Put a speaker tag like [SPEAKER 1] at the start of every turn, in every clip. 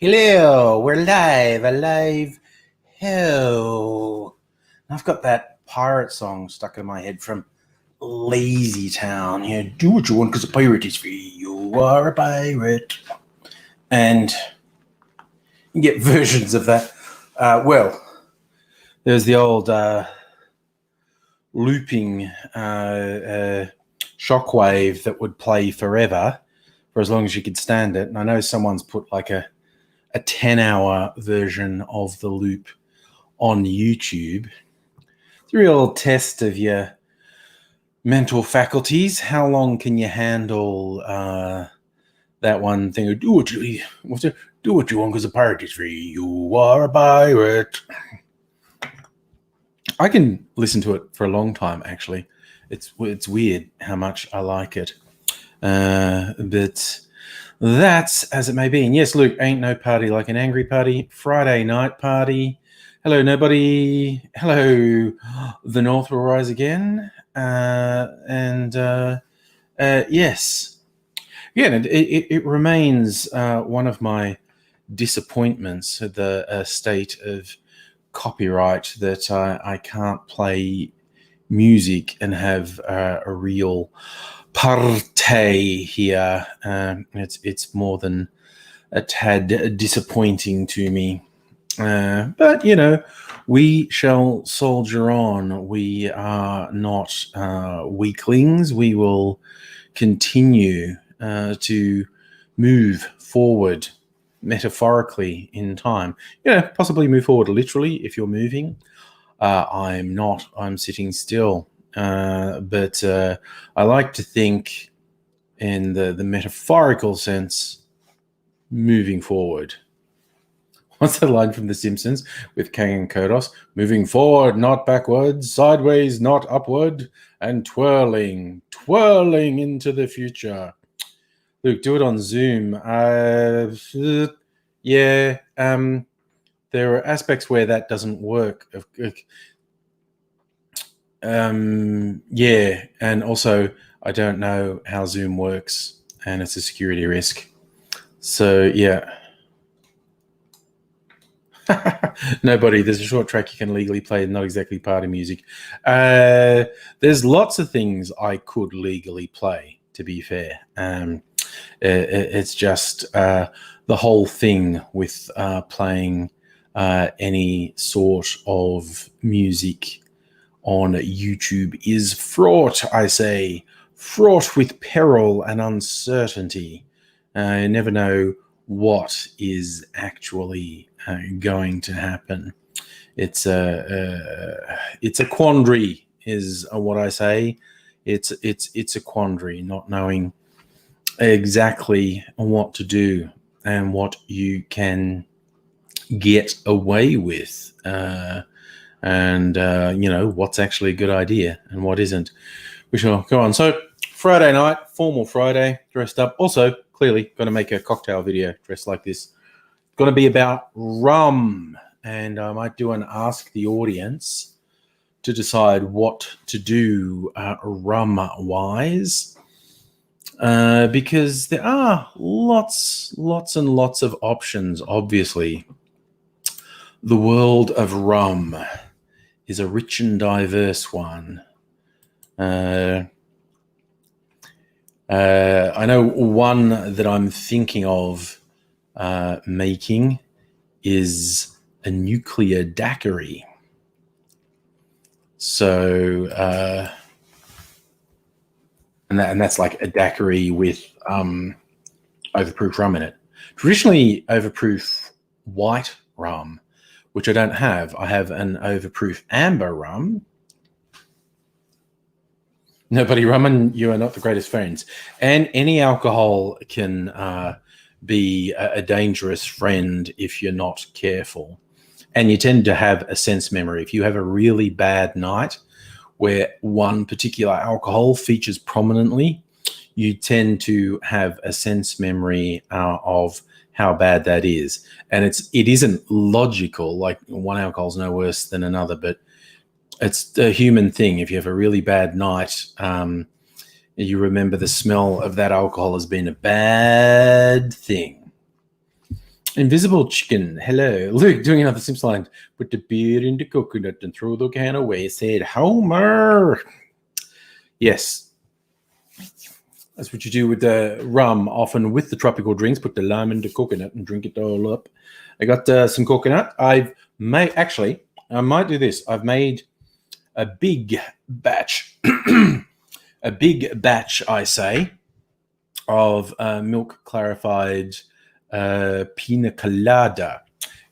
[SPEAKER 1] Hello, we're live, alive. Hell. I've got that pirate song stuck in my head from Lazy Town. Yeah, do what you want because a pirate is free. You are a pirate. And you get versions of that. There's the old looping shockwave that would play forever for as long as you could stand it. And I know someone's put like a 10-hour version of the loop on YouTube. It's a real test of your mental faculties. How long can you handle that one thing? Do what you want because a pirate is free. You are a pirate. I can listen to it for a long time, actually. It's weird how much I like it. But that's as it may be. And yes, Luke, ain't no party like an angry party. Friday night party. Hello, nobody. Hello, the North will rise again. Yes. Yeah, it remains one of my disappointments, the state of copyright, that I can't play music and have a real parte here. It's more than a tad disappointing to me. But, you know, we shall soldier on. We are not weaklings. We will continue to move forward metaphorically in time. Possibly move forward literally if you're moving. I'm not. I'm sitting still. But I like to think in the metaphorical sense, moving forward. What's the line from The Simpsons with Kang and Kodos? Moving forward, not backwards, sideways, not upward, and twirling into the future. Luke, do it on Zoom. There are aspects where that doesn't work. And also I don't know how Zoom works, and it's a security risk. So yeah. Nobody. There's a short track you can legally play, not exactly party music. There's lots of things I could legally play, to be fair. It's just the whole thing with playing any sort of music on YouTube is fraught, I say, fraught with peril and uncertainty. You never know what is actually going to happen. It's a quandary, is what I say. It's a quandary, not knowing exactly what to do and what you can get away with. What's actually a good idea and what isn't. We shall go on. So Friday night, formal Friday, dressed up. Also, clearly going to make a cocktail video dressed like this. Going to be about rum, and I might do an ask the audience to decide what to do rum-wise, because there are lots and lots of options, obviously. The world of rum is a rich and diverse one. I know one that I'm thinking of making is a nuclear daiquiri. So, and that's like a daiquiri with overproof rum in it. Traditionally, overproof white rum, which I don't have. I have an overproof amber rum. Nobody, rum and you are not the greatest friends. And any alcohol can be a dangerous friend if you're not careful. And you tend to have a sense memory. If you have a really bad night where one particular alcohol features prominently, you tend to have a sense memory of how bad that is. And it isn't logical, like one alcohol is no worse than another, but it's a human thing. If you have a really bad night, you remember the smell of that alcohol as being a bad thing. Invisible Chicken, hello. Luke doing another Simpsons line. Put the beer in the coconut and throw the can away, said Homer. Yes. That's what you do with the rum, often with the tropical drinks. Put the lime in the coconut and drink it all up. I got some coconut. I might do this. I've made a big batch, a big batch, I say, of milk clarified pina colada.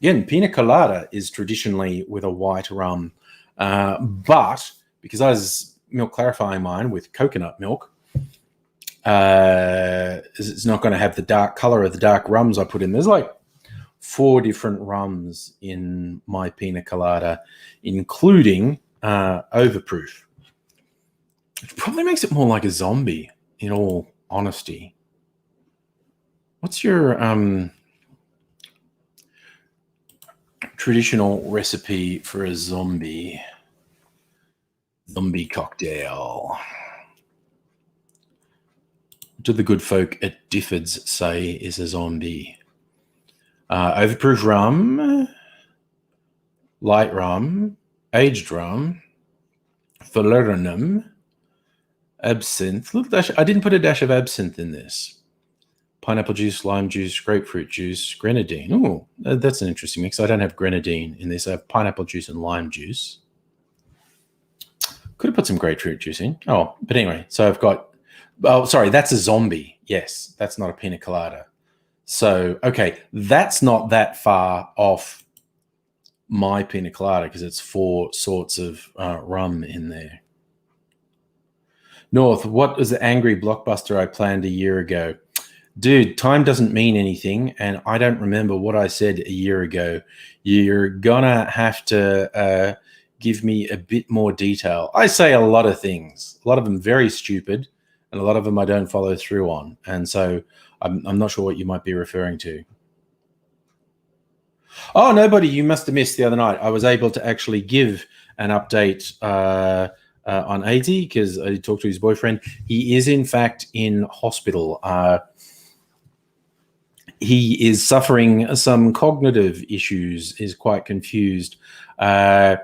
[SPEAKER 1] Again, pina colada is traditionally with a white rum, but because I was milk clarifying mine with coconut milk, it's not going to have the dark color of the dark rums I put in. There's like 4 different rums in my pina colada, including overproof, which probably makes it more like a zombie, in all honesty. What's your traditional recipe for a zombie cocktail? What do the good folk at Difford's say is a zombie? Overproof rum, light rum, aged rum, falernum, absinthe. Look, I didn't put a dash of absinthe in this. Pineapple juice, lime juice, grapefruit juice, grenadine. Oh, that's an interesting mix. I don't have grenadine in this. I have pineapple juice and lime juice. Could have put some grapefruit juice in. Oh, but anyway, so I've got, oh, sorry, that's a zombie. Yes, that's not a pina colada. So, okay, that's not that far off my pina colada because it's 4 sorts of rum in there. North, what was the angry blockbuster I planned a year ago? Dude, time doesn't mean anything, and I don't remember what I said a year ago. You're gonna have to give me a bit more detail. I say a lot of things, a lot of them very stupid, and a lot of them I don't follow through on. And so I'm not sure what you might be referring to. Oh, nobody, you must have missed the other night. I was able to actually give an update on 80 because I talked to his boyfriend. He is, in fact, in hospital. He is suffering some cognitive issues, is quite confused. And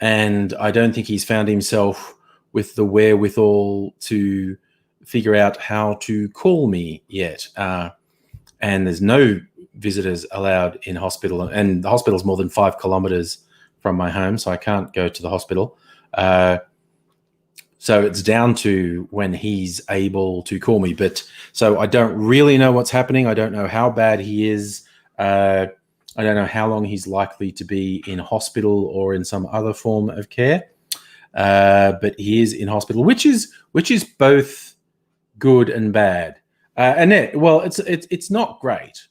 [SPEAKER 1] I don't think he's found himself with the wherewithal to figure out how to call me yet. And there's no visitors allowed in hospital. And the hospital's more than 5 kilometers from my home, so I can't go to the hospital. So it's down to when he's able to call me. But so I don't really know what's happening. I don't know how bad he is. I don't know how long he's likely to be in hospital or in some other form of care. But he is in hospital, which is both good and bad. It's not great.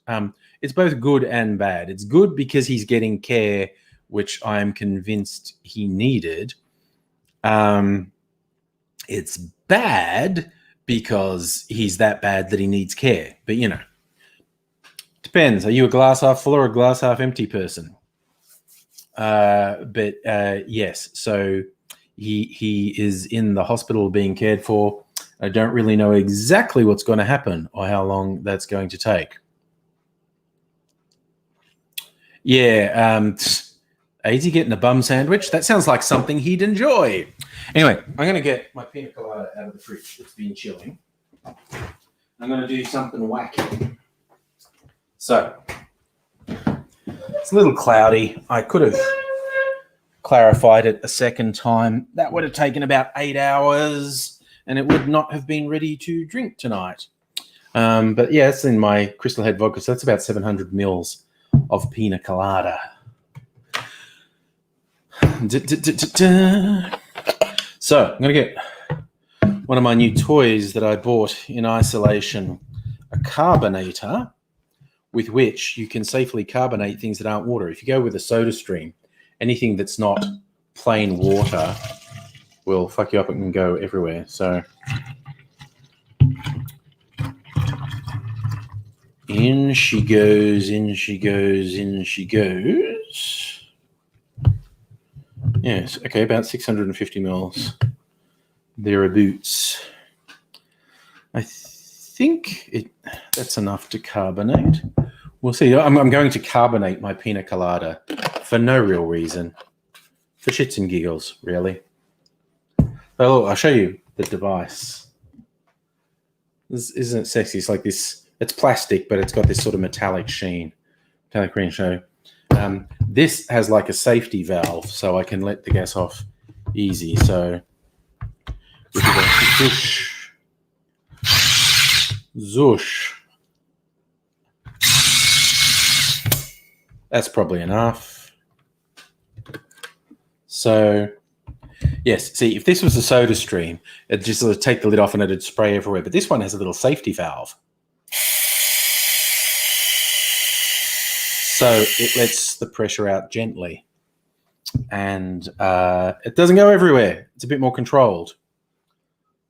[SPEAKER 1] It's both good and bad. It's good because he's getting care, which I am convinced he needed. It's bad because he's that bad that he needs care. But, you know, depends. Are you a glass half full or a glass half empty person? Yes, so he is in the hospital being cared for. I don't really know exactly what's going to happen or how long that's going to take. Yeah, Easy getting a bum sandwich. That sounds like something he'd enjoy. Anyway, I'm going to get my pina colada out of the fridge. It's been chilling. I'm going to do something wacky. So, it's a little cloudy. I could have clarified it a second time. That would have taken about 8 hours, and it would not have been ready to drink tonight. But yeah, it's in my Crystal Head vodka, so that's about 700 mils of pina colada. So I'm going to get one of my new toys that I bought in isolation, a carbonator with which you can safely carbonate things that aren't water. If you go with a soda stream, anything that's not plain water will fuck you up and can go everywhere. So in she goes, in she goes, in she goes. Yes, okay, about 650 mils thereabouts. I think that's enough to carbonate. We'll see. I'm going to carbonate my pina colada for no real reason. For shits and giggles, really. Oh, look, I'll show you the device. This isn't it sexy. It's like this. It's plastic, but it's got this sort of metallic sheen. Metallic green show. This has like a safety valve, so I can let the gas off easy. So, zoosh, zoosh. That's probably enough. So, yes, see, if this was a soda stream, it'd just sort of take the lid off and it'd spray everywhere. But this one has a little safety valve. So it lets the pressure out gently. And it doesn't go everywhere. It's a bit more controlled.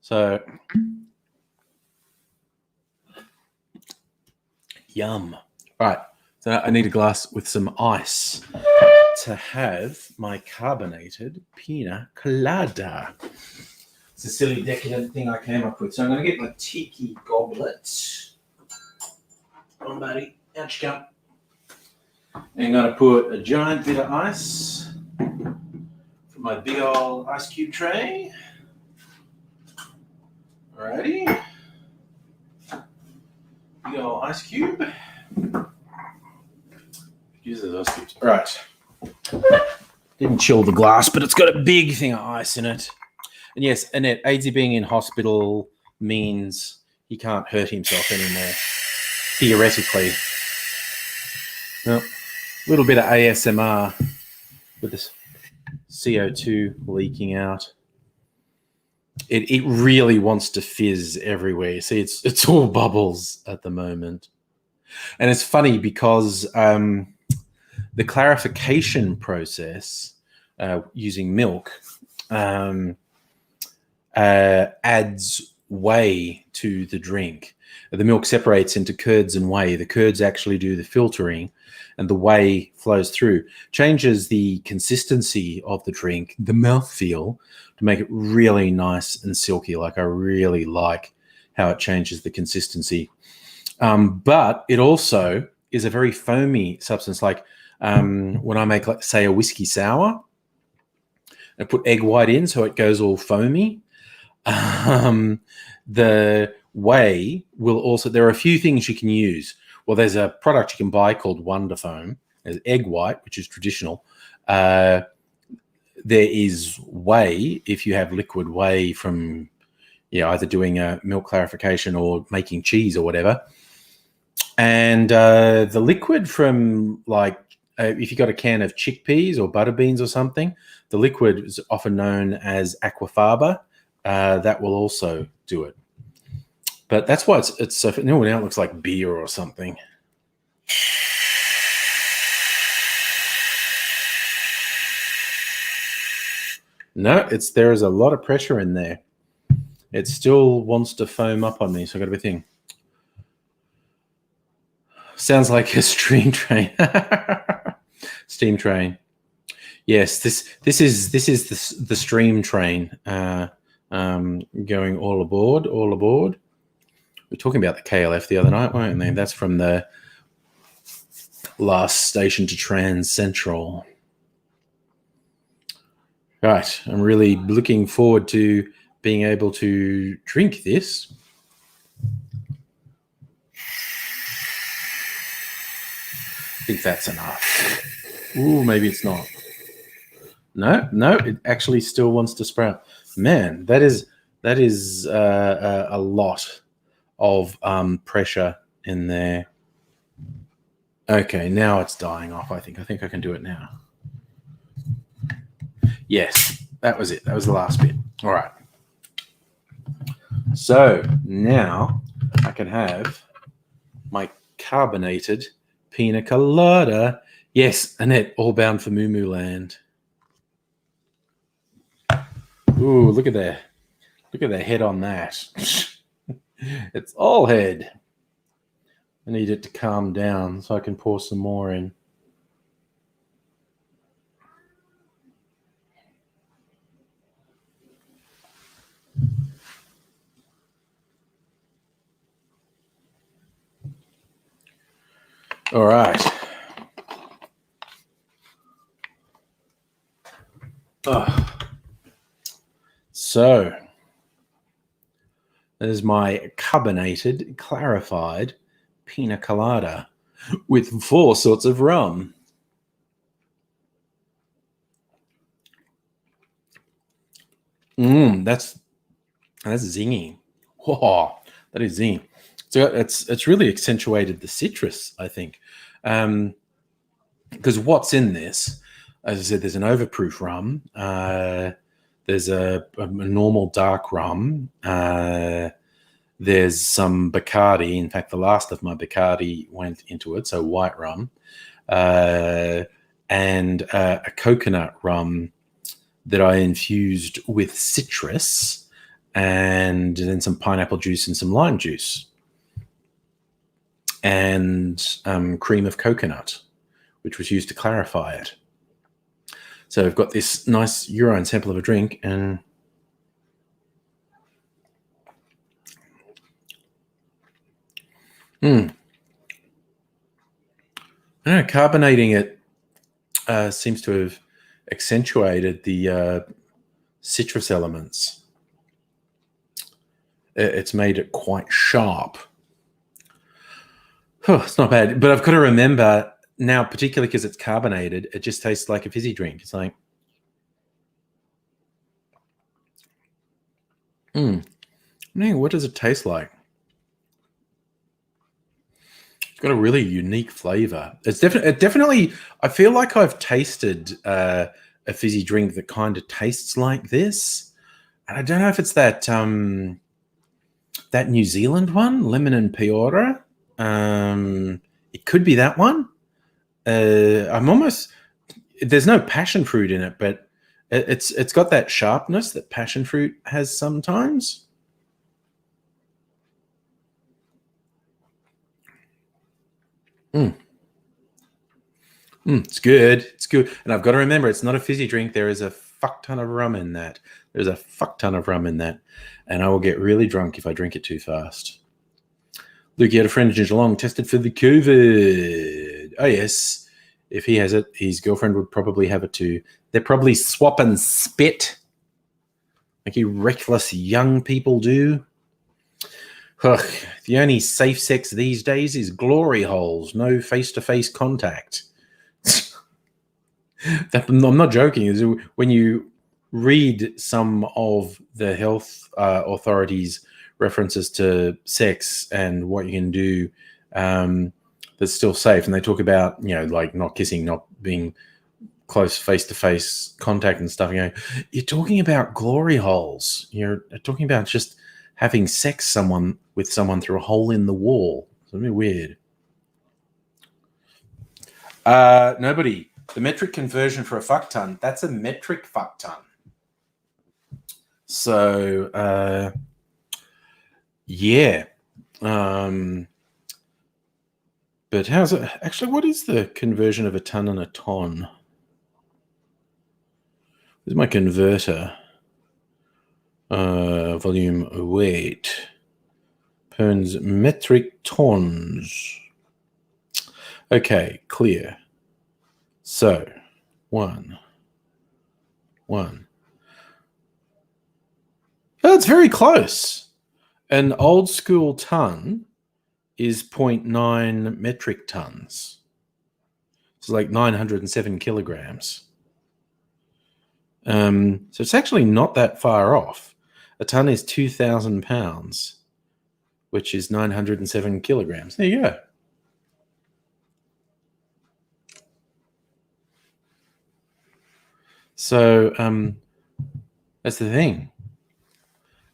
[SPEAKER 1] So, yum. Right, so I need a glass with some ice to have my carbonated pina colada. It's a silly decadent thing I came up with. So I'm going to get my tiki goblet. Come on, buddy. Out you come. I'm going to put a giant bit of ice from my big old ice cube tray. Alrighty. Big old ice cube. Use those ice cubes. Right. Didn't chill the glass, but it's got a big thing of ice in it. And yes, Annette, Aidsy being in hospital means he can't hurt himself anymore. Theoretically. Well, a little bit of ASMR with this CO2 leaking out. It really wants to fizz everywhere. You see, it's all bubbles at the moment. And it's funny because the clarification process using milk adds whey to the drink. The milk separates into curds and whey. The curds actually do the filtering, and the whey flows through. Changes the consistency of the drink, the mouthfeel, to make it really nice and silky. Like I really like how it changes the consistency. But it also is a very foamy substance. Like when I make, like, say, a whiskey sour, I put egg white in so it goes all foamy. The whey will also, there are a few things you can use. Well, there's a product you can buy called Wonder Foam. There's egg white, which is traditional. There is whey if you have liquid whey from, either doing a milk clarification or making cheese or whatever. And the liquid from, like, if you got a can of chickpeas or butter beans or something, the liquid is often known as aquafaba. That will also do it. But that's why it's so. Now it looks like beer or something. No, there is a lot of pressure in there. It still wants to foam up on me, so I've got to be thinking. Sounds like a steam train. Steam train. Yes, this is the stream train. Going all aboard, all aboard. We were talking about the KLF the other night, weren't we? That's from the last station to Trans Central. Right, I'm really looking forward to being able to drink this. I think that's enough. Ooh, maybe it's not. No, it actually still wants to sprout. Man, that is a lot of pressure in there. Okay, now it's dying off. I think I can do it now. Yes, that was it. That was the last bit. All right. So now I can have my carbonated pina colada. Yes, Annette, all bound for Moo Moo Land. Ooh, look at the head on that. It's all head. I need it to calm down so I can pour some more in. All right. Oh. So, there's my carbonated, clarified pina colada with 4 sorts of rum. That's zingy. Oh, that is zingy. So it's really accentuated the citrus, I think, because what's in this? As I said, there's an overproof rum. There's a normal dark rum. There's some Bacardi. In fact, the last of my Bacardi went into it, so white rum, and a coconut rum that I infused with citrus, and then some pineapple juice and some lime juice, and cream of coconut, which was used to clarify it. So I've got this nice urine sample of a drink, and carbonating it seems to have accentuated the citrus elements. It's made it quite sharp. Oh, it's not bad, but I've got to remember now, particularly because it's carbonated, it just tastes like a fizzy drink. It's like, man, what does it taste like? It's got a really unique flavor. It's definitely. I feel like I've tasted a fizzy drink that kind of tastes like this, and I don't know if it's that that New Zealand one, lemon and peora. It could be that one. I'm almost. There's no passion fruit in it, but it's got that sharpness that passion fruit has sometimes. It's good. It's good. And I've got to remember, it's not a fizzy drink. There is a fuck ton of rum in that. There's a fuck ton of rum in that. And I will get really drunk if I drink it too fast. Luke, you had a friend in Geelong tested for the COVID. Oh, yes. If he has it, his girlfriend would probably have it too. They're probably swapping spit like you reckless young people do. Ugh, the only safe sex these days is glory holes, no face-to-face contact. I'm not joking. When you read some of the health authorities' references to sex and what you can do that's still safe, and they talk about, like not kissing, not being close face-to-face contact and stuff, you're talking about glory holes. You're talking about just having sex with someone through a hole in the wall. It's a bit weird. Nobody. The metric conversion for a fuck ton, that's a metric fuck ton. So, yeah. But how's it? Actually, what is the conversion of a ton and a ton? This is my converter. Volume weight. Pounds metric tons. Okay, clear. So, one. Oh, it's very close. An old school ton is 0.9 metric tons. It's like 907 kilograms. So it's actually not that far off. A ton is 2,000 pounds, which is 907 kilograms. There you go. So that's the thing.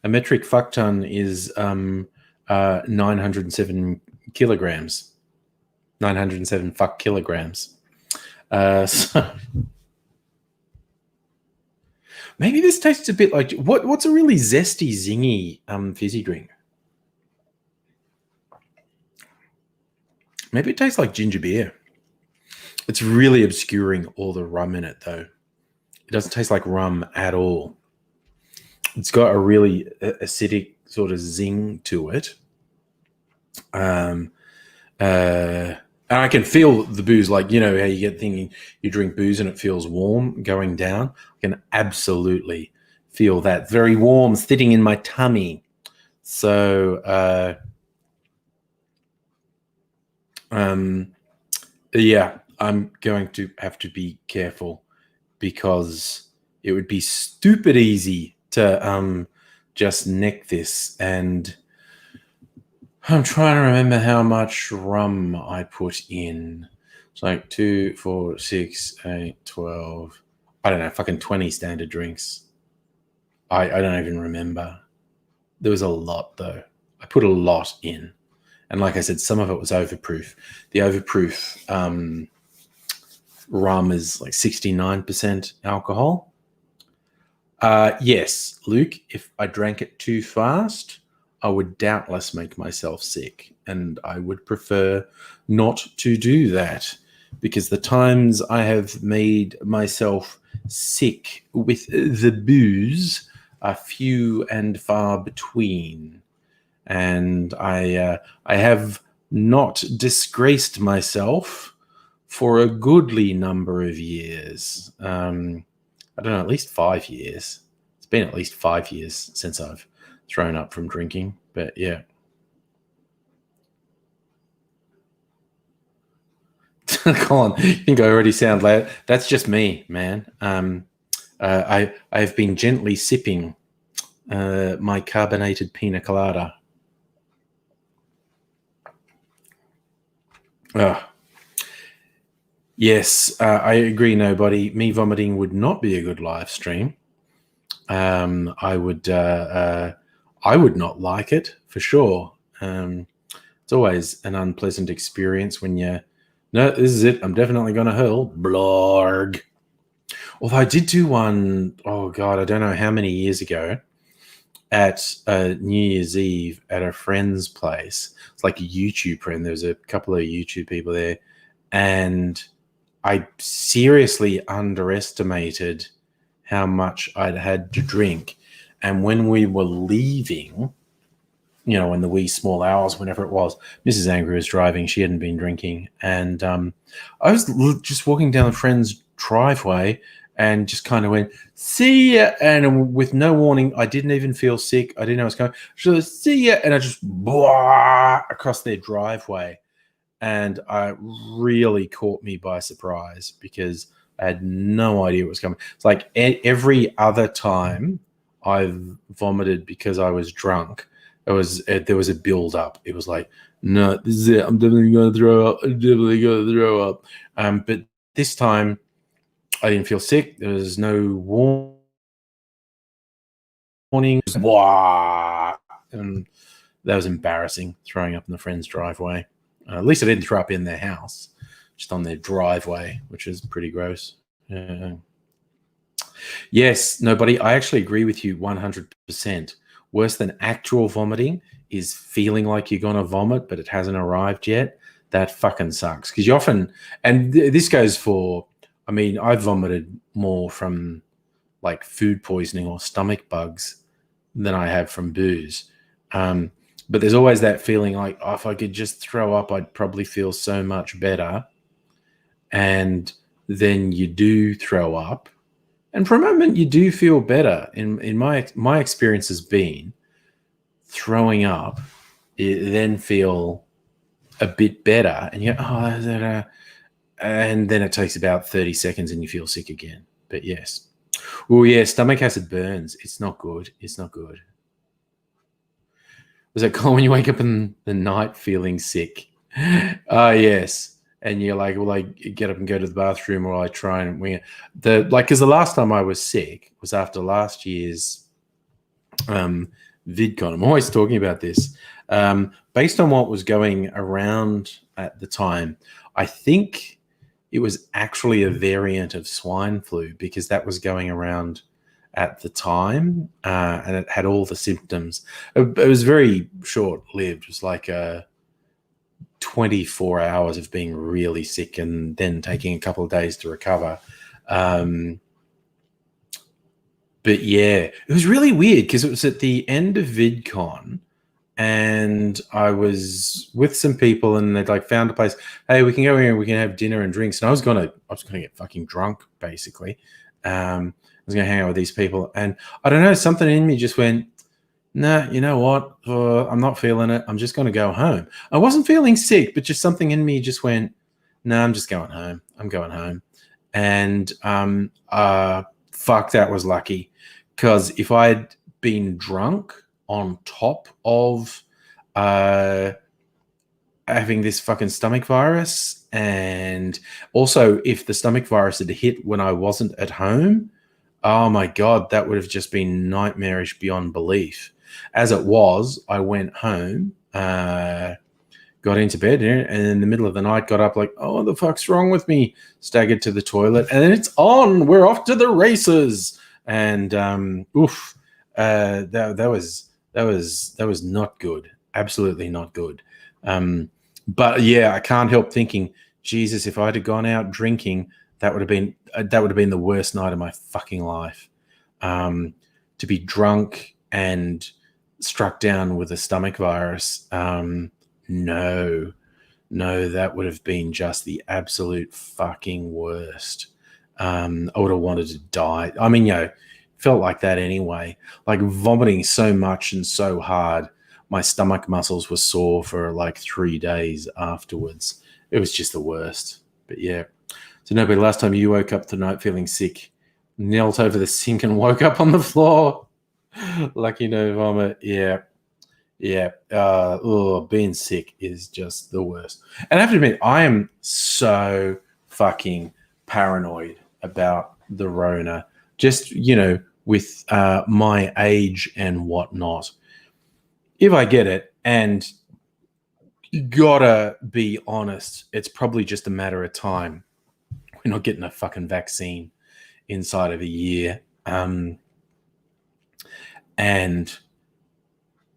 [SPEAKER 1] A metric fuck ton is 907 kilograms. 907 fuck kilograms. So maybe this tastes a bit like what's a really zesty, zingy fizzy drink? Maybe it tastes like ginger beer. It's really obscuring all the rum in it, though. It doesn't taste like rum at all. It's got a really acidic sort of zing to it. And I I can feel the booze, like, you know how you get thinking you drink booze and it feels warm going down. I can absolutely feel that very warm sitting in my tummy. So, yeah, I'm going to have to be careful because it would be stupid easy to just neck this. And I'm trying to remember how much rum I put in. It's like 2, 4, 6, 8, 12. I don't know, fucking 20 standard drinks. I don't even remember. There was a lot, though. I put a lot in. And like I said, some of it was overproof. The overproof rum is like 69% alcohol. Yes, Luke, if I drank it too fast, I would doubtless make myself sick. And I would prefer not to do that, because the times I have made myself sick with the booze are few and far between. And I have not disgraced myself for a goodly number of years. I don't know, at least 5 years. It's been at least 5 years since I've thrown up from drinking, but yeah. Colin, you think I already sound loud? That's just me, man. I've been gently sipping my carbonated pina colada. Yes, I agree. Nobody. Me vomiting would not be a good live stream. I would not like it for sure. It's always an unpleasant experience when you. No, this is it. I'm definitely going to hurl. Blorg. Although I did do one, oh God, I don't know how many years ago, at New Year's Eve at a friend's place. It's like a YouTube friend. There was a couple of YouTube people there. And I seriously underestimated how much I'd had to drink. And when we were leaving, you know, in the wee small hours, whenever it was, Mrs. Angry was driving. She hadn't been drinking. And I was just walking down a friend's driveway and just kind of went, see ya. And with no warning, I didn't even feel sick. I didn't know what was going on. So, see ya. And I just blah across their driveway. And it really caught me by surprise because I had no idea what was coming. It's like every other time I've vomited because I was drunk, there was a build up. It was like, no, this is it. I'm definitely going to throw up. I'm definitely going to throw up. But this time, I didn't feel sick. There was no warning. And that was embarrassing, throwing up in the friend's driveway. At least I didn't throw up in their house, just on their driveway, which is pretty gross. Yes, no, buddy, I actually agree with you 100%. Worse than actual vomiting is feeling like you're going to vomit, but it hasn't arrived yet. That fucking sucks. Because you often, and this goes for, I mean, I've vomited more from like food poisoning or stomach bugs than I have from booze. But there's always that feeling like, oh, if I could just throw up, I'd probably feel so much better. And then you do throw up. And for a moment, you do feel better. In my experience has been throwing up, you then feel a bit better. And you go, and then it takes about 30 seconds and you feel sick again. But yes. Well, yeah, stomach acid burns. It's not good. It's not good. Was it cold when you wake up in the night feeling sick? Yes. And you're like, well, I get up and go to the bathroom, or I try and wing it. Because the last time I was sick was after last year's VidCon. I'm always talking about this. Based on what was going around at the time, I think it was actually a variant of swine flu, because that was going around at the time, and it had all the symptoms. It was very short-lived. It was like 24 hours of being really sick and then taking a couple of days to recover. But yeah, it was really weird because it was at the end of VidCon, and I was with some people, and they'd like found a place. Hey, we can go here and we can have dinner and drinks. And I was gonna get fucking drunk, basically. I was gonna hang out with these people, and I don't know, something in me just went, nah, you know what? I'm not feeling it. I'm just gonna go home. I wasn't feeling sick, but just something in me just went, no, I'm just going home. I'm going home. And fuck, that was lucky, because if I'd been drunk on top of having this fucking stomach virus, and also if the stomach virus had hit when I wasn't at home, oh my God, that would have just been nightmarish beyond belief. As it was, I went home, got into bed, and in the middle of the night got up like, oh, what the fuck's wrong with me? Staggered to the toilet, and then it's on. We're off to the races. And that was not good. Absolutely not good. But yeah, I can't help thinking, Jesus, if I'd have gone out drinking, that would have been the worst night of my fucking life. To be drunk and struck down with a stomach virus. No, that would have been just the absolute fucking worst. I would have wanted to die. I mean, felt like that anyway. Like vomiting so much and so hard, my stomach muscles were sore for like 3 days afterwards. It was just the worst. But yeah. So nobody, last time you woke up tonight feeling sick, knelt over the sink and woke up on the floor. Lucky no vomit. Yeah. Being sick is just the worst. And I have to admit, I am so fucking paranoid about the Rona. Just, with my age and whatnot. If I get it, and gotta be honest, it's probably just a matter of time. We're not getting a fucking vaccine inside of a year. And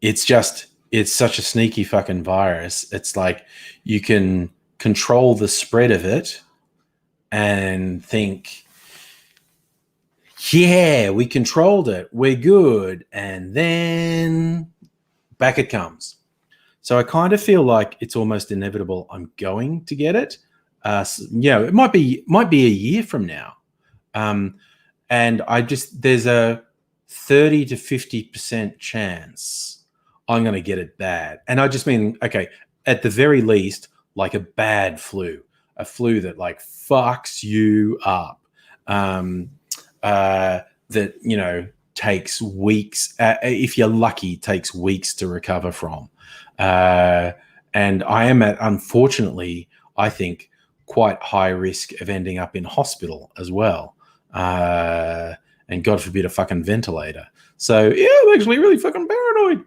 [SPEAKER 1] it's such a sneaky fucking virus. It's like you can control the spread of it and think, yeah, we controlled it, we're good, and then back it comes. So I kind of feel like it's almost inevitable I'm going to get it. It might be a year from now. And there's a 30 to 50% chance I'm going to get it bad. And I just mean, okay, at the very least, like a bad flu, a flu that like fucks you up, that, takes weeks, if you're lucky, takes weeks to recover from. And I am unfortunately, I think, quite high risk of ending up in hospital as well. And God forbid a fucking ventilator. So yeah, I'm actually really fucking paranoid.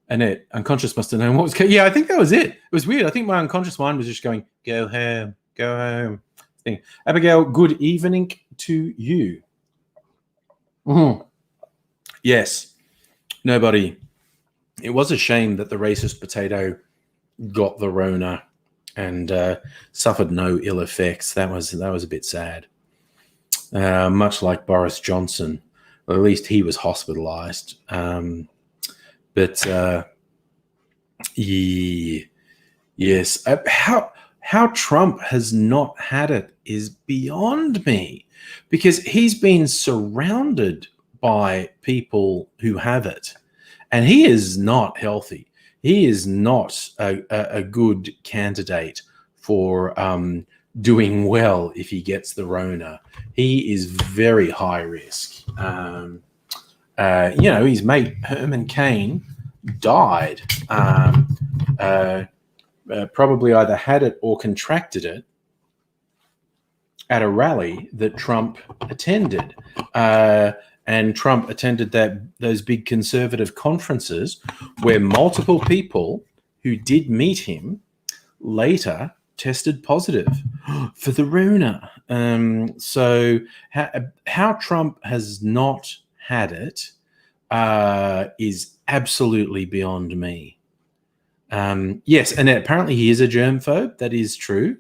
[SPEAKER 1] Annette, unconscious must have known what was going on. Yeah, I think that was it. It was weird. I think my unconscious mind was just going, go home. Thing. Abigail, good evening to you. Yes, nobody. It was a shame that the racist potato got the Rona and suffered no ill effects. That was a bit sad. Much like Boris Johnson, or at least he was hospitalized. Yes. How Trump has not had it is beyond me, because he's been surrounded by people who have it, and he is not healthy. He is not a good candidate for doing well if he gets the Rona. He is very high risk. His mate Herman Cain died. Probably either had it or contracted it at a rally that Trump attended. And Trump attended those big conservative conferences where multiple people who did meet him later tested positive for the Rona. So how Trump has not had it is absolutely beyond me. Yes, and apparently he is a germphobe. That is true.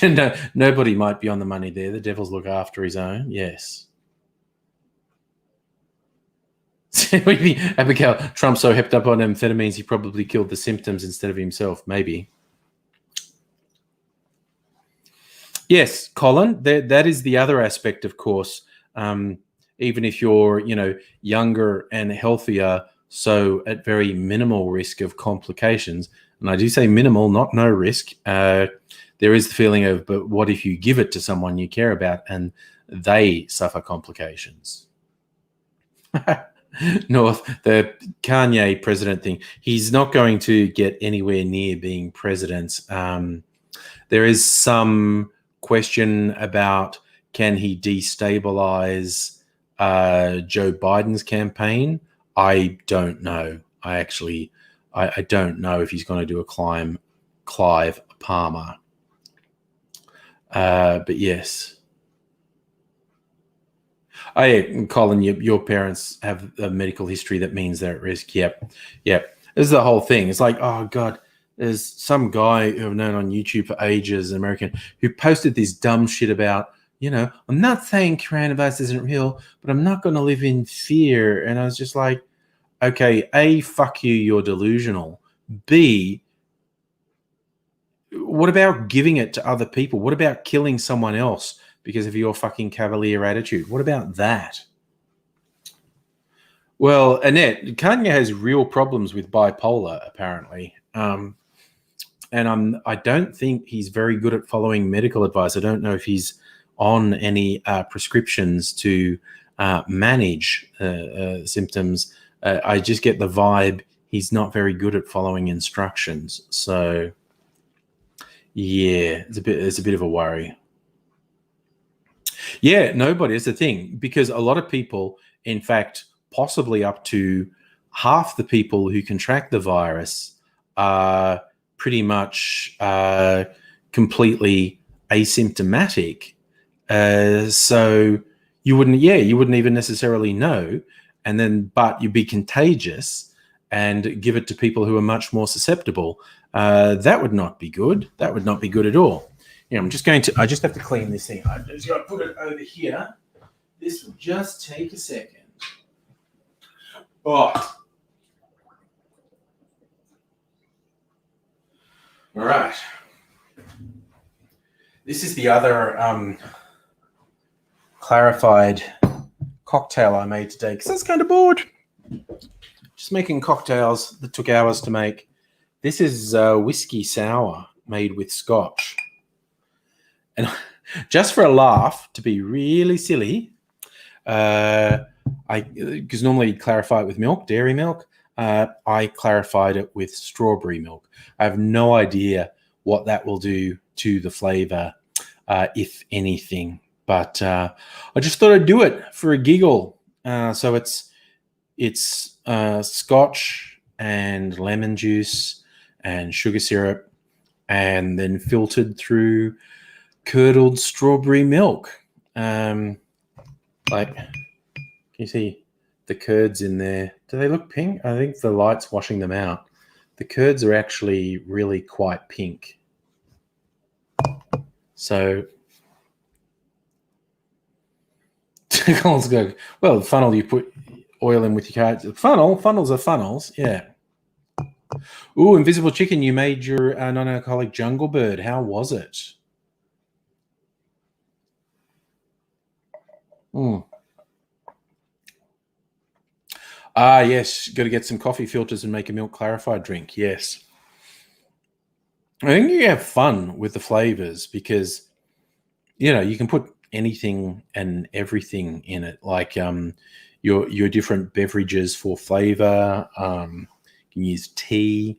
[SPEAKER 1] No, nobody might be on the money there. The devil's look after his own. Yes. Maybe Abigail, Trump's so hepped up on amphetamines, he probably killed the symptoms instead of himself. Maybe. Yes, Colin, that is the other aspect, of course. Even if you're, younger and healthier, so at very minimal risk of complications, and I do say minimal, not no risk, there is the feeling of, but what if you give it to someone you care about and they suffer complications? North, the Kanye president thing, he's not going to get anywhere near being president. There is some question about, can he destabilize Joe Biden's campaign? I don't know. I don't know if he's going to do a Clive Palmer. But yes. Oh, yeah, Colin, your parents have a medical history that means they're at risk. Yep. This is the whole thing. It's like, oh, God, there's some guy who I've known on YouTube for ages, an American, who posted this dumb shit about, I'm not saying coronavirus isn't real, but I'm not going to live in fear. And I was just like, okay, A, fuck you, you're delusional. B, what about giving it to other people? What about killing someone else because of your fucking cavalier attitude? What about that? Well, Annette, Kanye has real problems with bipolar, apparently. And I don't think he's very good at following medical advice. I don't know if he's on any prescriptions to manage symptoms. I just get the vibe he's not very good at following instructions. So, yeah, it's a bit of a worry. Yeah, nobody is the thing, because a lot of people, in fact, possibly up to half the people who contract the virus are pretty much completely asymptomatic. So you wouldn't even necessarily know, but you'd be contagious and give it to people who are much more susceptible. That would not be good. That would not be good at all. I just have to clean this thing. I just got to put it over here. This will just take a second. Oh. All right. This is the other clarified cocktail I made today because I was kind of bored. Just making cocktails that took hours to make. This is whiskey sour made with scotch. And just for a laugh, to be really silly, because normally you clarify it with milk, dairy milk. I clarified it with strawberry milk. I have no idea what that will do to the flavor, if anything. But I just thought I'd do it for a giggle. So it's scotch and lemon juice and sugar syrup, and then filtered through curdled strawberry milk. Can you see the curds in there? Do they look pink? I think the light's washing them out. The curds are actually really quite pink. So Colin's go, well, funnel, you put oil in with your cards. Funnels are funnels, yeah. Ooh, Invisible Chicken, you made your non-alcoholic jungle bird. How was it? Yes, got to get some coffee filters and make a milk clarified drink. Yes. I think you have fun with the flavors because, you can put anything and everything in it, like your different beverages for flavor. You can use tea,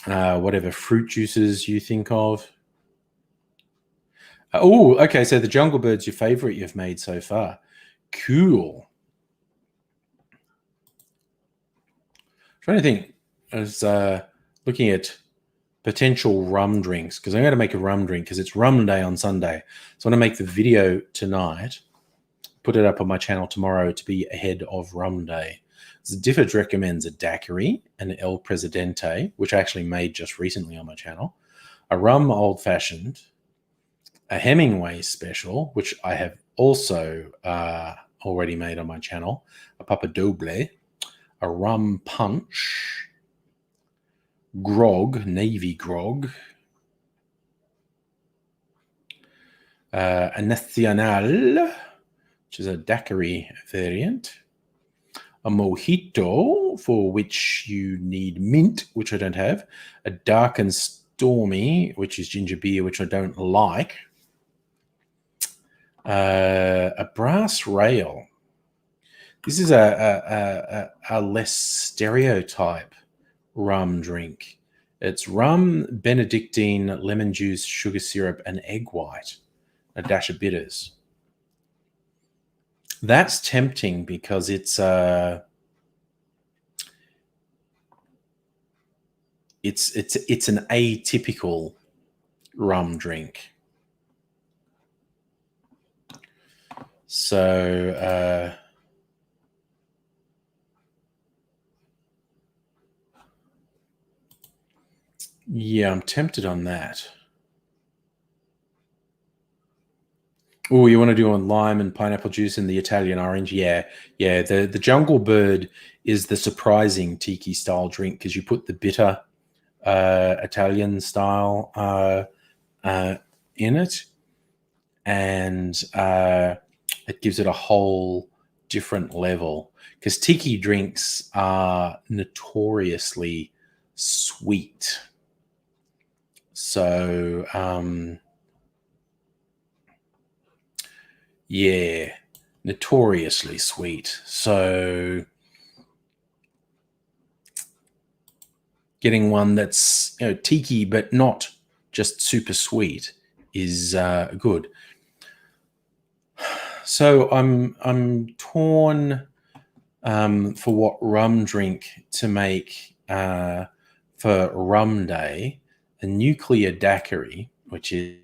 [SPEAKER 1] whatever fruit juices you think of. Oh, okay, so the jungle bird's your favorite you've made so far. Cool. Trying to think. I was looking at potential rum drinks because I'm going to make a rum drink because it's rum day on Sunday. So I'm going to make the video tonight, put it up on my channel tomorrow to be ahead of rum day. So Difford recommends a daiquiri, an El Presidente, which I actually made just recently on my channel, a rum old-fashioned, a Hemingway special, which I have also already made on my channel, a Papa Doble, a rum punch, grog, navy grog, a nacional, which is a daiquiri variant, a mojito, for which you need mint, which I don't have, a dark and stormy, which is ginger beer, which I don't like, a brass rail. This is a less stereotype rum drink. It's rum, Benedictine, lemon juice, sugar syrup, and egg white, a dash of bitters. That's tempting because it's an atypical rum drink. So yeah, I'm tempted on that. Oh, you want to do on lime and pineapple juice and the Italian orange? Yeah. The Jungle Bird is the surprising tiki style drink because you put the bitter Italian style in it, and it gives it a whole different level. Because tiki drinks are notoriously sweet. So yeah, notoriously sweet. So getting one that's tiki but not just super sweet is good. So I'm torn for what rum drink to make for Rum Day. A nuclear daiquiri, which is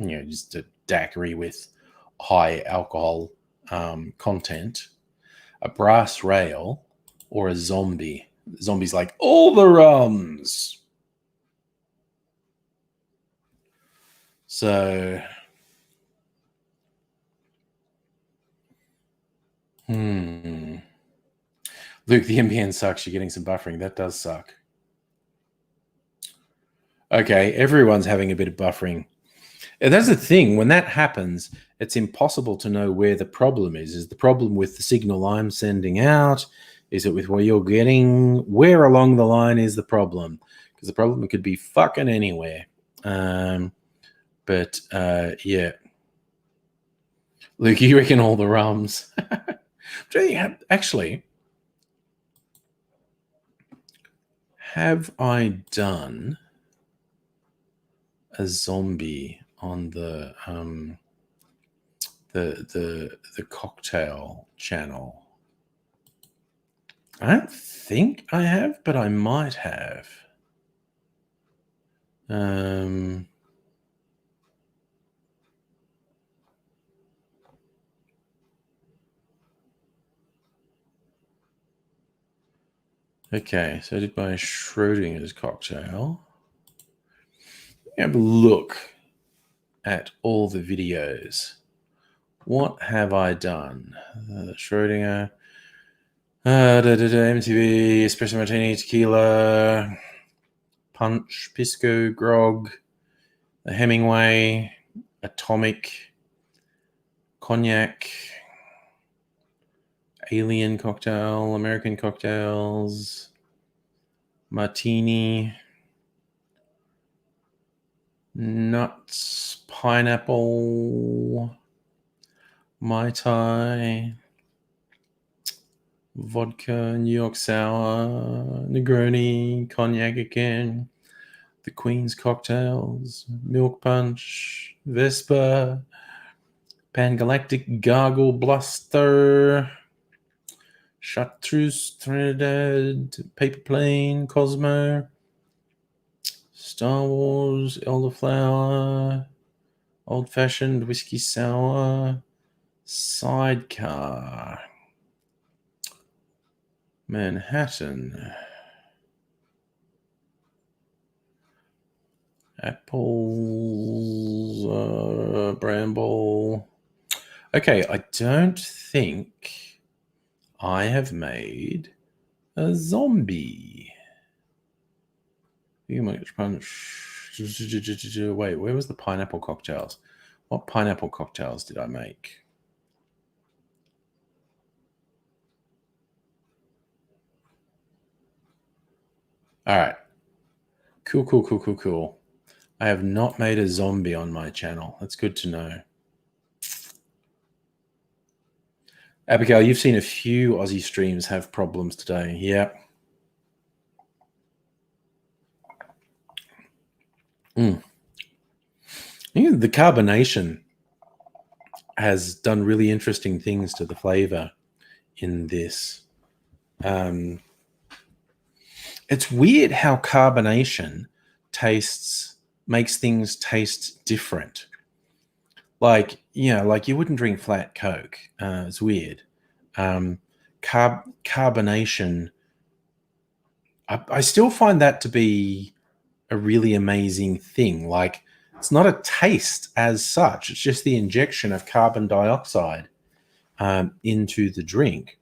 [SPEAKER 1] just a daiquiri with high alcohol content, a brass rail, or a zombie. Zombie's like all the rums. So Luke, the NBN sucks. You're getting some buffering. That does suck. Okay, everyone's having a bit of buffering. And that's the thing. When that happens, it's impossible to know where the problem is. Is the problem with the signal I'm sending out? Is it with what you're getting? Where along the line is the problem? Because the problem could be fucking anywhere. But yeah. Luke, you reckon all the rums? Actually, have I done a zombie on the cocktail channel? I don't think I have, but I might have. Okay, so I did my Schrodinger's cocktail. Have a look at all the videos. What have I done? Schrodinger, MTV, Espresso Martini, Tequila, Punch, Pisco, Grog, the Hemingway, Atomic, Cognac, Alien Cocktail, American Cocktails, Martini, Nuts, Pineapple, Mai Tai, Vodka, New York Sour, Negroni, Cognac again, the Queen's Cocktails, Milk Punch, Vespa, Pangalactic, Gargle, Bluster, Chartreuse, Trinidad, Paper Plane, Cosmo, Star Wars, Elderflower, Old Fashioned, Whiskey Sour, Sidecar, Manhattan, Apples, Bramble, Okay, I don't think I have made a zombie. Wait, where was the pineapple cocktails? What pineapple cocktails did I make? All right. Cool. I have not made a zombie on my channel. That's good to know. Abigail, you've seen a few Aussie streams have problems today. Yeah. The carbonation has done really interesting things to the flavor in this. It's weird how carbonation makes things taste different. Like, like you wouldn't drink flat Coke. It's weird. Carbonation, I still find that to be a really amazing thing. Like, it's not a taste as such. It's just the injection of carbon dioxide into the drink.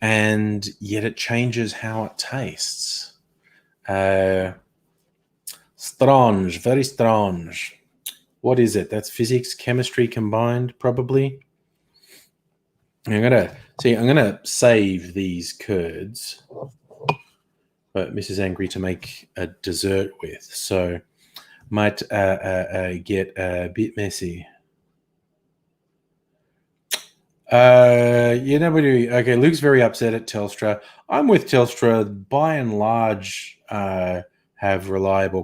[SPEAKER 1] And yet it changes how it tastes. Strange, very strange. What is it? That's physics, chemistry combined, probably. I'm gonna save these curds, but Mrs. Angry to make a dessert with, so might get a bit messy. Okay, Luke's very upset at Telstra. I'm with Telstra. By and large, have reliable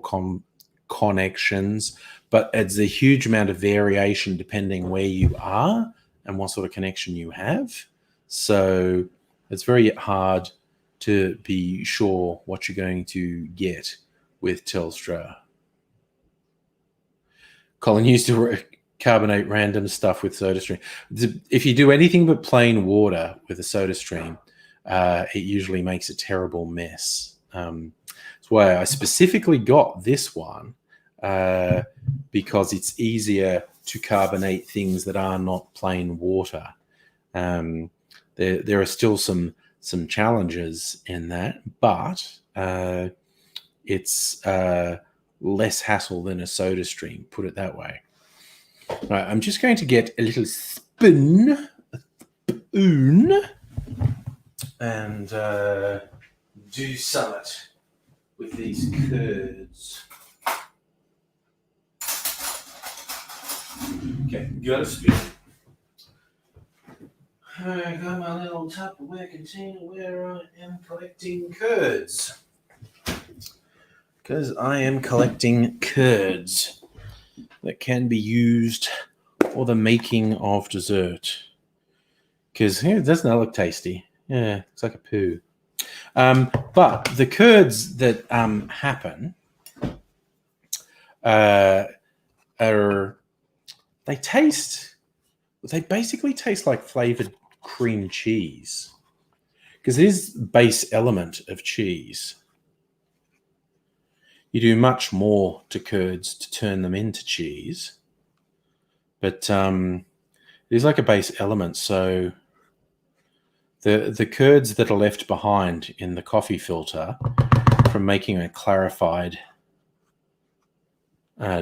[SPEAKER 1] connections, but it's a huge amount of variation depending where you are and what sort of connection you have. So it's very hard to be sure what you're going to get with Telstra. Colin used to carbonate random stuff with SodaStream. If you do anything but plain water with a SodaStream, it usually makes a terrible mess. That's why I specifically got this one, because it's easier to carbonate things that are not plain water. There are still some challenges in that, but it's less hassle than a SodaStream, put it that way. Right, I'm just going to get a little spoon, and do summit with these curds. Okay, got a spoon. I got my little Tupperware container where I am collecting curds. Because I am collecting curds that can be used for the making of dessert. Because doesn't that look tasty? Yeah, it's like a poo. But the curds that happen they basically taste like flavored cream cheese, because it is the base element of cheese. You do much more to curds to turn them into cheese, but it is like a base element. So the curds that are left behind in the coffee filter from making a clarified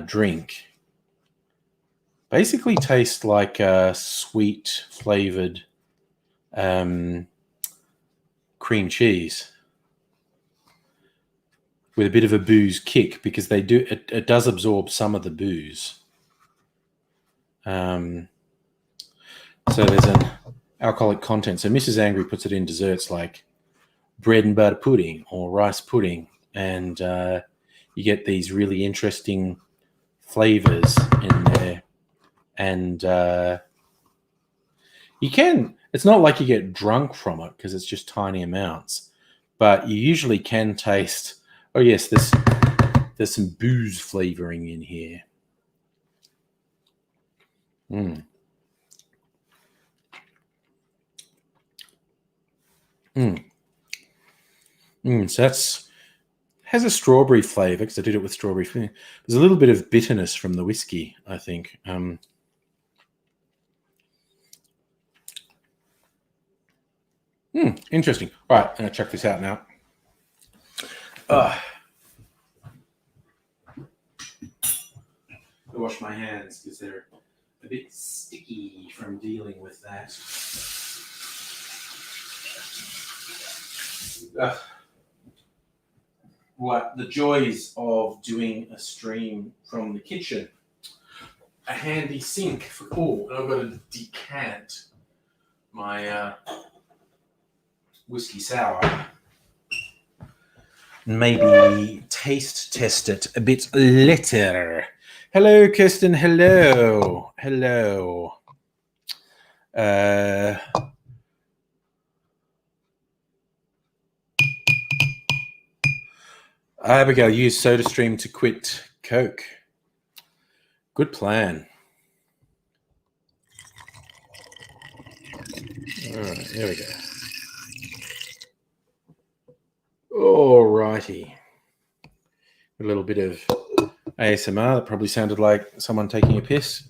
[SPEAKER 1] drink basically taste like a sweet flavored cream cheese with a bit of a booze kick, because it does absorb some of the booze. So there's an alcoholic content. So Mrs. Angry puts it in desserts like bread and butter pudding or rice pudding, and you get these really interesting flavors in there. And it's not like you get drunk from it because it's just tiny amounts, but you usually can taste, oh yes, there's some booze flavoring in here. So has a strawberry flavor, because I did it with strawberry. There's a little bit of bitterness from the whiskey, I think. Interesting. All right, I'm going to check this out now. I wash my hands because they're a bit sticky from dealing with that. What the joys of doing a stream from the kitchen. A handy sink for and I've got to decant my whiskey sour. Maybe taste test it a bit later. Hello, Kirsten. Hello. Hello. Abigail used SodaStream to quit Coke. Good plan. All right, there we go. All righty. A little bit of ASMR that probably sounded like someone taking a piss.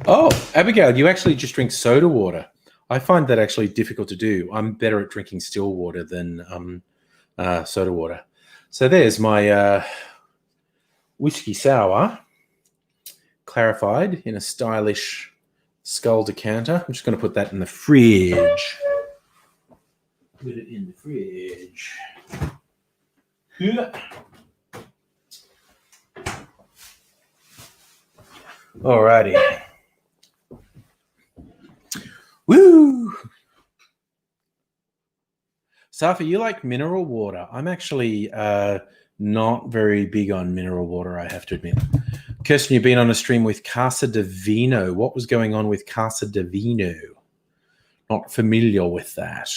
[SPEAKER 1] Oh, Abigail, you actually just drink soda water. I find that actually difficult to do. I'm better at drinking still water than soda water. So there's my whiskey sour, clarified in a stylish skull decanter. I'm just going to put that in the fridge. Put it in the fridge. Alrighty. Woo! Safi, you like mineral water? I'm actually not very big on mineral water, I have to admit. Kirsten, you've been on a stream with Casa de Vino. What was going on with Casa de Vino? Not familiar with that.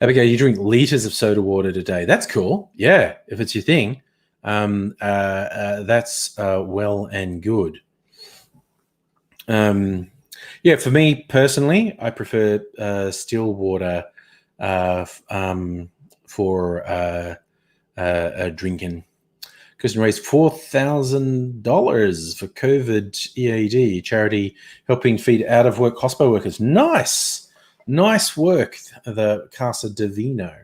[SPEAKER 1] Abigail, you drink liters of soda water today. That's cool. Yeah, if it's your thing, that's well and good. Yeah, for me personally, I prefer still water for drinking. Kirsten raised $4,000 for COVID EAD charity helping feed out-of-work hospital workers. Nice work, the Casa de Vino.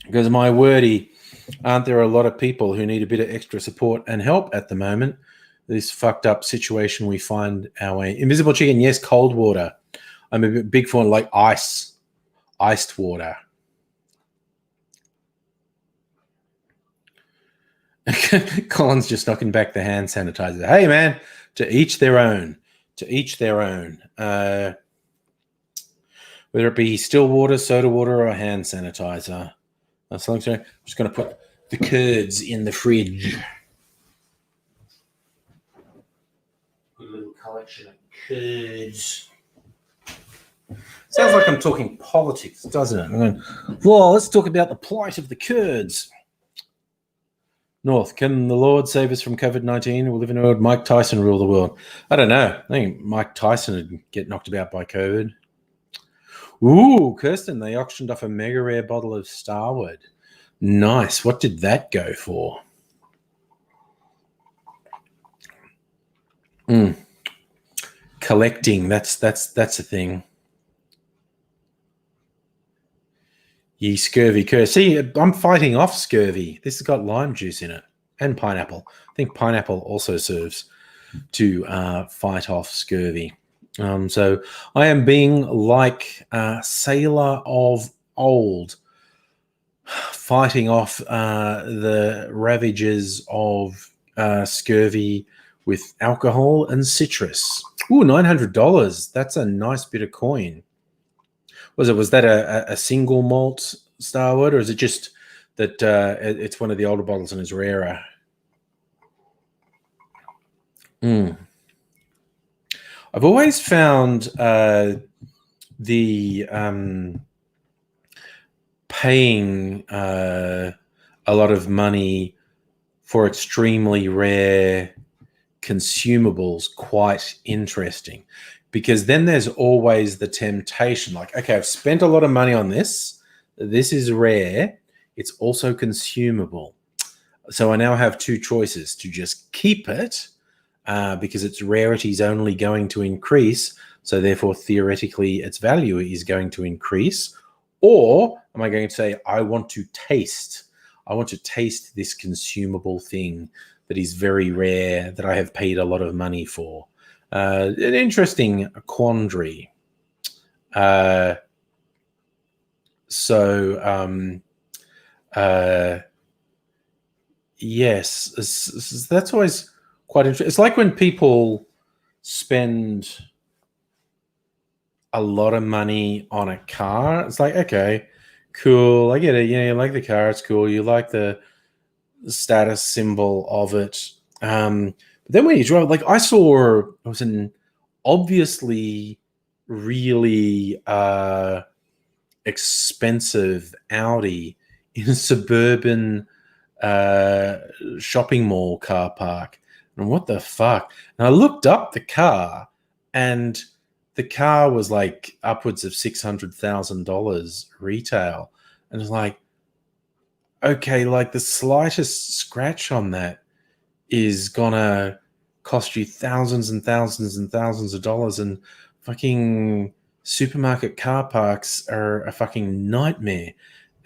[SPEAKER 1] Because my wordy, aren't there a lot of people who need a bit of extra support and help at the moment? This fucked up situation we find our way. Invisible chicken, yes, cold water. I'm a big fan like iced water. Colin's just knocking back the hand sanitizer. Hey, man, to each their own. To each their own. Whether it be still water, soda water, or hand sanitizer. I'm just going to put the curds in the fridge. Put a little collection of curds. Sounds like I'm talking politics, doesn't it? I'm going, well, let's talk about the plight of the Kurds. North, can the Lord save us from COVID-19? We'll live in a world. Mike Tyson rule the world. I don't know. I think Mike Tyson would get knocked about by COVID. Ooh, Kirsten, they auctioned off a mega rare bottle of Starward. Nice. What did that go for? Collecting. That's a thing. Ye scurvy cur. See, I'm fighting off scurvy. This has got lime juice in it and pineapple. I think pineapple also serves to fight off scurvy. So I am being like a sailor of old, fighting off the ravages of scurvy with alcohol and citrus. Ooh, $900. That's a nice bit of coin. Was that a single malt Starward, or is it just that it's one of the older bottles and is rarer? I've always found the paying a lot of money for extremely rare consumables quite interesting. Because then there's always the temptation, like, okay, I've spent a lot of money on this. This is rare. It's also consumable. So I now have two choices: to just keep it because its rarity is only going to increase, so therefore theoretically its value is going to increase, or am I going to say I want to taste this consumable thing that is very rare, that I have paid a lot of money for? An interesting quandary. Yes, that's always quite interesting. It's like when people spend a lot of money on a car. It's like, okay, cool, I get it. Yeah, you like the car, it's cool. You like the status symbol of it. But then when you drive, like I saw, it was an obviously really expensive Audi in a suburban shopping mall car park. And what the fuck? And I looked up the car, and the car was like upwards of $600,000 retail. And it's like, okay, like the slightest scratch on that is gonna cost you thousands and thousands and thousands of dollars. And fucking supermarket car parks are a fucking nightmare.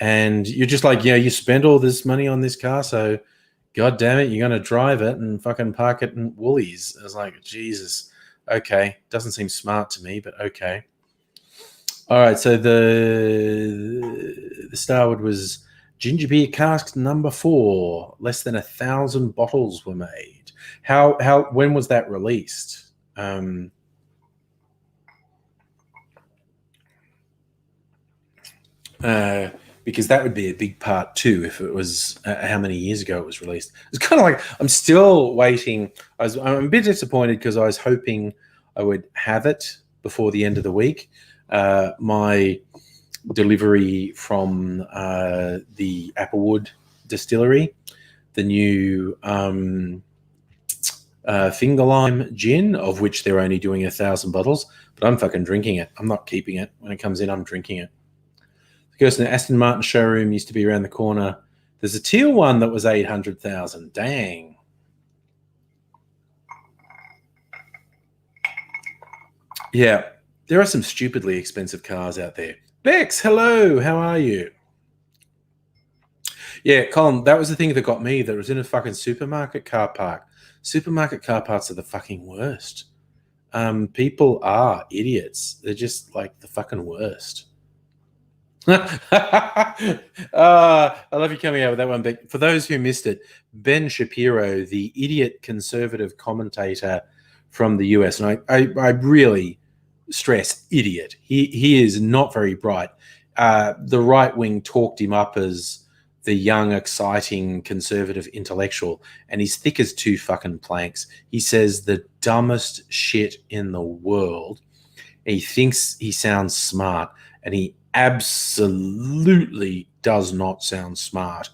[SPEAKER 1] And you're just like, yeah, you spend all this money on this car, so god damn it, you're gonna drive it and fucking park it in Woolies. It's like, Jesus, okay, doesn't seem smart to me, but okay. All right, so the Starwood was ginger beer cask number 4. Less than 1,000 bottles were made. When was that released? Because that would be a big part too if it was how many years ago it was released. It's kind of like I'm still waiting. I'm a bit disappointed because I was hoping I would have it before the end of the week. My delivery from the Applewood distillery, the new finger lime gin, of which they're only doing 1,000 bottles, but I'm fucking drinking it. I'm not keeping it. When it comes in, I'm drinking it. The Gerson Aston Martin showroom used to be around the corner. There's a teal one that was 800,000. Dang. Yeah, there are some stupidly expensive cars out there. Bex, hello. How are you? Yeah, Colin, that was the thing that got me. That was in a fucking supermarket car park. Supermarket car parks are the fucking worst. People are idiots. They're just like the fucking worst. I love you coming out with that one, Beck. For those who missed it, Ben Shapiro, the idiot conservative commentator from the US, and I really stress idiot. He is not very bright. The right wing talked him up as the young, exciting, conservative intellectual, and he's thick as two fucking planks. He says the dumbest shit in the world. He thinks he sounds smart, and he absolutely does not sound smart.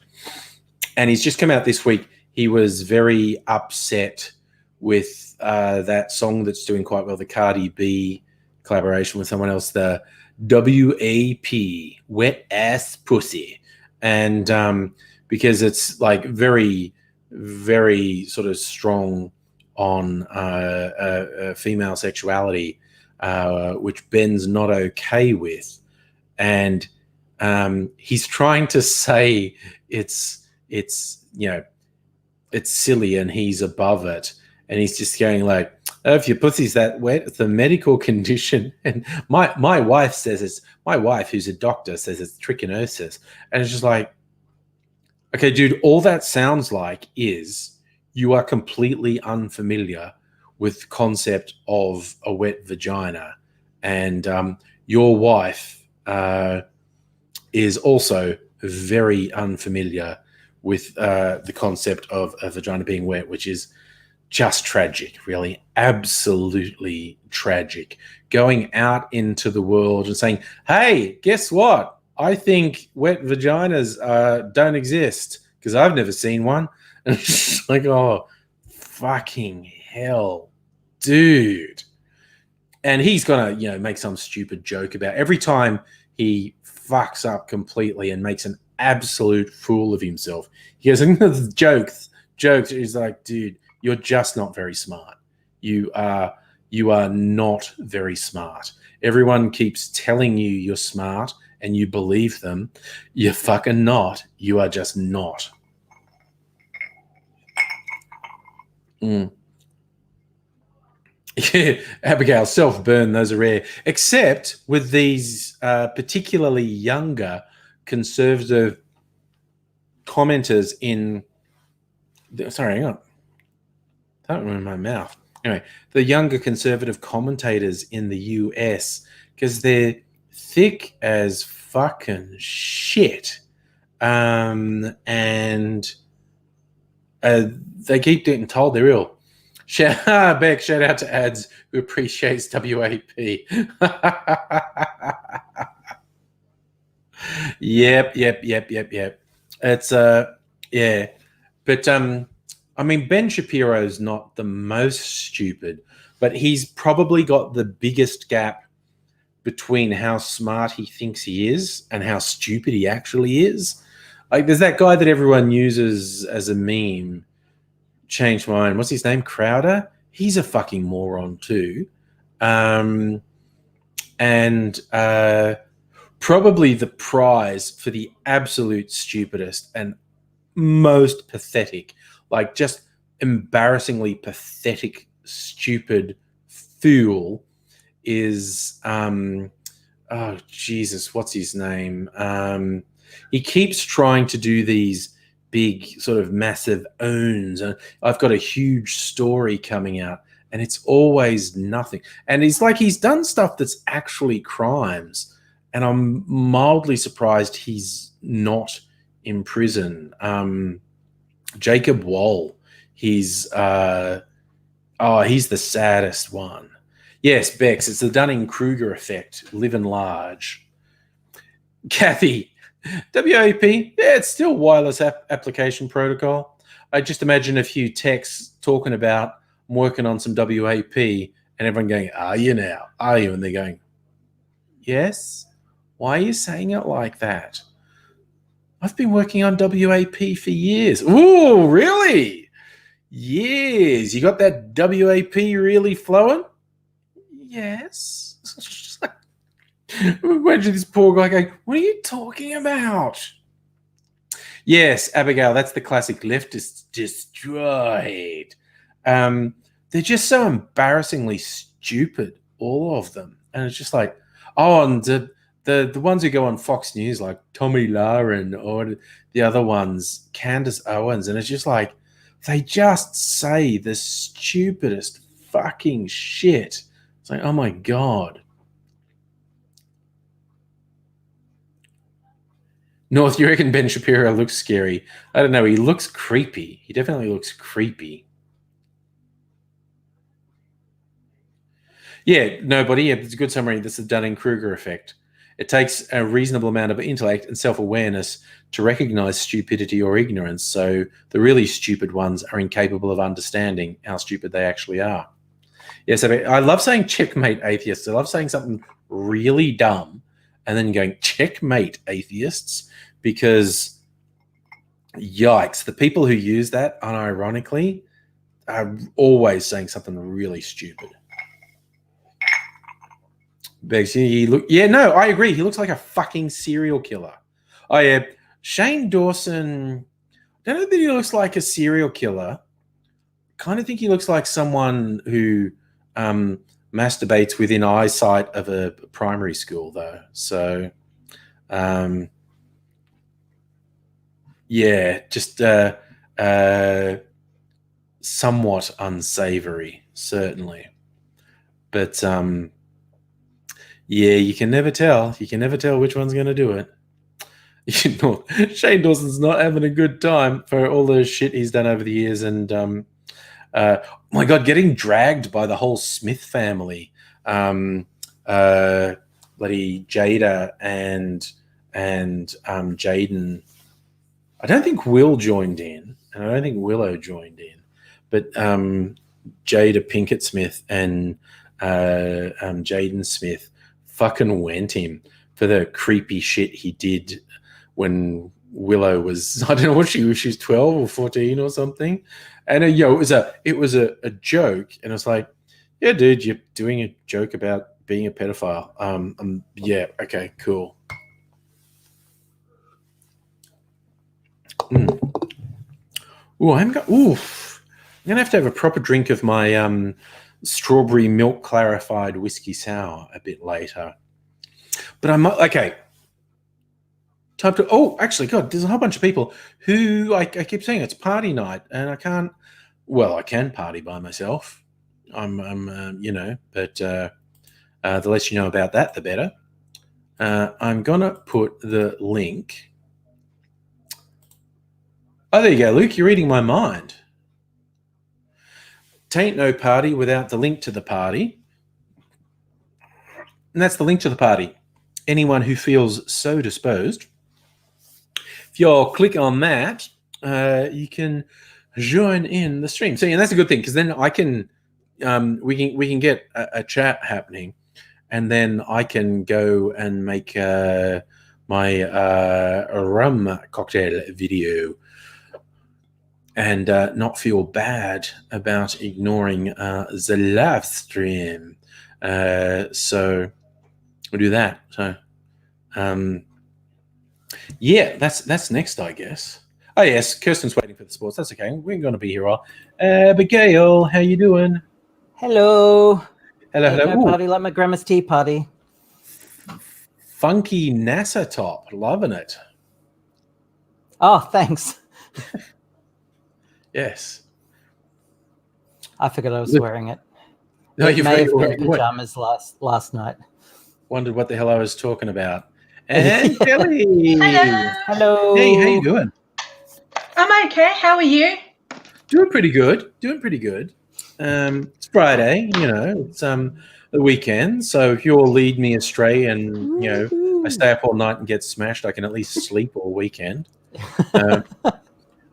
[SPEAKER 1] And he's just come out this week. He was very upset with that song that's doing quite well, the Cardi B collaboration with someone else, the WAP, Wet Ass Pussy. And because it's like very, very sort of strong on female sexuality, which Ben's not okay with. And he's trying to say it's silly and he's above it, and he's just going like, oh, if your pussy's that wet, it's a medical condition. And my wife says it's, my wife who's a doctor says it's trichinosis. And it's just like, okay, dude, all that sounds like is you are completely unfamiliar with the concept of a wet vagina, and your wife is also very unfamiliar with the concept of a vagina being wet, which is just tragic, really, absolutely tragic. Going out into the world and saying, hey, guess what? I think wet vaginas don't exist because I've never seen one. And it's just like, oh, fucking hell, dude. And he's going to, make some stupid joke about every time he fucks up completely and makes an absolute fool of himself. He goes, jokes. He's like, dude, you're just not very smart. You are not very smart. Everyone keeps telling you you're smart and you believe them. You're fucking not. You are just not. Mm. Yeah, Abigail, self-burn, those are rare. Except with these particularly younger conservative commenters in... Sorry, hang on. I don't remember my mouth. Anyway, the younger conservative commentators in the US, because they're thick as fucking shit. And they keep getting told they're ill. Beck, shout out to Ads who appreciates WAP. Yep. It's yeah. But I mean, Ben Shapiro's not the most stupid, but he's probably got the biggest gap between how smart he thinks he is and how stupid he actually is. Like, there's that guy that everyone uses as a meme. Changed my mind. What's his name? Crowder. He's a fucking moron too. And probably the prize for the absolute stupidest and most pathetic, like just embarrassingly pathetic, stupid fool is oh Jesus, what's his name? He keeps trying to do these big sort of massive owns, and I've got a huge story coming out, and it's always nothing. And he's done stuff that's actually crimes, and I'm mildly surprised he's not in prison. Jacob Wohl, he's the saddest one. Yes, Bex, it's the Dunning-Kruger effect, living large. Kathy, WAP, yeah, it's still wireless application protocol. I just imagine a few texts talking about I'm working on some WAP and everyone going, are you now? Are you? And they're going, yes? Why are you saying it like that? I've been working on WAP for years. Ooh, really? Years. You got that WAP really flowing? Yes. Imagine this poor guy going, what are you talking about? Yes, Abigail, that's the classic leftist destroyed. They're just so embarrassingly stupid, all of them. And it's just like, oh, and the ones who go on Fox News, like Tommy Lauren, or the other ones, Candace Owens, and it's just like, they just say the stupidest fucking shit. It's like, oh my God. North, you reckon Ben Shapiro looks scary? I don't know. He looks creepy. He definitely looks creepy. Yeah, nobody. Yeah, it's a good summary. This is the Dunning-Kruger effect. It takes a reasonable amount of intellect and self-awareness to recognize stupidity or ignorance. So the really stupid ones are incapable of understanding how stupid they actually are. Yes, I love saying checkmate atheists. I love saying something really dumb and then going checkmate atheists, because yikes, the people who use that unironically are always saying something really stupid. Begs, I agree. He looks like a fucking serial killer. Oh yeah, Shane Dawson. I don't know that he looks like a serial killer. Kind of think he looks like someone who masturbates within eyesight of a primary school, though. So, yeah, just somewhat unsavory, certainly. But yeah, you can never tell. You can never tell which one's going to do it. Shane Dawson's not having a good time for all the shit he's done over the years, and my God, getting dragged by the whole Smith family, bloody Jada and Jaden. I don't think Will joined in, and I don't think Willow joined in, but Jada Pinkett Smith and Jaden Smith fucking went him for the creepy shit he did when Willow was, I don't know what she was 12 or 14 or something. And it was a joke. And I was like, yeah, dude, you're doing a joke about being a pedophile. Yeah, okay, cool. Ooh, I'm gonna have to have a proper drink of my strawberry milk clarified whiskey sour a bit later. But I'm okay. Time to. Oh, actually, God, there's a whole bunch of people who I keep saying it's party night, and I can't. Well, I can party by myself. But the less you know about that, the better. I'm gonna put the link. Oh, there you go, Luke. You're reading my mind. Tain't no party without the link to the party. And that's the link to the party. Anyone who feels so disposed, if you'll click on that, you can join in the stream. So, and that's a good thing, because then I can, we can get a chat happening, and then I can go and make my rum cocktail video, and not feel bad about ignoring the live stream. So we'll do that. So, yeah, that's next, I guess. Oh yes, Kirsten's waiting for the sports. That's okay. We're going to be here all. Abigail, how you doing?
[SPEAKER 2] Hello.
[SPEAKER 1] Hello.
[SPEAKER 2] No party like my grandma's tea party.
[SPEAKER 1] Funky NASA top, loving it.
[SPEAKER 2] Oh, thanks.
[SPEAKER 1] Yes.
[SPEAKER 2] I figured I was wearing it.
[SPEAKER 1] No, you
[SPEAKER 2] may have been pajamas last night.
[SPEAKER 1] Wondered what the hell I was talking about. And Kelly.
[SPEAKER 2] Hello.
[SPEAKER 1] Hey, how you doing?
[SPEAKER 3] I'm okay. How are you?
[SPEAKER 1] Doing pretty good. It's Friday, it's the weekend. So if you'll lead me astray and I stay up all night and get smashed, I can at least sleep all weekend.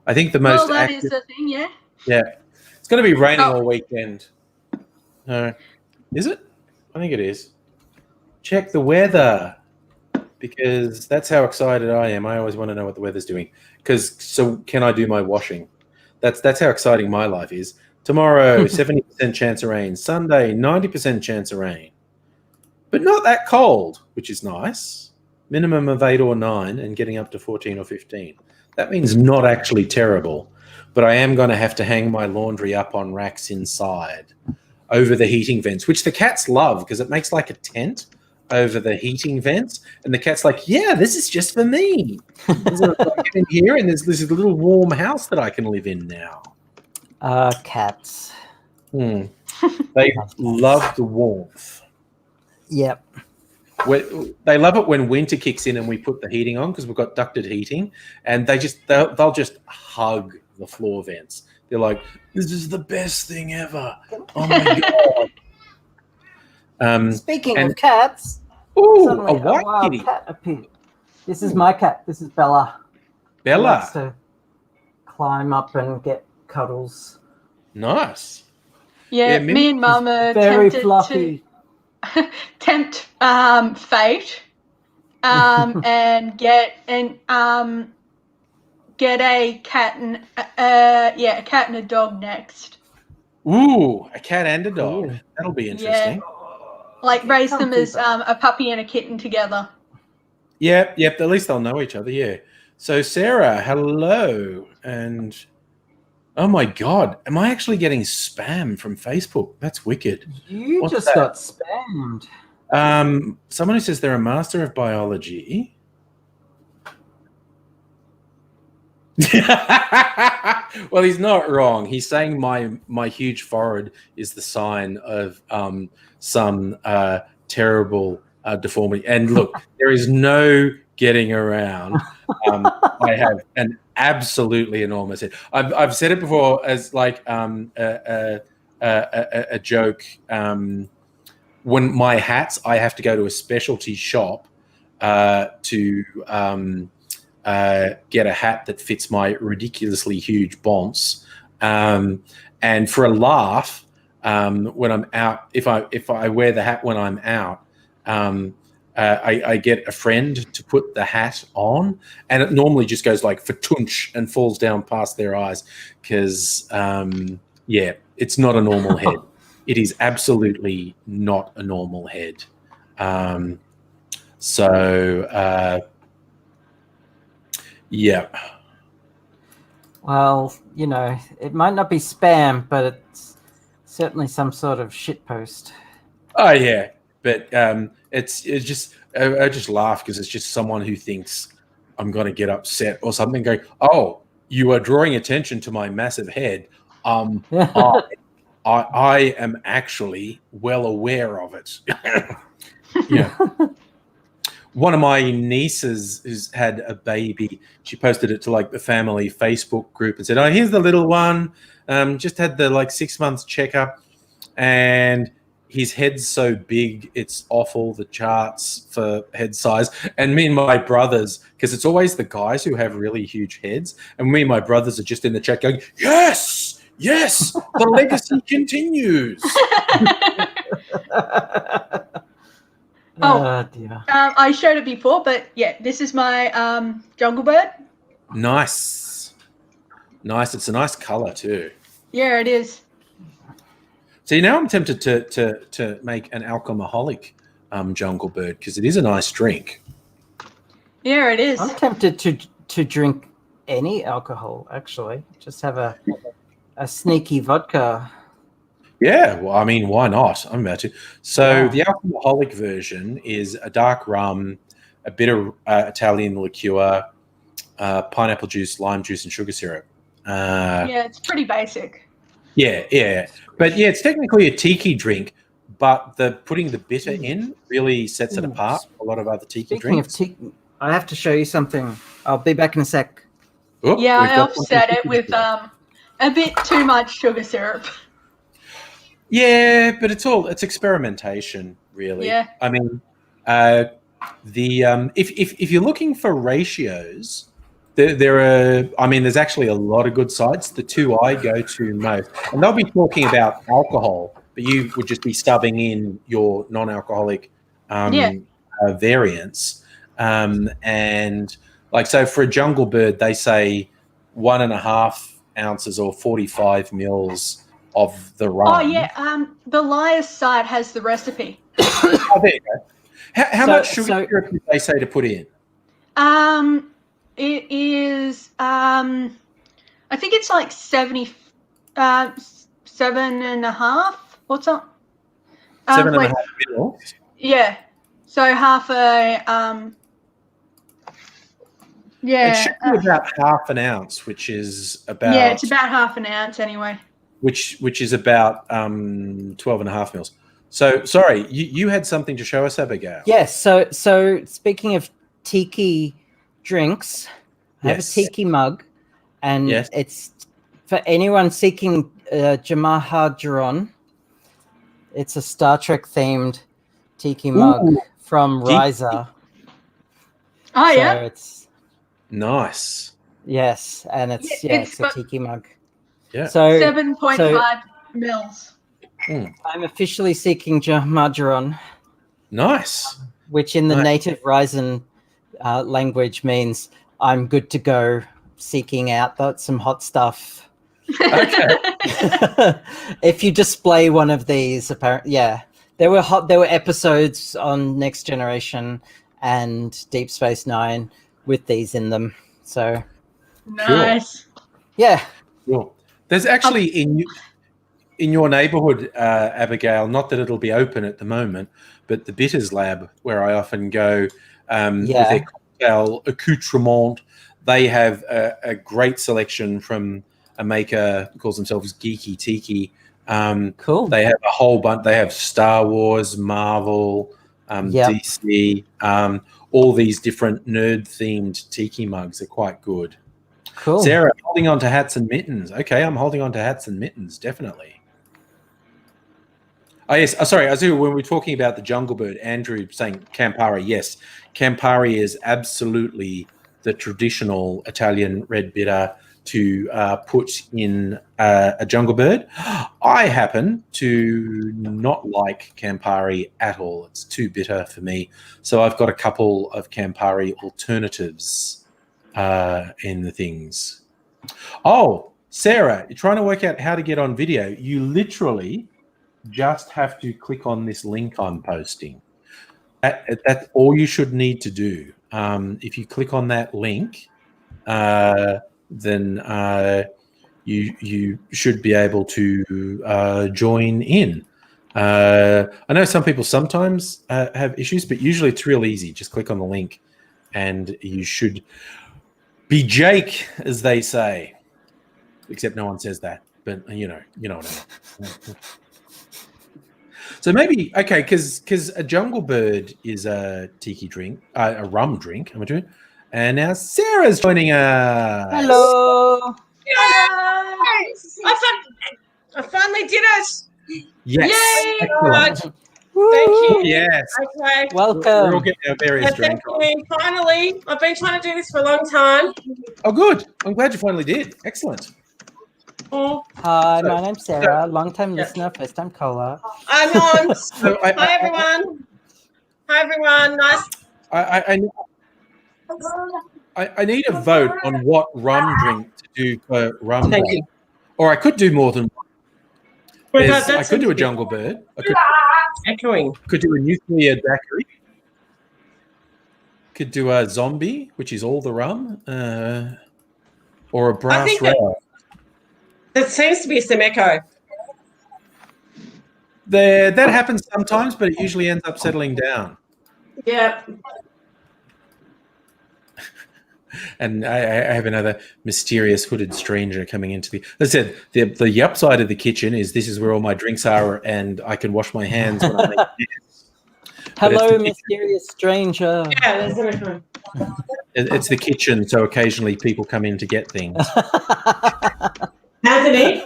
[SPEAKER 1] I think the most.
[SPEAKER 3] Well, that is the thing, yeah.
[SPEAKER 1] Yeah, it's going to be raining all weekend. Is it? I think it is. Check the weather, because that's how excited I am. I always want to know what the weather's doing. So can I do my washing? That's how exciting my life is. Tomorrow, 70% chance of rain. Sunday, 90% chance of rain. But not that cold, which is nice. Minimum of 8 or 9 and getting up to 14 or 15. That means not actually terrible. But I am going to have to hang my laundry up on racks inside over the heating vents, which the cats love because it makes like a tent over the heating vents. And the cat's like, yeah, this is just for me. So I get in here and there's this little warm house that I can live in now.
[SPEAKER 2] Cats.
[SPEAKER 1] They love the warmth.
[SPEAKER 2] Yep.
[SPEAKER 1] They love it when winter kicks in and we put the heating on because we've got ducted heating, and they'll just hug the floor vents. They're like, "This is the best thing ever! Oh my god!"
[SPEAKER 2] Speaking of cats,
[SPEAKER 1] a white
[SPEAKER 2] wild
[SPEAKER 1] kitty.
[SPEAKER 2] cat appeared. This is my cat. This is Bella.
[SPEAKER 1] Bella
[SPEAKER 2] likes to climb up and get cuddles.
[SPEAKER 1] Nice.
[SPEAKER 3] Yeah, me and Mum are
[SPEAKER 2] very
[SPEAKER 3] tempted
[SPEAKER 2] fluffy.
[SPEAKER 3] to tempt fate and get a cat and a cat and a dog next.
[SPEAKER 1] Ooh, a cat and a dog.
[SPEAKER 2] Ooh.
[SPEAKER 1] That'll be interesting.
[SPEAKER 3] Yeah. Like raise them as a puppy and a kitten together.
[SPEAKER 1] Yep. At least they'll know each other. Yeah. So Sarah, hello, and oh my god, am I actually getting spam from Facebook? That's wicked.
[SPEAKER 2] You
[SPEAKER 1] What's
[SPEAKER 2] just
[SPEAKER 1] that?
[SPEAKER 2] got spammed.
[SPEAKER 1] Someone who says they're a master of biology. Well, he's not wrong. He's saying my huge forehead is the sign of some terrible deformity. And look, there is no getting around. I have an absolutely enormous head. I've said it before as like a joke. When my hats, I have to go to a specialty shop to get a hat that fits my ridiculously huge bonce. And for a laugh, when I'm out, if I wear the hat when I'm out, I get a friend to put the hat on, and it normally just goes like fatunch and falls down past their eyes because, it's not a normal head. It is absolutely not a normal head. Yeah.
[SPEAKER 2] Well, you know, it might not be spam, but it's certainly some sort of shitpost.
[SPEAKER 1] Oh yeah, but it's just I just laugh because it's just someone who thinks I'm going to get upset or something. Going, oh, you are drawing attention to my massive head. I am actually well aware of it. Yeah. One of my nieces who's had a baby, she posted it to like the family Facebook group and said, "Oh, here's the little one. Just had the like 6 months checkup, and his head's so big it's off all the charts for head size." And me and my brothers, because it's always the guys who have really huge heads, and me and my brothers are just in the chat going, "Yes, the legacy continues."
[SPEAKER 3] Oh,
[SPEAKER 2] dear.
[SPEAKER 3] I showed it before, but yeah, this is my jungle bird.
[SPEAKER 1] Nice. It's a nice color too.
[SPEAKER 3] Yeah, it is.
[SPEAKER 1] See, now I'm tempted to make an alcoholic jungle bird because it is a nice drink.
[SPEAKER 3] Yeah, it is.
[SPEAKER 2] I'm tempted to drink any alcohol, actually. Just have a sneaky vodka.
[SPEAKER 1] Yeah, well, I mean, why not? I'm about to. So
[SPEAKER 2] Yeah.
[SPEAKER 1] the alcoholic version is a dark rum, a bit of Italian liqueur, pineapple juice, lime juice, and sugar syrup.
[SPEAKER 3] Yeah, it's pretty basic.
[SPEAKER 1] Yeah. But yeah, it's technically a tiki drink, but putting the bitter in really sets it apart from a lot of other tiki
[SPEAKER 2] Speaking
[SPEAKER 1] drinks.
[SPEAKER 2] of tiki, I have to show you something. I'll be back in a sec.
[SPEAKER 1] Oh,
[SPEAKER 3] Yeah,
[SPEAKER 1] we've
[SPEAKER 3] I
[SPEAKER 1] got something
[SPEAKER 3] offset it
[SPEAKER 1] tiki
[SPEAKER 3] with
[SPEAKER 1] drink.
[SPEAKER 3] a bit too much sugar syrup.
[SPEAKER 1] Yeah, but it's experimentation, really.
[SPEAKER 3] Yeah.
[SPEAKER 1] I mean, if you're looking for ratios, there's actually a lot of good sites. The two I go to most, and they'll be talking about alcohol, but you would just be stubbing in your non-alcoholic variants. And like, so for a jungle bird, they say 1.5 ounces or 45 mils of the rum.
[SPEAKER 3] Oh yeah, the Liar's site has the recipe.
[SPEAKER 1] Oh, there you go. How much sugar syrup did they say to put in?
[SPEAKER 3] It is I think it's like 7.5. What's up?
[SPEAKER 1] 7.5 mils.
[SPEAKER 3] Yeah. So half a
[SPEAKER 1] It should be about half an ounce, which is about
[SPEAKER 3] it's about half an ounce anyway.
[SPEAKER 1] Which is about 12.5 mils. So sorry, you had something to show us, Abigail.
[SPEAKER 2] Yes. So speaking of tiki drinks, I have a tiki mug, and it's for anyone seeking Jamahadjaron. It's a Star Trek themed tiki mug from Riser.
[SPEAKER 3] Oh yeah,
[SPEAKER 2] it's
[SPEAKER 1] nice.
[SPEAKER 2] Yes, and it's a tiki mug.
[SPEAKER 1] Yeah.
[SPEAKER 2] So
[SPEAKER 3] 7.5 mils.
[SPEAKER 2] I'm officially seeking Jamahadjaron.
[SPEAKER 1] Nice.
[SPEAKER 2] Which in the native Ryzen language means I'm good to go, seeking out some hot stuff.
[SPEAKER 1] Okay.
[SPEAKER 2] If you display one of these, apparently, there were episodes on Next Generation and Deep Space Nine with these in them. So
[SPEAKER 3] nice.
[SPEAKER 1] Cool.
[SPEAKER 2] Yeah.
[SPEAKER 1] Cool. There's actually in your neighborhood, Abigail, not that it'll be open at the moment, but the Bitters Lab, where I often go with their cocktail accoutrement, they have a great selection from a maker who calls themselves Geeky Tiki.
[SPEAKER 2] Cool.
[SPEAKER 1] They have a whole bunch. They have Star Wars, Marvel, DC, all these different nerd-themed tiki mugs are quite good.
[SPEAKER 2] Cool.
[SPEAKER 1] Sarah, holding on to hats and mittens. Okay, I'm holding on to hats and mittens, definitely. Oh, yes. Oh, sorry, Azu, when we were talking about the jungle bird, Andrew saying Campari. Yes, Campari is absolutely the traditional Italian red bitter to put in a jungle bird. I happen to not like Campari at all. It's too bitter for me. So I've got a couple of Campari alternatives in the things. Oh, Sarah, you're trying to work out how to get on video. You literally just have to click on this link I'm posting. That's all you should need to do. If you click on that link, then you should be able to join in. I know some people sometimes have issues, but usually it's real easy. Just click on the link, and you should be Jake, as they say. Except no one says that, but you know what I mean. So maybe because a jungle bird is a tiki drink, a rum drink. Am I doing? And now Sarah's joining us.
[SPEAKER 2] Hello.
[SPEAKER 4] Yay! I finally did it.
[SPEAKER 1] Yes.
[SPEAKER 4] Yay!
[SPEAKER 1] Excellent.
[SPEAKER 4] Thank you.
[SPEAKER 1] Yes.
[SPEAKER 4] Okay.
[SPEAKER 2] Welcome.
[SPEAKER 1] We're all getting our various
[SPEAKER 4] Thank
[SPEAKER 1] drinks on.
[SPEAKER 4] you. Finally, I've been trying to do this for a long time.
[SPEAKER 1] Oh, good. I'm glad you finally did. Excellent.
[SPEAKER 2] Hi, my name's Sarah, long-time listener, first-time caller.
[SPEAKER 4] I'm on. Hi, everyone. Hi, everyone. Nice.
[SPEAKER 1] I need a vote on what rum drink to do for rum.
[SPEAKER 4] Thank you.
[SPEAKER 1] Or I could do more than one. I could do a jungle bird. I could
[SPEAKER 4] Echoing.
[SPEAKER 1] Could do a nuclear daiquiri. Could do a zombie, which is all the rum, or a brass rail.
[SPEAKER 4] There seems to be some echo.
[SPEAKER 1] That happens sometimes, but it usually ends up settling down.
[SPEAKER 4] Yeah.
[SPEAKER 1] And I have another mysterious hooded stranger coming into the. As I said, the upside of the kitchen is this is where all my drinks are, and I can wash my hands when I make this.
[SPEAKER 2] Hello, mysterious stranger.
[SPEAKER 4] Yeah, there's an echo.
[SPEAKER 1] It's the kitchen, so occasionally people come in to get things.
[SPEAKER 4] Anthony?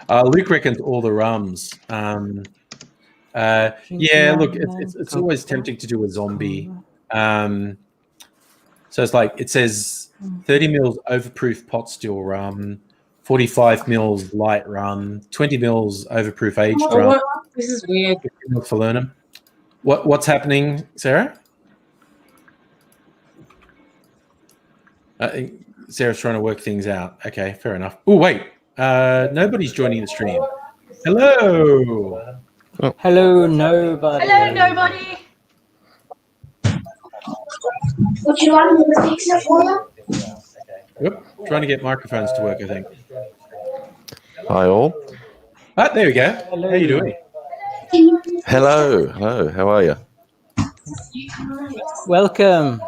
[SPEAKER 1] Luke reckons all the rums. Yeah, look, it's always tempting to do a zombie. So it's like it says 30 mils overproof pot still rum, 45 mils light rum, 20 mils overproof aged rum.
[SPEAKER 4] This is weird.
[SPEAKER 1] Falernum. What's happening, Sarah? Sarah's trying to work things out. Okay, fair enough. Oh, wait. Nobody's joining the stream. Hello.
[SPEAKER 2] Oh. Hello, nobody.
[SPEAKER 3] Hello, nobody.
[SPEAKER 5] Would you like me to fix it for you?
[SPEAKER 1] Yep. Trying to get microphones to work, I think.
[SPEAKER 6] Hi, all.
[SPEAKER 1] Ah, there we go. Hello. How are you doing?
[SPEAKER 6] Hello. Hello. How are you?
[SPEAKER 2] Welcome.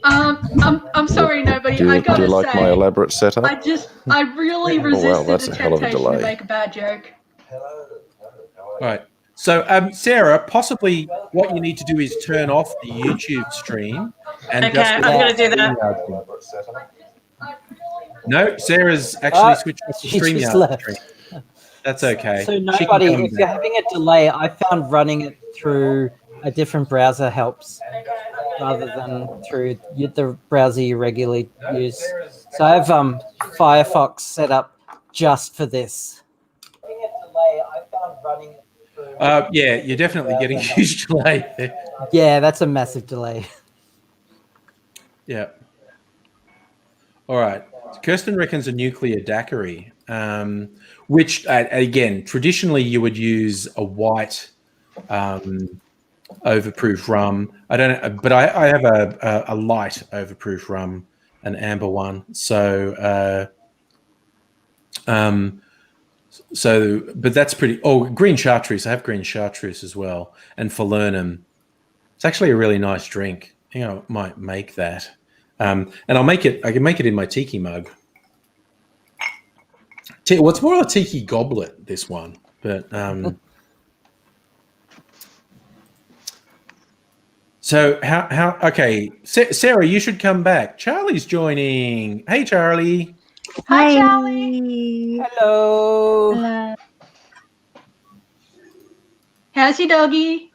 [SPEAKER 3] I'm sorry, nobody.
[SPEAKER 6] Do
[SPEAKER 3] I
[SPEAKER 6] you
[SPEAKER 3] gotta
[SPEAKER 6] like
[SPEAKER 3] say,
[SPEAKER 6] my elaborate setup?
[SPEAKER 3] I really resisted
[SPEAKER 6] that's
[SPEAKER 3] the
[SPEAKER 6] a hell of a
[SPEAKER 3] temptation to
[SPEAKER 6] delay.
[SPEAKER 3] make a bad joke.
[SPEAKER 1] All right. So, Sarah, possibly what you need to do is turn off the YouTube stream. And
[SPEAKER 4] Okay, I'm going to do that.
[SPEAKER 1] No, Sarah's actually switched off the
[SPEAKER 2] she just
[SPEAKER 1] StreamYard
[SPEAKER 2] left.
[SPEAKER 1] stream. That's okay.
[SPEAKER 2] So nobody, if you're having a delay, I found running it through a different browser helps rather than through the browser you regularly use. So I have Firefox set up just for this. Having a delay, I found running it through
[SPEAKER 1] yeah, you're definitely getting a huge delay there.
[SPEAKER 2] Yeah, that's a massive delay.
[SPEAKER 1] Yeah. All right. Kirsten reckons a nuclear daiquiri, which, again, traditionally you would use a white overproof rum. I don't know, but I have a light overproof rum, an amber one. So, but that's pretty. Oh, green chartreuse. I have green chartreuse as well, and falernum. It's actually a really nice drink. I think I might make that, and I'll make it. I can make it in my tiki mug. What's more a tiki goblet? This one, but. So how okay, Sarah, you should come back. Charlie's joining. Hey, Charlie.
[SPEAKER 3] Hi, Charlie.
[SPEAKER 2] Hello.
[SPEAKER 5] Hello.
[SPEAKER 3] How's your doggy?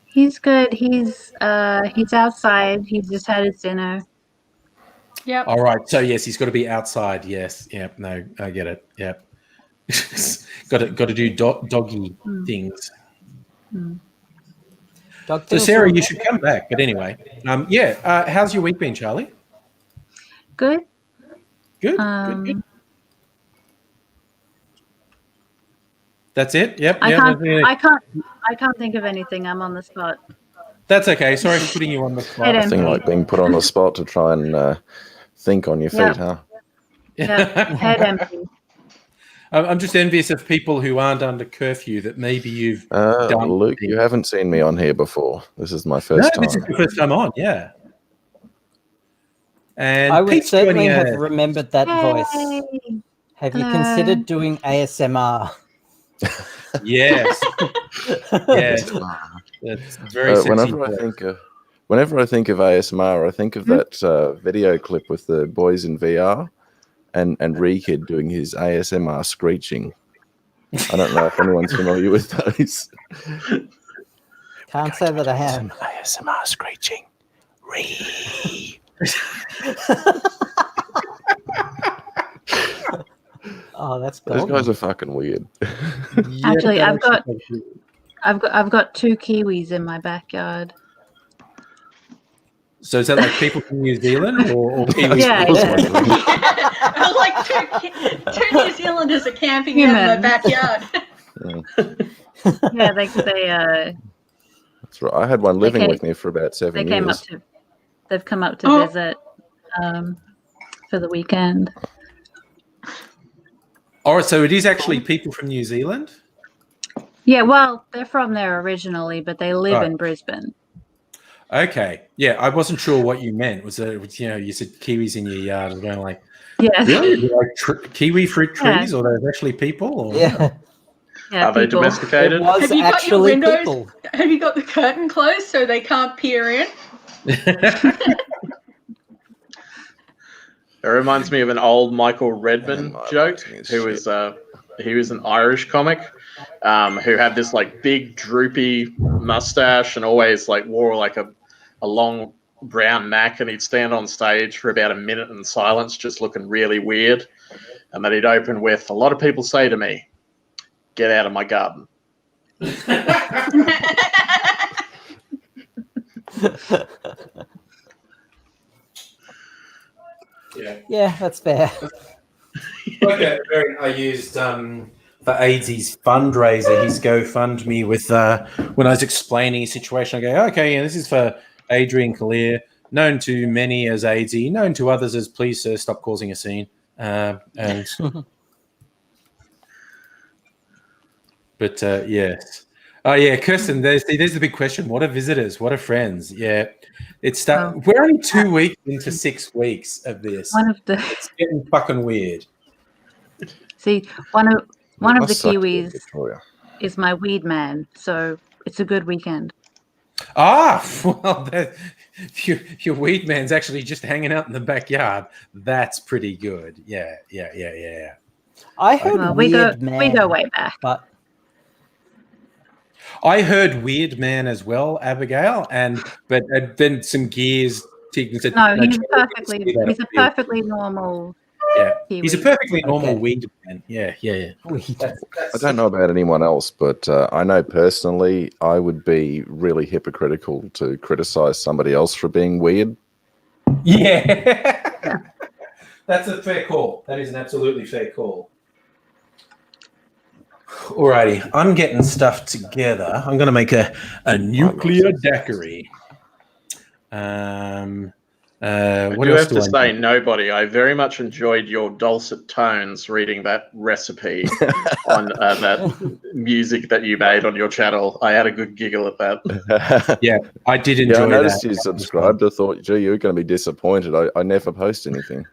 [SPEAKER 5] He's good. He's outside. He just had his dinner.
[SPEAKER 3] Yep.
[SPEAKER 1] All right. So yes, he's got to be outside. Yes. Yep. No, I get it. Yep. got to do doggy things.
[SPEAKER 2] Dog
[SPEAKER 1] So
[SPEAKER 2] things
[SPEAKER 1] Sarah,
[SPEAKER 2] are-
[SPEAKER 1] you should come back. But anyway, yeah. How's your week been, Charlie?
[SPEAKER 7] Good.
[SPEAKER 1] Good. Good. That's it. Yep.
[SPEAKER 7] I
[SPEAKER 1] Yeah.
[SPEAKER 7] can't think of anything. I'm on the spot.
[SPEAKER 1] That's okay. Sorry for putting you on the spot.
[SPEAKER 6] Nothing like being put on the spot to try and think on your feet, huh?
[SPEAKER 7] Yeah, head empty.
[SPEAKER 1] I'm just envious of people who aren't under curfew that maybe you've done.
[SPEAKER 6] Luke, you haven't seen me on here before. This is my first time.
[SPEAKER 1] This is the first time on, yeah. And
[SPEAKER 2] I would
[SPEAKER 1] Pete's
[SPEAKER 2] certainly
[SPEAKER 1] joining
[SPEAKER 2] have remembered that voice. Have you considered doing ASMR?
[SPEAKER 1] Yes. Yes. That's very sexy.
[SPEAKER 6] Whenever I think of ASMR, I think of that video clip with the boys in VR and Rekid doing his ASMR screeching. I don't know if anyone's familiar with those.
[SPEAKER 2] Can't say that I am.
[SPEAKER 6] ASMR screeching.
[SPEAKER 2] Oh, that's
[SPEAKER 6] Those
[SPEAKER 2] golden.
[SPEAKER 6] guys are fucking weird.
[SPEAKER 7] Actually, I've got 2 kiwis in my backyard.
[SPEAKER 1] So is that like people from New Zealand or Kiwis?
[SPEAKER 7] Yeah.
[SPEAKER 3] I was like, two New Zealanders are camping out in my backyard.
[SPEAKER 7] Yeah, they
[SPEAKER 6] That's right. I had one living with me for about 7 years.
[SPEAKER 7] they've come up to visit for the weekend.
[SPEAKER 1] Oh, so it is actually people from New Zealand?
[SPEAKER 7] Yeah, well, they're from there originally, but they live in Brisbane.
[SPEAKER 1] Okay. Yeah, I wasn't sure what you meant. Was it, you said kiwis in your yard. I was going like,
[SPEAKER 7] yeah,
[SPEAKER 1] really? Like kiwi fruit trees, or they're actually people? Or?
[SPEAKER 2] Yeah.
[SPEAKER 4] Are they domesticated?
[SPEAKER 2] It was
[SPEAKER 3] Have you got your
[SPEAKER 2] actually
[SPEAKER 3] windows?
[SPEAKER 2] people.
[SPEAKER 3] Have you got the curtain closed so they can't peer in?
[SPEAKER 4] It reminds me of an old Michael Redman joke. He was an Irish comic who had this like big droopy mustache and always like wore like a long brown neck, and he'd stand on stage for about a minute in silence just looking really weird, and then he'd open with, "A lot of people say to me, get out of my garden."
[SPEAKER 2] Yeah, that's fair.
[SPEAKER 1] Okay, I used for AIDS's fundraiser, his GoFundMe with when I was explaining his situation. I go, okay, this is for Adrian Kalir, known to many as AIDS, known to others as please sir, stop causing a scene. But yes. Oh yeah, Kirsten, there's the big question. What are visitors? What are friends? Yeah. We're only 2 weeks into 6 weeks of this. It's getting fucking weird.
[SPEAKER 7] See, one of the kiwis is my weed man, so it's a good weekend.
[SPEAKER 1] Well, your weed man's actually just hanging out in the backyard. That's pretty good. Yeah.
[SPEAKER 2] I heard
[SPEAKER 7] we go
[SPEAKER 2] man,
[SPEAKER 7] way back.
[SPEAKER 2] But
[SPEAKER 1] I heard weird man as well, Abigail, but then some gears. Said,
[SPEAKER 7] no, he's a perfectly normal.
[SPEAKER 1] Yeah,
[SPEAKER 7] kiwi.
[SPEAKER 1] He's a perfectly normal weed man. Yeah.
[SPEAKER 6] I don't know about anyone else, but I know personally I would be really hypocritical to criticize somebody else for being weird.
[SPEAKER 1] Yeah. That's a fair call. That is an absolutely fair call. Alrighty, I'm getting stuff together. I'm going to make a nuclear daiquiri.
[SPEAKER 4] I do have to say, Nobody, I very much enjoyed your dulcet tones reading that recipe on that music that you made on your channel. I had a good giggle at that.
[SPEAKER 1] Yeah, I did enjoy that.
[SPEAKER 6] I noticed you subscribed. I thought, gee, you're going to be disappointed. I never post anything.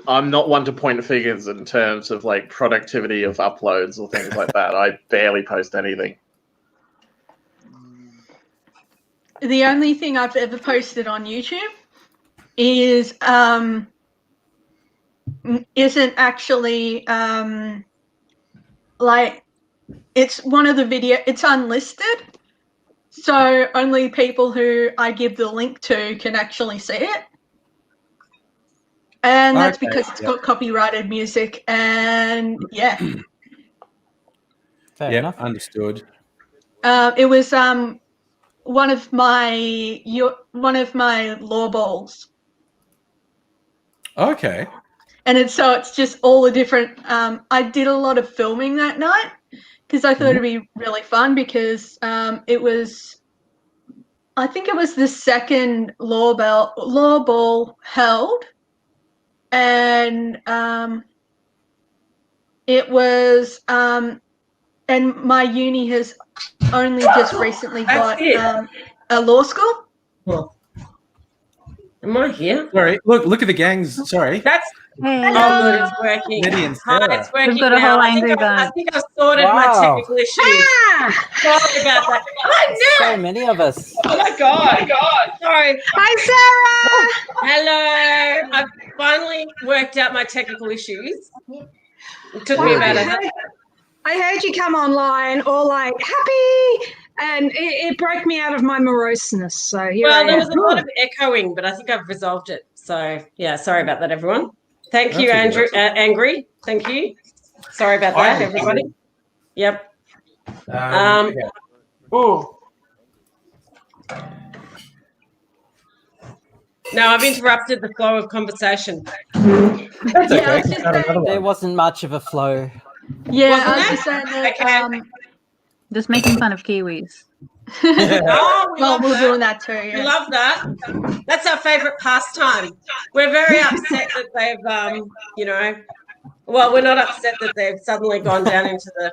[SPEAKER 4] I'm not one to point fingers in terms of like productivity of uploads or things like that. I barely post anything.
[SPEAKER 3] The only thing I've ever posted on YouTube is isn't actually like, it's one of the it's unlisted, So only people who I give the link to can actually see it. And that's because it's got copyrighted music, and
[SPEAKER 2] Fair enough.
[SPEAKER 1] Understood.
[SPEAKER 3] It was one of my law balls.
[SPEAKER 1] Okay.
[SPEAKER 3] And it's just all the different. I did a lot of filming that night because I thought it'd be really fun because it was. I think it was the second law ball held, and it was and my uni has only just recently got a law school.
[SPEAKER 8] Well, am I here?
[SPEAKER 1] Sorry. Look at the gangs. Sorry.
[SPEAKER 8] That's
[SPEAKER 3] Hello.
[SPEAKER 8] it's working.
[SPEAKER 1] Hi,
[SPEAKER 8] it's working.
[SPEAKER 7] We've got a
[SPEAKER 8] now.
[SPEAKER 7] whole angry
[SPEAKER 8] I
[SPEAKER 7] bird.
[SPEAKER 8] think I've sorted my technical issues. Sorry about that.
[SPEAKER 2] So many of us.
[SPEAKER 8] Oh my god. Sorry.
[SPEAKER 3] Hi, Sarah.
[SPEAKER 8] Hello. I've finally worked out my technical issues. It took me about
[SPEAKER 9] I heard you come online all like happy, and it broke me out of my moroseness. So
[SPEAKER 8] there was a lot of echoing, but I think I've resolved it. So yeah, sorry about that, everyone. Thank you, Andrew. Angry. Thank you. Sorry about that, everybody. Yep. Now I've interrupted the flow of conversation.
[SPEAKER 1] That's okay.
[SPEAKER 2] There wasn't much of a flow.
[SPEAKER 3] Yeah, I was just saying that.
[SPEAKER 7] Just making fun of Kiwis.
[SPEAKER 3] We're doing that too. Yeah.
[SPEAKER 8] We love that. That's our favourite pastime. We're very upset that they've, we're not upset that they've suddenly gone down into the,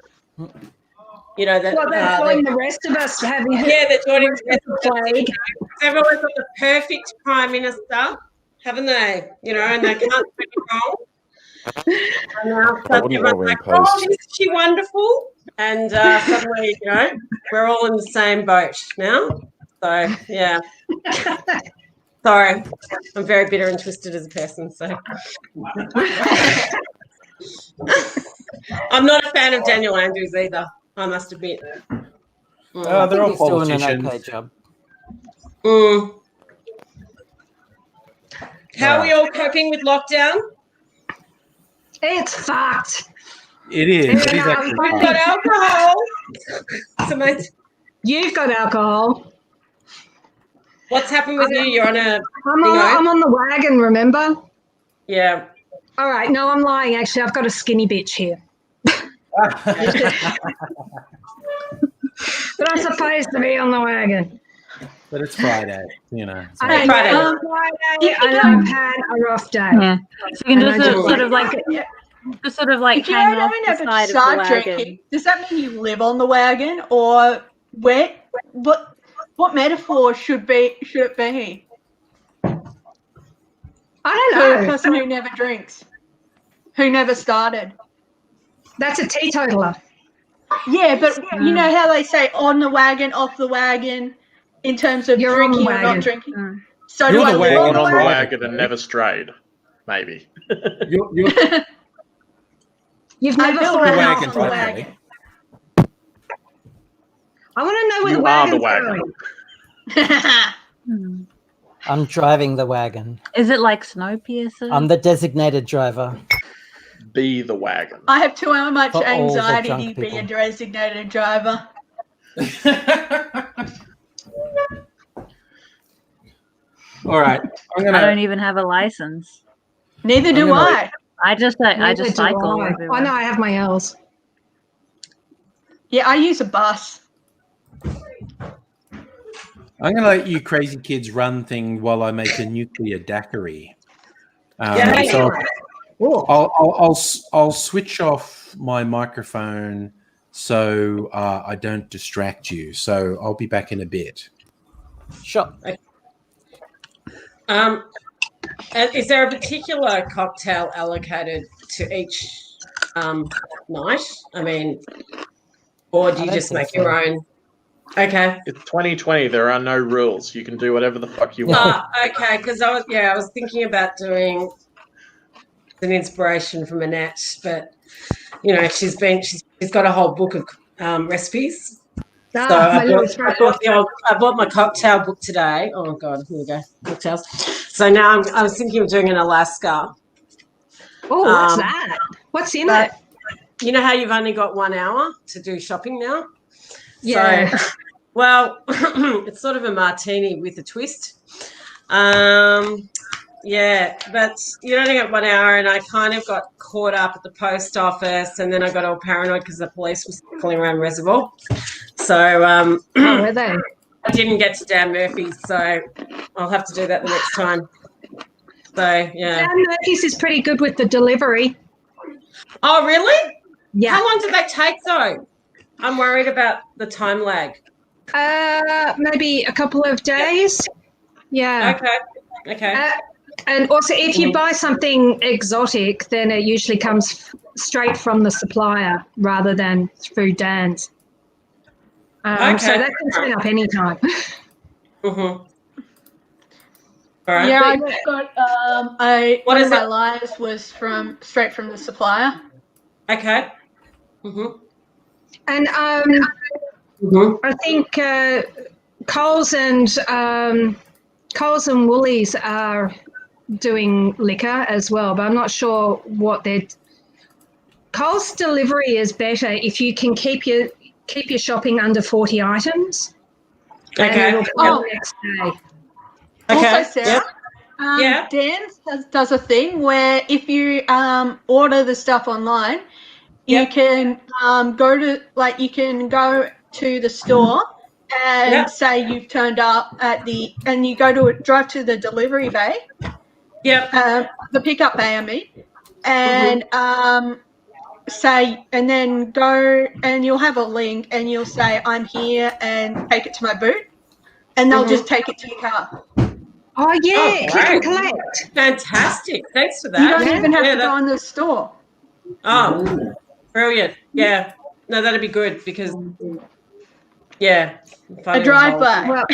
[SPEAKER 9] they're joining the rest of us having.
[SPEAKER 8] Yeah, they're joining the rest of the Everyone's got the perfect prime minister, haven't they? And they can't do it wrong. And now everyone's like, isn't she wonderful? And suddenly, we're all in the same boat now. So, yeah. Sorry. I'm very bitter and twisted as a person, so. I'm not a fan of Daniel Andrews either, I must admit.
[SPEAKER 1] They're all politicians.
[SPEAKER 2] Doing an okay job.
[SPEAKER 8] How are we all coping with lockdown?
[SPEAKER 9] It's fucked.
[SPEAKER 1] It is. It is actually.
[SPEAKER 8] We've got alcohol.
[SPEAKER 9] You've got alcohol.
[SPEAKER 8] What's happened with you? You're on a.
[SPEAKER 9] I'm on the wagon. Remember?
[SPEAKER 8] Yeah.
[SPEAKER 9] All right. No, I'm lying. Actually, I've got a skinny bitch here. But I'm supposed to be on the wagon.
[SPEAKER 1] But it's Friday,
[SPEAKER 9] I know Friday, and I've had a rough day.
[SPEAKER 7] Yeah. So you can just sort of like
[SPEAKER 3] If you
[SPEAKER 7] hang
[SPEAKER 3] don't
[SPEAKER 7] off the
[SPEAKER 3] ever
[SPEAKER 7] side of the
[SPEAKER 3] start
[SPEAKER 7] wagon.
[SPEAKER 3] drinking, does that mean you live on the wagon, or what metaphor should it be?
[SPEAKER 9] I don't
[SPEAKER 3] For a
[SPEAKER 9] know.
[SPEAKER 3] person who never drinks, who never started.
[SPEAKER 9] That's a teetotaler.
[SPEAKER 3] Yeah, but you know how they say on the wagon, off the wagon, in terms of
[SPEAKER 9] You're on the
[SPEAKER 3] drinking or
[SPEAKER 9] wagon.
[SPEAKER 3] not drinking. So
[SPEAKER 1] You're
[SPEAKER 3] do I
[SPEAKER 1] the
[SPEAKER 3] live
[SPEAKER 1] wagon
[SPEAKER 3] on the wagon?
[SPEAKER 4] wagon and never strayed, maybe.
[SPEAKER 1] You're
[SPEAKER 9] You've
[SPEAKER 3] I
[SPEAKER 9] never
[SPEAKER 3] built
[SPEAKER 9] thought
[SPEAKER 3] a
[SPEAKER 9] about
[SPEAKER 3] house
[SPEAKER 1] wagon,
[SPEAKER 3] on the
[SPEAKER 1] definitely.
[SPEAKER 3] wagon.
[SPEAKER 9] I want to know where
[SPEAKER 4] You
[SPEAKER 9] the
[SPEAKER 4] are the
[SPEAKER 9] wagon's
[SPEAKER 4] wagon.
[SPEAKER 9] going.
[SPEAKER 2] I'm driving the wagon.
[SPEAKER 7] Is it like Snowpiercer?
[SPEAKER 2] I'm the designated driver.
[SPEAKER 4] Be the wagon.
[SPEAKER 3] I have too much
[SPEAKER 2] For all the
[SPEAKER 3] anxiety
[SPEAKER 2] drunk
[SPEAKER 3] to be a
[SPEAKER 2] people.
[SPEAKER 3] designated driver.
[SPEAKER 1] All right.
[SPEAKER 7] I don't even have a license.
[SPEAKER 3] Neither do I.
[SPEAKER 7] I just
[SPEAKER 9] Neither do
[SPEAKER 7] cycle.
[SPEAKER 9] I.
[SPEAKER 7] everywhere.
[SPEAKER 9] I know I have my L's.
[SPEAKER 3] Yeah, I use a bus.
[SPEAKER 1] I'm going to let you crazy kids run thing while I make a nuclear daiquiri.
[SPEAKER 8] Yeah,
[SPEAKER 1] I'll switch off my microphone so I don't distract you. So I'll be back in a bit.
[SPEAKER 2] Sure.
[SPEAKER 8] Is there a particular cocktail allocated to each night? I mean, or do you just make your own? Okay.
[SPEAKER 4] It's 2020. There are no rules. You can do whatever the fuck you want.
[SPEAKER 8] Okay. Because I was thinking about doing an inspiration from Annette, but she's got a whole book of recipes. So
[SPEAKER 9] my little
[SPEAKER 8] I bought my cocktail book today. Oh God, here we go, cocktails. So now I was thinking of doing an Alaska.
[SPEAKER 9] Oh, what's that? What's in it?
[SPEAKER 8] You know how you've only got 1 hour to do shopping now?
[SPEAKER 9] Yeah.
[SPEAKER 8] So, well, it's sort of a martini with a twist. Yeah, but you only got 1 hour, and I kind of got caught up at the post office, and then I got all paranoid because the police was pulling around Reservoir. So
[SPEAKER 9] were they?
[SPEAKER 8] I didn't get to Dan Murphy's, so I'll have to do that the next time. So yeah,
[SPEAKER 9] Dan Murphy's is pretty good with the delivery.
[SPEAKER 8] Oh really?
[SPEAKER 9] Yeah.
[SPEAKER 8] How long did they take though? I'm worried about the time lag.
[SPEAKER 9] Maybe a couple of days. Yeah.
[SPEAKER 8] Okay.
[SPEAKER 9] And also, if you buy something exotic, then it usually comes straight from the supplier rather than through Dan's. So that can turn up anytime.
[SPEAKER 8] Mm-hmm. All right.
[SPEAKER 3] Yeah, I just got one of my lives was straight from the supplier.
[SPEAKER 8] Okay. Mm-hmm.
[SPEAKER 9] And I think Coles and Woolies are doing liquor as well, but I'm not sure what they're. Coles delivery is better if you can keep your shopping under 40 items.
[SPEAKER 8] Okay.
[SPEAKER 9] And it'll come next day.
[SPEAKER 8] Okay.
[SPEAKER 3] Also, Sarah, Dan's does a thing where if you order the stuff online, you can go to the store and say you've turned up and you drive to the delivery bay. The pickup bay, I mean, and say, and then go and you'll have a link and you'll say I'm here and take it to my boot, and they'll just take it to your car.
[SPEAKER 9] Oh yeah, click and collect.
[SPEAKER 8] Fantastic. Thanks for that.
[SPEAKER 3] You don't even have to go in the store.
[SPEAKER 8] Oh, brilliant. Yeah. No, that'd be good because
[SPEAKER 3] a drive-by.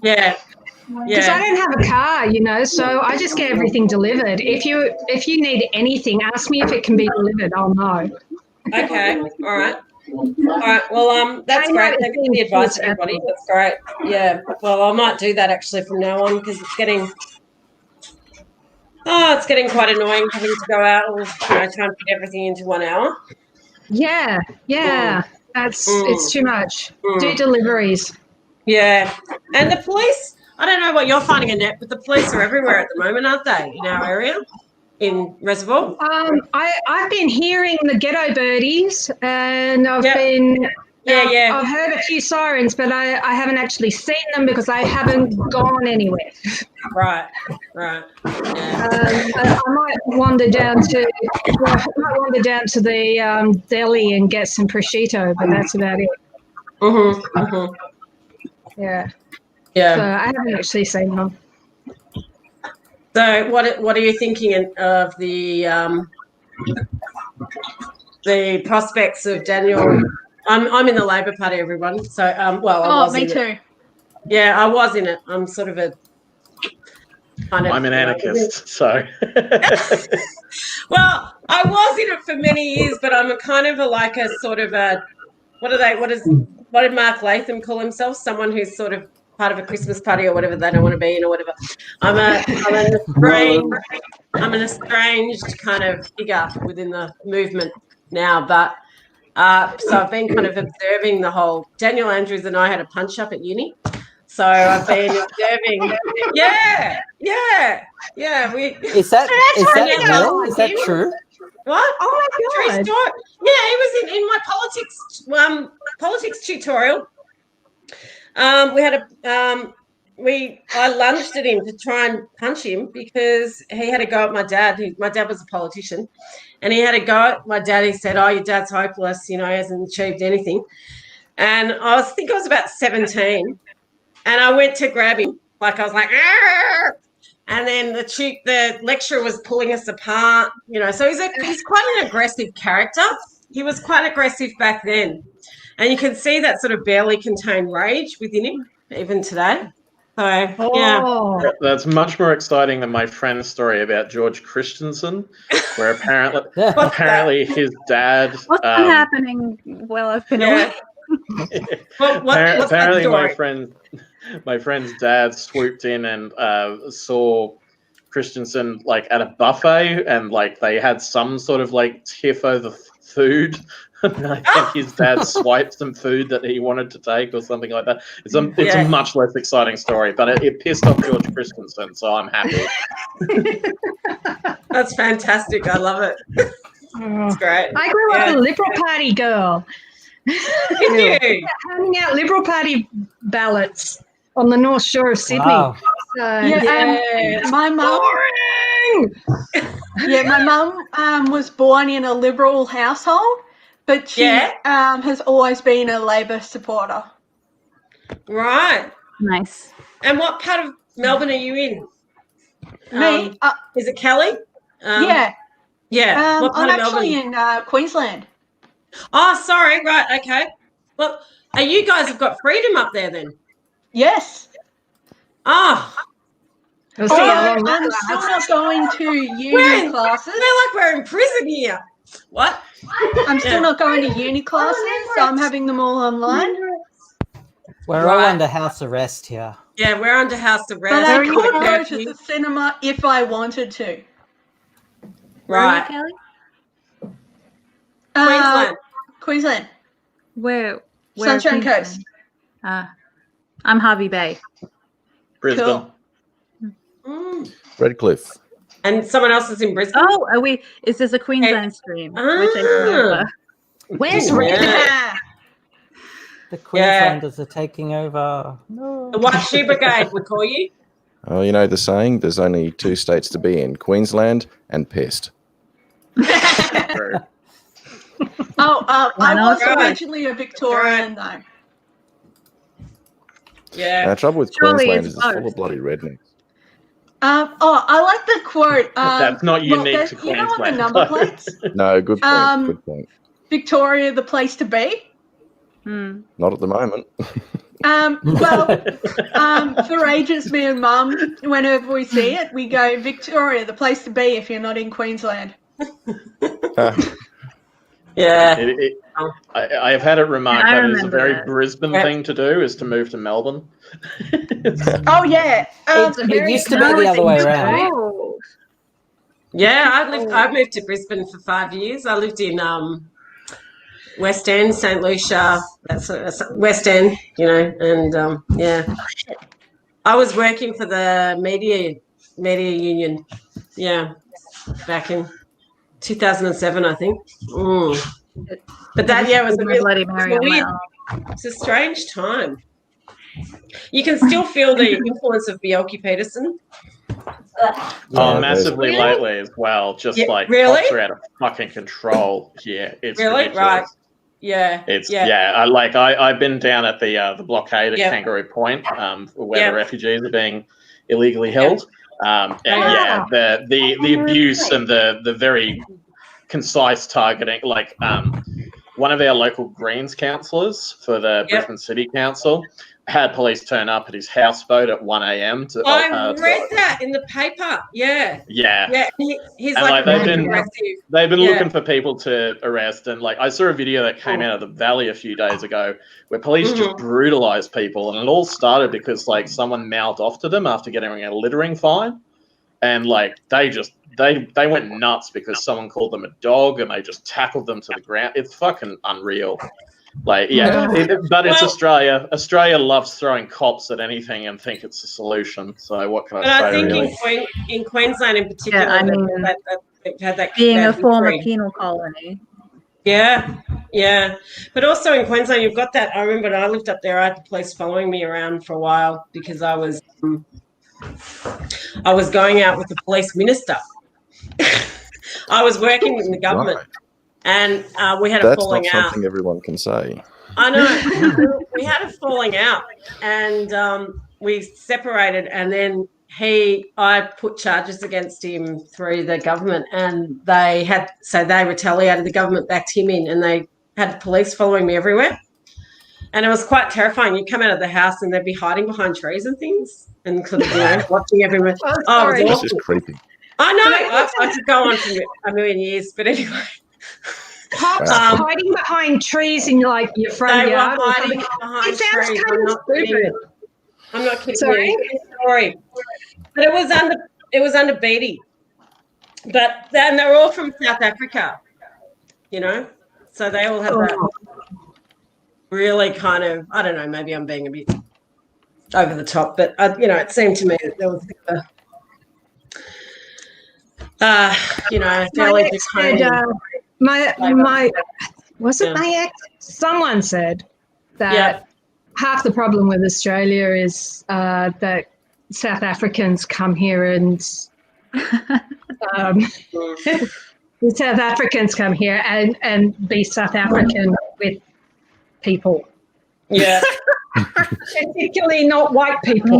[SPEAKER 8] Yeah.
[SPEAKER 9] Because I don't have a car, so I just get everything delivered. If you need anything, ask me if it can be delivered. I'll know.
[SPEAKER 8] Okay. All right. Well, that's great. Thanks for the advice, everybody. That's great. Yeah. Well, I might do that actually from now on because it's getting quite annoying having to go out or try and fit everything into 1 hour.
[SPEAKER 9] Yeah. It's too much. Do deliveries.
[SPEAKER 8] Yeah. And the police, I don't know what you're finding, Annette, but the police are everywhere at the moment, aren't they, in our area, in Reservoir?
[SPEAKER 9] I've been hearing the ghetto birdies, and I've heard a few sirens, but I haven't actually seen them because I haven't gone anywhere.
[SPEAKER 8] Right.
[SPEAKER 9] I might wander down to the deli and get some prosciutto, but that's about it. Yeah.
[SPEAKER 8] Yeah.
[SPEAKER 9] So I haven't actually seen them.
[SPEAKER 8] So what are you thinking of the prospects of Daniel? I'm in the Labor Party, everyone. So I was
[SPEAKER 3] me
[SPEAKER 8] in
[SPEAKER 3] too.
[SPEAKER 8] It. Yeah, I was in it. I'm sort of I'm
[SPEAKER 4] an anarchist, so.
[SPEAKER 8] Well, I was in it for many years, but I'm what did Mark Latham call himself? Someone who's sort of part of a Christmas party or whatever they don't want to be in or whatever. I'm an estranged kind of figure within the movement now, but so I've been kind of observing the whole. Daniel Andrews and I had a punch up at uni. So I've been observing. Yeah.
[SPEAKER 2] Is that real? Is that true?
[SPEAKER 8] What?
[SPEAKER 9] Oh my God!
[SPEAKER 8] Yeah, he was in my politics tutorial. We had I lunged at him to try and punch him because he had a go at my dad. My dad was a politician, and he had a go at my dad. He said, "Oh, your dad's hopeless. He hasn't achieved anything." And I think I was about 17. And I went to grab him, I was like, "Arr!" And then the lecturer was pulling us apart, So he's quite an aggressive character. He was quite aggressive back then, and you can see that sort of barely contained rage within him even today. So yeah,
[SPEAKER 4] that's much more exciting than my friend's story about George Christensen, where apparently his dad.
[SPEAKER 7] What's been happening while I've been away?
[SPEAKER 8] What's
[SPEAKER 4] apparently
[SPEAKER 8] that story?
[SPEAKER 4] my friend's dad swooped in and saw Christensen like at a buffet, and like they had some sort of like tiff over food. I think his dad swiped some food that he wanted to take or something like that. It's a much less exciting story, but it pissed off George Christensen, so I'm happy.
[SPEAKER 8] That's fantastic. I love it. It's great.
[SPEAKER 9] I grew up a Liberal Party girl.
[SPEAKER 8] Did you?
[SPEAKER 9] Handing out Liberal Party ballots on the North Shore of Sydney.
[SPEAKER 2] Wow.
[SPEAKER 3] My mum. My mum was born in a Liberal household, but she has always been a Labor supporter.
[SPEAKER 8] Right.
[SPEAKER 7] Nice.
[SPEAKER 8] And what part of Melbourne are you in?
[SPEAKER 3] Me?
[SPEAKER 8] Is it Kelly?
[SPEAKER 3] Yeah.
[SPEAKER 8] Yeah. What part
[SPEAKER 3] I'm
[SPEAKER 8] of
[SPEAKER 3] actually
[SPEAKER 8] Melbourne?
[SPEAKER 3] in Queensland.
[SPEAKER 8] Oh, sorry. Right. Okay. Well, you guys have got freedom up there then?
[SPEAKER 3] Yes.
[SPEAKER 8] Ah.
[SPEAKER 3] I'm still not going to uni classes.
[SPEAKER 8] We're in prison here. What?
[SPEAKER 3] I'm still not going to uni classes, so I'm having them all online.
[SPEAKER 2] We're all under house arrest here.
[SPEAKER 8] Yeah, we're under house arrest.
[SPEAKER 3] But I could go to the cinema if I wanted to.
[SPEAKER 8] Right.
[SPEAKER 7] Kelly?
[SPEAKER 3] Queensland.
[SPEAKER 7] Where
[SPEAKER 3] Sunshine Coast.
[SPEAKER 7] I'm Harvey Bay.
[SPEAKER 4] Brisbane.
[SPEAKER 3] Cool.
[SPEAKER 6] Redcliffe.
[SPEAKER 8] And someone else is in Brisbane?
[SPEAKER 7] Oh, are we? Is this a Queensland stream?
[SPEAKER 9] Where's
[SPEAKER 2] The Queenslanders are taking over.
[SPEAKER 8] No. The White Shoe Brigade, we call you.
[SPEAKER 6] Oh, you know the saying, there's only two states to be in, Queensland and pissed.
[SPEAKER 3] I was originally a Victorian, though.
[SPEAKER 8] Yeah.
[SPEAKER 6] The trouble with Queensland is it's full of bloody rednecks.
[SPEAKER 3] I like the quote.
[SPEAKER 4] That's not unique to Queensland.
[SPEAKER 3] You know on the number plates?
[SPEAKER 6] No, good point. Good point.
[SPEAKER 3] Victoria, the place to be.
[SPEAKER 6] Not at the moment.
[SPEAKER 3] For ages, me and Mum, whenever we see it, we go, Victoria, the place to be if you're not in Queensland.
[SPEAKER 8] Yeah.
[SPEAKER 4] I have had it remarked that it is a very Brisbane thing to do, is to move to Melbourne.
[SPEAKER 3] Oh, yeah.
[SPEAKER 2] It used to be the other way around.
[SPEAKER 8] Yeah, I moved to Brisbane for 5 years. I lived in West End, St. Lucia, that's West End, you know, and yeah. I was working for the media union, back in 2007, I think. But that was a really weird. It's a strange time. You can still feel the influence of Bjelke Peterson.
[SPEAKER 4] Massively lately as well. Just cops are out of fucking control here. It's ridiculous.
[SPEAKER 8] Right. Yeah.
[SPEAKER 4] I've been down at the blockade at Kangaroo Point, where the refugees are being illegally held. The abuse and the very concise targeting, one of our local Greens councillors for the Brisbane City Council had police turn up at his houseboat at 1 a.m.
[SPEAKER 8] I read that in the paper. Yeah. He's
[SPEAKER 4] they've been looking for people to arrest, and I saw a video that came out of the Valley a few days ago where police just brutalized people, and it all started because someone mouthed off to them after getting a littering fine, and they went nuts because someone called them a dog and they just tackled them to the ground. It's fucking unreal. But it's Australia. Australia loves throwing cops at anything and think it's a solution. So what can I say?
[SPEAKER 8] But I think in Queensland in particular, they've had that
[SPEAKER 7] being a former
[SPEAKER 8] history.
[SPEAKER 7] penal colony.
[SPEAKER 8] Yeah. But also in Queensland, you've got that. I remember when I lived up there, I had the police following me around for a while because I was going out with the police minister. I was working in the government.
[SPEAKER 6] Right.
[SPEAKER 8] And we had a falling out.
[SPEAKER 6] That's not something everyone can say.
[SPEAKER 8] I know. We had a falling out, and we separated. And then I put charges against him through the government, and they retaliated. The government backed him in, and they had police following me everywhere. And it was quite terrifying. You come out of the house, and they'd be hiding behind trees and things, and sort of watching everyone. Oh, it was
[SPEAKER 6] awful. Just creepy.
[SPEAKER 8] I know. I could go on for a million years, but anyway.
[SPEAKER 9] cops hiding behind trees in like your front yard.
[SPEAKER 8] They were hiding behind
[SPEAKER 9] it sounds
[SPEAKER 8] trees.
[SPEAKER 9] kind of stupid.
[SPEAKER 8] I'm not kidding
[SPEAKER 9] Sorry?
[SPEAKER 8] you. It's a story. But it was under Beatty. But then they're all from South Africa, you know? So they all have that really kind of, I don't know, maybe I'm being a bit over the top, but, you know, it seemed to me that there was fairly
[SPEAKER 9] my ex? Someone said that half the problem with Australia is that South Africans come here and the South Africans come here and be South African with people.
[SPEAKER 8] Yeah.
[SPEAKER 9] Particularly not white people.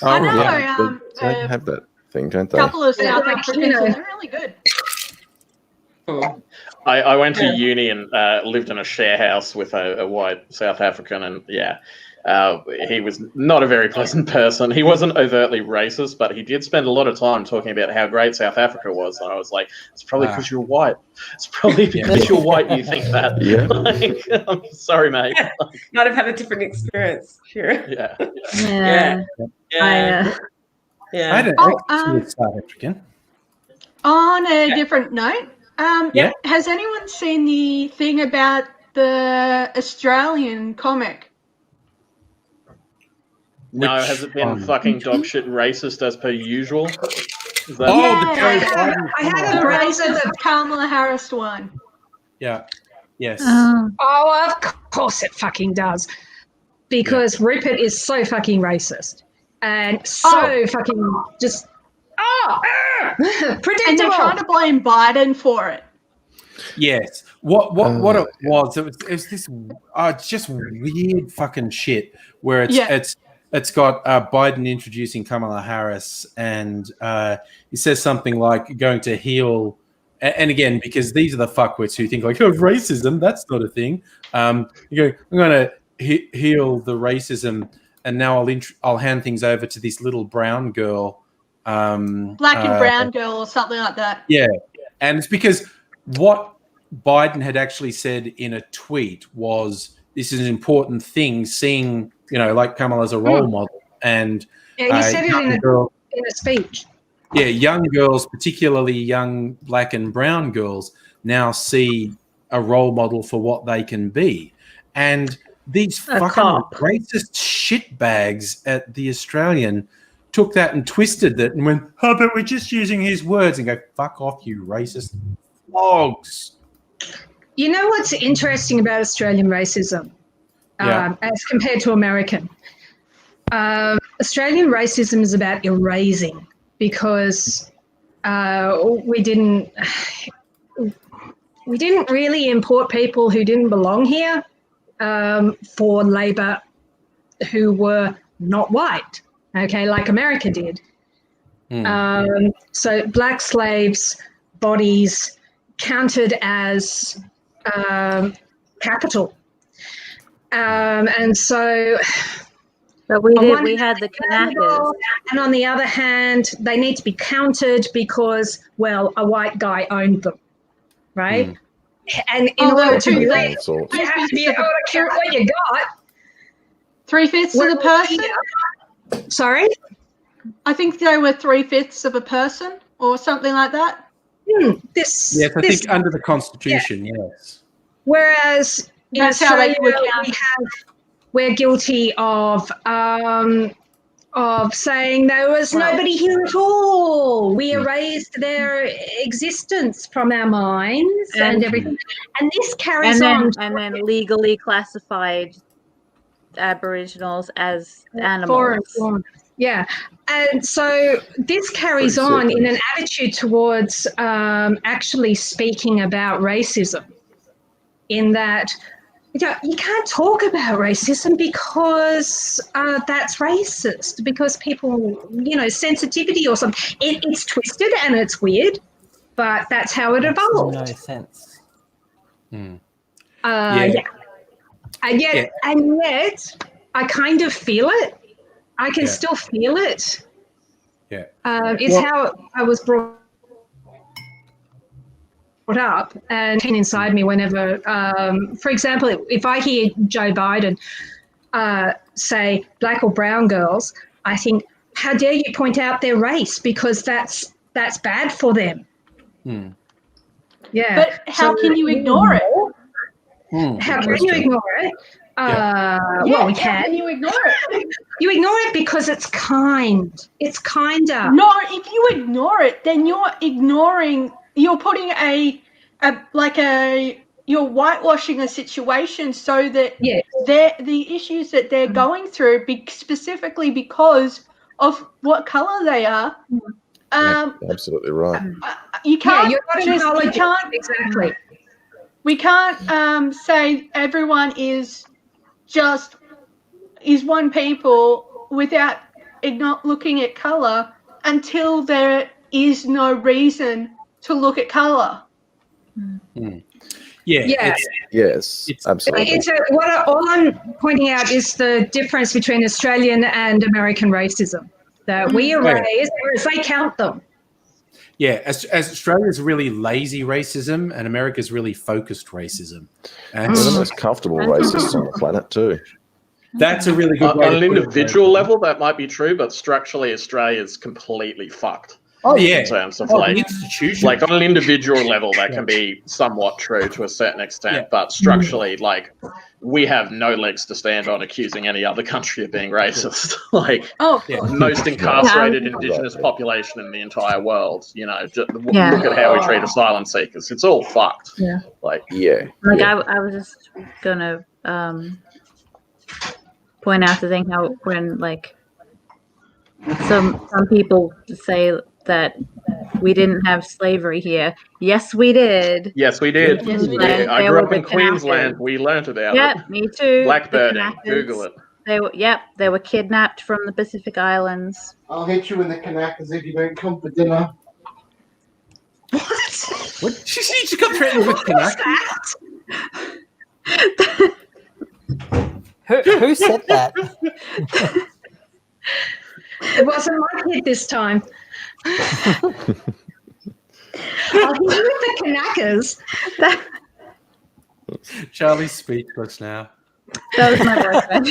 [SPEAKER 3] I know.
[SPEAKER 6] They have that thing, don't they?
[SPEAKER 3] A couple of South Africans, and they're really good.
[SPEAKER 4] I went to uni and lived in a share house with a white South African, and he was not a very pleasant person. He wasn't overtly racist, but he did spend a lot of time talking about how great South Africa was. And I was like, it's probably because you're white. It's probably because you're white you think that.
[SPEAKER 6] Yeah.
[SPEAKER 4] Like, I'm sorry, mate.
[SPEAKER 8] Might have had a different experience. Sure.
[SPEAKER 4] Yeah.
[SPEAKER 1] I had an ex with South African.
[SPEAKER 3] On a different note, has anyone seen the thing about the Australian comic?
[SPEAKER 4] No, has it been fucking dog shit racist as per usual? Is that
[SPEAKER 3] I had a racist Kamala Harris one.
[SPEAKER 1] Yeah. Yes.
[SPEAKER 9] Oh, of course it fucking does. Because Rupert is so fucking racist. And so fucking just predictable.
[SPEAKER 3] And they're trying to blame Biden for it.
[SPEAKER 1] Yes. What it was? It was this just weird fucking shit where it's got Biden introducing Kamala Harris, and he says something like going to heal. And again, because these are the fuckwits who think like, oh, racism, that's not a thing. You go, I'm going to heal the racism, and now I'll hand things over to this little brown girl.
[SPEAKER 3] Black and brown girl or something like that.
[SPEAKER 1] Yeah. And it's because what Biden had actually said in a tweet was this is an important thing, seeing, like Kamala as a role model. And
[SPEAKER 9] he said it in a speech.
[SPEAKER 1] Yeah, young girls, particularly young black and brown girls, now see a role model for what they can be. And these fucking racist shitbags at the Australian took that and twisted it and went, oh, but we're just using his words, and go, fuck off, you racist flogs.
[SPEAKER 9] You know what's interesting about Australian racism as compared to American? Australian racism is about erasing, because we didn't really import people who didn't belong here for labour who were not white, okay, like America did. So black slaves' bodies counted as capital. And so...
[SPEAKER 7] But we had the Kanakas.
[SPEAKER 9] And on the other hand, they need to be counted because, well, a white guy owned them, right? And in order to do that, you have to be able to count what you got.
[SPEAKER 3] 3/5 of the person?
[SPEAKER 9] Sorry?
[SPEAKER 3] I think they were 3/5 of a person or something like that.
[SPEAKER 1] Yes, I think under the Constitution, yes.
[SPEAKER 9] Whereas in
[SPEAKER 3] That's how they
[SPEAKER 9] Australia,
[SPEAKER 3] were counted.
[SPEAKER 9] we're guilty of saying there was nobody here at all. We erased their existence from our minds and everything. And this carries on.
[SPEAKER 7] And then legally classified Aboriginals as animals.
[SPEAKER 9] Yeah. And so this carries on in an attitude towards actually speaking about racism, in that you can't talk about racism because that's racist, because people, sensitivity or something. It's twisted and it's weird, but that's how it evolved.
[SPEAKER 2] No sense.
[SPEAKER 9] And yet I kind of feel it. I can still feel it.
[SPEAKER 1] Yeah.
[SPEAKER 9] It's how I was brought. brought up and keen inside me whenever, for example, if I hear Joe Biden say black or brown girls, I think, how dare you point out their race, because that's bad for them. Yeah.
[SPEAKER 3] But how can you ignore it?
[SPEAKER 9] How can you ignore it? Well, we can.
[SPEAKER 3] How can you ignore it?
[SPEAKER 9] You ignore it because it's kind. It's kinder.
[SPEAKER 3] No, if you ignore it, then you're ignoring. You're putting you're whitewashing a situation so that the issues that they're going through, specifically because of what color they are.
[SPEAKER 6] Absolutely right.
[SPEAKER 3] You can't.
[SPEAKER 9] You're not
[SPEAKER 3] you can't
[SPEAKER 9] exactly.
[SPEAKER 3] We can't say everyone is one people without not looking at color until there is no reason to look at color.
[SPEAKER 6] Yes, absolutely.
[SPEAKER 9] All I'm pointing out is the difference between Australian and American racism. That we erase, whereas they count them.
[SPEAKER 10] Yeah, as Australia's really lazy racism and America's really focused racism. And
[SPEAKER 6] we're the most comfortable racists on the planet too.
[SPEAKER 10] That's a really good way
[SPEAKER 4] on an individual level, that might be true, but structurally, Australia's completely fucked.
[SPEAKER 10] Oh yeah,
[SPEAKER 4] in terms of like on an individual level, that can be somewhat true to a certain extent, but structurally, like we have no legs to stand on accusing any other country of being racist. Like most incarcerated Indigenous population in the entire world. You know, just look at how we treat asylum seekers. It's all fucked.
[SPEAKER 7] Yeah. I was just gonna point out the thing how when like some people say that we didn't have slavery here. Yes, we did.
[SPEAKER 4] Yes, we did. I grew up in Queensland. We learned about it.
[SPEAKER 7] Yeah, me too.
[SPEAKER 4] Blackbirding. Google it.
[SPEAKER 7] They were kidnapped from the Pacific Islands.
[SPEAKER 11] I'll hit you in the Kanakas if you don't come for dinner.
[SPEAKER 10] What? She got threatened with Kanakas?
[SPEAKER 2] Who said that?
[SPEAKER 9] It wasn't my kid this time. I'll hit you with the Kanakas.
[SPEAKER 10] Charlie's speechless now.
[SPEAKER 7] That was my boyfriend.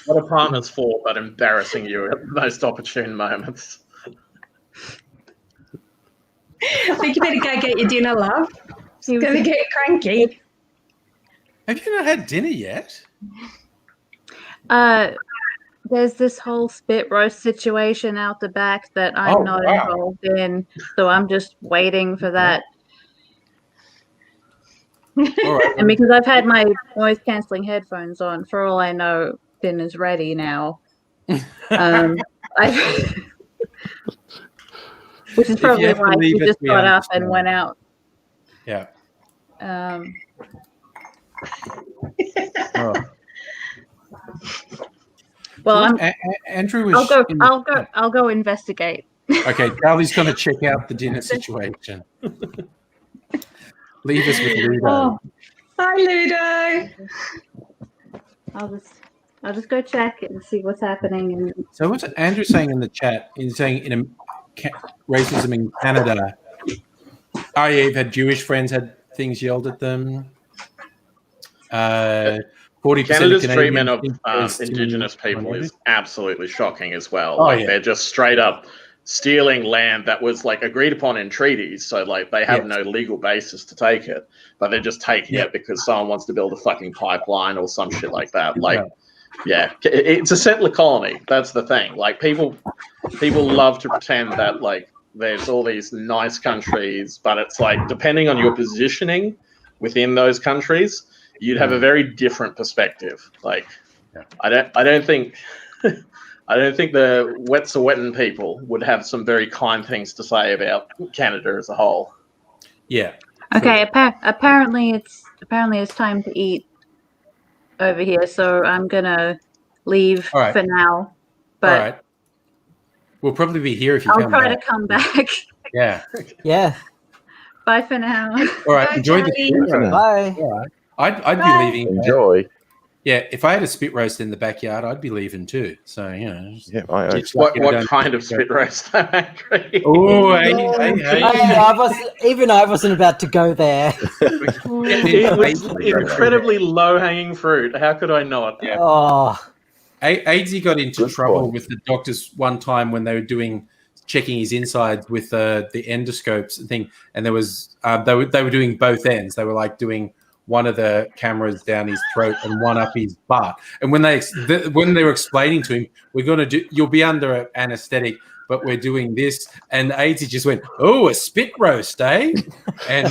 [SPEAKER 4] What a partner's for, but embarrassing you at the most opportune moments.
[SPEAKER 9] I think you better go get your dinner, love. It's going to get cranky.
[SPEAKER 10] Have you not had dinner yet?
[SPEAKER 7] There's this whole spit roast situation out the back that I'm not involved in, so I'm just waiting for that.
[SPEAKER 10] All right.
[SPEAKER 7] And because I've had my noise cancelling headphones on, for all I know, dinner's ready now. Which is probably why he just got up and went out.
[SPEAKER 10] Yeah.
[SPEAKER 7] Well,
[SPEAKER 10] Andrew was.
[SPEAKER 7] I'll go investigate.
[SPEAKER 10] Okay, Charlie's going to check out the dinner situation. Leave us with Ludo.
[SPEAKER 9] Oh, hi, Ludo.
[SPEAKER 7] I'll just go check and see what's happening.
[SPEAKER 10] So what's Andrew saying in the chat? He's saying racism in Canada. Oh yeah, you've had Jewish friends had things yelled at them. 40%
[SPEAKER 4] Canada's treatment of Indigenous people is absolutely shocking as well. They're just straight up stealing land that was like agreed upon in treaties. So like they have no legal basis to take it, but they're just taking it because someone wants to build a fucking pipeline or some shit like that. Like, it's a settler colony. That's the thing. Like people love to pretend that like there's all these nice countries, but it's like depending on your positioning within those countries, you'd have a very different perspective. Like, I don't think the Wet'suwet'en people would have some very kind things to say about Canada as a whole.
[SPEAKER 10] Yeah.
[SPEAKER 7] Okay. Apparently it's time to eat over here, so I'm gonna leave for now. But
[SPEAKER 10] all right. We'll probably be here if you come back.
[SPEAKER 7] I'll try to come back.
[SPEAKER 10] Yeah.
[SPEAKER 2] Yeah.
[SPEAKER 7] Bye for now.
[SPEAKER 10] All right.
[SPEAKER 9] Bye,
[SPEAKER 10] Enjoy the dinner.
[SPEAKER 2] Bye.
[SPEAKER 10] All right. I'd be leaving.
[SPEAKER 6] Enjoy.
[SPEAKER 10] Yeah, if I had a spit roast in the backyard, I'd be leaving too. So, you know.
[SPEAKER 6] Yeah,
[SPEAKER 4] what kind of spit roast?
[SPEAKER 10] Oh, hey.
[SPEAKER 2] I wasn't about to go there.
[SPEAKER 4] It was incredibly low-hanging fruit. How could I not?
[SPEAKER 10] Yeah.
[SPEAKER 2] Oh.
[SPEAKER 10] Aidsy got into trouble with the doctors one time when they were checking his insides with the endoscopes and thing, and there was they were doing both ends. They were like doing one of the cameras down his throat and one up his butt. And when they were explaining to him, you'll be under anesthetic, but we're doing this, and Aidsy just went, "Oh, a spit roast, eh?" And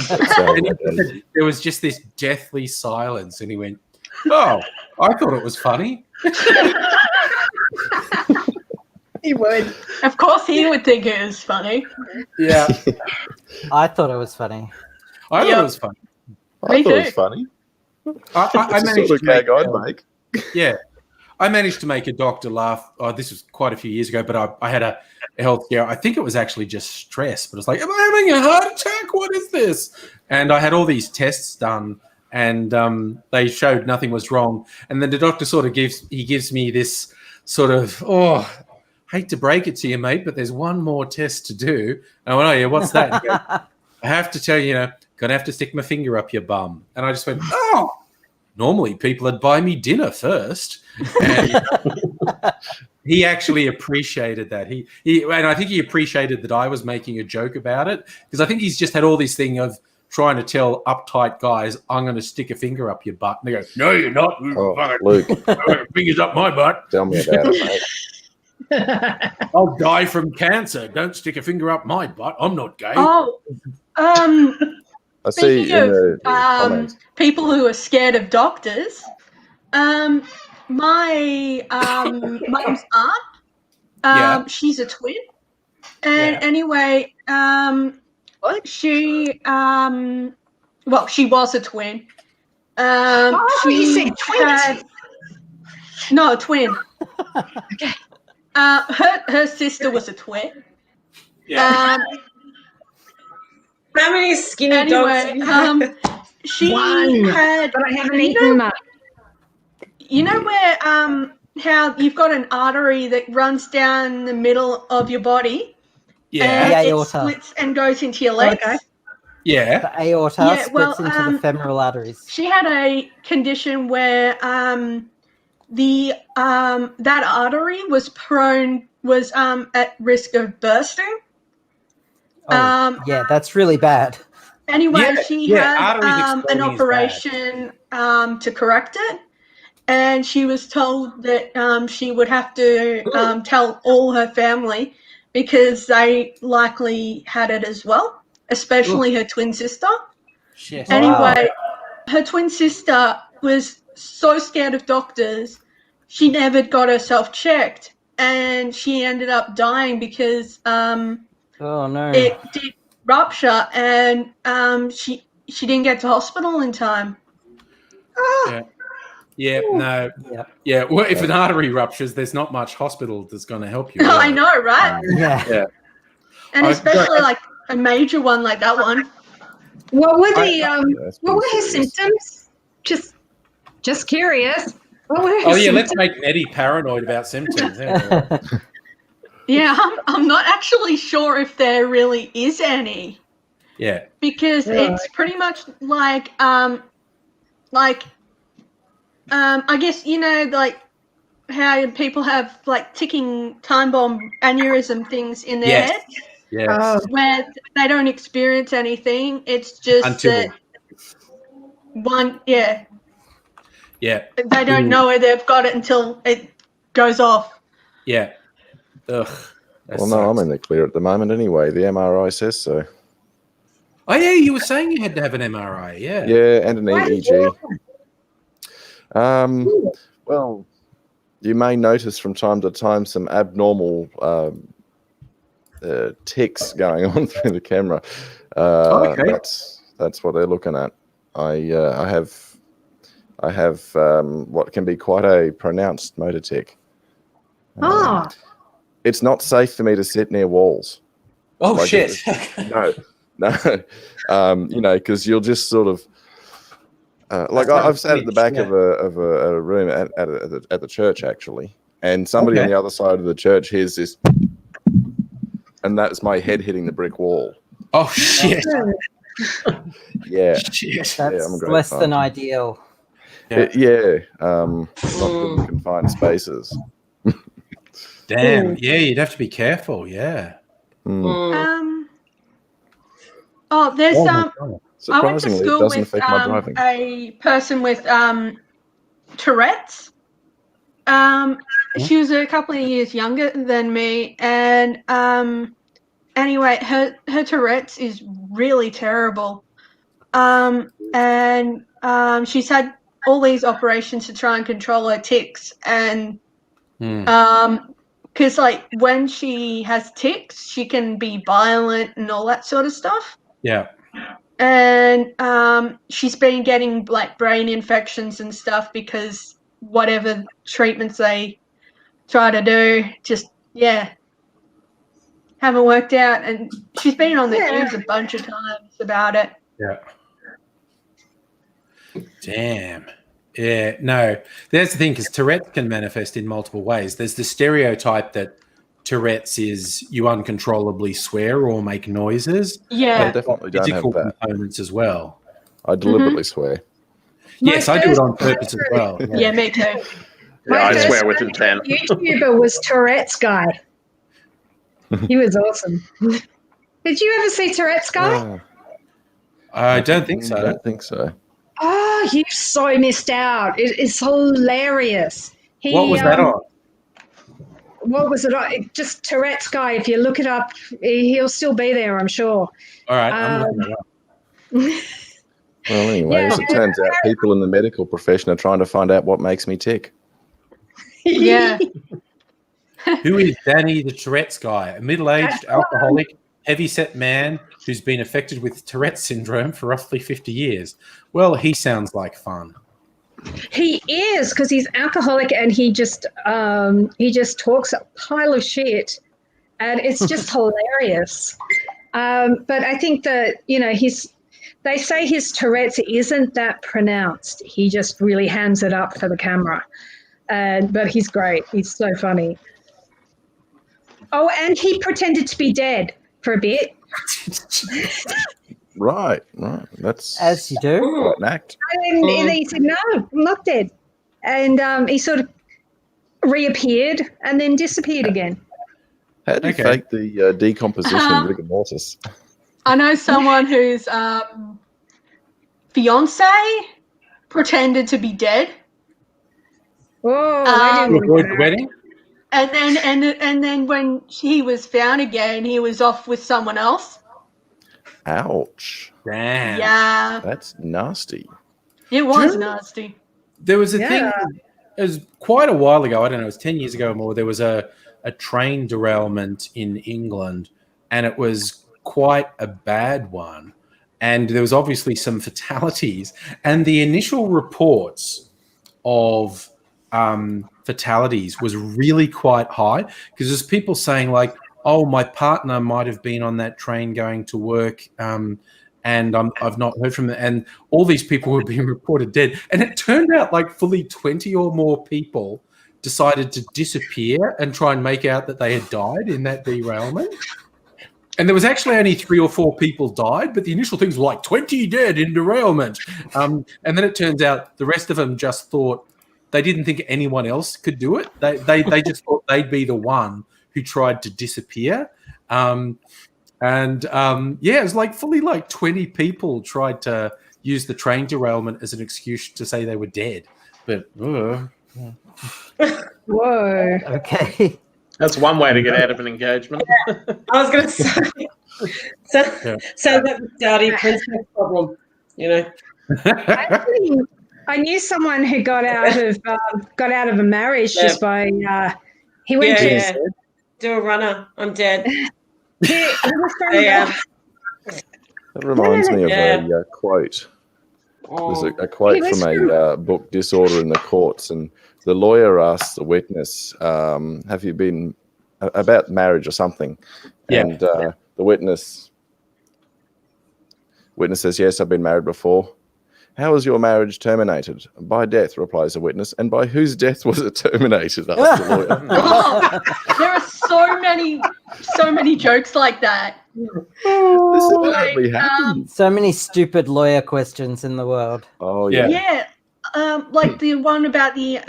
[SPEAKER 10] there was just this deathly silence, and he went, "Oh, I thought it was funny."
[SPEAKER 3] He would. Of course, he would think it was funny.
[SPEAKER 10] Yeah,
[SPEAKER 2] I thought it was funny.
[SPEAKER 10] I thought it was funny.
[SPEAKER 6] I thought it was funny.
[SPEAKER 10] I managed to make
[SPEAKER 6] I'd make.
[SPEAKER 10] Yeah, I managed to make a doctor laugh. Oh, this was quite a few years ago, but I had a health scare. I think it was actually just stress, but it's like, am I having a heart attack? What is this? And I had all these tests done, and they showed nothing was wrong. And then the doctor sort of gives me this sort of, hate to break it to you, mate, but there's one more test to do. And I went, oh yeah, what's that? He goes, I have to tell you, gonna have to stick my finger up your bum. And I just went, oh, normally people would buy me dinner first. And he actually appreciated that. And I think he appreciated that I was making a joke about it, because I think he's just had all this thing of trying to tell uptight guys, I'm going to stick a finger up your butt. And they go, no, you're not.
[SPEAKER 6] Oh, Luke.
[SPEAKER 10] Fingers up my butt.
[SPEAKER 6] Tell me about it, mate.
[SPEAKER 10] I'll die from cancer. Don't stick a finger up my butt. I'm not gay.
[SPEAKER 3] Oh,
[SPEAKER 6] I see in the comments.
[SPEAKER 3] People who are scared of doctors. My mum's aunt, she's a twin. And anyway, she was a twin.
[SPEAKER 9] You said twins.
[SPEAKER 3] No, a twin.
[SPEAKER 9] Okay.
[SPEAKER 3] Her sister was a twin.
[SPEAKER 8] Yeah. How many skinny dogs?
[SPEAKER 3] She
[SPEAKER 9] One,
[SPEAKER 3] had.
[SPEAKER 9] but I haven't eaten much.
[SPEAKER 3] You know where how you've got an artery that runs down the middle of your body?
[SPEAKER 2] Yeah,
[SPEAKER 3] and
[SPEAKER 2] aorta.
[SPEAKER 3] It splits and goes into your legs.
[SPEAKER 2] Okay.
[SPEAKER 10] Yeah.
[SPEAKER 2] The aorta splits into the femoral arteries.
[SPEAKER 3] She had a condition where that artery was at risk of bursting.
[SPEAKER 2] Yeah, that's really bad.
[SPEAKER 3] Anyway, she had an operation to correct it, and she was told that she would have to tell all her family because they likely had it as well, especially her twin sister.
[SPEAKER 10] Shit.
[SPEAKER 3] Anyway, her twin sister was so scared of doctors, she never got herself checked, and she ended up dying because it did rupture, and she didn't get to hospital in time.
[SPEAKER 10] Well, if an artery ruptures, there's not much hospital that's going to help you.
[SPEAKER 3] I know, right?
[SPEAKER 2] Yeah.
[SPEAKER 3] And especially like a major one like that one.
[SPEAKER 9] What were her symptoms? Just curious. What were her symptoms?
[SPEAKER 10] Let's make Nettie paranoid about symptoms.
[SPEAKER 3] Yeah, I'm not actually sure if there really is any.
[SPEAKER 10] Yeah.
[SPEAKER 3] Because it's pretty much like I guess, like how people have like ticking time bomb aneurysm things in their head.
[SPEAKER 10] Yes.
[SPEAKER 3] Where they don't experience anything. It's just that they don't know where they've got it until it goes off.
[SPEAKER 10] Yeah. Ugh.
[SPEAKER 6] Well, no, I'm in the clear at the moment anyway. The MRI says so.
[SPEAKER 10] Oh, yeah, you were saying you had to have an MRI, yeah.
[SPEAKER 6] Yeah, and an EEG. Well, you may notice from time to time some abnormal ticks going on through the camera.
[SPEAKER 10] Okay.
[SPEAKER 6] That's what they're looking at. I have what can be quite a pronounced motor tic. It's not safe for me to sit near walls.
[SPEAKER 10] Oh, like shit.
[SPEAKER 6] No. Because you'll just sort of like I've sat at the back of a room at the church actually, and somebody on the other side of the church hears this, and that's my head hitting the brick wall.
[SPEAKER 10] Oh shit!
[SPEAKER 6] Yeah,
[SPEAKER 2] That's
[SPEAKER 6] I'm a great
[SPEAKER 2] less
[SPEAKER 6] fan.
[SPEAKER 2] than ideal.
[SPEAKER 6] Not good in confined spaces.
[SPEAKER 10] Damn. Yeah, you'd have to be careful. Yeah.
[SPEAKER 3] Oh, there's I went to
[SPEAKER 6] Surprisingly, it
[SPEAKER 3] school
[SPEAKER 6] doesn't
[SPEAKER 3] with
[SPEAKER 6] affect my driving.
[SPEAKER 3] a person with Tourette's. She was a couple of years younger than me, and anyway, her Tourette's is really terrible. And she's had all these operations to try and control her tics, and because like when she has tics, she can be violent and all that sort of stuff.
[SPEAKER 10] Yeah.
[SPEAKER 3] And she's been getting like brain infections and stuff because whatever treatments they try to do just haven't worked out, and she's been on the news a bunch of times about it.
[SPEAKER 10] Yeah. Damn. Yeah, no. There's the thing, because Tourette's can manifest in multiple ways. There's the stereotype that Tourette's is you uncontrollably swear or make noises.
[SPEAKER 3] Yeah.
[SPEAKER 6] I definitely don't have
[SPEAKER 10] physical
[SPEAKER 6] that.
[SPEAKER 10] components as well.
[SPEAKER 6] I deliberately swear.
[SPEAKER 10] Yes, I do it on purpose as well.
[SPEAKER 3] Yeah, me too.
[SPEAKER 4] Yeah, I swear with intent.
[SPEAKER 9] YouTuber was Tourette's guy. He was awesome. Did you ever see Tourette's guy?
[SPEAKER 10] I don't think so.
[SPEAKER 6] I don't think so.
[SPEAKER 9] Oh, you so missed out. It is hilarious.
[SPEAKER 10] What was that on?
[SPEAKER 9] What was it on? Just Tourette's guy. If you look it up, he'll still be there, I'm sure.
[SPEAKER 10] All right, I'm looking it up.
[SPEAKER 6] Well, anyway, as it turns out, people in the medical profession are trying to find out what makes me tick.
[SPEAKER 3] Yeah.
[SPEAKER 10] Who is Danny the Tourette's guy? A middle-aged, alcoholic, heavy-set man who's been affected with Tourette's syndrome for roughly 50 years. Well, he sounds like fun.
[SPEAKER 9] He is, because he's alcoholic and he just talks a pile of shit, and it's just hilarious. But I think that they say his Tourette's isn't that pronounced. He just really hands it up for the camera, but he's great. He's so funny. Oh, and he pretended to be dead for a bit.
[SPEAKER 6] Right. That's
[SPEAKER 2] as you do.
[SPEAKER 6] Quite an act.
[SPEAKER 9] And he said, "No, I'm not dead," and he sort of reappeared and then disappeared again.
[SPEAKER 6] How do you fake the decomposition rigor mortis?
[SPEAKER 3] I know someone whose fiance pretended to be dead.
[SPEAKER 9] Oh,
[SPEAKER 10] to avoid the wedding?
[SPEAKER 3] And then when he was found again, he was off with someone else.
[SPEAKER 6] Ouch.
[SPEAKER 10] Damn.
[SPEAKER 3] Yeah.
[SPEAKER 6] That's nasty.
[SPEAKER 3] It was nasty.
[SPEAKER 10] There was a thing, it was quite a while ago, I don't know, it was 10 years ago or more, there was a train derailment in England, and it was quite a bad one. And there was obviously some fatalities. And the initial reports of fatalities was really quite high, because there's people saying like, oh, my partner might have been on that train going to work, and I've not heard from them. And all these people were being reported dead. And it turned out like fully 20 or more people decided to disappear and try and make out that they had died in that derailment. And there was actually only 3 or 4 people died, but the initial things were like 20 dead in derailment. And then it turns out the rest of them just thought, they didn't think anyone else could do it. They just thought they'd be the one who tried to disappear. It was like fully like 20 people tried to use the train derailment as an excuse to say they were dead. But
[SPEAKER 9] whoa.
[SPEAKER 2] Okay.
[SPEAKER 4] That's one way to get out of an engagement.
[SPEAKER 8] Yeah. I was going to say, so that Dowdy princess problem,
[SPEAKER 9] I knew someone who got out of a marriage just by he went to
[SPEAKER 8] do a runner. I'm dead.
[SPEAKER 6] That reminds me of a quote. There's a quote from a book, Disorder in the Courts, and the lawyer asks the witness, have you been about marriage or something? And the witness says, yes, I've been married before. How was your marriage terminated? By death, replies the witness. And by whose death was it terminated? Asks the lawyer.
[SPEAKER 3] Oh, there are so many jokes like that.
[SPEAKER 6] This apparently happened.
[SPEAKER 2] So many stupid lawyer questions in the world.
[SPEAKER 6] Oh yeah.
[SPEAKER 3] Yeah. Like the one about the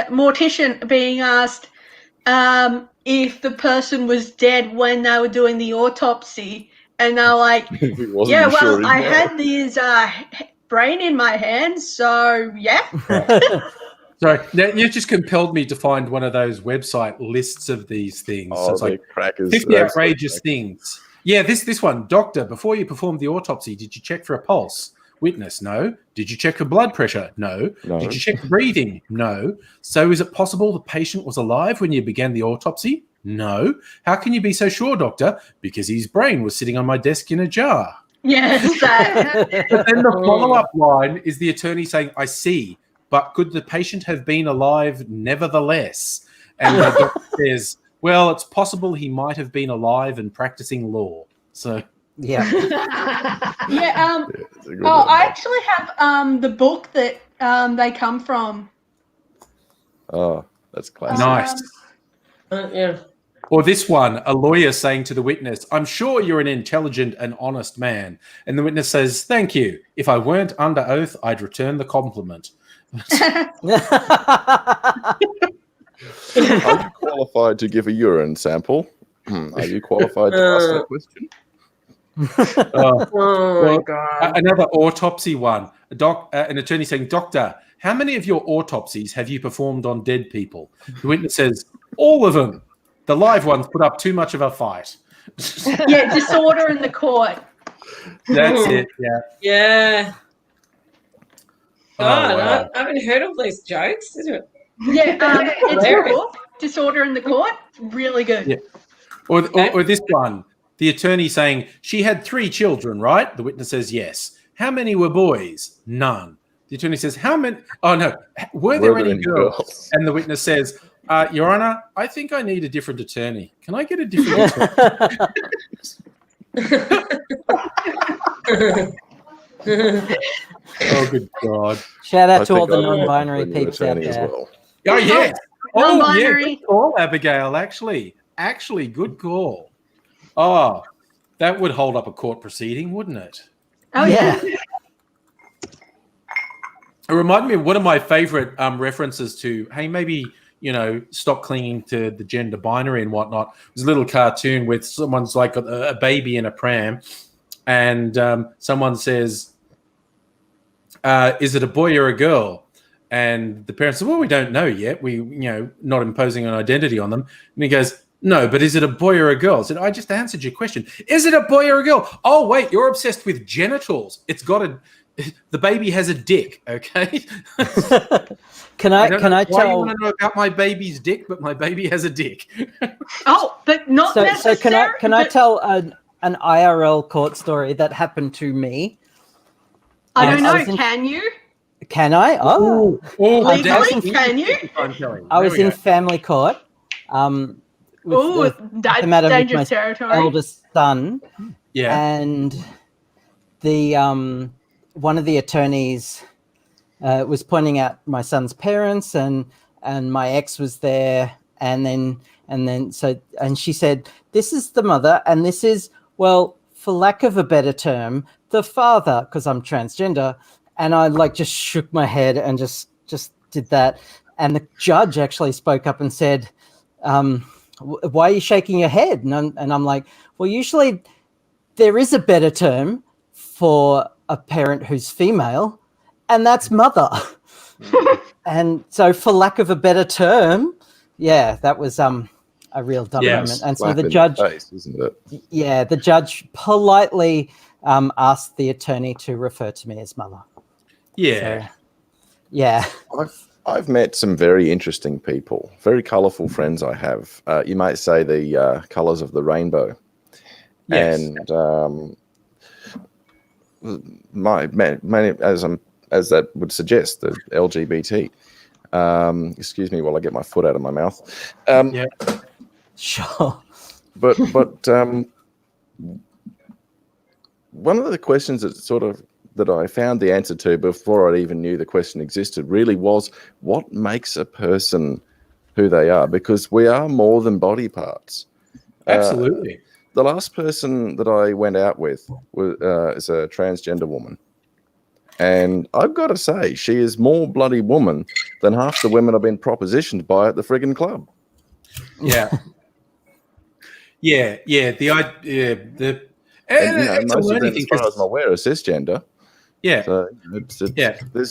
[SPEAKER 3] mortician being asked if the person was dead when they were doing the autopsy, and they're like, "Yeah, well, I had his brain in my hand, so yeah."
[SPEAKER 10] Sorry, now you've just compelled me to find one of those website lists of these things.
[SPEAKER 6] Oh,
[SPEAKER 10] so it's like
[SPEAKER 6] crackers.
[SPEAKER 10] 50 outrageous things. Yeah, this one. Doctor, before you performed the autopsy, did you check for a pulse? Witness, no. Did you check for blood pressure? No. Did you check breathing? No. So is it possible the patient was alive when you began the autopsy? No. How can you be so sure, doctor? Because his brain was sitting on my desk in a jar.
[SPEAKER 3] Yes.
[SPEAKER 10] But then the follow-up line is the attorney saying, I see, but could the patient have been alive nevertheless? And the doctor says, well, it's possible he might have been alive and practicing law. So...
[SPEAKER 2] Yeah.
[SPEAKER 3] Yeah. I actually have the book that they come from.
[SPEAKER 6] Oh, that's classic.
[SPEAKER 10] Nice.
[SPEAKER 8] Yeah.
[SPEAKER 10] Or this one, a lawyer saying to the witness, I'm sure you're an intelligent and honest man. And the witness says, thank you. If I weren't under oath, I'd return the compliment.
[SPEAKER 6] Are you qualified to give a urine sample? Are you qualified to ask that question?
[SPEAKER 8] Oh my God.
[SPEAKER 10] Another autopsy one. An attorney saying, Doctor, how many of your autopsies have you performed on dead people? The witness says, all of them. The live ones put up too much of a fight.
[SPEAKER 3] Yeah, disorder in the court.
[SPEAKER 10] That's it, yeah.
[SPEAKER 8] Yeah. God,
[SPEAKER 10] wow.
[SPEAKER 8] I haven't heard of these jokes.
[SPEAKER 3] Yeah, it's a book, Disorder in the Court. Really good.
[SPEAKER 10] Yeah. Or this one. The attorney saying, she had 3 children, right? The witness says, yes. How many were boys? None. The attorney says, how many? Oh, no. Were there any girls? And the witness says, Your Honor, I think I need a different attorney. Can I get a different attorney? Oh, good God.
[SPEAKER 2] Shout out to all the non-binary peeps out there.
[SPEAKER 6] Well.
[SPEAKER 10] Oh, yes.
[SPEAKER 3] Non-binary.
[SPEAKER 10] Yeah, good call, Abigail, actually. Actually, good call. Oh, that would hold up a court proceeding, wouldn't it?
[SPEAKER 3] Oh, yeah.
[SPEAKER 10] It reminded me of one of my favorite references to, hey, maybe, stop clinging to the gender binary and whatnot. There's a little cartoon with someone's like a baby in a pram, and someone says, is it a boy or a girl? And the parents say, well, we don't know yet. We, not imposing an identity on them. And he goes, no, but is it a boy or a girl? I said, I just answered your question. Is it a boy or a girl? Oh, wait, you're obsessed with genitals. The baby has a dick, okay?
[SPEAKER 2] Can I
[SPEAKER 10] why
[SPEAKER 2] tell?
[SPEAKER 10] you want to know about my baby's dick, but my baby has a dick.
[SPEAKER 3] Oh, but not necessarily.
[SPEAKER 2] So can I tell an IRL court story that happened to me?
[SPEAKER 3] I don't know. Can you?
[SPEAKER 2] Can I? Oh,
[SPEAKER 3] legally, can you?
[SPEAKER 2] I was in family court.
[SPEAKER 3] That's dangerous territory.
[SPEAKER 2] Eldest son.
[SPEAKER 10] Yeah.
[SPEAKER 2] And the one of the attorneys was pointing out my son's parents, and my ex was there, and she said, this is the mother, and this is, well, for lack of a better term, the father, because I'm transgender. And I just shook my head and just did that. And the judge actually spoke up and said, why are you shaking your head? And I'm like, well, usually there is a better term for a parent who's female, and that's mother. And so for lack of a better term, yeah, that was a real dumb moment. And so the judge,
[SPEAKER 6] isn't it?
[SPEAKER 2] Yeah, the judge politely asked the attorney to refer to me as mother.
[SPEAKER 10] Yeah.
[SPEAKER 2] So, yeah.
[SPEAKER 6] I've met some very interesting people, very colourful friends I have. You might say the colours of the rainbow.
[SPEAKER 10] Yes.
[SPEAKER 6] And as that would suggest, the LGBT. Excuse me while I get my foot out of my mouth.
[SPEAKER 2] Yeah. Sure.
[SPEAKER 6] But one of the questions that sort of that I found the answer to before I even knew the question existed really was, what makes a person who they are? Because we are more than body parts.
[SPEAKER 10] Absolutely.
[SPEAKER 6] The last person that I went out with is a transgender woman. And I've got to say, she is more bloody woman than half the women I've been propositioned by at the friggin' club.
[SPEAKER 10] Yeah. Yeah.
[SPEAKER 6] And, you know, most of them, as far as I'm aware, are cisgender.
[SPEAKER 10] Yeah.
[SPEAKER 6] So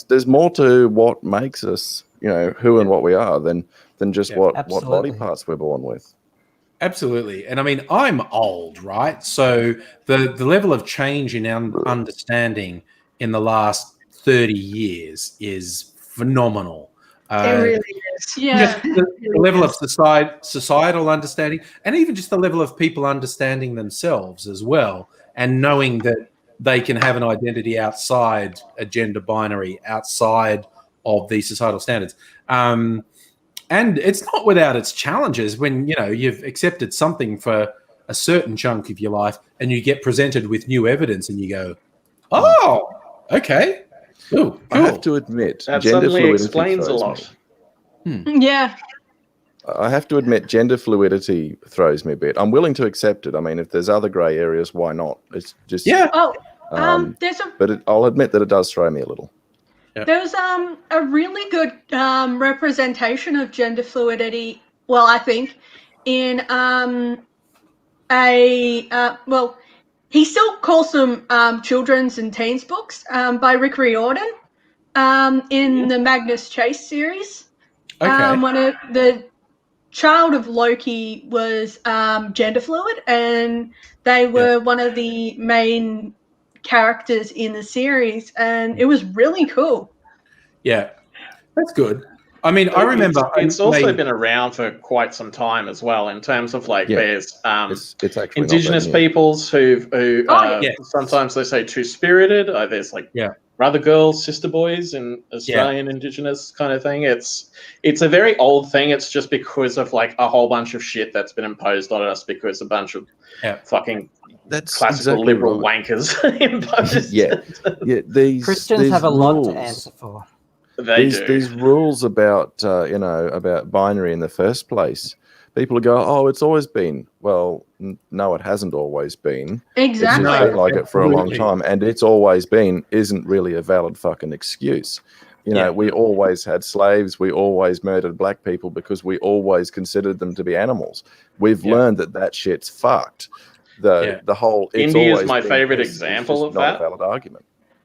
[SPEAKER 6] there's more to what makes us, you know, who and what we are than just what body parts we're born with.
[SPEAKER 10] Absolutely. And I mean, I'm old, right? So the level of change in understanding in the last 30 years is phenomenal.
[SPEAKER 9] It really is.
[SPEAKER 3] Yeah.
[SPEAKER 10] The level of societal understanding, and even just the level of people understanding themselves as well, and knowing that they can have an identity outside a gender binary, outside of these societal standards. And it's not without its challenges when, you know, you've accepted something for a certain chunk of your life and you get presented with new evidence and you go, oh, okay. Ooh, cool.
[SPEAKER 6] I have to admit,
[SPEAKER 4] that
[SPEAKER 6] gender
[SPEAKER 4] suddenly
[SPEAKER 6] fluidity
[SPEAKER 4] explains a
[SPEAKER 6] throws
[SPEAKER 4] lot.
[SPEAKER 6] me.
[SPEAKER 3] Yeah.
[SPEAKER 6] I have to admit, gender fluidity throws me a bit. I'm willing to accept it. I mean, if there's other grey areas, why not? It's just I'll admit that it does throw me a little.
[SPEAKER 10] Yep.
[SPEAKER 3] There's a really good representation of gender fluidity. Well, I think in he still calls them children's and teens books by Rick Riordan in the Magnus Chase series.
[SPEAKER 10] Okay.
[SPEAKER 3] One of the child of Loki was gender fluid, and they were one of the main characters in the series, and it was really cool.
[SPEAKER 10] Yeah, that's good. I mean, I remember
[SPEAKER 4] it's also been around for quite some time as well. In terms of like, there's
[SPEAKER 6] it's actually
[SPEAKER 4] indigenous peoples who sometimes they say two-spirited. There's like brother girls, sister boys in Australian indigenous kind of thing. It's a very old thing. It's just because of like a whole bunch of shit that's been imposed on us because a bunch of fucking classical
[SPEAKER 6] exactly
[SPEAKER 4] liberal wankers imposed.
[SPEAKER 6] These
[SPEAKER 2] Christians have a lot to answer for.
[SPEAKER 6] These rules about about binary in the first place, people go, oh, it's always been. Well, no, it hasn't always been.
[SPEAKER 3] Exactly.
[SPEAKER 6] It's been like it for a long time, and it's always been isn't really a valid fucking excuse. You know, we always had slaves. We always murdered black people because we always considered them to be animals. We've learned that shit's fucked. The whole
[SPEAKER 4] India is my favorite example of that.
[SPEAKER 6] Not a valid argument.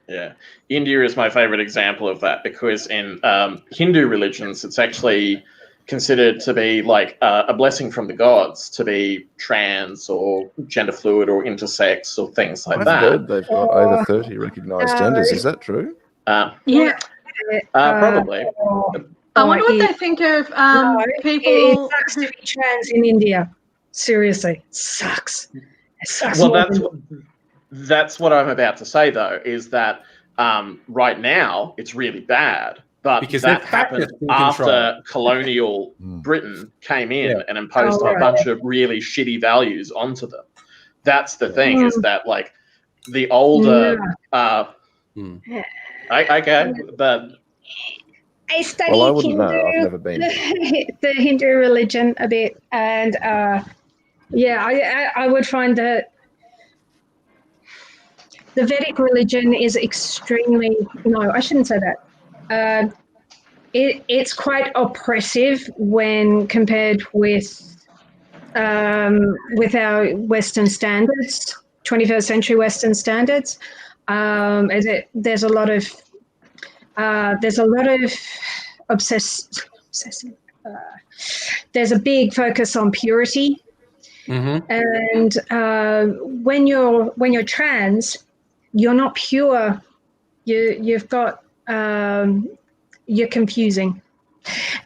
[SPEAKER 4] Yeah, India is my favorite example of that because in Hindu religions, it's actually considered to be like a blessing from the gods to be trans or gender fluid or intersex or things like that.
[SPEAKER 6] I've heard they've got over 30 recognised genders. Is that true?
[SPEAKER 4] Probably.
[SPEAKER 3] I wonder what they think of people.
[SPEAKER 9] It sucks to be trans in India. Seriously, it sucks. It sucks.
[SPEAKER 4] Well, that's what I'm about to say, though, is that right now it's really bad. But
[SPEAKER 10] because
[SPEAKER 4] that happened after colonial Britain came in and imposed a bunch of really shitty values onto them. That's the thing, is that like the older but
[SPEAKER 9] I study
[SPEAKER 6] I wouldn't know. I've never been
[SPEAKER 9] the Hindu religion a bit, and I would find that the Vedic religion is extremely, no, I shouldn't say that. It's quite oppressive when compared with our Western standards, 21st century Western standards. There's a lot of obsessive. There's a big focus on purity, and when you're trans, you're not pure. You've got you're confusing.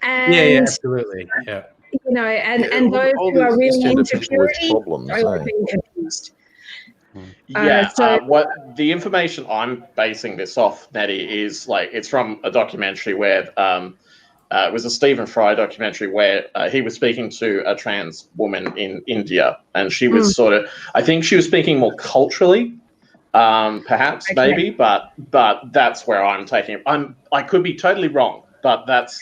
[SPEAKER 9] And,
[SPEAKER 10] absolutely. Yeah.
[SPEAKER 9] You know, and those who are really into purity are being confused.
[SPEAKER 4] What the information I'm basing this off, Nettie, is like it's from a documentary where it was a Stephen Fry documentary where he was speaking to a trans woman in India, and she was I think she was speaking more culturally Perhaps,
[SPEAKER 9] Okay.
[SPEAKER 4] maybe, but that's where I'm taking it. I could be totally wrong, but that's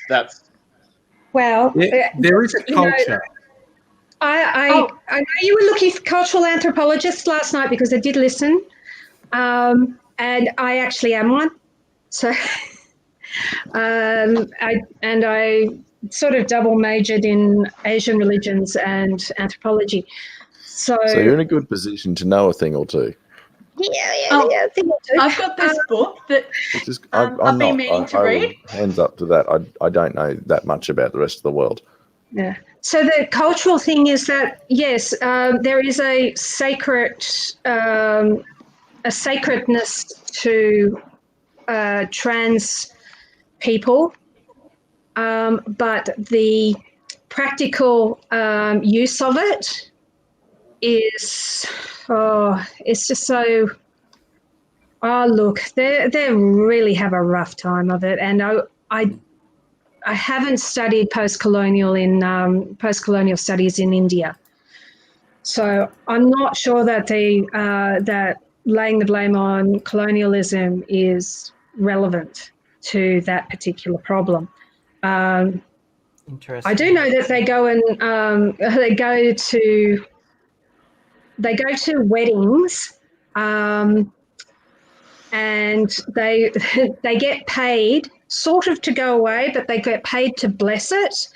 [SPEAKER 9] Well,
[SPEAKER 10] there is a
[SPEAKER 9] you know,
[SPEAKER 10] culture.
[SPEAKER 9] I know you were looking for cultural anthropologists last night because I did listen, and I actually am one. So, I sort of double majored in Asian religions and anthropology. So
[SPEAKER 6] you're in a good position to know a thing or two.
[SPEAKER 9] I think I do.
[SPEAKER 3] I've got this book that
[SPEAKER 6] Which is,
[SPEAKER 3] I've been meaning to read.
[SPEAKER 6] Hands up to that. I don't know that much about the rest of the world.
[SPEAKER 9] Yeah. So the cultural thing is that yes, there is a sacredness to trans people, but the practical use of it is it's just so. Oh look, they really have a rough time of it, and I haven't studied post-colonial studies in India, so I'm not sure that that laying the blame on colonialism is relevant to that particular problem.
[SPEAKER 2] Interesting.
[SPEAKER 9] I do know that they go and they go to weddings, and they get paid sort of to go away, but they get paid to bless it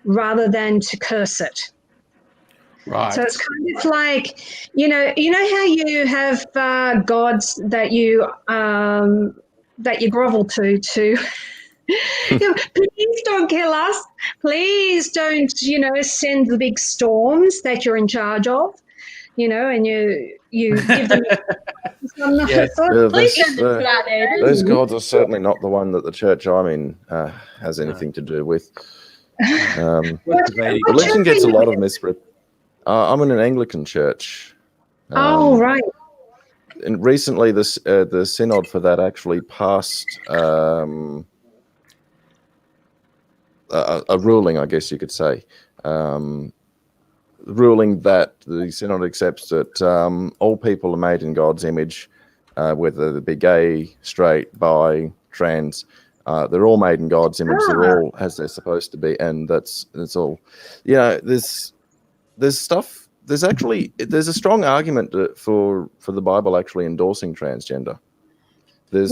[SPEAKER 9] rather than to curse it.
[SPEAKER 10] Right.
[SPEAKER 9] So it's kind of like, you know how you have gods that you grovel to. Please don't kill us. Please don't, send the big storms that you're in charge of. And you give them.
[SPEAKER 10] Yes.
[SPEAKER 6] Those gods are certainly not the one that the church I'm in has anything to do with. Religion gets a lot of misrep. I'm in an Anglican church.
[SPEAKER 9] Right.
[SPEAKER 6] And recently, the synod for that actually passed a ruling, I guess you could say. Ruling that the synod accepts that all people are made in God's image, whether they be gay, straight, bi, trans, they're all made in God's image. They're all as they're supposed to be, and that's all. There's stuff. There's a strong argument for the Bible actually endorsing transgender. There's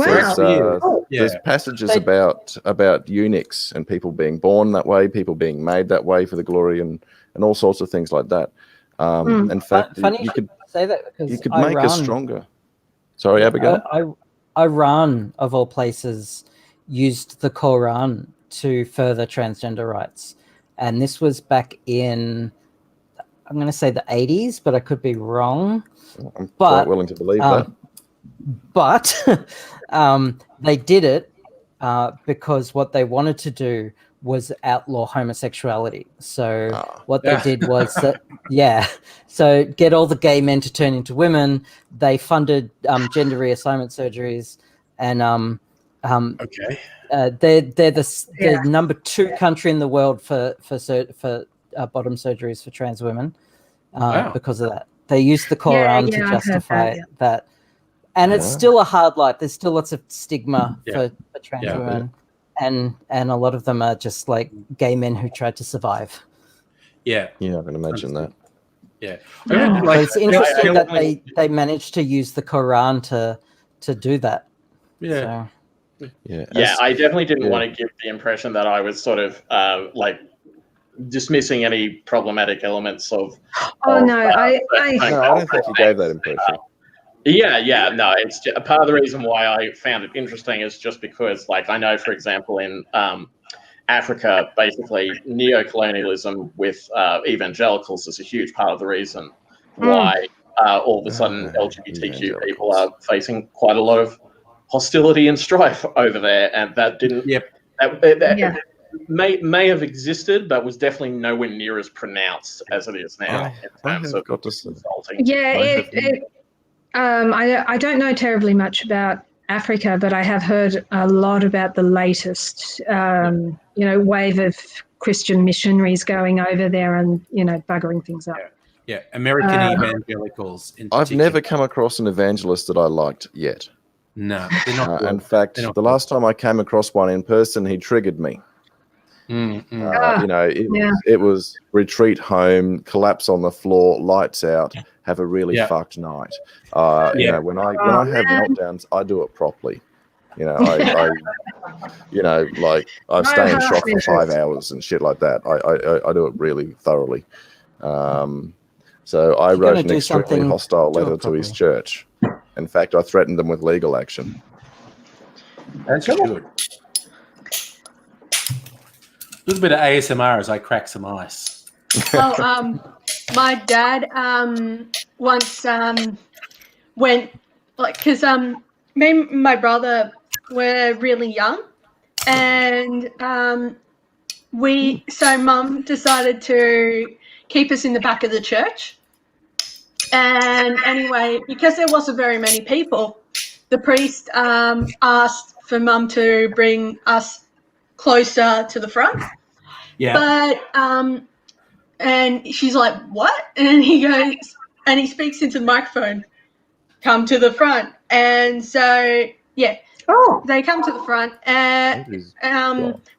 [SPEAKER 6] passages about eunuchs and people being born that way, people being made that way for the glory and all sorts of things like that. In fact, you could
[SPEAKER 2] say that because
[SPEAKER 6] you could make a stronger. Sorry, Abigail.
[SPEAKER 2] Iran, of all places, used the Quran to further transgender rights, and this was back in, I'm going to say the 80s, but I could be wrong.
[SPEAKER 6] I'm quite willing to believe that.
[SPEAKER 2] But they did it because what they wanted to do was outlaw homosexuality. So what they did was so get all the gay men to turn into women. They funded gender reassignment surgeries, and they're the number 2 country in the world for bottom surgeries for trans women because of that. They used the Quran to justify that. And it's still a hard life. There's still lots of stigma for trans women. And a lot of them are just like gay men who tried to survive.
[SPEAKER 6] Yeah, I can imagine that.
[SPEAKER 2] Yeah. But it's interesting that they managed to use the Quran to do that.
[SPEAKER 10] Yeah.
[SPEAKER 2] So.
[SPEAKER 4] Yeah, I definitely didn't want to give the impression that I was sort of dismissing any problematic elements of.
[SPEAKER 9] I
[SPEAKER 6] don't think you gave that impression.
[SPEAKER 4] No, it's just, part of the reason why I found it interesting is just because, I know, for example, in Africa, basically neo-colonialism with evangelicals is a huge part of the reason why all of a sudden LGBTQ people are facing quite a lot of hostility and strife over there, and that didn't. May have existed, but was definitely nowhere near as pronounced as it is now in terms of consulting.
[SPEAKER 9] I don't know terribly much about Africa, but I have heard a lot about the latest, wave of Christian missionaries going over there and, buggering things up.
[SPEAKER 10] Yeah, American evangelicals.
[SPEAKER 6] I've never come across an evangelist that I liked yet.
[SPEAKER 10] No, they're not.
[SPEAKER 6] In fact, the last time I came across one in person, he triggered me. It was retreat home, collapse on the floor, lights out, have a really fucked night. When I have meltdowns, I do it properly. I stay in shock for 5 hours and shit like that. I do it really thoroughly. So I wrote an extremely hostile letter to his church. In fact, I threatened them with legal action.
[SPEAKER 10] That's good. A little bit of ASMR as I crack some ice.
[SPEAKER 3] My dad once went, because me and my brother were really young, and so Mum decided to keep us in the back of the church. And anyway, because there wasn't very many people, the priest asked for Mum to bring us closer to the front.
[SPEAKER 10] Yeah.
[SPEAKER 3] But and she's like, "What?" And he goes, and he speaks into the microphone, "Come to the front." And so they come to the front, and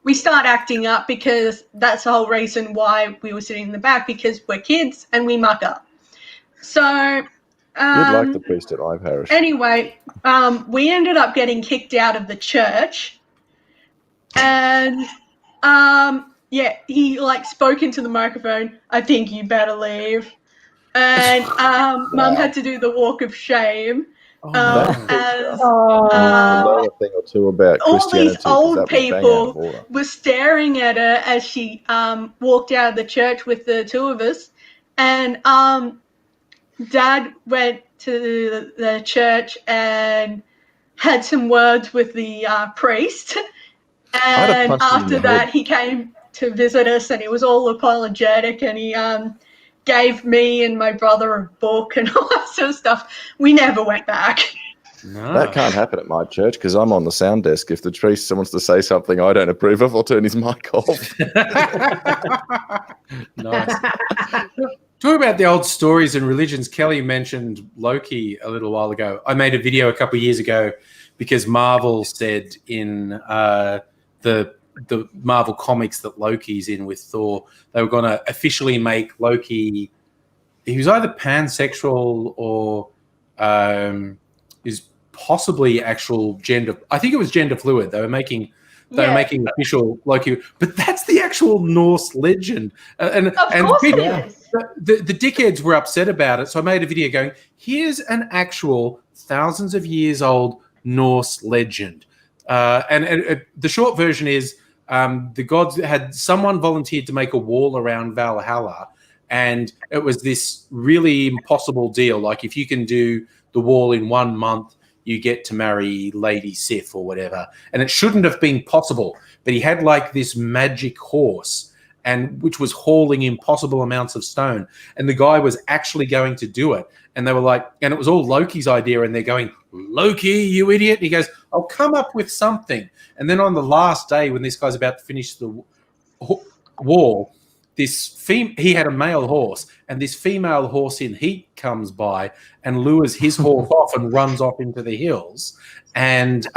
[SPEAKER 3] we start acting up, because that's the whole reason why we were sitting in the back, because we're kids and we muck up. So
[SPEAKER 6] you'd like the priest at my parish.
[SPEAKER 3] Anyway, we ended up getting kicked out of the church, and he spoke into the microphone, "I think you better leave." And Mum had to do the walk of shame.
[SPEAKER 6] Another thing or two about
[SPEAKER 3] all these old people were staring at her as she walked out of the church with the two of us, and Dad went to the church and had some words with the priest, and after that he came to visit us, and he was all apologetic, and he gave me and my brother a book and all that sort of stuff. We never went back.
[SPEAKER 6] No. That can't happen at my church, because I'm on the sound desk. If the priest wants to say something I don't approve of, I'll turn his mic off.
[SPEAKER 10] Nice. Talking about the old stories and religions, Kelly mentioned Loki a little while ago. I made a video a couple of years ago because Marvel said in the Marvel comics that Loki's in with Thor, they were going to officially make Loki. He was either pansexual or is possibly actual gender. I think it was gender fluid. They were making official Loki, but that's the actual Norse legend. And people, the dickheads were upset about it. So I made a video going, here's an actual thousands of years old Norse legend. And the short version is the gods had someone volunteered to make a wall around Valhalla. And it was this really impossible deal. Like, if you can do the wall in 1 month, you get to marry Lady Sif or whatever. And it shouldn't have been possible. But he had like this magic horse, and which was hauling impossible amounts of stone. And the guy was actually going to do it. And they were like, and it was all Loki's idea. And they're going, "Loki, you idiot." And he goes, "I'll come up with something." And then on the last day, when this guy's about to finish the wall, he had a male horse, and this female horse in heat comes by and lures his horse off and runs off into the hills, and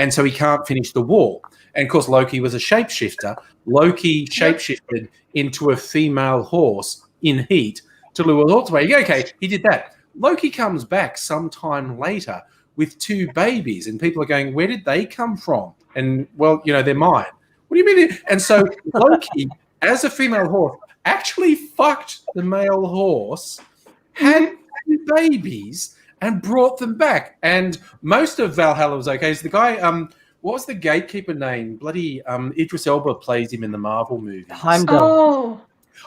[SPEAKER 10] so he can't finish the wall. And of course, Loki was a shapeshifter. Loki shapeshifted into a female horse in heat to lure the horse away. Okay, he did that. Loki comes back sometime later with 2 babies, and people are going, "Where did they come from?" And well, they're mine. What do you mean? And so Loki, as a female horse, actually fucked the male horse, had 2 babies, and brought them back. And most of Valhalla was okay. So the guy, what was the gatekeeper name? Bloody Idris Elba plays him in the Marvel movie.
[SPEAKER 2] Heimdall.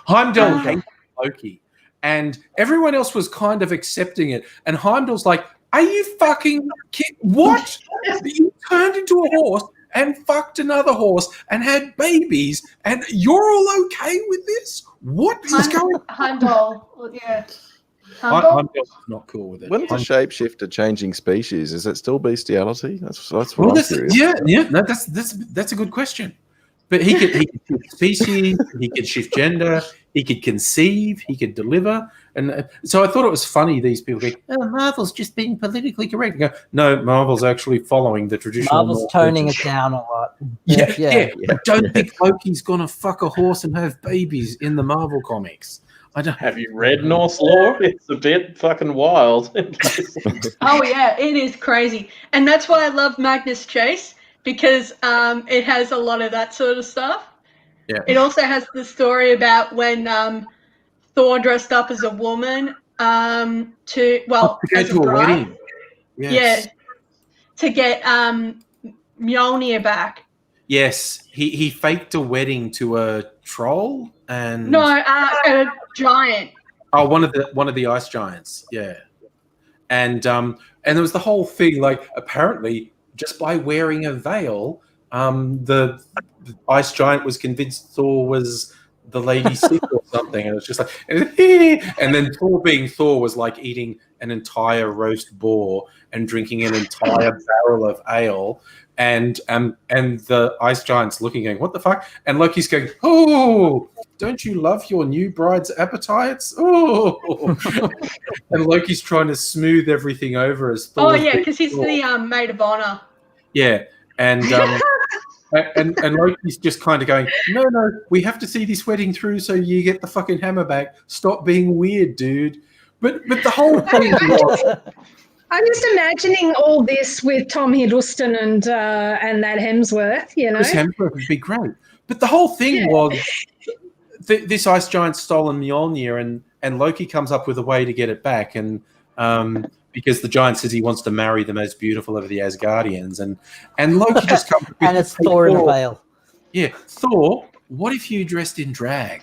[SPEAKER 10] Heimdall hated Loki. And everyone else was kind of accepting it. And Heimdall's like, "Are you fucking kidding? What? You turned into a horse and fucked another horse and had babies, and you're all okay with this? What is going on?"
[SPEAKER 3] Heimdall, yeah.
[SPEAKER 10] Heimdall's not cool with it.
[SPEAKER 6] When it's a shapeshifter changing species, is it still bestiality? That's what I'm curious.
[SPEAKER 10] Yeah. No, that's a good question. But he could shift species, he could shift gender, he could conceive, he could deliver. And so I thought it was funny, these people go, oh, Marvel's just being politically correct. I go, no, Marvel's actually following the traditional.
[SPEAKER 2] Marvel's toning it down a lot.
[SPEAKER 10] Yeah. I don't think Loki's going to fuck a horse and have babies in the Marvel comics.
[SPEAKER 4] Have you read Norse lore? It's a bit fucking wild.
[SPEAKER 3] Oh, yeah, it is crazy. And that's why I love Magnus Chase, because it has a lot of that sort of stuff.
[SPEAKER 10] Yeah.
[SPEAKER 3] It also has the story about when Thor dressed up as a woman as
[SPEAKER 10] go to a wedding. Yes.
[SPEAKER 3] Yeah, to get Mjolnir back.
[SPEAKER 10] Yes, he faked a wedding to a troll and
[SPEAKER 3] No, a giant.
[SPEAKER 10] Oh, one of the ice giants. Yeah, and there was the whole thing. Like, apparently, just by wearing a veil, the ice giant was convinced Thor was the Lady Sif or something, and it's just like, and then Thor, being Thor, was like eating an entire roast boar and drinking an entire barrel of ale. And the ice giant's looking, going, what the fuck? And Loki's going, oh, don't you love your new bride's appetites? Oh, and Loki's trying to smooth everything over as Thor.
[SPEAKER 3] Oh yeah, because he's the maid of honor.
[SPEAKER 10] Yeah, and and Loki's just kind of going, no, we have to see this wedding through, so you get the fucking hammer back. Stop being weird, dude. But the whole thing was.
[SPEAKER 9] I'm just imagining all this with Tom Hiddleston and that Hemsworth, you know.
[SPEAKER 10] Chris Hemsworth would be great. But the whole thing was this ice giant stolen Mjolnir, and Loki comes up with a way to get it back. And because the giant says he wants to marry the most beautiful of the Asgardians. And Loki just comes up with
[SPEAKER 2] and it's Thor in a veil.
[SPEAKER 10] Yeah, Thor, what if you dressed in drag?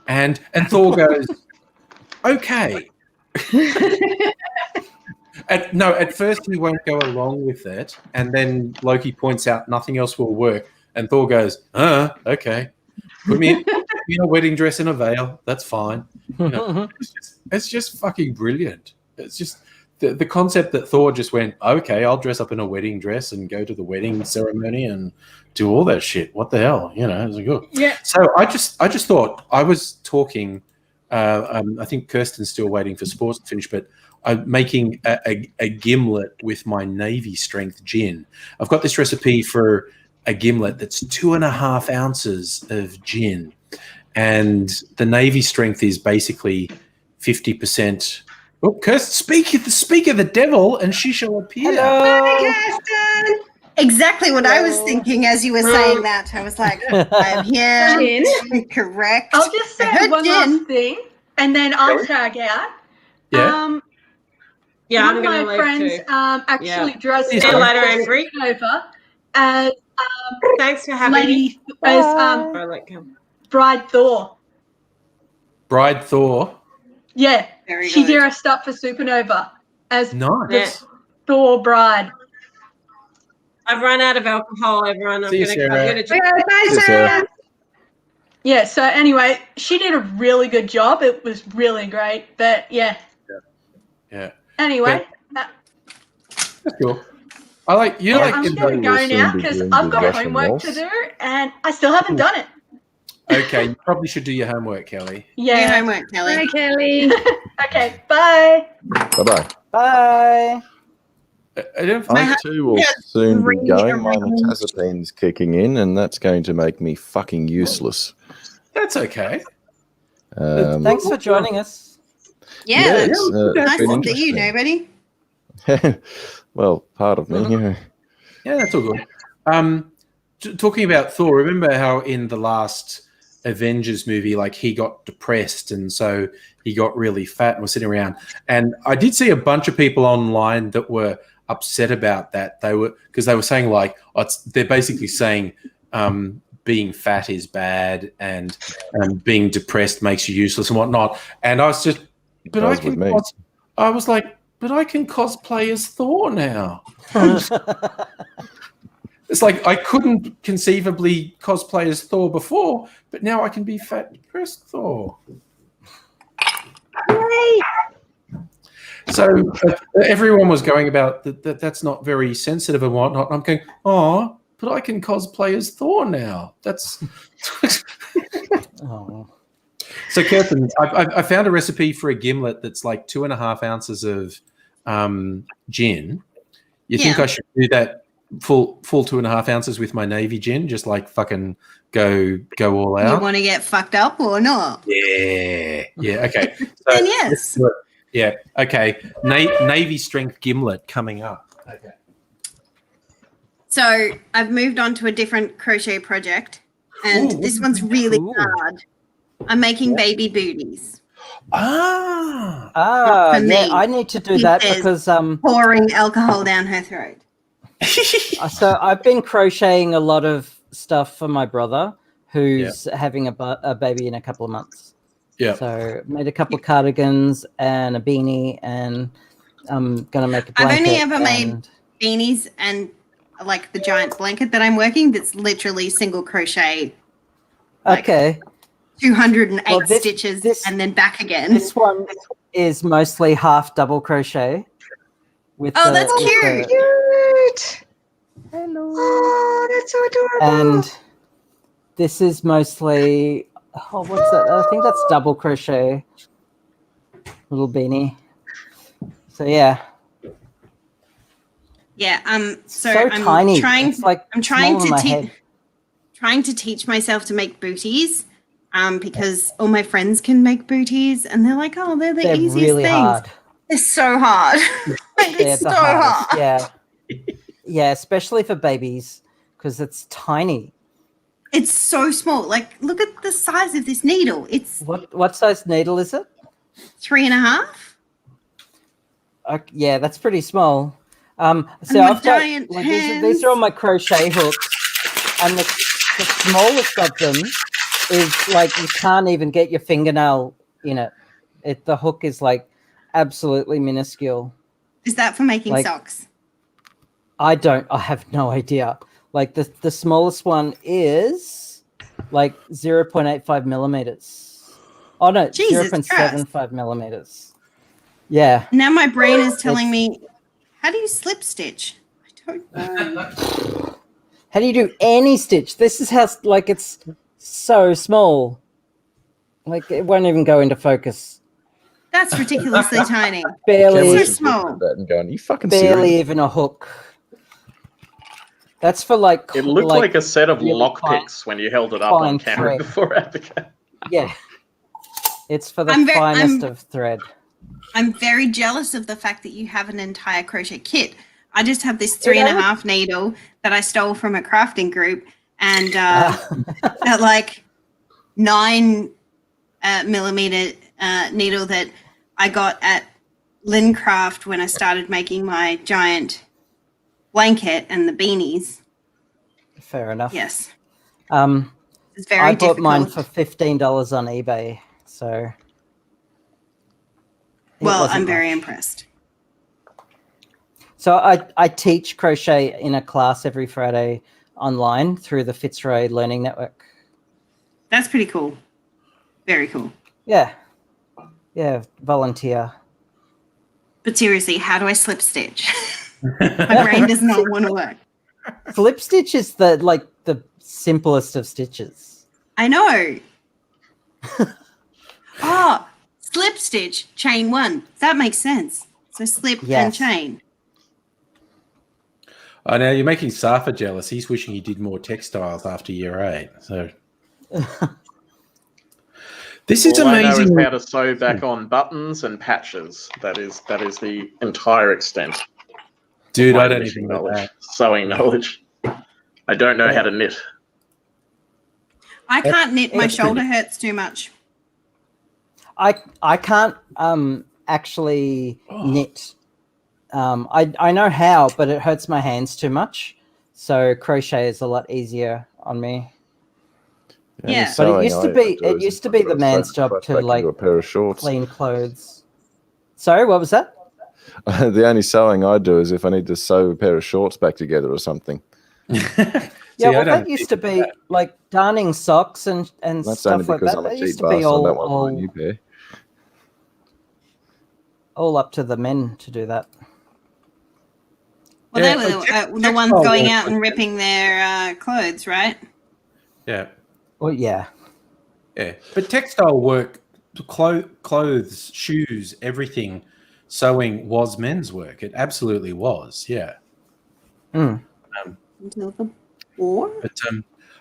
[SPEAKER 10] And Thor goes, okay. At first he won't go along with it, and then Loki points out nothing else will work, and Thor goes, okay, put me in a wedding dress and a veil, that's fine. You know, it's just fucking brilliant. It's just the concept that Thor just went, okay, I'll dress up in a wedding dress and go to the wedding ceremony and do all that shit. What the hell, you know? It's like, oh.
[SPEAKER 3] Yeah.
[SPEAKER 10] So I just thought, I was talking. I think Kirsten's still waiting for sports to finish, but I'm making a gimlet with my Navy strength gin. I've got this recipe for a gimlet that's 2.5 ounces of gin, and the Navy strength is basically 50%. Oh, Kirsten, speak of the devil, and she shall appear.
[SPEAKER 12] Hi, Kirsten. Exactly what I was thinking as you were saying that. I was like, I'm here. Correct.
[SPEAKER 3] I'll just say one last thing, and then I'll tag out.
[SPEAKER 10] Yeah.
[SPEAKER 8] Yeah,
[SPEAKER 3] one
[SPEAKER 8] I'm
[SPEAKER 3] of
[SPEAKER 8] going to
[SPEAKER 3] my
[SPEAKER 8] leave
[SPEAKER 3] friends
[SPEAKER 8] too.
[SPEAKER 3] actually dressed
[SPEAKER 8] See you later, Angry.
[SPEAKER 3] over as
[SPEAKER 8] thanks for having
[SPEAKER 3] me.
[SPEAKER 8] As
[SPEAKER 3] Bride Thor.
[SPEAKER 10] Bride Thor.
[SPEAKER 3] Yeah,
[SPEAKER 12] Very
[SPEAKER 3] she
[SPEAKER 12] good.
[SPEAKER 3] dressed up for Supernova as
[SPEAKER 10] Nice.
[SPEAKER 3] the Thor bride.
[SPEAKER 8] I've run out of alcohol, everyone. I'm
[SPEAKER 10] See you,
[SPEAKER 8] going
[SPEAKER 10] Sarah.
[SPEAKER 8] to
[SPEAKER 9] Bye, Sarah.
[SPEAKER 3] Yeah, so anyway, she did a really good job. It was really great. But yeah.
[SPEAKER 10] Yeah.
[SPEAKER 3] Anyway.
[SPEAKER 10] That's cool. I like you.
[SPEAKER 3] Yeah,
[SPEAKER 10] like
[SPEAKER 3] I'm going to go now because I've got homework to do and I still haven't done it.
[SPEAKER 10] Okay, you probably should do your homework, Kelly.
[SPEAKER 3] Yeah.
[SPEAKER 12] Your homework, Kelly.
[SPEAKER 9] Bye, Kelly.
[SPEAKER 3] Okay, bye.
[SPEAKER 6] Bye-bye.
[SPEAKER 2] Bye.
[SPEAKER 6] I too will soon be going. My metazopine's kicking in, and that's going to make me fucking useless.
[SPEAKER 10] That's okay.
[SPEAKER 2] Thanks for joining us.
[SPEAKER 12] Yeah,
[SPEAKER 6] it's
[SPEAKER 12] nice
[SPEAKER 6] been
[SPEAKER 12] to see you,
[SPEAKER 6] interesting.
[SPEAKER 12] nobody.
[SPEAKER 6] Well, part of me. Yeah.
[SPEAKER 10] Yeah, that's all good. Talking about Thor, remember how in the last Avengers movie, like, he got depressed and so he got really fat and was sitting around. And I did see a bunch of people online that were upset about that. They were saying like, they're basically saying being fat is bad and being depressed makes you useless and whatnot. And I was just, but I was like, but I can cosplay as Thor now. It's like I couldn't conceivably cosplay as Thor before, but now I can be fat, depressed Thor.
[SPEAKER 9] Yay!
[SPEAKER 10] So everyone was going about that. That's not very sensitive and whatnot. I'm going, oh, but I can cosplay as Thor now. That's
[SPEAKER 2] Oh.
[SPEAKER 10] So, Kirsten, I found a recipe for a gimlet that's like 2.5 ounces of gin. You think I should do that full 2.5 ounces with my navy gin? Just like fucking go all out.
[SPEAKER 12] You want to get fucked up or not?
[SPEAKER 10] Yeah. Okay. So,
[SPEAKER 12] Then yes.
[SPEAKER 10] Yeah. Okay. Navy strength gimlet coming up. Okay.
[SPEAKER 12] So I've moved on to a different crochet project, and this one's really hard. I'm making baby booties.
[SPEAKER 2] Yeah,
[SPEAKER 12] me.
[SPEAKER 2] I need to do that because
[SPEAKER 12] pouring alcohol down her throat.
[SPEAKER 2] So I've been crocheting a lot of stuff for my brother who's having a baby in a couple of months.
[SPEAKER 10] Yeah.
[SPEAKER 2] So made a couple of cardigans and a beanie, and I'm gonna make a blanket.
[SPEAKER 12] I've only ever made beanies and like the giant blanket that I'm working. That's literally single crochet.
[SPEAKER 2] Okay.
[SPEAKER 12] 208 stitches and then back again.
[SPEAKER 2] This one is mostly half double crochet.
[SPEAKER 12] That's cute.
[SPEAKER 9] Cute.
[SPEAKER 2] Hello.
[SPEAKER 9] Oh, that's so adorable.
[SPEAKER 2] And this is mostly, what's that? I think that's double crochet. Little beanie. So yeah.
[SPEAKER 12] Yeah.
[SPEAKER 2] So I'm tiny.
[SPEAKER 12] I'm trying
[SPEAKER 2] to
[SPEAKER 12] teach myself to make booties. Because all my friends can make booties, and they're like, "Oh, they're the easiest
[SPEAKER 2] really
[SPEAKER 12] things."
[SPEAKER 2] Hard.
[SPEAKER 12] They're so hard. It's so hard.
[SPEAKER 2] Yeah, yeah, especially for babies because it's tiny.
[SPEAKER 12] It's so small. Like, look at the size of this needle. It's
[SPEAKER 2] what size needle is it?
[SPEAKER 12] 3.5.
[SPEAKER 2] Yeah, that's pretty small. So
[SPEAKER 12] I've got
[SPEAKER 2] these are all my crochet hooks, and the smallest of them is like you can't even get your fingernail in it. The hook is like absolutely minuscule.
[SPEAKER 12] Is that for making socks?
[SPEAKER 2] I have no idea. Like the smallest one is like 0.85 millimeters. Oh no, 0.75 millimeters. Yeah.
[SPEAKER 12] Now my brain is telling me, how do you slip stitch? I don't know.
[SPEAKER 2] How do you do any stitch? This is how it's so small. Like it won't even go into focus.
[SPEAKER 12] That's ridiculously tiny.
[SPEAKER 2] Barely.
[SPEAKER 12] So small.
[SPEAKER 6] And going, you fucking
[SPEAKER 2] barely
[SPEAKER 6] serious?
[SPEAKER 2] Even a hook. That's for like.
[SPEAKER 4] It looked like a set of lockpicks when you held it up on camera before, Abigail.
[SPEAKER 2] Yeah. It's for the finest of thread.
[SPEAKER 12] I'm very jealous of the fact that you have an entire crochet kit. I just have this 3.5 needle that I stole from a crafting group, and at like 9 millimeter needle that I got at Lincraft when I started making my giant blanket and the beanies.
[SPEAKER 2] Fair enough.
[SPEAKER 12] Yes.
[SPEAKER 2] It's very I bought mine for $15 on eBay. So.
[SPEAKER 12] Well, I'm very impressed.
[SPEAKER 2] So I teach crochet in a class every Friday online through the Fitzroy Learning Network.
[SPEAKER 12] That's pretty cool. Very cool.
[SPEAKER 2] Yeah. Yeah, volunteer.
[SPEAKER 12] But seriously, how do I slip stitch? My brain does not want to work.
[SPEAKER 2] Slip stitch is the simplest of stitches.
[SPEAKER 12] I know. Slip stitch, chain 1. That makes sense. So slip and chain.
[SPEAKER 10] Oh, now you're making Safa jealous. He's wishing he did more textiles after year 8. So this is amazing.
[SPEAKER 4] I know is how to sew back on buttons and patches. That is the entire extent.
[SPEAKER 10] Dude, I don't even know that.
[SPEAKER 4] Sewing knowledge. I don't know how to knit.
[SPEAKER 12] I can't knit. My shoulder hurts too much.
[SPEAKER 2] I can't actually knit. I know how, but it hurts my hands too much. So crochet is a lot easier on me.
[SPEAKER 12] Yeah,
[SPEAKER 2] but it used to be the man's job to like
[SPEAKER 6] a pair of shorts.
[SPEAKER 2] Clean clothes. Sorry, what was that?
[SPEAKER 6] The only sewing I do is if I need to sew a pair of shorts back together or something.
[SPEAKER 2] Yeah, well, that used to be like darning socks and
[SPEAKER 6] that's
[SPEAKER 2] stuff like that. That used to be all up to the men to do that.
[SPEAKER 12] Well, they were the ones going out and ripping their clothes, right?
[SPEAKER 10] Yeah.
[SPEAKER 2] Well, yeah.
[SPEAKER 10] Yeah. But textile work, clothes, shoes, everything, sewing was men's work. It absolutely was. Yeah.
[SPEAKER 12] Until the war.
[SPEAKER 10] But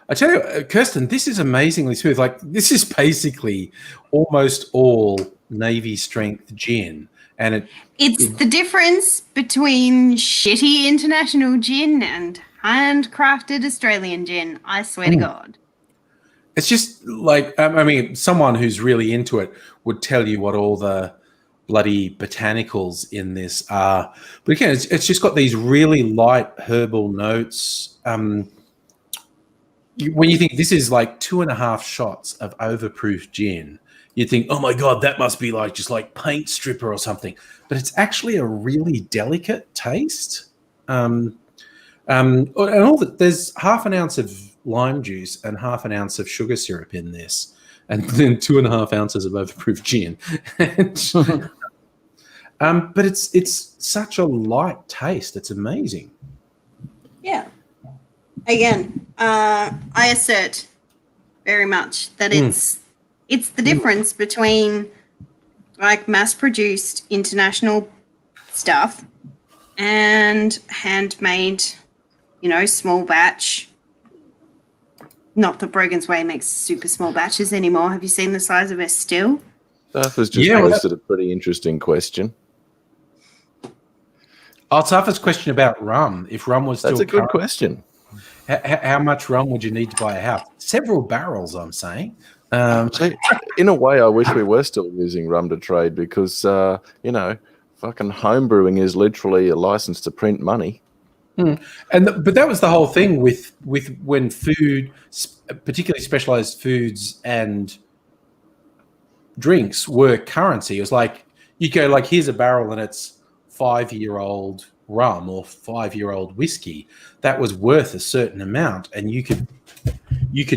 [SPEAKER 10] I tell you, Kirsten, this is amazingly smooth. Like, this is basically almost all Navy strength gin. And
[SPEAKER 12] it's the difference between shitty international gin and handcrafted Australian gin. I swear to God.
[SPEAKER 10] It's just like, I mean, someone who's really into it would tell you what all the bloody botanicals in this are. But again, it's just got these really light herbal notes. When you think this is like 2.5 shots of overproof gin, you think, oh my God, that must be like just like paint stripper or something. But it's actually a really delicate taste. And all that, there's 1/2 ounce of lime juice and 1/2 ounce of sugar syrup in this, and then 2.5 ounces of overproof gin. But it's such a light taste. It's amazing.
[SPEAKER 12] Yeah. Again, I assert very much that it's the difference between like mass-produced international stuff and handmade, small batch. Not that Brogan's Way makes super small batches anymore. Have you seen the size of it still?
[SPEAKER 6] Arthur's just posted a pretty interesting question.
[SPEAKER 10] Oh, it's Arthur's question about rum. If rum was still
[SPEAKER 6] That's a good question.
[SPEAKER 10] How much rum would you need to buy a house? Several barrels, I'm saying.
[SPEAKER 6] In a way, I wish we were still using rum to trade because, fucking homebrewing is literally a license to print money.
[SPEAKER 10] But that was the whole thing with when food, particularly specialized foods and drinks, were currency. It was like you go like, here's a barrel and it's 5-year-old rum or 5-year-old whiskey. That was worth a certain amount, and you could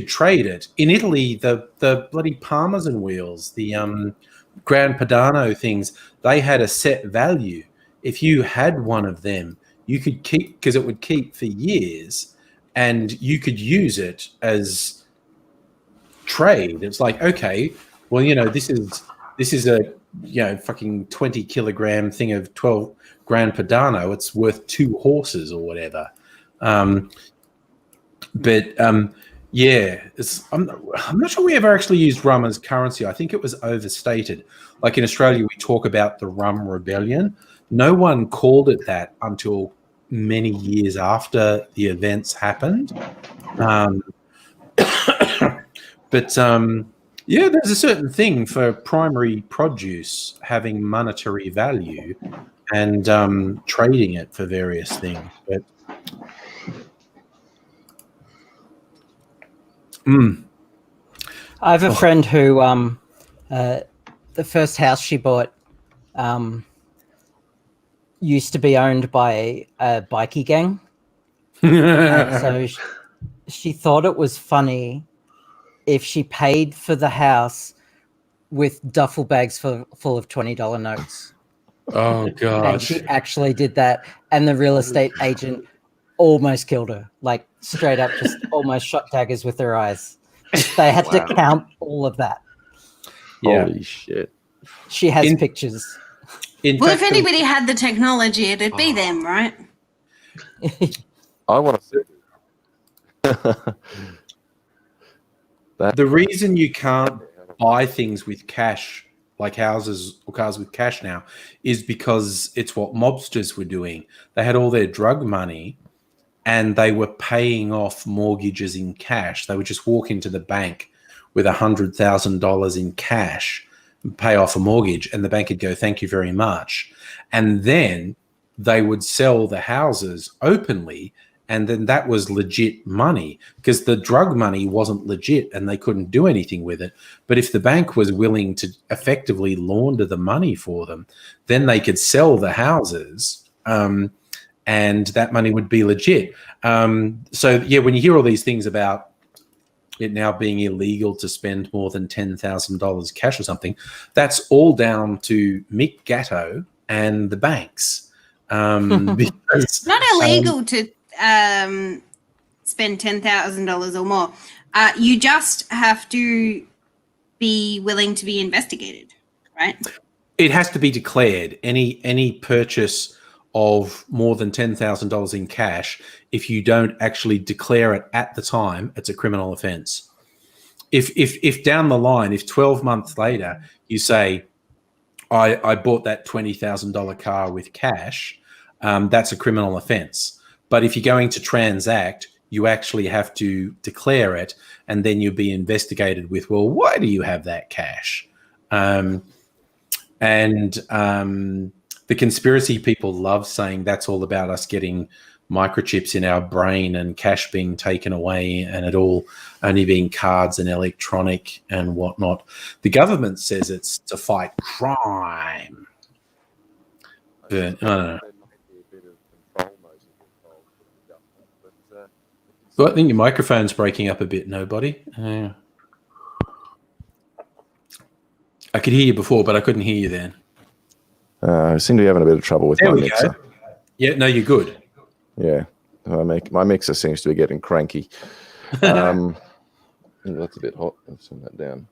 [SPEAKER 10] trade it. In Italy, the bloody Parmesan wheels, the Gran Padano things, they had a set value. If you had one of them, you could keep, because it would keep for years, and you could use it as trade. It's like, okay, well, this is a fucking 20 kilogram thing of 12 Gran Padano. It's worth 2 horses or whatever. Yeah, I'm not sure we ever actually used rum as currency. I think it was overstated. Like in Australia, we talk about the rum rebellion. No one called it that until many years after the events happened. Yeah, there's a certain thing for primary produce having monetary value and trading it for various things. But
[SPEAKER 2] I have a friend who the first house she bought used to be owned by a bikie gang. So she thought it was funny if she paid for the house with duffel bags full of $20 notes.
[SPEAKER 10] Oh, God.
[SPEAKER 2] And she actually did that. And the real estate agent almost killed her. Like, straight up, just almost shot daggers with their eyes. They had to count all of that.
[SPEAKER 10] Yeah.
[SPEAKER 6] Holy shit.
[SPEAKER 2] She has pictures.
[SPEAKER 12] Well, if anybody had the technology, it'd be them, right?
[SPEAKER 6] I want to see.
[SPEAKER 10] The reason you can't buy things with cash, like houses or cars with cash now, is because it's what mobsters were doing. They had all their drug money and they were paying off mortgages in cash. They would just walk into the bank with $100,000 in cash and pay off a mortgage, and the bank would go, thank you very much. And then they would sell the houses openly, and then that was legit money because the drug money wasn't legit and they couldn't do anything with it. But if the bank was willing to effectively launder the money for them, then they could sell the houses and that money would be legit. So, yeah, when you hear all these things about it now being illegal to spend more than $10,000 cash or something, that's all down to Mick Gatto and the banks.
[SPEAKER 1] because
[SPEAKER 12] It's not illegal to spend $10,000 or more. You just have to be willing to be investigated, right?
[SPEAKER 10] It has to be declared. Any purchase of more than $10,000 in cash, if you don't actually declare it at the time, it's a criminal offence. If down the line, if 12 months later you say, I bought that $20,000 car with cash, that's a criminal offence. But if you're going to transact, you actually have to declare it, and then you'll be investigated with, well, why do you have that cash? The conspiracy people love saying that's all about us getting microchips in our brain and cash being taken away and it all only being cards and electronic and whatnot. The government says it's to fight crime. But I don't know. Well, I think your microphone's breaking up a bit, nobody. I could hear you before, but I couldn't hear you then.
[SPEAKER 6] I seem to be having a bit of trouble with my mixer.
[SPEAKER 10] Go. Yeah, no, you're good.
[SPEAKER 6] Yeah, my mixer seems to be getting cranky. That's a bit hot. Let's turn that down.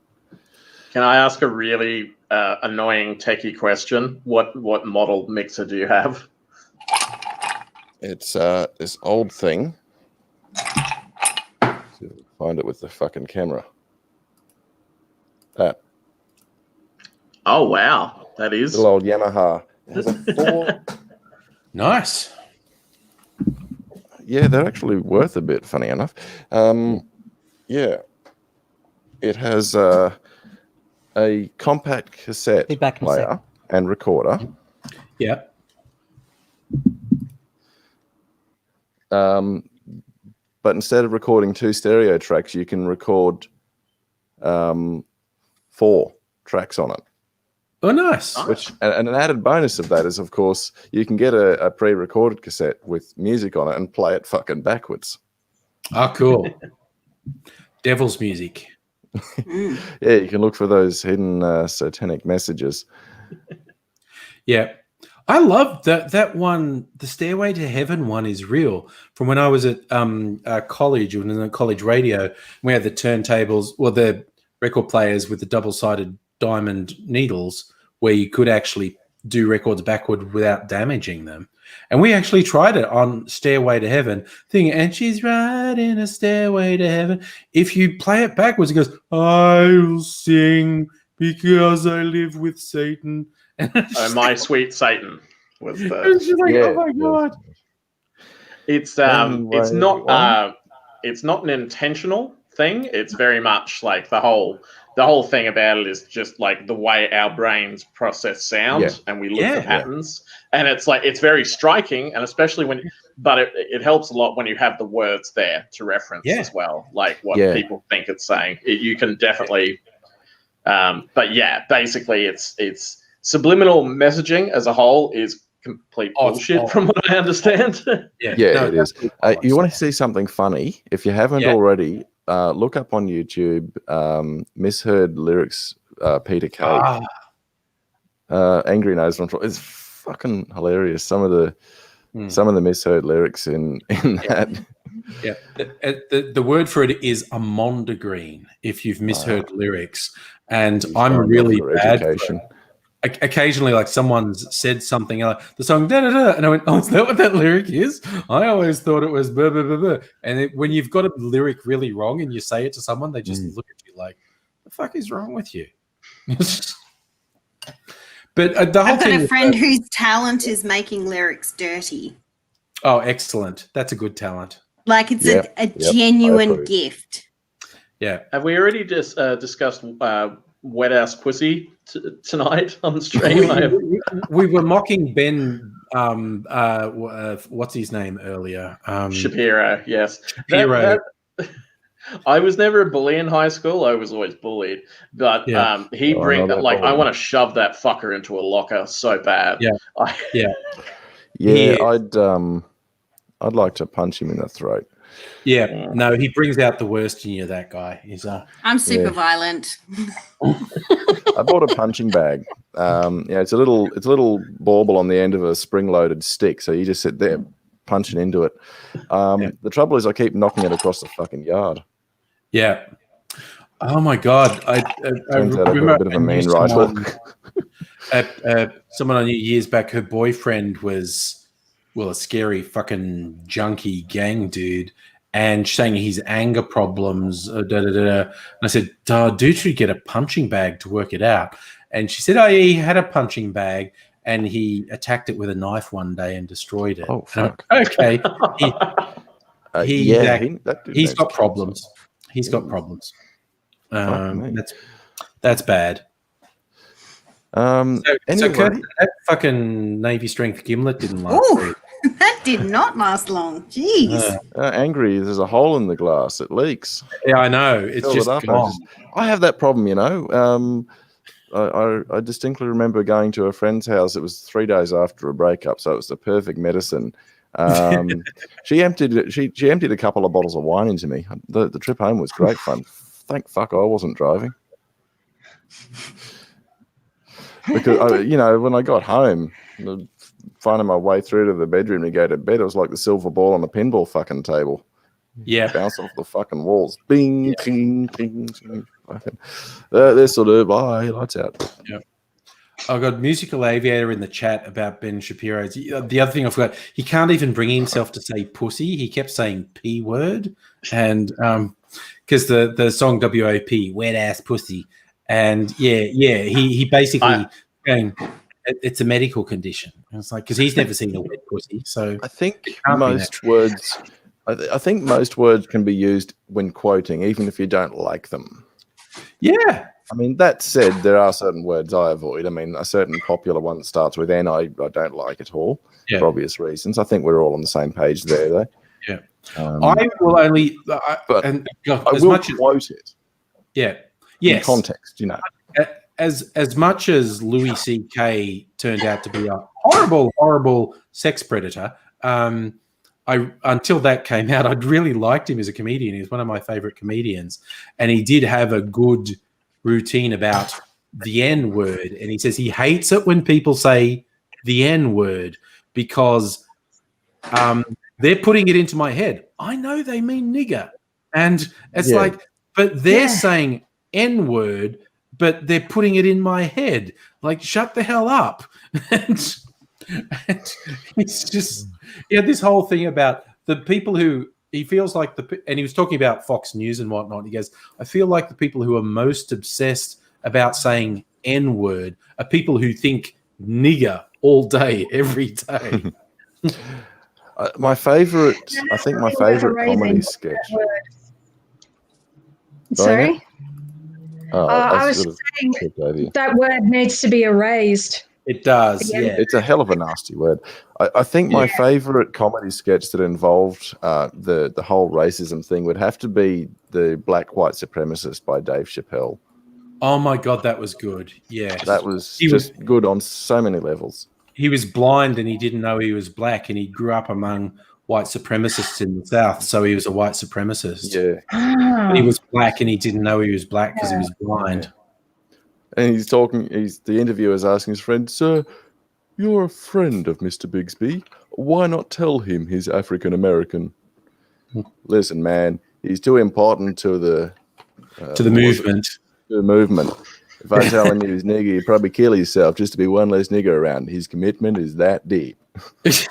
[SPEAKER 4] Can I ask a really annoying techie question? What model mixer do you have?
[SPEAKER 6] It's this old thing. Let's see if I can find it with the fucking camera. That.
[SPEAKER 4] Oh wow, that is
[SPEAKER 6] little old Yamaha. It has a 4.
[SPEAKER 10] Nice.
[SPEAKER 6] Yeah, they're actually worth a bit. Funny enough. Yeah, it has a compact cassette player and recorder.
[SPEAKER 10] Yeah.
[SPEAKER 6] But instead of recording 2 stereo tracks, you can record 4 tracks on it.
[SPEAKER 10] Oh, nice.
[SPEAKER 6] Which, and an added bonus of that is, of course, you can get a pre-recorded cassette with music on it and play it fucking backwards.
[SPEAKER 10] Oh, cool. Devil's music.
[SPEAKER 6] Yeah, you can look for those hidden satanic messages.
[SPEAKER 10] Yeah. I love that one. The Stairway to Heaven one is real. From when I was at college, when in college radio, we had the turntables, well, the record players with the double-sided diamond needles where you could actually do records backward without damaging them. And we actually tried it on Stairway to Heaven, thinking, and she's riding a stairway to heaven. If you play it backwards, it goes, I'll sing because I live with Satan.
[SPEAKER 4] Oh, my sweet Satan was the.
[SPEAKER 10] It's just like, oh my god!
[SPEAKER 4] It's not an intentional thing. It's very much like the whole thing about it is just like the way our brains process sound and we look for patterns. And it's like it's very striking, and especially but it helps a lot when you have the words there to reference as well, like what people think it's saying. You can definitely. But yeah, basically, it's subliminal messaging as a whole is complete bullshit from what I understand.
[SPEAKER 6] It is. You want to see something funny? If you haven't already, look up on YouTube Misheard Lyrics, Peter Kay. Angry Nose Control. It's fucking hilarious. Some of the misheard lyrics in that.
[SPEAKER 10] Yeah, the word for it is a mondegreen. If you've misheard lyrics, and I'm really bad. Education. Occasionally, like someone's said something like the song da da da, and I went, "Oh, is that what that lyric is?" I always thought it was blah blah blah blah. And when you've got a lyric really wrong and you say it to someone, they just look at you like, "The fuck is wrong with you?" But the whole
[SPEAKER 12] I've got
[SPEAKER 10] thing
[SPEAKER 12] a friend whose talent is making lyrics dirty.
[SPEAKER 10] Oh, excellent! That's a good talent.
[SPEAKER 12] Like it's a genuine gift.
[SPEAKER 10] Yeah.
[SPEAKER 4] Have we already just discussed wet ass pussy tonight on the stream?
[SPEAKER 10] We were mocking Ben. What's his name earlier?
[SPEAKER 4] Shapiro. Yes.
[SPEAKER 10] Shapiro.
[SPEAKER 4] I was never a bully in high school. I was always bullied, but he I want to shove that fucker into a locker so bad.
[SPEAKER 6] I'd like to punch him in the throat.
[SPEAKER 10] Yeah, no, he brings out the worst in you. That guy is.
[SPEAKER 12] I'm super violent.
[SPEAKER 6] I bought a punching bag. It's a little bauble on the end of a spring-loaded stick, so you just sit there punching into it. The trouble is, I keep knocking it across the fucking yard.
[SPEAKER 10] Yeah. Oh my God!
[SPEAKER 6] Turns out I've got a bit of a mean right hook.
[SPEAKER 10] Someone I knew years back, her boyfriend was, a scary fucking junkie gang dude, and saying his anger problems. And I said, dude should get a punching bag to work it out. And she said, oh, yeah, he had a punching bag, and he attacked it with a knife one day and destroyed it.
[SPEAKER 6] Oh, fuck.
[SPEAKER 10] Okay. He's got problems. He's got problems. That's bad.
[SPEAKER 6] Anyway.
[SPEAKER 10] Kurt, that fucking Navy strength gimlet didn't last.
[SPEAKER 12] Ooh, that did not last long. Jeez.
[SPEAKER 6] Angry, there's a hole in the glass. It leaks.
[SPEAKER 10] Yeah, I know. It's just gone.
[SPEAKER 6] I have that problem, you know. I distinctly remember going to a friend's house. It was 3 days after a breakup, so it was the perfect medicine. She emptied a couple of bottles of wine into me. The trip home was great fun. Thank fuck I wasn't driving. Because, when I got home, finding my way through to the bedroom to go to bed, it was like the silver ball on the pinball fucking table.
[SPEAKER 10] Yeah.
[SPEAKER 6] Bounce off the fucking walls. Bing, ting, ting, ting. They're sort of, lights out.
[SPEAKER 10] Yeah. I got Musical Aviator in the chat about Ben Shapiro. The other thing I forgot, he can't even bring himself to say pussy. He kept saying P word. And because the song WAP, wet ass pussy. And he basically saying it's a medical condition. And it's like, because he's never seen a wet pussy. So
[SPEAKER 6] I think most words, I think most words can be used when quoting, even if you don't like them.
[SPEAKER 10] Yeah.
[SPEAKER 6] I mean, that said, there are certain words I avoid. I mean, a certain popular one that starts with N, I don't like at all, for obvious reasons. I think we're all on the same page there, though.
[SPEAKER 10] Yeah. I will only...
[SPEAKER 6] I will quote it.
[SPEAKER 10] Yeah. Yes.
[SPEAKER 6] In context,
[SPEAKER 10] As much as Louis C.K. turned out to be a horrible, horrible sex predator, until that came out, I'd really liked him as a comedian. He was one of my favorite comedians. And he did have a good routine about the N-word. And he says he hates it when people say the N-word because they're putting it into my head. I know they mean nigger. And it's like, but they're saying N-word, but they're putting it in my head. Like, shut the hell up. and it's just, this whole thing about the people who he feels like and he was talking about Fox News and whatnot. He goes, I feel like the people who are most obsessed about saying N-word are people who think nigger all day, every day.
[SPEAKER 6] My favorite comedy sketch.
[SPEAKER 9] Sorry? I was saying that word needs to be erased.
[SPEAKER 10] It does, yeah.
[SPEAKER 6] It's a hell of a nasty word. I think my favorite comedy sketch that involved the whole racism thing would have to be the Black White Supremacist by Dave Chappelle.
[SPEAKER 10] Oh my God, that was good. Yeah.
[SPEAKER 6] That was just good on so many levels.
[SPEAKER 10] He was blind and he didn't know he was black, and he grew up among white supremacists in the South, so he was a white supremacist.
[SPEAKER 6] Yeah.
[SPEAKER 10] But he was black and he didn't know he was black because he was blind.
[SPEAKER 6] And he's talking, the interviewer's asking his friend, sir, you're a friend of Mr. Bigsby. Why not tell him he's African American? Listen, man, he's too important to the
[SPEAKER 10] movement.
[SPEAKER 6] To the movement. If I tell him he's nigger, he'd probably kill himself just to be one less nigger around. His commitment is that deep.
[SPEAKER 10] It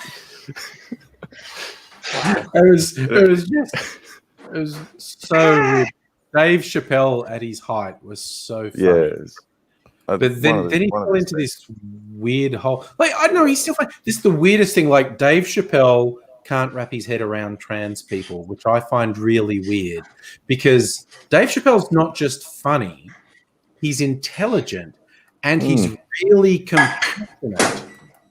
[SPEAKER 10] was so weird. Dave Chappelle at his height was so funny.
[SPEAKER 6] Yes.
[SPEAKER 10] But then he fell into this weird hole. Like, I don't know, he's still funny. This is the weirdest thing. Like, Dave Chappelle can't wrap his head around trans people, which I find really weird, because Dave Chappelle's not just funny, he's intelligent and he's really compassionate,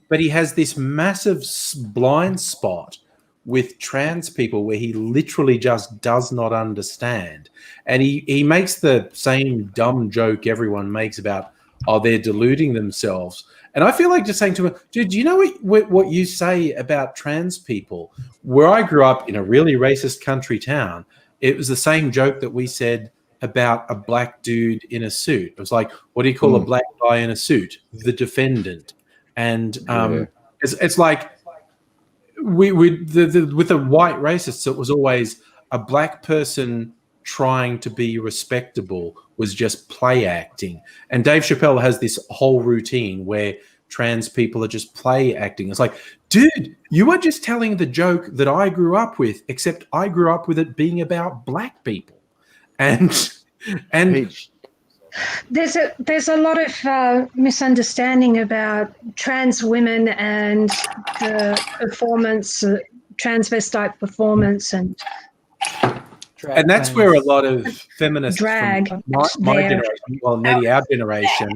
[SPEAKER 10] but he has this massive blind spot with trans people where he literally just does not understand. And he makes the same dumb joke everyone makes about, oh, they're deluding themselves. And I feel like just saying to him, dude, do you know what you say about trans people? Where I grew up in a really racist country town, it was the same joke that we said about a black dude in a suit. It was like, what do you call a black guy in a suit? The defendant. And it's like with the white racists, it was always a black person trying to be respectable was just play acting. And Dave Chappelle has this whole routine where trans people are just play acting. It's like, dude, you are just telling the joke that I grew up with, except I grew up with it being about black people. And
[SPEAKER 9] there's a lot of misunderstanding about trans women and the performance, transvestite performance, and
[SPEAKER 10] that's where a lot of feminists
[SPEAKER 9] drag
[SPEAKER 10] from my generation, well, maybe our generation,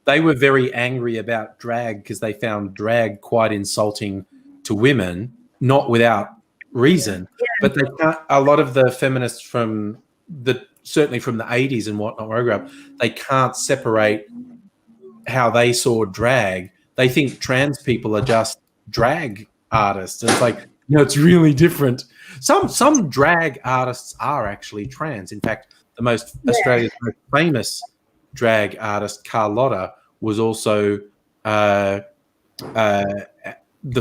[SPEAKER 10] they were very angry about drag because they found drag quite insulting to women, not without reason. Yeah. But they can't, a lot of the feminists from certainly from the 80s and whatnot, where I grew up, they can't separate how they saw drag. They think trans people are just drag artists. And it's like, no, it's really different. Some drag artists are actually trans. In fact, Australia's most famous drag artist, Carlotta, was also the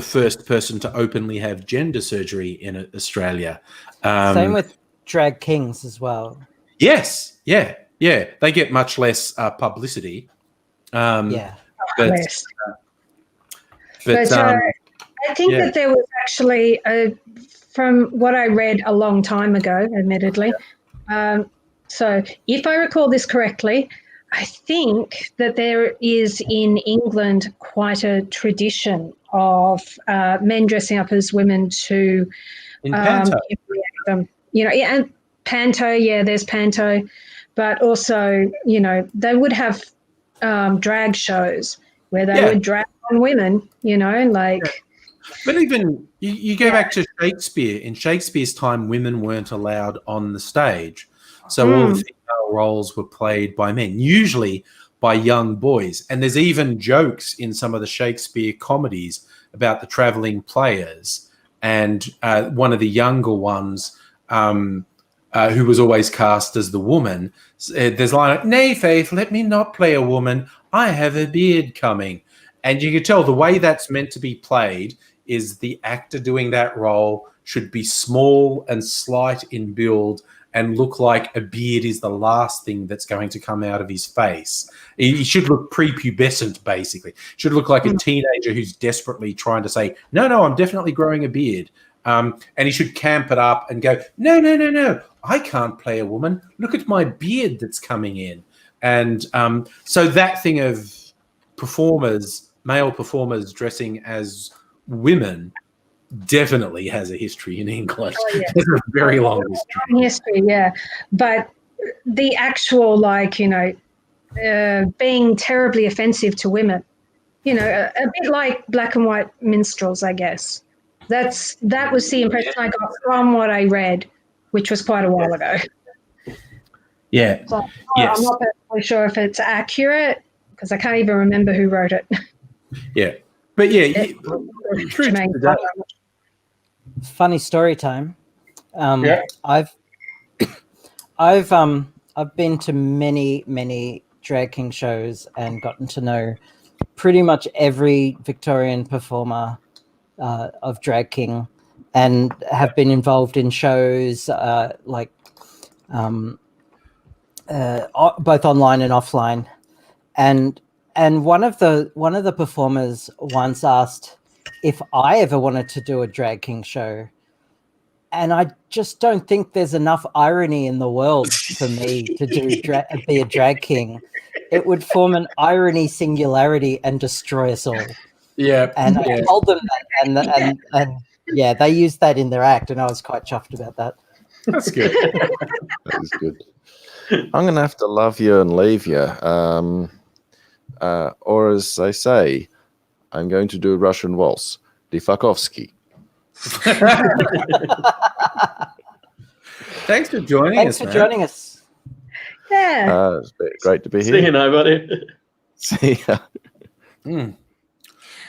[SPEAKER 10] first person to openly have gender surgery in Australia.
[SPEAKER 2] Same with drag kings as well.
[SPEAKER 10] Yes, yeah. They get much less publicity.
[SPEAKER 9] But I think that there was actually, from what I read a long time ago, admittedly. So if I recall this correctly, I think that there is in England quite a tradition of men dressing up as women to
[SPEAKER 10] Panto.
[SPEAKER 9] Them. And Panto, there's Panto, but also, they would have drag shows where they would drag on women,
[SPEAKER 10] But even you go back to Shakespeare. In Shakespeare's time, women weren't allowed on the stage. So all the female roles were played by men, usually by young boys. And there's even jokes in some of the Shakespeare comedies about the traveling players. And one of the younger ones, who was always cast as the woman, there's a line like, "Nay, Faith, let me not play a woman. I have a beard coming." And you can tell the way that's meant to be played is the actor doing that role should be small and slight in build and look like a beard is the last thing that's going to come out of his face. He should look prepubescent, basically. Should look like a teenager who's desperately trying to say, no, I'm definitely growing a beard. And he should camp it up and go, no, I can't play a woman. Look at my beard that's coming in. And so that thing of male performers dressing as women definitely has a history in England. There's a very long history.
[SPEAKER 9] But the actual, being terribly offensive to women, a bit like black and white minstrels, I guess. That was the impression I got from what I read, which was quite a while ago.
[SPEAKER 10] Yeah.
[SPEAKER 9] So I'm not perfectly sure if it's accurate because I can't even remember who wrote it.
[SPEAKER 10] Yeah. But
[SPEAKER 2] funny story time. I've been to many drag king shows and gotten to know pretty much every Victorian performer of drag king, and have been involved in shows both online and offline. And one of the performers once asked if I ever wanted to do a drag king show. And I just don't think there's enough irony in the world for me to be a drag king. It would form an irony singularity and destroy us all.
[SPEAKER 10] Yeah.
[SPEAKER 2] And I told them that, and they used that in their act, and I was quite chuffed about that.
[SPEAKER 10] That's good.
[SPEAKER 6] That is good. I'm going to have to love you and leave you. Or as they say, I'm going to do Russian waltz. Die Fakovsky.
[SPEAKER 10] Thanks for joining us.
[SPEAKER 2] Joining us.
[SPEAKER 9] Yeah.
[SPEAKER 6] It's great to be here.
[SPEAKER 4] See you, nobody.
[SPEAKER 6] See ya.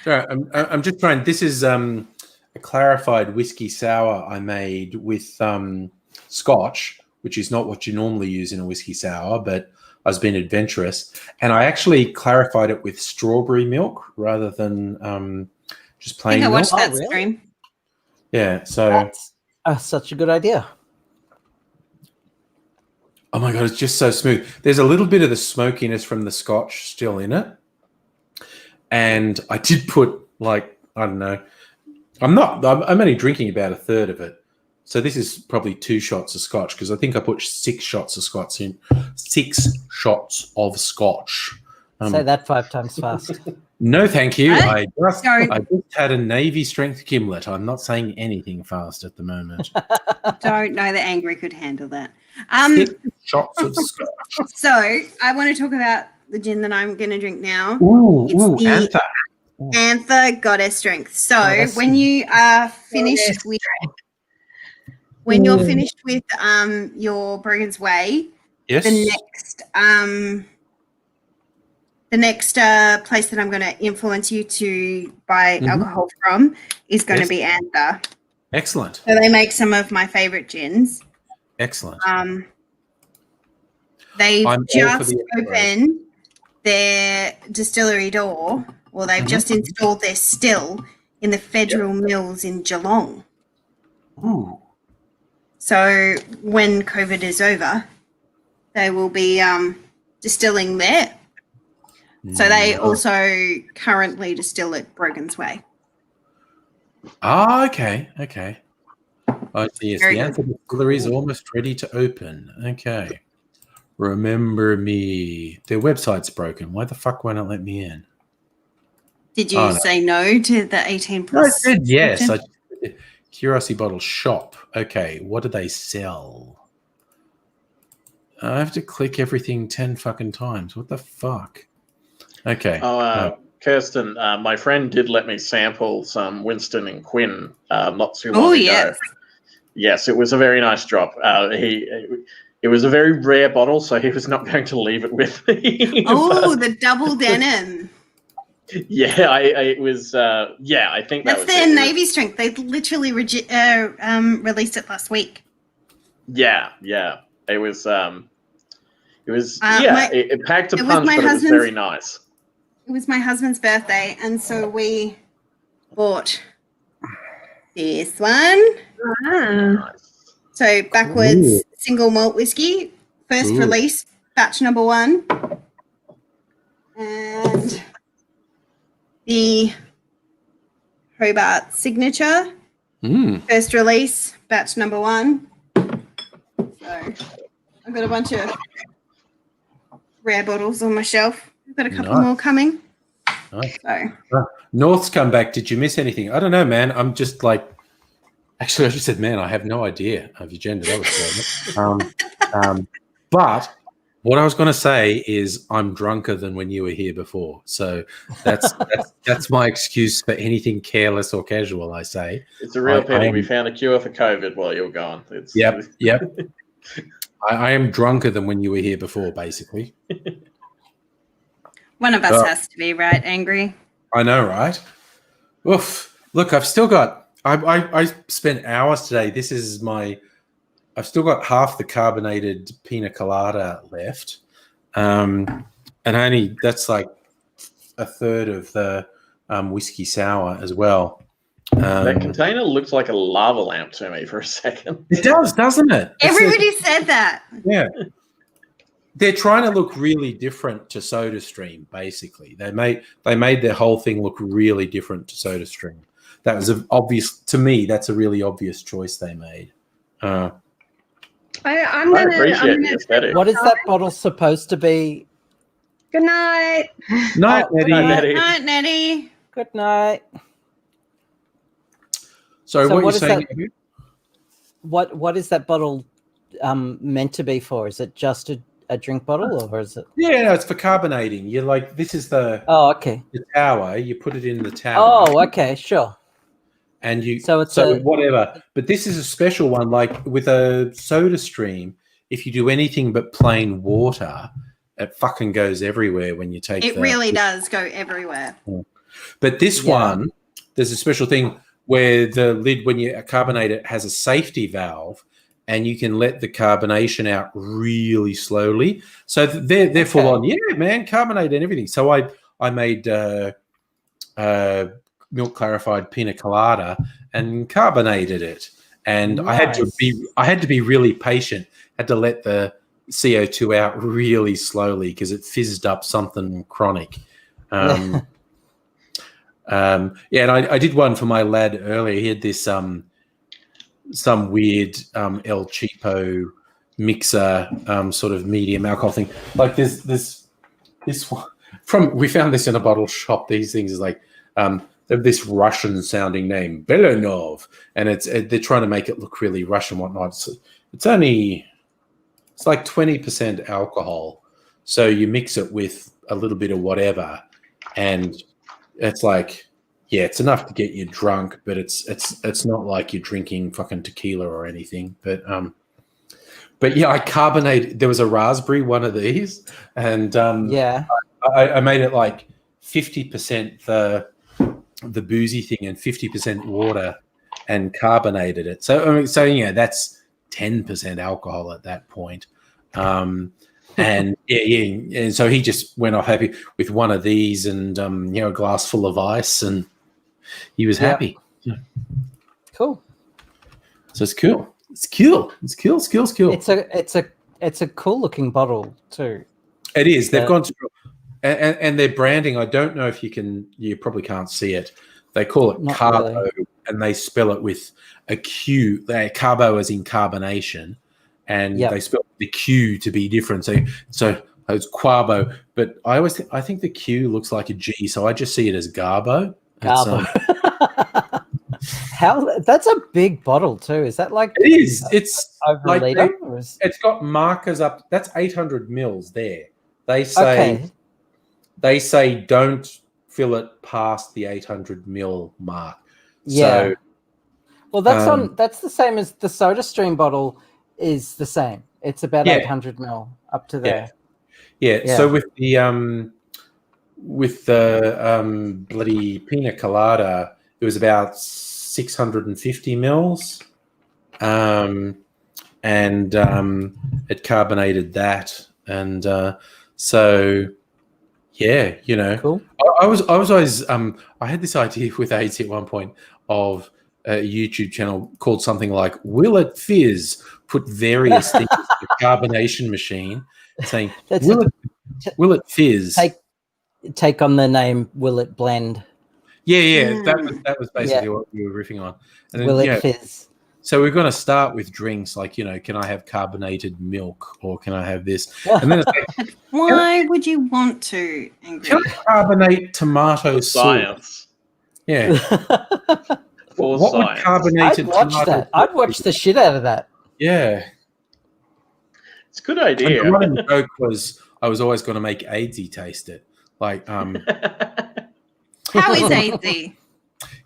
[SPEAKER 10] Sorry, I'm just trying. This is a clarified whiskey sour I made with scotch, which is not what you normally use in a whiskey sour, but I was being adventurous. And I actually clarified it with strawberry milk rather than just plain milk.
[SPEAKER 12] I watched that stream.
[SPEAKER 10] Yeah, so...
[SPEAKER 2] That's such a good idea.
[SPEAKER 10] Oh my God, it's just so smooth. There's a little bit of the smokiness from the Scotch still in it. And I did put, like, I don't know. I'm only drinking about a third of it. So this is probably 2 shots of Scotch because I think I put 6 shots of Scotch in. 6 shots of Scotch.
[SPEAKER 2] Say that 5 times fast.
[SPEAKER 10] No, thank you. I just had a Navy strength gimlet. I'm not saying anything fast at the moment.
[SPEAKER 12] Don't know that Angry could handle that.
[SPEAKER 10] 6 shots of Scotch.
[SPEAKER 12] So I want to talk about the gin that I'm going to drink now.
[SPEAKER 10] It's
[SPEAKER 12] the Anther Goddess Strength. So when you are finished with your Brogan's Way, the next place that I'm going to influence you to buy alcohol from is going to be Anther.
[SPEAKER 10] Excellent.
[SPEAKER 12] So they make some of my favorite gins.
[SPEAKER 10] Excellent.
[SPEAKER 12] They've just opened their distillery door, or they've just installed their still in the Federal Mills in Geelong.
[SPEAKER 10] Ooh.
[SPEAKER 12] So when COVID is over, they will be distilling there. So they also currently distill at Brogan's Way.
[SPEAKER 10] Ah, okay. Oh, yes, the Anther Distillery is almost ready to open. Okay. Remember me. Their website's broken. Why the fuck won't it let me in?
[SPEAKER 12] Did you say no to the 18 plus?
[SPEAKER 10] I said yes. Curiosity Bottle Shop. Okay, what do they sell? I have to click everything 10 fucking times. What the fuck? Okay.
[SPEAKER 4] Kirsten, my friend did let me sample some Winston and Quinn not too long ago. Yes, it was a very nice drop. It was a very rare bottle, so he was not going to leave it with me.
[SPEAKER 12] Oh, the double denim.
[SPEAKER 4] Yeah, I think
[SPEAKER 12] that's their Navy strength. They literally released it last week.
[SPEAKER 4] Yeah. It was it packed a punch, but it was very nice.
[SPEAKER 12] It was my husband's birthday, and so we bought this one. So backwards single malt whiskey, first release, batch number 1. And the Hobart Signature, first release, batch number 1. So I've got a bunch of rare bottles on my shelf. I've got a couple more coming.
[SPEAKER 10] Nice.
[SPEAKER 12] So.
[SPEAKER 10] North's come back. Did you miss anything? I don't know, man. I'm just like, actually, I just said, man, I have no idea of your gender. That was great. But what I was going to say is I'm drunker than when you were here before. So that's my excuse for anything careless or casual, I say.
[SPEAKER 4] It's a real pity we found a cure for COVID while you were gone.
[SPEAKER 10] Yep. I am drunker than when you were here before, basically.
[SPEAKER 12] One of us has to be, right, Angry?
[SPEAKER 10] I know, right? Oof. Look, I've still got... I spent hours today. I've still got half the carbonated pina colada left. And that's like a third of the whiskey sour as well.
[SPEAKER 4] That container looks like a lava lamp to me for a second.
[SPEAKER 10] It does, doesn't it?
[SPEAKER 12] Everybody said that.
[SPEAKER 10] Yeah. They're trying to look really different to SodaStream, basically. They made their whole thing look really different to SodaStream. That was to me, that's a really obvious choice they made.
[SPEAKER 9] I'm going to appreciate
[SPEAKER 2] the aesthetic. What is that bottle supposed to be?
[SPEAKER 9] Good night.
[SPEAKER 10] Night, Nettie.
[SPEAKER 12] Night, Nettie.
[SPEAKER 2] Good night.
[SPEAKER 10] Sorry, what are you saying?
[SPEAKER 2] What is that bottle meant to be for? Is it just a drink bottle, or is it?
[SPEAKER 10] Yeah, no, it's for carbonating. You're like, this is the the tower. You put it in the tower.
[SPEAKER 2] Oh, okay, sure.
[SPEAKER 10] And whatever. But this is a special one. Like with a SodaStream, if you do anything but plain water, it fucking goes everywhere when you take it.
[SPEAKER 12] It really does go everywhere.
[SPEAKER 10] But this one, there's a special thing where the lid, when you carbonate it, has a safety valve, and you can let the carbonation out really slowly. So they're full on, yeah, man, carbonate and everything. So I made milk clarified pina colada and carbonated it, and I had to be really patient. Had to let the CO2 out really slowly because it fizzed up something chronic. And I did one for my lad earlier. He had this some weird El Cheapo mixer sort of medium alcohol thing. Like this one from, we found this in a bottle shop. These things is like they have this Russian sounding name, Belenov, and they're trying to make it look really Russian and whatnot. It's like 20% alcohol. So you mix it with a little bit of whatever, and it's like, yeah, it's enough to get you drunk, but it's not like you're drinking fucking tequila or anything. But yeah, I carbonated. There was a raspberry one of these, and I made it like 50% the boozy thing and 50% water, and carbonated it. So yeah, that's 10% alcohol at that point. And and so he just went off happy with one of these and a glass full of ice, and he was happy. Yeah.
[SPEAKER 2] Cool.
[SPEAKER 10] So it's cool. It's cool.
[SPEAKER 2] It's a cool looking bottle too.
[SPEAKER 10] It is. They've gone through, and their branding, I don't know if you probably can't see it. They call it Carbo, really. And they spell it with a Q. Carbo as in carbonation, and they spell the Q to be different. So it's Quabo, but I think the Q looks like a G, so I just see it as Garbo.
[SPEAKER 2] That's a big bottle too. Is that like
[SPEAKER 10] it is? It's
[SPEAKER 2] over
[SPEAKER 10] like
[SPEAKER 2] a liter?
[SPEAKER 10] It's got markers up. That's 800 mils there. They say don't fill it past the 800 mil mark.
[SPEAKER 2] Yeah. So, well, that's the same as the SodaStream bottle is the same. It's about 800 mil up to there.
[SPEAKER 10] Yeah. So with the bloody pina colada, it was about 650 mils, and it carbonated that, and so yeah,
[SPEAKER 2] cool.
[SPEAKER 10] I was always I had this idea with AIDS at one point of a YouTube channel called something like "Will It Fizz?" Put various things in the carbonation machine, saying "Will it fizz?"
[SPEAKER 2] Take on the name "Will It Blend?"
[SPEAKER 10] Yeah. That was basically what we were riffing on. And then,
[SPEAKER 2] Will it fizz?
[SPEAKER 10] So we're going to start with drinks like, can I have carbonated milk, or can I have this? And then it's like,
[SPEAKER 12] why would you want to?
[SPEAKER 10] Can I carbonate tomato sauce? Yeah. What would carbonated tomato?
[SPEAKER 2] I'd watch the shit out of that.
[SPEAKER 10] Yeah.
[SPEAKER 4] It's a good idea.
[SPEAKER 10] And the running joke was I was always going to make AIDSy taste it. Like,
[SPEAKER 12] how is AIDSy?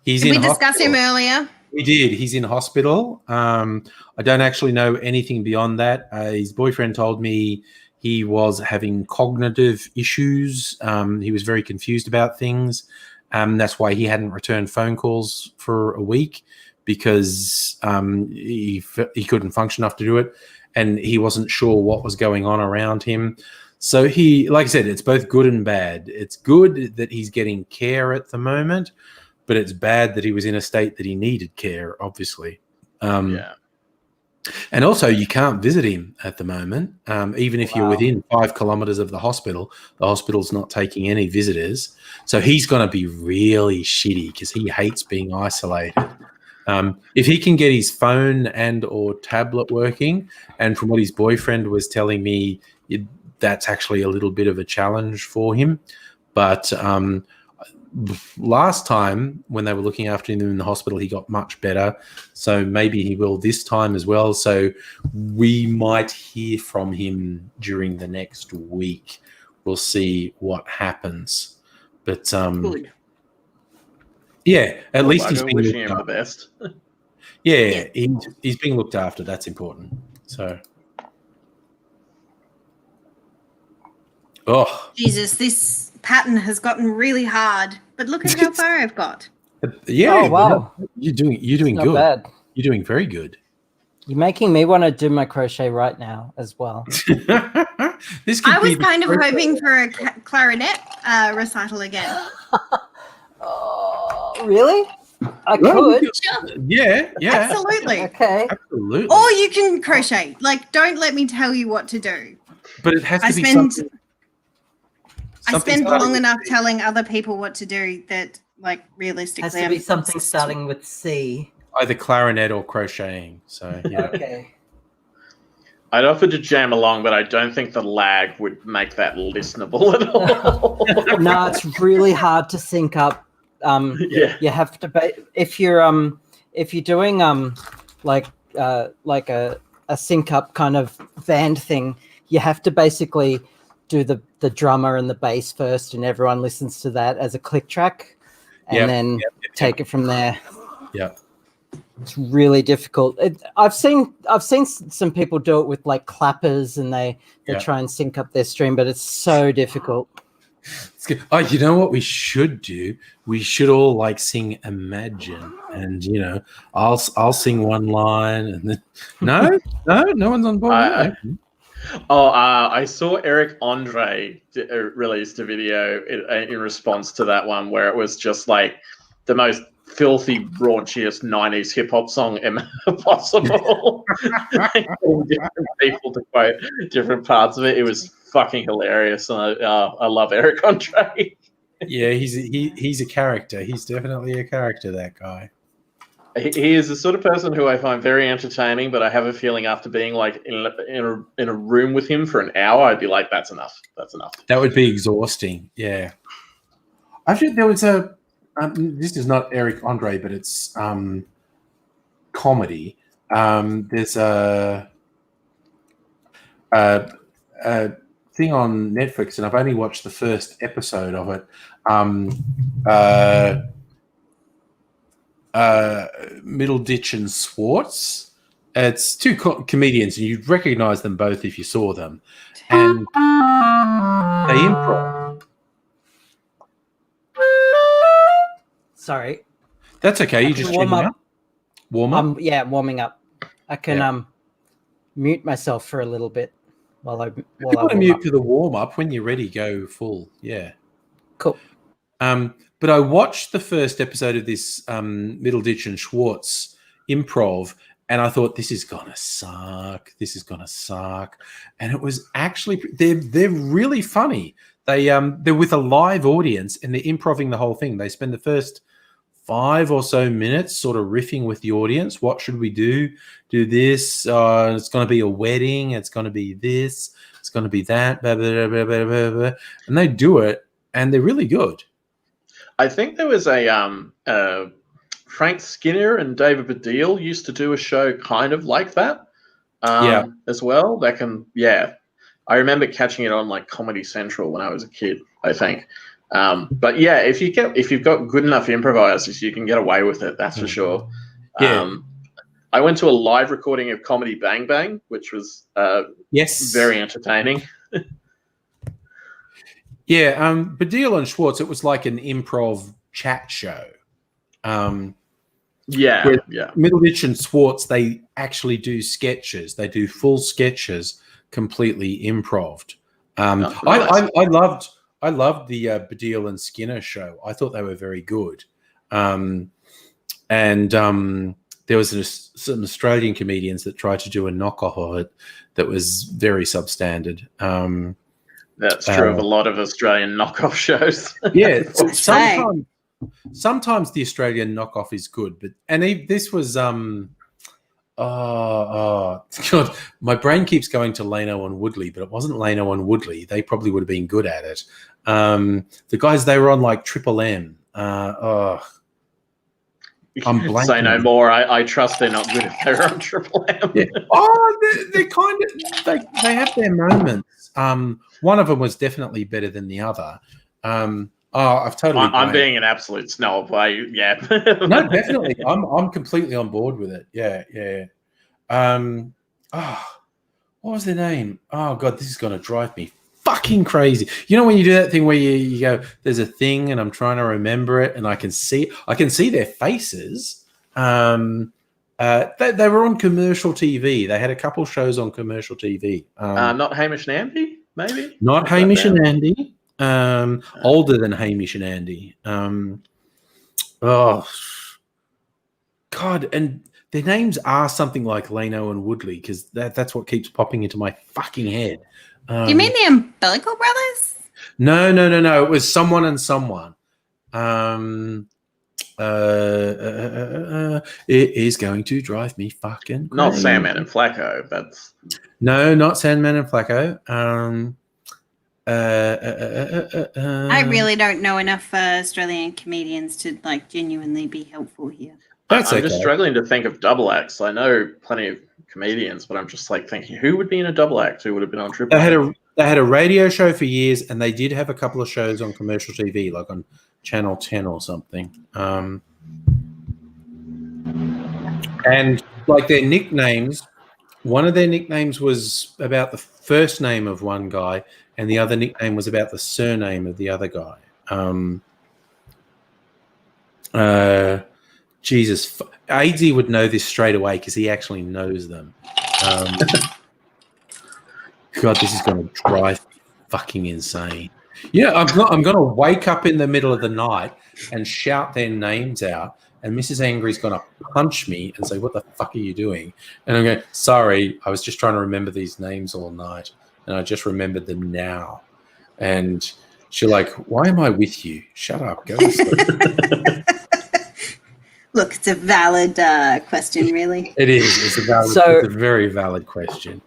[SPEAKER 10] Did
[SPEAKER 12] we discuss him earlier?
[SPEAKER 10] We did. He's in hospital. I don't actually know anything beyond that. His boyfriend told me he was having cognitive issues. He was very confused about things. That's why he hadn't returned phone calls for a week, because he couldn't function enough to do it, and he wasn't sure what was going on around him. So he, like I said, it's both good and bad. It's good that he's getting care at the moment, but it's bad that he was in a state that he needed care, obviously. And also, you can't visit him at the moment. Even if you're within 5 kilometers of the hospital's not taking any visitors. So he's going to be really shitty because he hates being isolated. If he can get his phone and or tablet working, and from what his boyfriend was telling me, that's actually a little bit of a challenge for him. But last time when they were looking after him in the hospital, he got much better. So maybe he will this time as well. So we might hear from him during the next week. We'll see what happens. But yeah, at least he's being
[SPEAKER 4] wishing him the best.
[SPEAKER 10] Yeah, he's being looked after. That's important. So. Oh
[SPEAKER 12] Jesus, this pattern has gotten really hard, but look at how far I've got.
[SPEAKER 10] Yeah.
[SPEAKER 2] Oh wow,
[SPEAKER 10] you're doing good.
[SPEAKER 2] Bad.
[SPEAKER 10] You're doing very good.
[SPEAKER 2] You're making me want to do my crochet right now as well.
[SPEAKER 12] I was kind of hoping for a clarinet recital again.
[SPEAKER 2] Oh, really? I could.
[SPEAKER 10] Yeah.
[SPEAKER 12] Absolutely.
[SPEAKER 2] Okay.
[SPEAKER 10] Absolutely.
[SPEAKER 12] Or you can crochet. Like, don't let me tell you what to do.
[SPEAKER 10] But it has to be something.
[SPEAKER 12] I spend long enough telling other people what to do that, like, realistically,
[SPEAKER 2] Has to be something starting with C.
[SPEAKER 10] Either clarinet or crocheting. So yeah.
[SPEAKER 2] Okay.
[SPEAKER 4] I'd offer to jam along, but I don't think the lag would make that listenable at all.
[SPEAKER 2] No, it's really hard to sync up. You have to if you're doing like a sync up kind of band thing, you have to basically do the drummer and the bass first, and everyone listens to that as a click track, and then take it from there.
[SPEAKER 10] Yeah.
[SPEAKER 2] It's really difficult. I've seen some people do it with like clappers, and they try and sync up their stream, but it's so difficult.
[SPEAKER 10] It's good. Oh, you know what we should do? We should all like sing Imagine, and I'll sing one line, and then no one's on board.
[SPEAKER 4] I saw Eric Andre released a video in response to that one where it was just like the most filthy, raunchiest 90s hip-hop song possible. Different people to quote different parts of it. It was fucking hilarious, and I love Eric Andre.
[SPEAKER 10] Yeah, he's a character. He's definitely a character, that guy.
[SPEAKER 4] He is the sort of person who I find very entertaining, but I have a feeling after being like in a room with him for an hour, I'd be like, that's enough. That's enough.
[SPEAKER 10] That would be exhausting. Yeah. Actually, there was a this is not Eric Andre, but it's comedy. There's a thing on Netflix, and I've only watched the first episode of it. Middleditch and Schwartz. It's two comedians, and you'd recognize them both if you saw them. And they improv.
[SPEAKER 2] Sorry.
[SPEAKER 10] That's okay. You just warm up. Warm up?
[SPEAKER 2] Yeah, warming up. I can mute myself for a little bit while I
[SPEAKER 10] mute for the warm up. When you're ready, go full. Yeah.
[SPEAKER 2] Cool.
[SPEAKER 10] But I watched the first episode of this Middleditch and Schwartz improv, and I thought, this is gonna suck. This is gonna suck. And it was actually they're really funny. They're with a live audience, and they're improving the whole thing. They spend the first 5 or so minutes sort of riffing with the audience. What should we do? Do this. It's going to be a wedding. It's going to be this. It's going to be that. Blah, blah, blah, blah, blah, blah. And they do it, and they're really good.
[SPEAKER 4] I think there was a Frank Skinner and David Baddiel used to do a show kind of like that as well. I remember catching it on like Comedy Central when I was a kid, I think. But yeah, if you've got good enough improvisers, you can get away with it. That's for sure.
[SPEAKER 10] Yeah.
[SPEAKER 4] I went to a live recording of Comedy Bang Bang, which was very entertaining.
[SPEAKER 10] Yeah, Baddiel and Schwartz, it was like an improv chat show. Middleditch and Schwartz, they actually do sketches. They do full sketches, completely improved. I loved the Baddiel and Skinner show. I thought they were very good. And there was some Australian comedians that tried to do a knockoff of it that was very substandard.
[SPEAKER 4] That's true of a lot of Australian knockoff shows.
[SPEAKER 10] Yeah, sometimes the Australian knockoff is good, but this was God, my brain keeps going to Lano and Woodley, but it wasn't Lano and Woodley. They probably would have been good at it. The guys, they were on like Triple M. I'm blanking.
[SPEAKER 4] Say no more. I trust they're not good if they're on Triple M.
[SPEAKER 10] Yeah. They're kind of they have their moments. One of them was definitely better than the other. I've totally.
[SPEAKER 4] I'm being an absolute snob. No,
[SPEAKER 10] definitely. I'm completely on board with it. Yeah. What was their name? Oh God, this is gonna drive me fucking crazy. You know when you do that thing where you go, there's a thing, and I'm trying to remember it, and I can see their faces. They were on commercial TV. They had a couple shows on commercial TV.
[SPEAKER 4] Not Hamish and Andy, maybe?
[SPEAKER 10] Not Hamish and Andy. Older than Hamish and Andy. Oh, God. And their names are something like Leno and Woodley because that's what keeps popping into my fucking head.
[SPEAKER 12] Do you mean the Umbilical Brothers?
[SPEAKER 10] No. It was someone and someone. It is going to drive me fucking crazy.
[SPEAKER 4] Not Sandman and Flacco. That's
[SPEAKER 10] no, not Sandman and Flacco.
[SPEAKER 12] I really don't know enough Australian comedians to like genuinely be helpful here.
[SPEAKER 4] I'm just struggling to think of double acts. I know plenty of comedians, but I'm just like thinking, who would be in a double act? Who would have been on Triple?
[SPEAKER 10] They had a radio show for years, and they did have a couple of shows on commercial TV, like on Channel 10 or something. And like their nicknames, one of their nicknames was about the first name of one guy, and the other nickname was about the surname of the other guy. Jesus, AZ would know this straight away because he actually knows them. God, this is going to drive me fucking insane. Yeah, I'm going to wake up in the middle of the night and shout their names out, and Mrs. Angry's going to punch me and say, "What the fuck are you doing?" And I'm going, "Sorry, I was just trying to remember these names all night, and I just remembered them now." And she's like, "Why am I with you? Shut up, go to sleep."
[SPEAKER 12] Look, it's a valid question, really.
[SPEAKER 10] It is. It's a very valid question.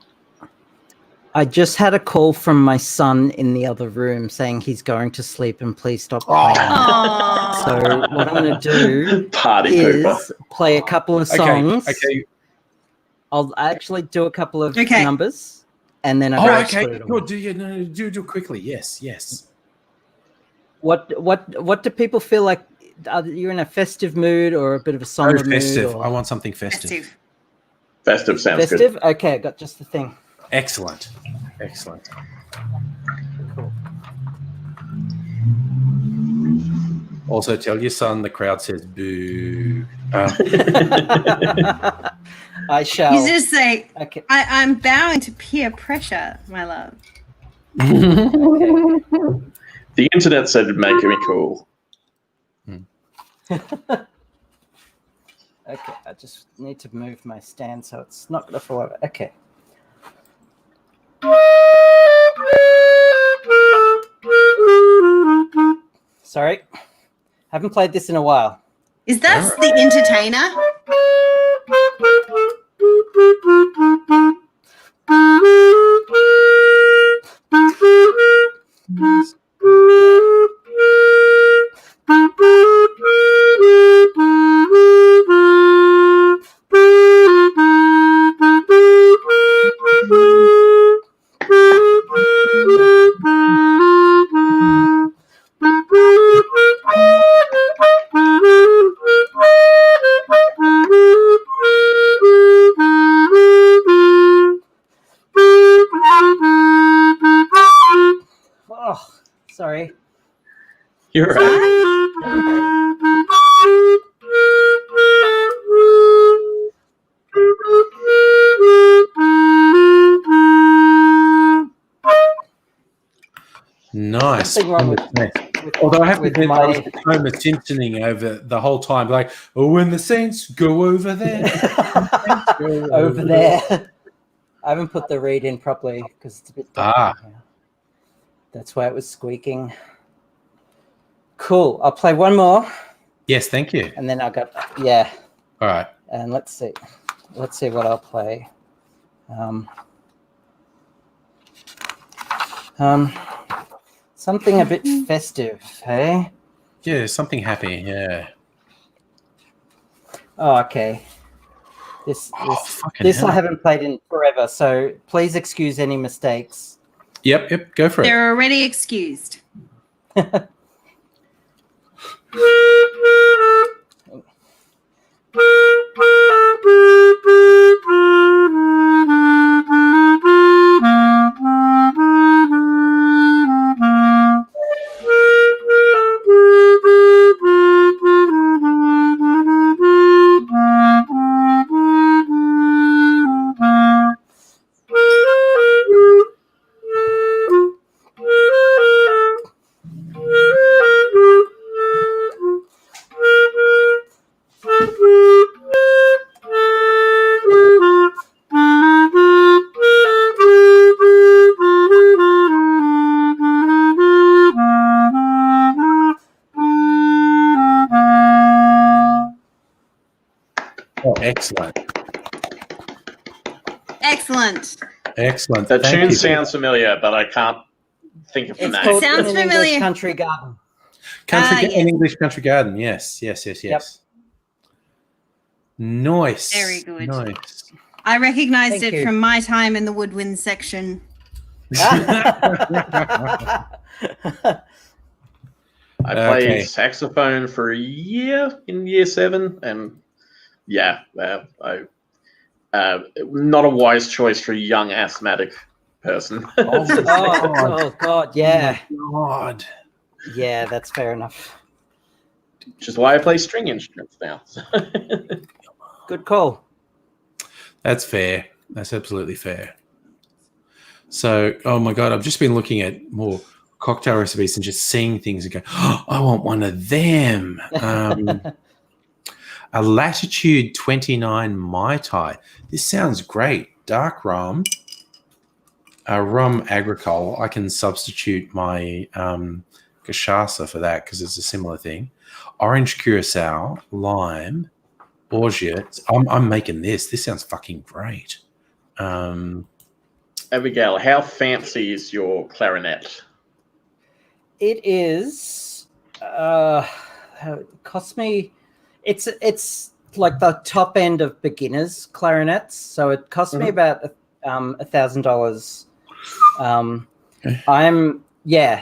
[SPEAKER 2] I just had a call from my son in the other room saying he's going to sleep and please stop playing. So what I'm going to do is play a couple of songs.
[SPEAKER 10] Okay.
[SPEAKER 2] I'll actually do a couple of numbers, and then I'll
[SPEAKER 10] Good. Do it quickly. Yes.
[SPEAKER 2] What do people feel like? Are you in a festive mood or a bit of a somber mood?
[SPEAKER 10] Festive. I want something festive.
[SPEAKER 4] Festive sounds good.
[SPEAKER 2] Festive? Okay, I got just the thing.
[SPEAKER 10] Excellent.
[SPEAKER 2] Cool.
[SPEAKER 10] Also, tell your son the crowd says boo.
[SPEAKER 2] I shall.
[SPEAKER 12] You just say,
[SPEAKER 2] okay.
[SPEAKER 12] I'm bowing to peer pressure, my love.
[SPEAKER 4] The internet said it'd make me cool.
[SPEAKER 2] Okay, I just need to move my stand so it's not going to fall over. Okay. Sorry, haven't played this in a while.
[SPEAKER 12] Is that the entertainer?
[SPEAKER 2] Oh, sorry.
[SPEAKER 4] You're right.
[SPEAKER 10] Nice.
[SPEAKER 2] Nothing wrong with
[SPEAKER 10] Although I have to admit, I was
[SPEAKER 2] my-
[SPEAKER 10] Homer Simpsoning over the whole time, like, "Oh, when the Saints go over there,
[SPEAKER 2] over there." I haven't put the reed in properly because it's a bit dark. That's why it was squeaking. Cool. I'll play one more.
[SPEAKER 10] Yes, thank you.
[SPEAKER 2] And then I'll go.
[SPEAKER 10] All right.
[SPEAKER 2] And let's see what I'll play. Something a bit festive, hey?
[SPEAKER 10] Yeah, something happy. Yeah.
[SPEAKER 2] Oh, okay. This
[SPEAKER 10] hell.
[SPEAKER 2] I haven't played in forever, so please excuse any mistakes.
[SPEAKER 10] Yep. Go for it.
[SPEAKER 12] They're already excused.
[SPEAKER 10] excellent.
[SPEAKER 12] Excellent.
[SPEAKER 10] Excellent.
[SPEAKER 4] The
[SPEAKER 10] Thank
[SPEAKER 4] tune
[SPEAKER 10] you.
[SPEAKER 4] sounds familiar, but I can't think of the
[SPEAKER 2] It's
[SPEAKER 4] name.
[SPEAKER 2] called
[SPEAKER 12] Sounds
[SPEAKER 2] In an
[SPEAKER 12] familiar.
[SPEAKER 2] English Country Garden.
[SPEAKER 10] An
[SPEAKER 12] yes.
[SPEAKER 10] English Country Garden. Yes. Nice.
[SPEAKER 12] Very good.
[SPEAKER 10] Nice.
[SPEAKER 12] I recognised
[SPEAKER 2] Thank
[SPEAKER 12] it
[SPEAKER 2] you.
[SPEAKER 12] from my time in the woodwind section.
[SPEAKER 4] I played
[SPEAKER 10] Okay.
[SPEAKER 4] saxophone for a year in year 7, and not a wise choice for a young asthmatic person.
[SPEAKER 2] Oh God, yeah.
[SPEAKER 10] Oh my God.
[SPEAKER 2] Yeah, that's fair enough.
[SPEAKER 4] Which is why I play string instruments now.
[SPEAKER 2] Good call.
[SPEAKER 10] That's fair. That's absolutely fair. So, oh my God, I've just been looking at more cocktail recipes and just seeing things and go, oh, I want one of them. A Latitude 29 Mai Tai. This sounds great. Dark rum, rum agricole. I can substitute my cachaça for that because it's a similar thing. Orange curacao, lime, orgeat. I'm making this. This sounds fucking great.
[SPEAKER 4] Abigail, how fancy is your clarinet?
[SPEAKER 2] It is. It cost me. It's like the top end of beginners clarinets, so it cost me about $1,000.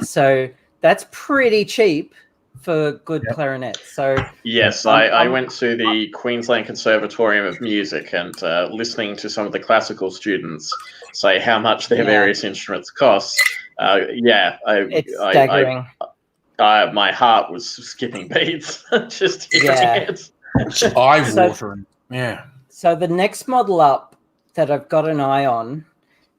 [SPEAKER 2] So that's pretty cheap for good clarinet. So
[SPEAKER 4] yes, I went to the Queensland Conservatorium of Music, and listening to some of the classical students say how much their various instruments cost.
[SPEAKER 2] It's staggering.
[SPEAKER 4] My heart was skipping beats just hearing it.
[SPEAKER 10] Eye-watering. Yeah.
[SPEAKER 2] So the next model up that I've got an eye on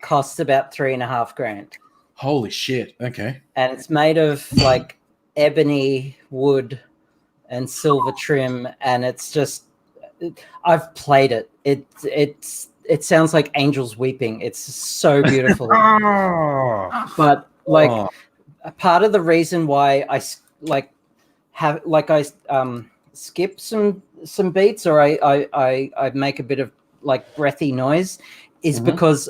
[SPEAKER 2] costs about $3,500.
[SPEAKER 10] Holy shit. Okay.
[SPEAKER 2] And it's made of like ebony wood and silver trim, and it's just, I've played it. It sounds like angels weeping. It's so beautiful. But like a part of the reason why I skip some beats, or I make a bit of like breathy noise, is because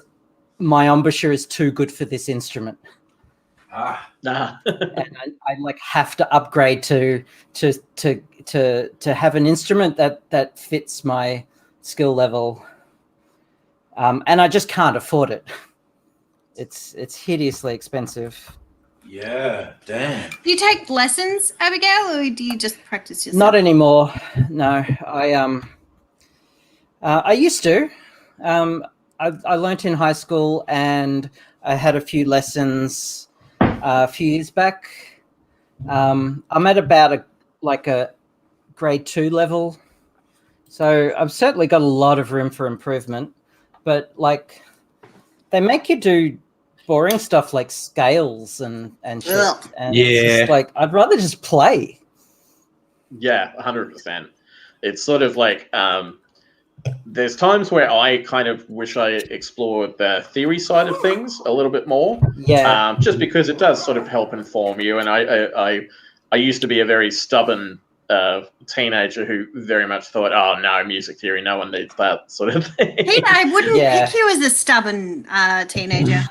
[SPEAKER 2] my embouchure is too good for this instrument. And I like have to upgrade to have an instrument that fits my skill level, and I just can't afford it. It's hideously expensive.
[SPEAKER 10] Yeah, damn.
[SPEAKER 12] Do you take lessons, Abigail, or do you just practice yourself?
[SPEAKER 2] Not anymore. No, I used to. I learnt in high school, and I had a few lessons a few years back. I'm at about a grade 2 level, so I've certainly got a lot of room for improvement. But like, they make you do boring stuff like scales and shit. And it's just like, I'd rather just play.
[SPEAKER 4] Yeah, 100%. It's sort of like there's times where I kind of wish I explored the theory side of things a little bit more.
[SPEAKER 2] Yeah.
[SPEAKER 4] Just because it does sort of help inform you. And I used to be a very stubborn teenager who very much thought, oh, no, music theory, no one needs that sort of thing.
[SPEAKER 12] Pete, I wouldn't pick you as a stubborn teenager.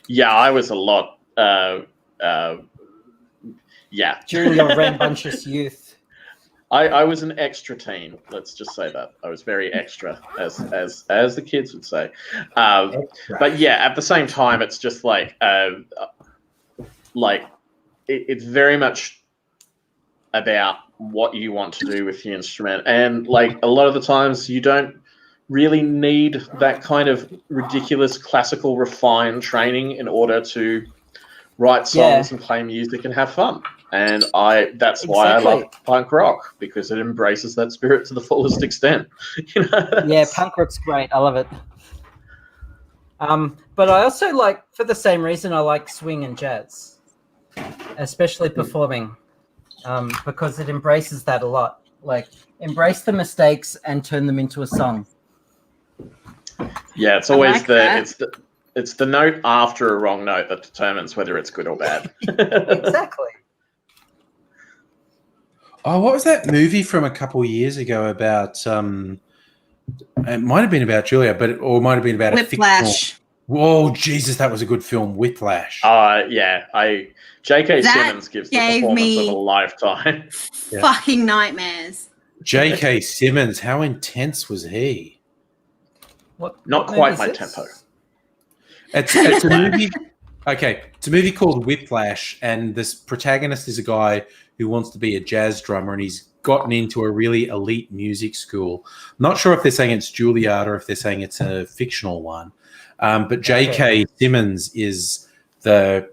[SPEAKER 4] Yeah, I was a lot.
[SPEAKER 2] During your rambunctious youth.
[SPEAKER 4] I was an extra teen. Let's just say that I was very extra, as the kids would say. But yeah, at the same time, it's just like it's very much about what you want to do with the instrument, and like a lot of the times, you don't really need that kind of ridiculous classical refined training in order to write songs and play music and have fun. And that's why I love punk rock, because it embraces that spirit to the fullest extent.
[SPEAKER 2] Yeah, punk rock's great. I love it. But I also like, for the same reason, I like swing and jazz, especially performing, because it embraces that a lot. Like, embrace the mistakes and turn them into a song.
[SPEAKER 4] Yeah, it's always it's the note after a wrong note that determines whether it's good or bad.
[SPEAKER 2] Exactly.
[SPEAKER 10] Oh, what was that movie from a couple of years ago about? It might have been about Julia, or it might have been about
[SPEAKER 12] Whiplash.
[SPEAKER 10] a fictional. Whoa, Jesus, that was a good film, Whiplash.
[SPEAKER 4] Yeah, J.K.
[SPEAKER 12] That
[SPEAKER 4] Simmons gives the
[SPEAKER 12] gave
[SPEAKER 4] performance
[SPEAKER 12] me
[SPEAKER 4] of a lifetime.
[SPEAKER 12] Fucking nightmares.
[SPEAKER 10] J.K. Simmons, how intense was he?
[SPEAKER 4] Not quite my tempo.
[SPEAKER 10] It's a movie. Okay, it's a movie called Whiplash, and this protagonist is a guy who wants to be a jazz drummer, and he's gotten into a really elite music school. I'm not sure if they're saying it's Juilliard or if they're saying it's a fictional one. But J.K. Simmons is the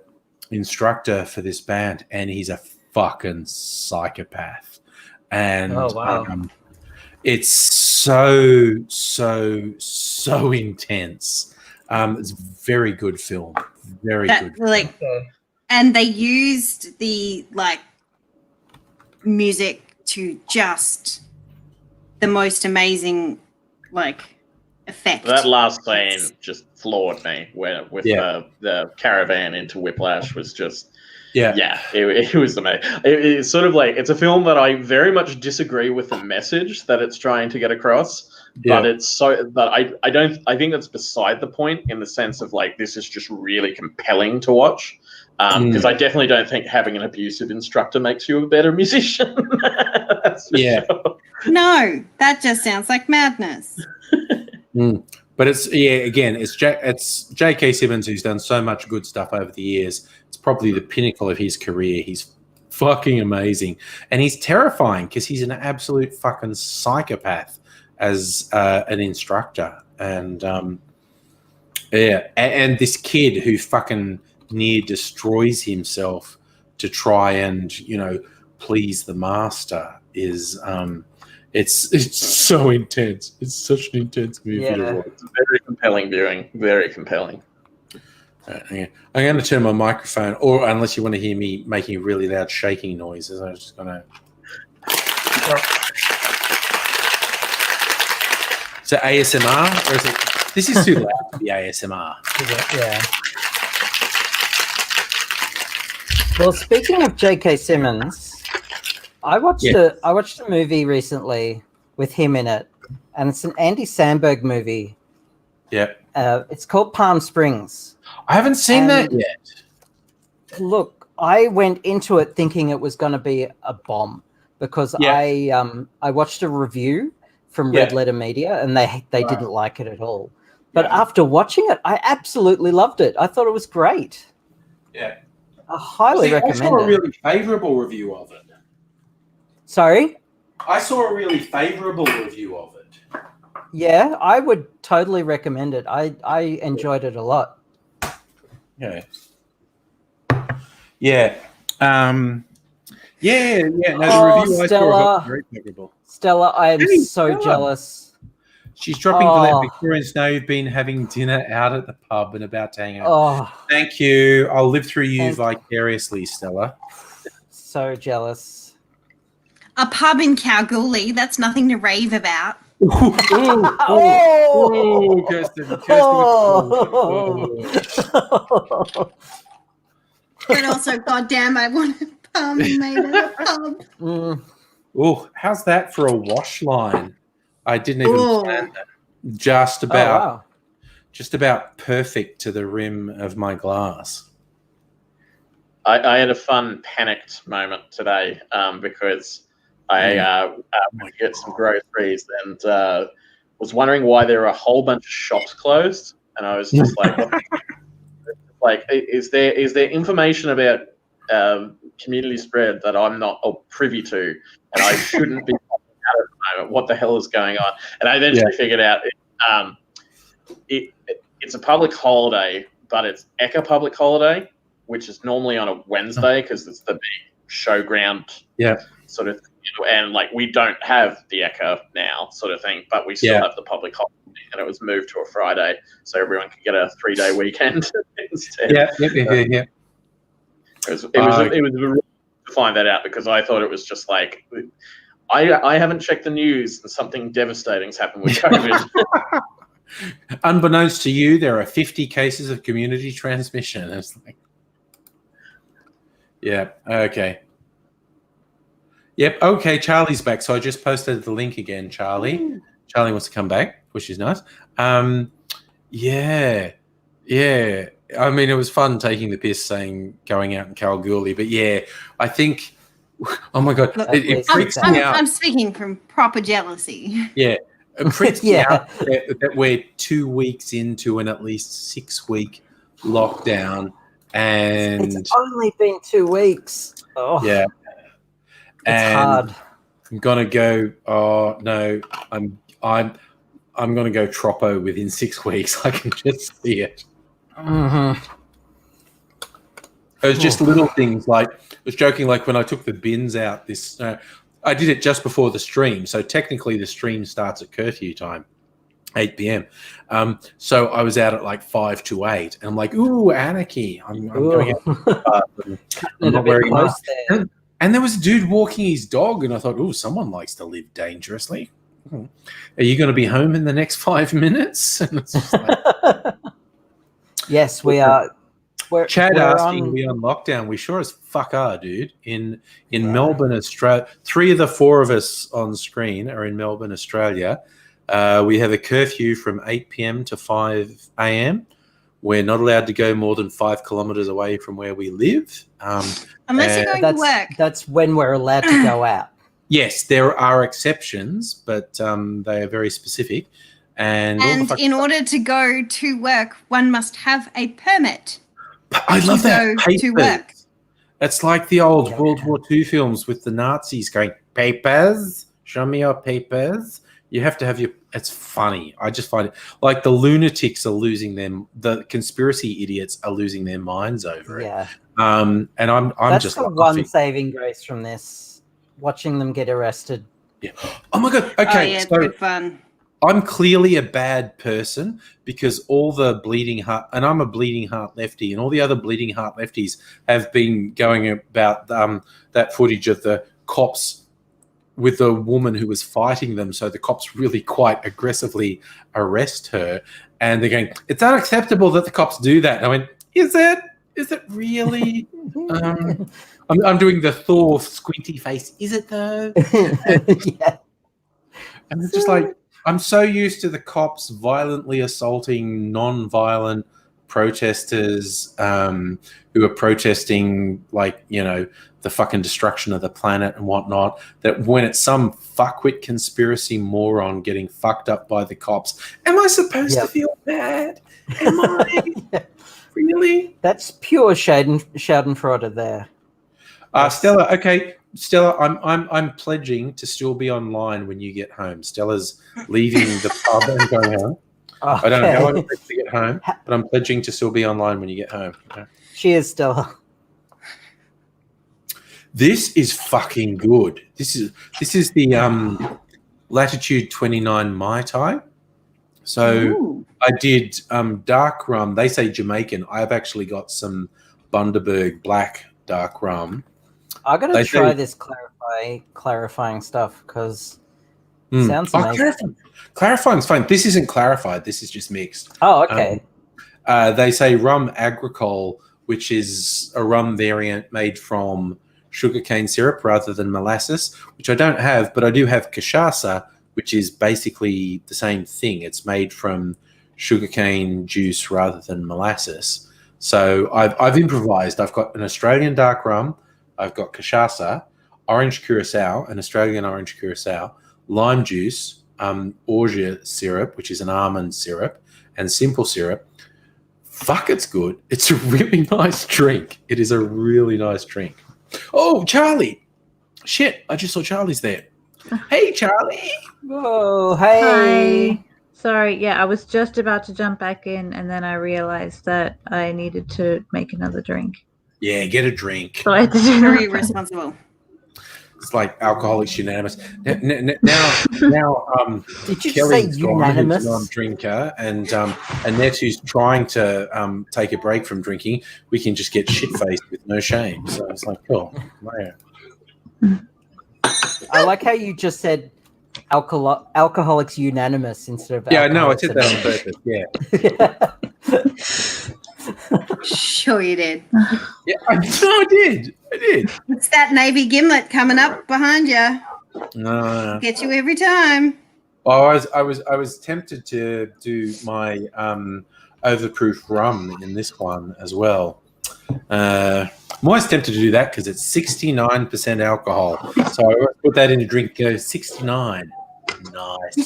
[SPEAKER 10] instructor for this band, and he's a fucking psychopath. And it's so intense. It's a very good film. Very good.
[SPEAKER 12] Like, and they used the music to just the most amazing effect.
[SPEAKER 4] That last scene just floored me with the caravan into Whiplash was just it was amazing. It's sort of like, it's a film that I very much disagree with the message that it's trying to get across, but I think that's beside the point, in the sense of this is just really compelling to watch. Because I definitely don't think having an abusive instructor makes you a better musician. Sure.
[SPEAKER 12] No, that just sounds like madness.
[SPEAKER 10] But it's J.K. Simmons, who's done so much good stuff over the years. It's probably the pinnacle of his career. He's fucking amazing, and he's terrifying because he's an absolute fucking psychopath as an instructor. And and this kid who fucking near destroys himself to try and please the master is it's so intense. It's such an intense movie to watch.
[SPEAKER 4] It's very compelling viewing. Very compelling.
[SPEAKER 10] I'm going to turn my microphone, or unless you want to hear me making really loud shaking noises, I'm just going to. So ASMR, or is it? This is too loud to be ASMR.
[SPEAKER 2] Yeah. Well, speaking of J.K. Simmons, I watched a movie recently with him in it, and it's an Andy Samberg movie.
[SPEAKER 10] Yeah.
[SPEAKER 2] It's called Palm Springs.
[SPEAKER 10] I haven't seen that yet.
[SPEAKER 2] Look, I went into it thinking it was going to be a bomb because I watched a review from Red Letter Media, and they didn't like it at all. But after watching it, I absolutely loved it. I thought it was great.
[SPEAKER 10] Yeah.
[SPEAKER 2] I highly recommend it.
[SPEAKER 10] I saw a really favourable review of it.
[SPEAKER 2] Sorry?
[SPEAKER 10] I saw a really favourable review of it.
[SPEAKER 2] Yeah, I would totally recommend it. I enjoyed it a lot.
[SPEAKER 10] Okay. Yeah. No, the review I saw was very favourable.
[SPEAKER 2] Stella, I am so jealous.
[SPEAKER 10] She's dropping to let Victorians know you've been having dinner out at the pub and about to hang out. Thank you. I'll live through you vicariously, Stella.
[SPEAKER 2] So jealous.
[SPEAKER 12] A pub in Kalgoorlie, that's nothing to rave about.
[SPEAKER 10] Kirsten.
[SPEAKER 12] But also, goddamn, I want a pub made at a pub.
[SPEAKER 10] Oh, how's that for a wash line? I didn't even plan that. Just about perfect to the rim of my glass.
[SPEAKER 4] I had a fun panicked moment today because I went to get some groceries and was wondering why there were a whole bunch of shops closed, and I was just like, is there information about community spread that I'm not privy to, and I shouldn't be out at the moment? What the hell is going on? And I eventually figured out it's a public holiday, but it's Ekka public holiday, which is normally on a Wednesday because it's the big showground sort of thing. And we don't have the Ekka now sort of thing, but we still have the public holiday, and it was moved to a Friday so everyone could get a 3-day weekend instead. It was really to find that out because I thought it was just I haven't checked the news and something devastating's happened with COVID.
[SPEAKER 10] Unbeknownst to you, there are 50 cases of community transmission. It's okay. Yep. Okay, Charlie's back. So I just posted the link again, Charlie.
[SPEAKER 2] Ooh.
[SPEAKER 10] Charlie wants to come back, which is nice. Yeah. I mean, it was fun taking the piss saying going out in Kalgoorlie, but yeah, I think, oh my God, it freaks me out.
[SPEAKER 12] I'm speaking from proper jealousy.
[SPEAKER 10] Yeah. It freaks me out that we're 2 weeks into an at least 6-week lockdown, and
[SPEAKER 2] it's only been 2 weeks. Oh,
[SPEAKER 10] yeah,
[SPEAKER 2] it's hard.
[SPEAKER 10] I'm gonna go. Oh no, I'm gonna go troppo within 6 weeks. I can just see it.
[SPEAKER 2] Mm-hmm.
[SPEAKER 10] It was just little things like I was joking. Like when I took the bins out, I did it just before the stream. So technically, the stream starts at curfew time, 8 p.m. So I was out at like 5 to 8, and I'm like, "Ooh, anarchy!" I'm going out. I'm not wearing a mask. And there was a dude walking his dog, and I thought, "Ooh, someone likes to live dangerously." Are you going to be home in the next 5 minutes? And it's just like,
[SPEAKER 2] yes, we are.
[SPEAKER 10] Chad asking, we on lockdown? We sure as fuck are, dude. In Melbourne, Australia. 3 of the 4 of us on screen are in Melbourne, Australia. We have a curfew from 8 p.m. to 5 a.m. We're not allowed to go more than 5 kilometres away from where we live.
[SPEAKER 12] Unless you're going to work.
[SPEAKER 2] That's when we're allowed to go out.
[SPEAKER 10] Yes, there are exceptions, but they are very specific. And
[SPEAKER 12] in order to go to work, one must have a permit.
[SPEAKER 10] I love that.
[SPEAKER 12] To work.
[SPEAKER 10] It's like the old World War II films with the Nazis going, papers, show me your papers. You have to have your, it's funny. I just find it like the lunatics are losing them. The conspiracy idiots are losing their minds over it.
[SPEAKER 2] Yeah.
[SPEAKER 10] And I'm
[SPEAKER 2] That's
[SPEAKER 10] just
[SPEAKER 2] the one saving grace from this, watching them get arrested.
[SPEAKER 10] Yeah. Oh my God. Okay.
[SPEAKER 12] It's good fun.
[SPEAKER 10] I'm clearly a bad person because all the bleeding heart, and I'm a bleeding heart lefty, and all the other bleeding heart lefties have been going about that footage of the cops with the woman who was fighting them. So the cops really quite aggressively arrest her, and they're going, "It's unacceptable that the cops do that." And I went, "Is it? Is it really?" I'm doing the Thor squinty face. Is it though?
[SPEAKER 2] Yeah.
[SPEAKER 10] And it's just like, I'm so used to the cops violently assaulting non-violent protesters who are protesting, like, you know, the fucking destruction of the planet and whatnot, that when it's some fuckwit conspiracy moron getting fucked up by the cops, am I supposed to feel bad? Am I? Really?
[SPEAKER 2] That's pure Schadenfreude there.
[SPEAKER 10] Stella, okay. Stella, I'm pledging to still be online when you get home. Stella's leaving the pub and going home. Okay. I don't know how I'm supposed to get home, but I'm pledging to still be online when you get home. Okay?
[SPEAKER 2] She is Stella.
[SPEAKER 10] This is fucking good. This is the Latitude 29 Mai Tai. So I did dark rum. They say Jamaican. I've actually got some Bundaberg black dark rum.
[SPEAKER 2] I gotta try this clarifying stuff because it sounds amazing.
[SPEAKER 10] Clarifying's fine. This isn't clarified. This is just mixed.
[SPEAKER 2] Oh, okay.
[SPEAKER 10] They say rum agricole, which is a rum variant made from sugarcane syrup rather than molasses, which I don't have, but I do have cachaça, which is basically the same thing. It's made from sugarcane juice rather than molasses. So I've improvised. I've got an Australian dark rum. I've got cachaça, orange curacao, an Australian orange curacao, lime juice, orgeat syrup, which is an almond syrup, and simple syrup. Fuck, it's good. It's a really nice drink. It is a really nice drink. Oh, Charlie. Shit, I just saw Charlie's there. Hey, Charlie.
[SPEAKER 2] Oh, hey.
[SPEAKER 7] Hi. Sorry, yeah, I was just about to jump back in, and then I realized that I needed to make another drink.
[SPEAKER 10] Yeah, get a drink.
[SPEAKER 7] So I had to do
[SPEAKER 12] Very responsible.
[SPEAKER 10] It's like Alcoholics Unanimous. Now,
[SPEAKER 2] did you
[SPEAKER 10] Kelly's
[SPEAKER 2] say unanimous?
[SPEAKER 10] Non-drinker, and Annette, who's trying to take a break from drinking, we can just get shit-faced with no shame. So it's like, cool. Yeah.
[SPEAKER 2] I like how you just said Alcoholics Unanimous instead of
[SPEAKER 10] Yeah, no, I said that on purpose. Yeah.
[SPEAKER 12] Sure you did.
[SPEAKER 10] Yeah, I did. I did.
[SPEAKER 12] It's that navy gimlet coming up behind you.
[SPEAKER 10] No.
[SPEAKER 12] Get you every time.
[SPEAKER 10] Well, I was tempted to do my overproof rum in this one as well. I'm always tempted to do that because it's 69% alcohol. So I always put that in a drink. 69.
[SPEAKER 7] Nice.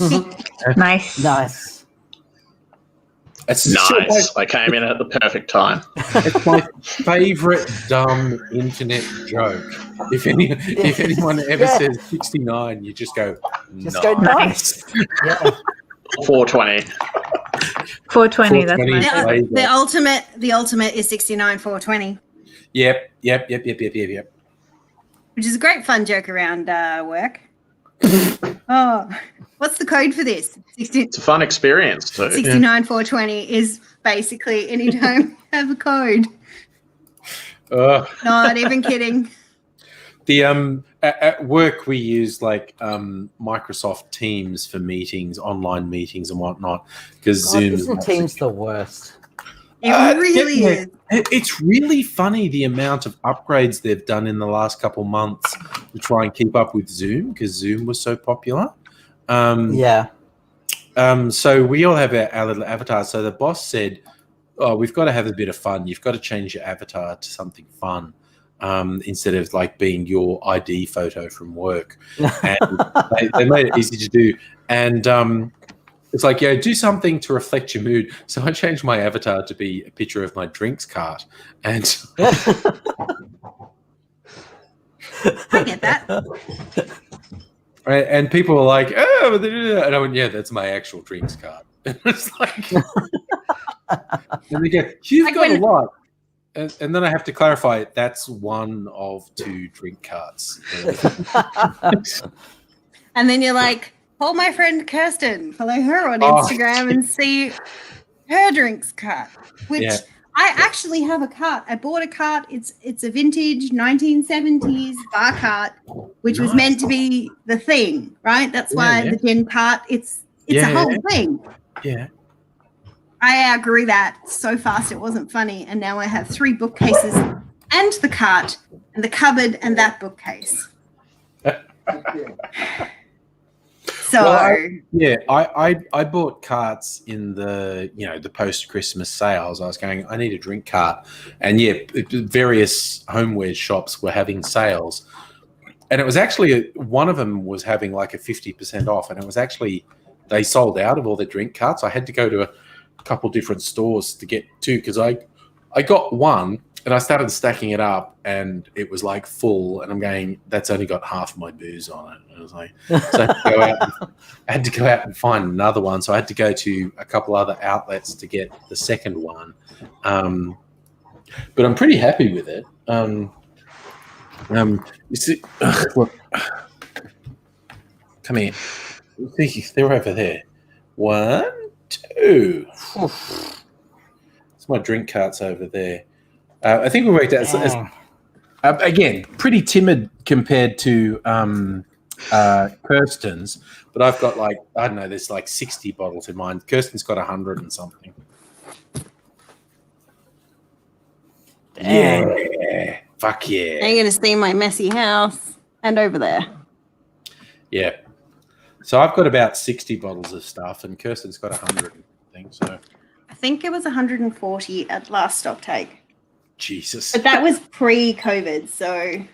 [SPEAKER 2] Nice.
[SPEAKER 10] It's
[SPEAKER 4] Nice. I came in at the perfect time.
[SPEAKER 10] It's my favorite dumb internet joke. If anyone ever says 69, you just go,
[SPEAKER 2] Just go nice. Yeah.
[SPEAKER 4] 420.
[SPEAKER 7] 420. That's my favorite.
[SPEAKER 12] The ultimate is 69 420.
[SPEAKER 10] Yep.
[SPEAKER 12] Which is a great fun joke around work. Oh, what's the code for this?
[SPEAKER 4] It's a fun experience too.
[SPEAKER 12] 69 420 is basically anytime you have a code. Not even kidding.
[SPEAKER 10] The at work we use like Microsoft Teams for meetings, online meetings and whatnot, because Zoom
[SPEAKER 2] isn't Teams the worst?
[SPEAKER 12] It really is.
[SPEAKER 10] It's really funny the amount of upgrades they've done in the last couple months to try and keep up with Zoom because Zoom was so popular. So we all have our little avatars. So the boss said, "Oh, we've got to have a bit of fun. You've got to change your avatar to something fun." Instead of like being your ID photo from work. And they made it easy to do. And it's like, do something to reflect your mood. So I changed my avatar to be a picture of my drinks cart. And
[SPEAKER 12] I get that.
[SPEAKER 10] And people were like, oh, and I went, yeah, that's my actual drinks cart. And it's like, and they go, you've got a lot. And then I have to clarify, that's one of 2 drink carts.
[SPEAKER 12] And then you're like, call my friend Kirsten, follow her on Instagram and see her drinks cart, which I actually have a cart. I bought a cart. It's a vintage 1970s bar cart, which was meant to be the thing, right? That's why the gin cart, it's a whole thing.
[SPEAKER 10] Yeah.
[SPEAKER 12] I outgrew that so fast it wasn't funny, and now I have 3 bookcases and the cart and the cupboard and that bookcase. So
[SPEAKER 10] I bought carts in the the post-Christmas sales. I was going, I need a drink cart, and various homeware shops were having sales, and it was actually one of them was having like a 50% off, and it was actually they sold out of all their drink carts. I had to go to a couple different stores to get 2 because I got one and I started stacking it up and it was like full, and I'm going, that's only got half of my booze on it. And I was like, so I had to go out and find another one. So I had to go to a couple other outlets to get the second one. But I'm pretty happy with it. You see, look, come here. They're over there. 1, 2. It's my drink carts over there. I think we worked out as again pretty timid compared to Kirsten's, but I've got like I don't know. There's like 60 bottles in mine. Kirsten's got 100 and something. Yeah, fuck yeah.
[SPEAKER 12] Now you're gonna see my messy house and over there.
[SPEAKER 10] Yeah. So I've got about 60 bottles of stuff, and Kirsten's got 100, I think. So
[SPEAKER 12] I think it was 140 at last stock take.
[SPEAKER 10] Jesus.
[SPEAKER 12] But that was pre-COVID, so I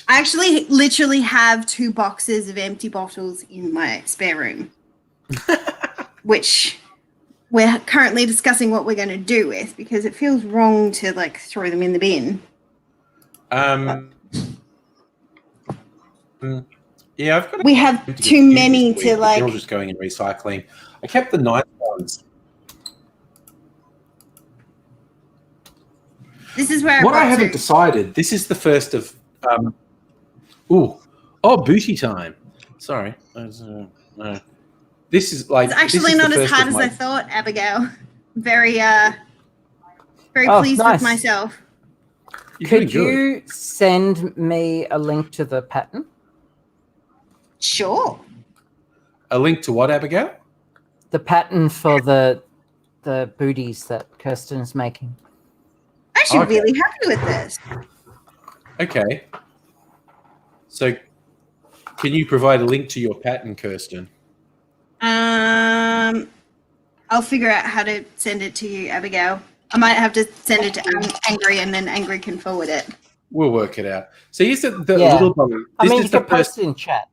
[SPEAKER 12] actually literally have 2 boxes of empty bottles in my spare room, which we're currently discussing what we're going to do with because it feels wrong to like throw them in the bin.
[SPEAKER 10] Yeah, I've got.
[SPEAKER 12] We have too many to like.
[SPEAKER 10] They're all just going in recycling. I kept the nice ones.
[SPEAKER 12] This is where
[SPEAKER 10] what I haven't decided. This is the first of. Booty time. Sorry. No. This is like.
[SPEAKER 12] It's actually not as hard as I thought, Abigail. Very pleased with myself.
[SPEAKER 2] Could you send me a link to the pattern?
[SPEAKER 12] Sure.
[SPEAKER 10] A link to what, Abigail?
[SPEAKER 2] The pattern for the booties that Kirsten is making.
[SPEAKER 12] I'm actually really happy with this.
[SPEAKER 10] Okay. So, can you provide a link to your pattern, Kirsten?
[SPEAKER 12] I'll figure out how to send it to you, Abigail. I might have to send it to Angry, and then Angry can forward it.
[SPEAKER 10] We'll work it out. So here's the little bubble.
[SPEAKER 2] I mean, you can post it in chat.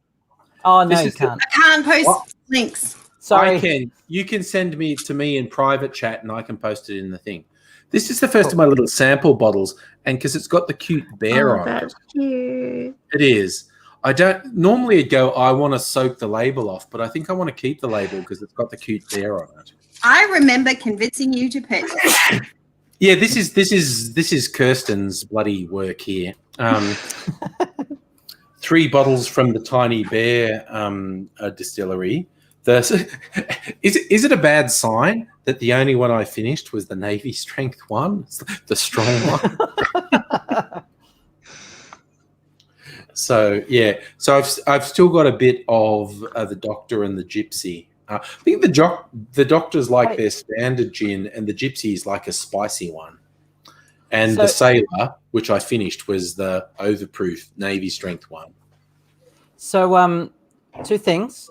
[SPEAKER 2] Oh, no, you can't.
[SPEAKER 12] I can't post links.
[SPEAKER 2] Sorry.
[SPEAKER 10] I can. You can send me to me in private chat, and I can post it in the thing. This is the first of my little sample bottles, and because it's got the cute bear on
[SPEAKER 7] that's
[SPEAKER 10] it.
[SPEAKER 7] Cute.
[SPEAKER 10] It is. I don't normally I'd go, I want to soak the label off, but I think I want to keep the label because it's got the cute bear on it.
[SPEAKER 12] I remember convincing you to purchase.
[SPEAKER 10] Yeah, this is Kirsten's bloody work here. 3 bottles from the Tiny Bear distillery. Is it a bad sign that the only one I finished was the Navy Strength one, the strong one? So yeah, so I've still got a bit of the Doctor and the Gypsy. I think the Doctor's like their standard gin, and the Gypsy is like a spicy one. And the Sailor, which I finished, was the overproof Navy Strength one.
[SPEAKER 2] So 2 things.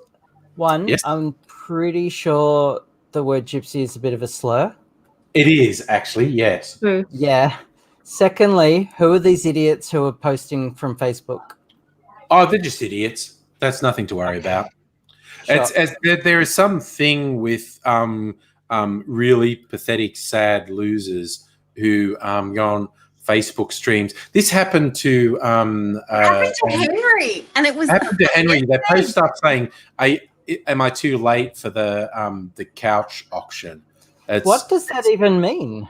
[SPEAKER 2] One, yes. I'm pretty sure the word gypsy is a bit of a slur.
[SPEAKER 10] It is, actually, yes.
[SPEAKER 2] Yeah. Secondly, who are these idiots who are posting from Facebook?
[SPEAKER 10] Oh, they're just idiots. That's nothing to worry about. Sure. There is something with really pathetic, sad losers who go on Facebook streams. This happened to
[SPEAKER 12] Henry, and it was
[SPEAKER 10] happened to Henry. They post stuff saying, "Am I too late for the couch auction?"
[SPEAKER 2] What does that even mean?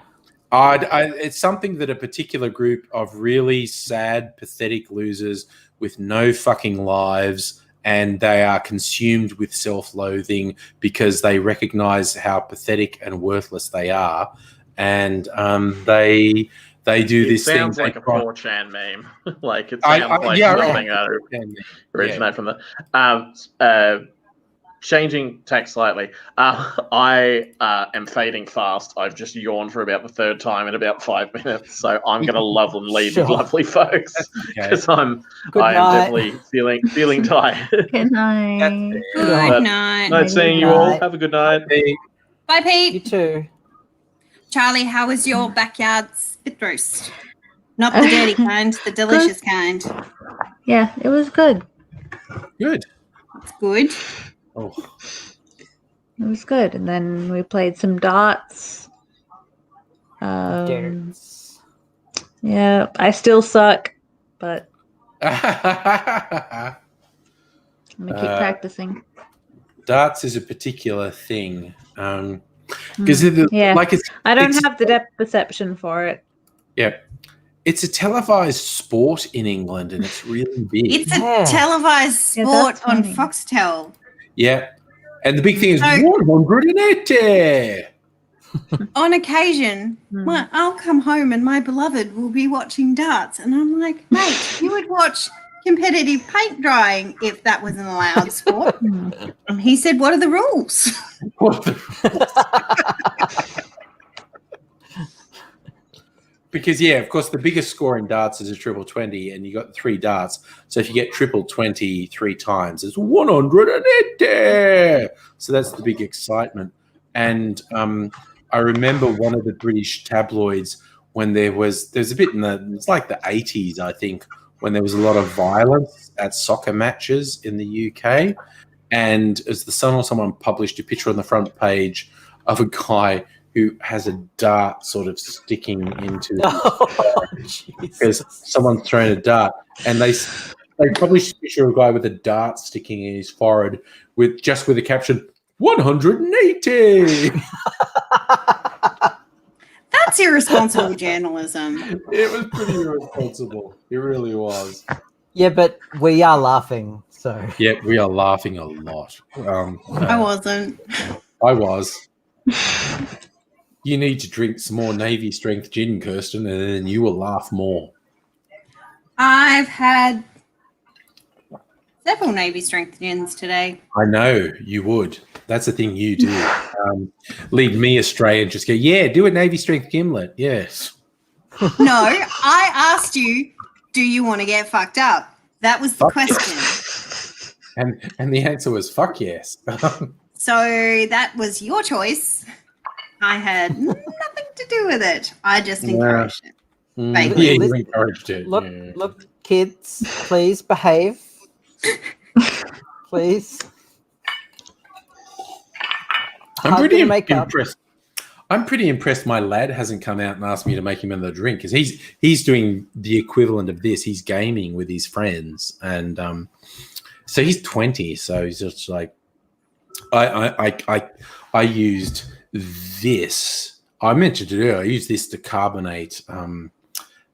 [SPEAKER 10] It's something that a particular group of really sad, pathetic losers with no fucking lives, and they are consumed with self-loathing because they recognize how pathetic and worthless they are, and they do this thing.
[SPEAKER 4] It sounds like a 4chan meme. Like it sounds like something that originated from the. Changing tack slightly. I am fading fast. I've just yawned for about the 3rd time in about 5 minutes, so I'm going to love and leave with lovely folks because I am definitely feeling tired.
[SPEAKER 7] Good night.
[SPEAKER 12] Good night.
[SPEAKER 4] Nice seeing you all. Have a good night.
[SPEAKER 12] Bye, Pete.
[SPEAKER 2] You too.
[SPEAKER 12] Charlie, how was your backyard spit roast? Not the dirty kind, the delicious kind.
[SPEAKER 7] Yeah, it was good.
[SPEAKER 10] Good.
[SPEAKER 12] It's good.
[SPEAKER 10] Oh,
[SPEAKER 7] it was good. And then we played some darts.
[SPEAKER 2] Darts.
[SPEAKER 7] Yeah, I still suck, but I'm gonna keep practicing.
[SPEAKER 10] Darts is a particular thing
[SPEAKER 7] because I don't have the depth perception for it.
[SPEAKER 10] Yeah. It's a televised sport in England, and it's really big.
[SPEAKER 12] It's a televised sport on Foxtel.
[SPEAKER 10] Yeah. And the big thing is 180.
[SPEAKER 12] On occasion, I'll come home and my beloved will be watching darts. And I'm like, mate, you would watch competitive paint drying if that was an allowed sport. And he said, what are the rules?
[SPEAKER 10] Because, of course, the biggest score in darts is a triple 20, and you got 3 darts. So if you get triple 20 3 times, it's 180. So that's the big excitement. And I remember one of the British tabloids when there's a bit it's like the 80s, I think, when there was a lot of violence at soccer matches in the UK. And as the Sun or someone published a picture on the front page of a guy who has a dart sort of sticking into because someone's thrown a dart, and they published a picture of a guy with a dart sticking in his forehead with the caption 180.
[SPEAKER 12] That's irresponsible journalism.
[SPEAKER 10] It was pretty irresponsible. It really was.
[SPEAKER 2] Yeah, but we are laughing. So
[SPEAKER 10] yeah, we are laughing a lot.
[SPEAKER 12] I wasn't.
[SPEAKER 10] I was. You need to drink some more Navy Strength gin, Kirsten, and then you will laugh more.
[SPEAKER 12] I've had several Navy Strength gins today.
[SPEAKER 10] I know you would. That's the thing you do. Lead me astray and just go, do a Navy Strength gimlet. Yes.
[SPEAKER 12] No, I asked you do you want to get fucked up? That was the question.
[SPEAKER 10] Yes. And the answer was fuck yes.
[SPEAKER 12] So that was your choice. I had nothing to do with it. I just encouraged it.
[SPEAKER 10] Yeah, you encouraged it.
[SPEAKER 2] Look, kids, please behave. Please.
[SPEAKER 10] I'm pretty impressed. I'm pretty impressed my lad hasn't come out and asked me to make him another drink, because he's doing the equivalent of this. He's gaming with his friends, and so he's 20. So he's just like, I used this. I mentioned it earlier. I used this to carbonate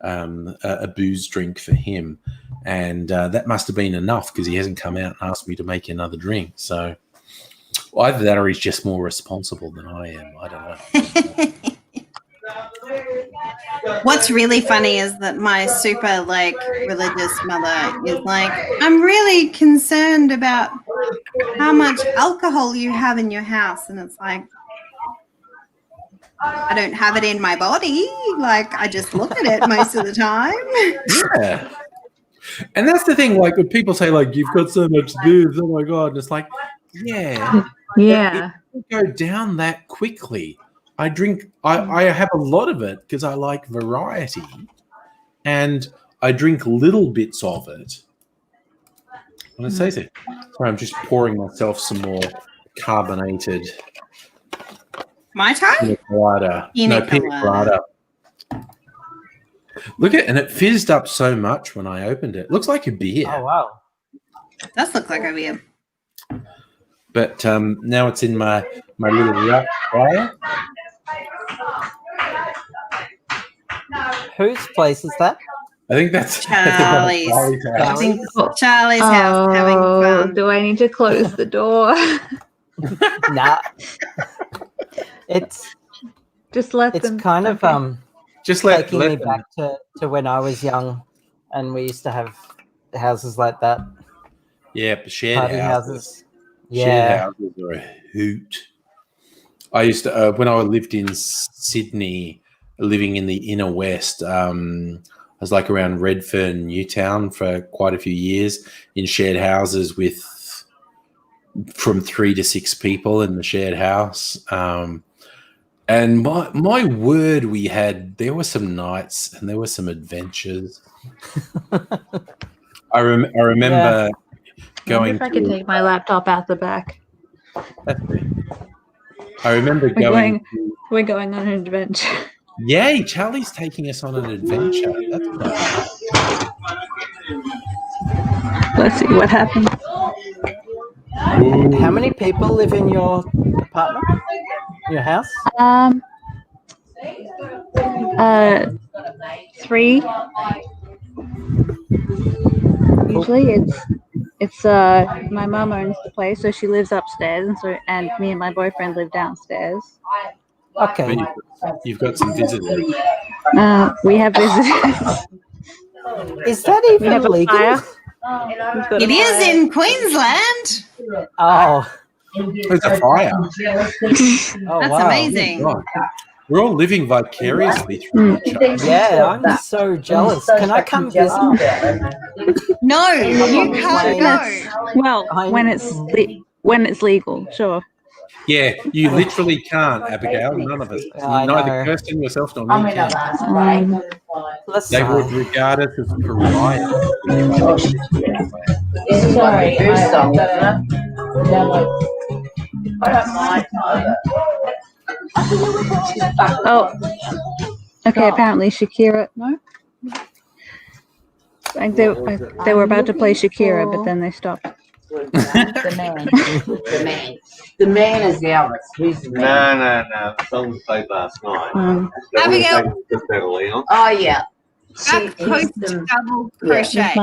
[SPEAKER 10] a booze drink for him, and that must have been enough, because he hasn't come out and asked me to make another drink. So either that or he's just more responsible than I am. I don't know.
[SPEAKER 12] What's really funny is that my super religious mother is like, I'm really concerned about how much alcohol you have in your house. And it's like, I don't have it in my body. Like, I just look at it most of the time.
[SPEAKER 10] Yeah. And that's the thing, like, when people say, like, you've got so much booze, oh my God. And it's like, yeah.
[SPEAKER 7] Yeah.
[SPEAKER 10] It doesn't go down that quickly. I have a lot of it because I like variety, and I drink little bits of it. And it says it. Sorry, I'm just pouring myself some more carbonated
[SPEAKER 12] My time?
[SPEAKER 10] Pina colada. Pina colada. Look at, and it fizzed up so much when I opened it. Looks like a beer.
[SPEAKER 2] Oh wow!
[SPEAKER 12] It does look like a beer.
[SPEAKER 10] But now it's in my little wrap fryer.
[SPEAKER 2] Whose place is that?
[SPEAKER 10] I think that's
[SPEAKER 12] Charlie's.
[SPEAKER 10] house.
[SPEAKER 12] I think Charlie's house having fun.
[SPEAKER 7] Do I need to close the door?
[SPEAKER 2] Nah. It's
[SPEAKER 7] just let them.
[SPEAKER 2] It's kind of
[SPEAKER 10] just
[SPEAKER 2] taking me
[SPEAKER 10] them.
[SPEAKER 2] back to when I was young, and we used to have houses like that.
[SPEAKER 10] Yeah, but shared
[SPEAKER 2] Party
[SPEAKER 10] houses.
[SPEAKER 2] Yeah.
[SPEAKER 10] Shared houses are a hoot. I used to when I lived in Sydney, living in the inner west. I was like around Redfern, Newtown for quite a few years in shared houses with from 3 to 6 people in the shared house. And my word, there were some nights and there were some adventures. I remember going.
[SPEAKER 7] If I could take my laptop out the back.
[SPEAKER 10] I remember
[SPEAKER 7] We're going on an adventure.
[SPEAKER 10] Yay! Charlie's taking us on an adventure. That's right.
[SPEAKER 7] Let's see what happens.
[SPEAKER 2] How many people live in your apartment? Your house?
[SPEAKER 7] 3. Usually it's my mum owns the place, so she lives upstairs, and me and my boyfriend live downstairs.
[SPEAKER 2] Okay.
[SPEAKER 10] You've got some visitors.
[SPEAKER 7] We have visitors.
[SPEAKER 2] Is that even legal?
[SPEAKER 12] It is in Queensland.
[SPEAKER 2] Oh.
[SPEAKER 10] There's a fire.
[SPEAKER 12] That's amazing.
[SPEAKER 10] Oh, we're all living vicariously through each other.
[SPEAKER 2] Yeah, I'm so jealous. Can I come visit?
[SPEAKER 12] No, you can't go.
[SPEAKER 7] Well, when it's legal, sure.
[SPEAKER 10] Yeah, you literally can't, Abigail. None of us. Neither Kirsten, yourself, nor me can. They would regard us as pariahs.
[SPEAKER 13] Sorry, I don't mind.
[SPEAKER 7] Oh, okay. Apparently, Shakira. No, like they were about to play Shakira, but then they stopped.
[SPEAKER 13] The man is the Elvis. He's the man.
[SPEAKER 14] No. The song was played last night.
[SPEAKER 12] Abigail.
[SPEAKER 13] Oh yeah.
[SPEAKER 12] Back post double crochet.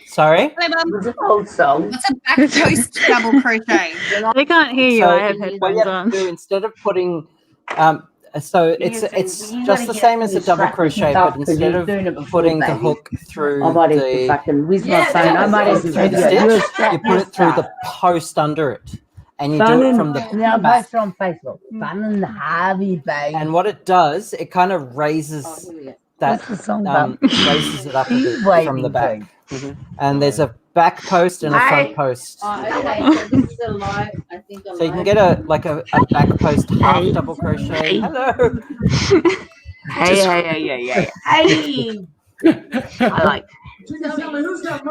[SPEAKER 2] Sorry?
[SPEAKER 13] It's an old song.
[SPEAKER 12] What's a back post double crochet?
[SPEAKER 7] They can't hear you.
[SPEAKER 2] So
[SPEAKER 7] I have
[SPEAKER 2] what
[SPEAKER 7] headphones
[SPEAKER 2] you have
[SPEAKER 7] on.
[SPEAKER 2] to do, instead of putting so it's just the same as a double crochet, but instead of putting the hook through
[SPEAKER 13] I might have to fucking whiz my phone. I might have to
[SPEAKER 2] through the stitch, you put it through the post under it, and you do it from the
[SPEAKER 13] Now
[SPEAKER 2] back.
[SPEAKER 13] post on Facebook. Fun and Harvey, baby.
[SPEAKER 2] And what it does, it kind of raises that
[SPEAKER 13] What's the song about?
[SPEAKER 2] raises it up a bit from the back. And there's a back post and a front post.
[SPEAKER 13] Okay, so this is a live, I think.
[SPEAKER 2] So you can get a back post half double crochet. Hello.
[SPEAKER 13] Hey. I like.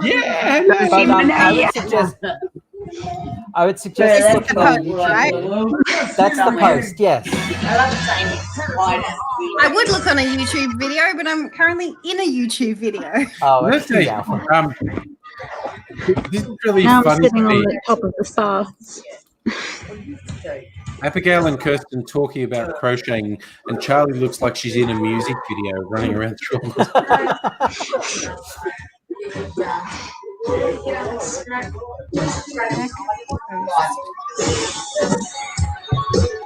[SPEAKER 10] Yeah.
[SPEAKER 2] But I would suggest looking at a YouTube video. That's the post, yes.
[SPEAKER 12] I would look on a YouTube video, but I'm currently in a YouTube video.
[SPEAKER 2] Oh,
[SPEAKER 10] Let's see. This is really
[SPEAKER 7] Now I'm
[SPEAKER 10] funny
[SPEAKER 7] sitting
[SPEAKER 10] to
[SPEAKER 7] on
[SPEAKER 10] me.
[SPEAKER 7] the top of the star.
[SPEAKER 10] Abigail and Kirsten talking about crocheting, and Charlie looks like she's in a music video running around through all this.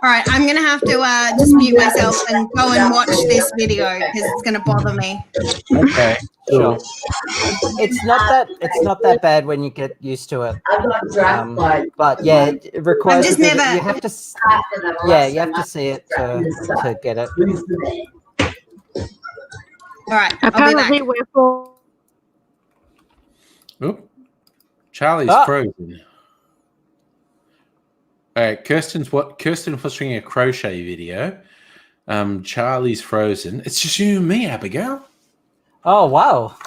[SPEAKER 12] All right, I'm gonna have to just mute myself and go and watch this video because it's gonna bother me.
[SPEAKER 10] Okay,
[SPEAKER 2] sure. It's not that bad when you get used to it. But yeah, it requires.
[SPEAKER 12] I've just
[SPEAKER 2] you
[SPEAKER 12] never.
[SPEAKER 2] have to. Yeah, you have to see it to get it.
[SPEAKER 12] All right, I'll be back.
[SPEAKER 7] We're for.
[SPEAKER 10] Oop. Charlie's frozen. All right, Kirsten was showing a crochet video. Charlie's frozen. It's just you and me, Abigail.
[SPEAKER 2] Oh wow.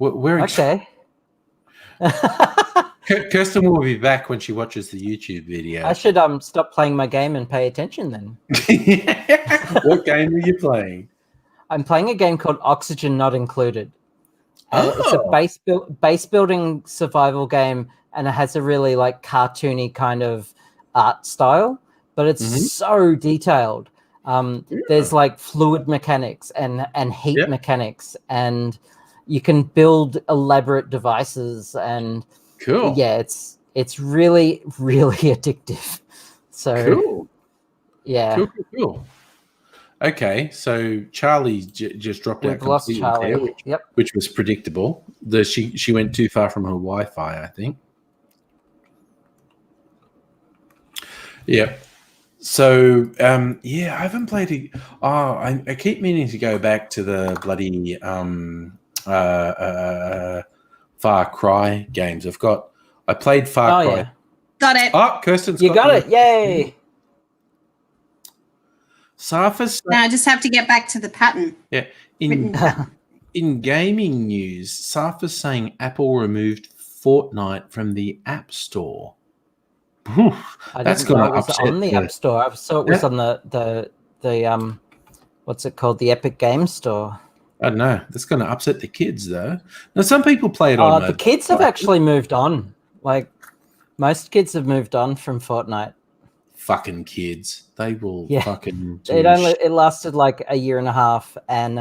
[SPEAKER 10] We're
[SPEAKER 2] okay.
[SPEAKER 10] Kirsten will be back when she watches the YouTube video.
[SPEAKER 2] I should stop playing my game and pay attention then.
[SPEAKER 10] What game are you playing?
[SPEAKER 2] I'm playing a game called Oxygen Not Included. It's a base building survival game, and it has a really like cartoony kind of art style, but it's so detailed. There's like fluid mechanics and heat mechanics, and you can build elaborate devices, and
[SPEAKER 10] cool.
[SPEAKER 2] Yeah, it's really addictive. So
[SPEAKER 10] cool.
[SPEAKER 2] Yeah.
[SPEAKER 10] Cool. Okay, so Charlie just dropped out completely there, which was predictable. She went too far from her Wi-Fi, I think. Yeah. So I haven't played it. I keep meaning to go back to the bloody Far Cry games. I played Far Cry.
[SPEAKER 2] Yeah.
[SPEAKER 12] Got it.
[SPEAKER 10] Oh, Kirsten's
[SPEAKER 2] got it. Yay.
[SPEAKER 10] Surface.
[SPEAKER 12] Now I just have to get back to the pattern.
[SPEAKER 10] Yeah. In gaming news, Surface saying Apple removed Fortnite from the App Store. That's going to upset
[SPEAKER 2] on the App Store. I saw it was on the what's it called? The Epic Games Store.
[SPEAKER 10] I don't know. That's going to upset the kids, though. Now, some people play it on.
[SPEAKER 2] The kids have actually moved on. Like most kids have moved on from Fortnite.
[SPEAKER 10] Fucking kids. They will fucking.
[SPEAKER 2] It lasted like a year and a half, and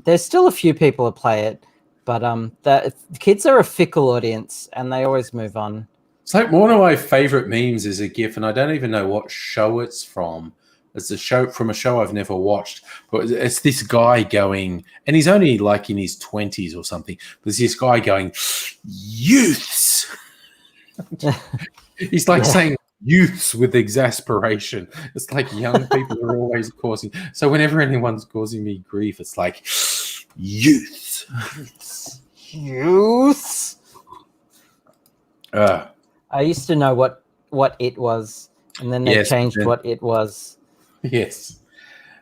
[SPEAKER 2] there's still a few people who play it, but the kids are a fickle audience, and they always move on.
[SPEAKER 10] It's like one of my favorite memes is a GIF, and I don't even know what show it's from. It's a show from a show I've never watched, but it's this guy going, and he's only like in his 20s or something. There's this guy going, "Youths." He's like saying youths with exasperation. It's like young people are always causing. So whenever anyone's causing me grief, it's like youths.
[SPEAKER 2] Youths. I used to know what it was, and then they changed what it was.
[SPEAKER 10] Yes.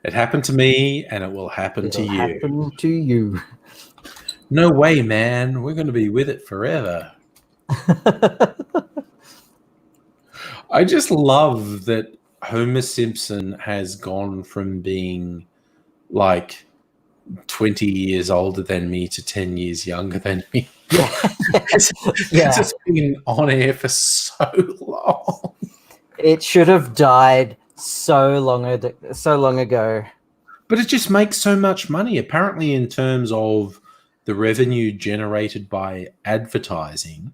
[SPEAKER 10] It happened to me, and it will happen to you.
[SPEAKER 2] Happen to you.
[SPEAKER 10] No way, man. We're going to be with it forever. I just love that Homer Simpson has gone from being like 20 years older than me to 10 years younger than me. It's just been on air for so long.
[SPEAKER 2] It should have died so long ago.
[SPEAKER 10] But it just makes so much money. Apparently, in terms of the revenue generated by advertising,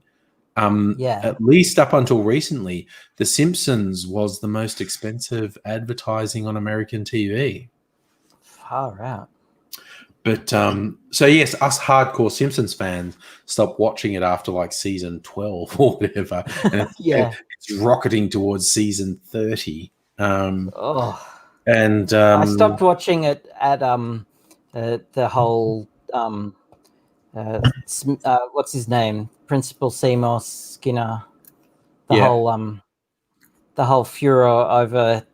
[SPEAKER 10] at least up until recently, The Simpsons was the most expensive advertising on American TV.
[SPEAKER 2] Far out.
[SPEAKER 10] But so yes, us hardcore Simpsons fans stopped watching it after like season 12 or whatever, and it's rocketing towards season 30.
[SPEAKER 2] And
[SPEAKER 10] I
[SPEAKER 2] stopped watching it at the whole what's his name, Principal Seymour Skinner, the whole furor over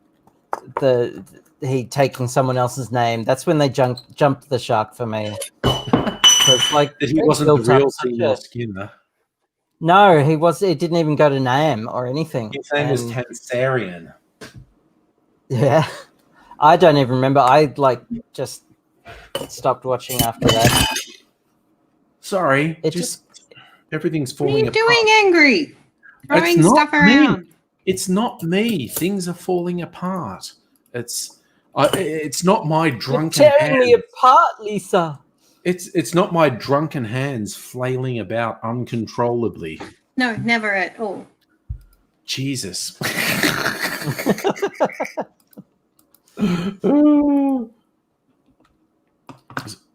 [SPEAKER 2] he taking someone else's name. That's when they jumped the shark for me. It's like
[SPEAKER 10] he wasn't the real Seymour Skinner.
[SPEAKER 2] No, he was. It didn't even go to name or anything.
[SPEAKER 10] His name was Tansarian.
[SPEAKER 2] Yeah, I don't even remember. I just stopped watching after that.
[SPEAKER 10] Sorry, everything's falling apart.
[SPEAKER 12] What are you doing, angry? Throwing stuff around.
[SPEAKER 10] It's not me. Things are falling apart. It's not my drunken
[SPEAKER 2] You're tearing me apart, Lisa.
[SPEAKER 10] It's not my drunken hands flailing about uncontrollably.
[SPEAKER 12] No, never at all.
[SPEAKER 10] Jesus.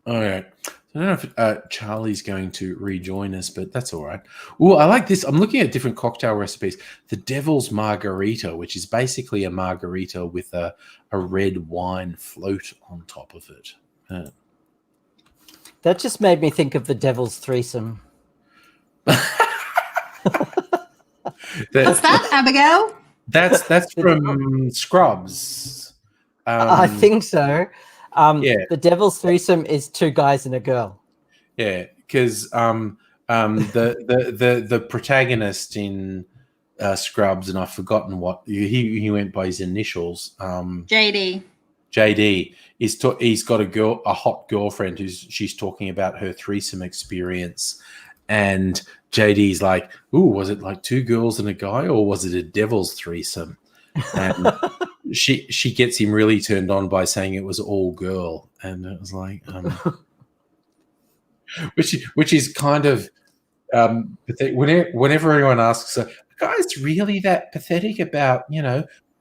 [SPEAKER 10] All right. I don't know if Charlie's going to rejoin us, but that's all right. Oh, I like this. I'm looking at different cocktail recipes. The Devil's Margarita, which is basically a margarita with a red wine float on top of it.
[SPEAKER 2] That just made me think of the Devil's Threesome.
[SPEAKER 12] What's that, Abigail?
[SPEAKER 10] That's from Scrubs.
[SPEAKER 2] I think so.
[SPEAKER 10] Yeah.
[SPEAKER 2] The Devil's Threesome is 2 guys and a girl.
[SPEAKER 10] Yeah, because the protagonist in Scrubs, and I've forgotten what he went by his initials.
[SPEAKER 12] JD.
[SPEAKER 10] JD he's got a hot girlfriend she's talking about her threesome experience, and JD's like, "Ooh, was it like 2 girls and a guy, or was it a devil's threesome?" And she gets him really turned on by saying it was all girl, and it was like, which is kind of pathetic. Whenever anyone asks, "Are guys really that pathetic about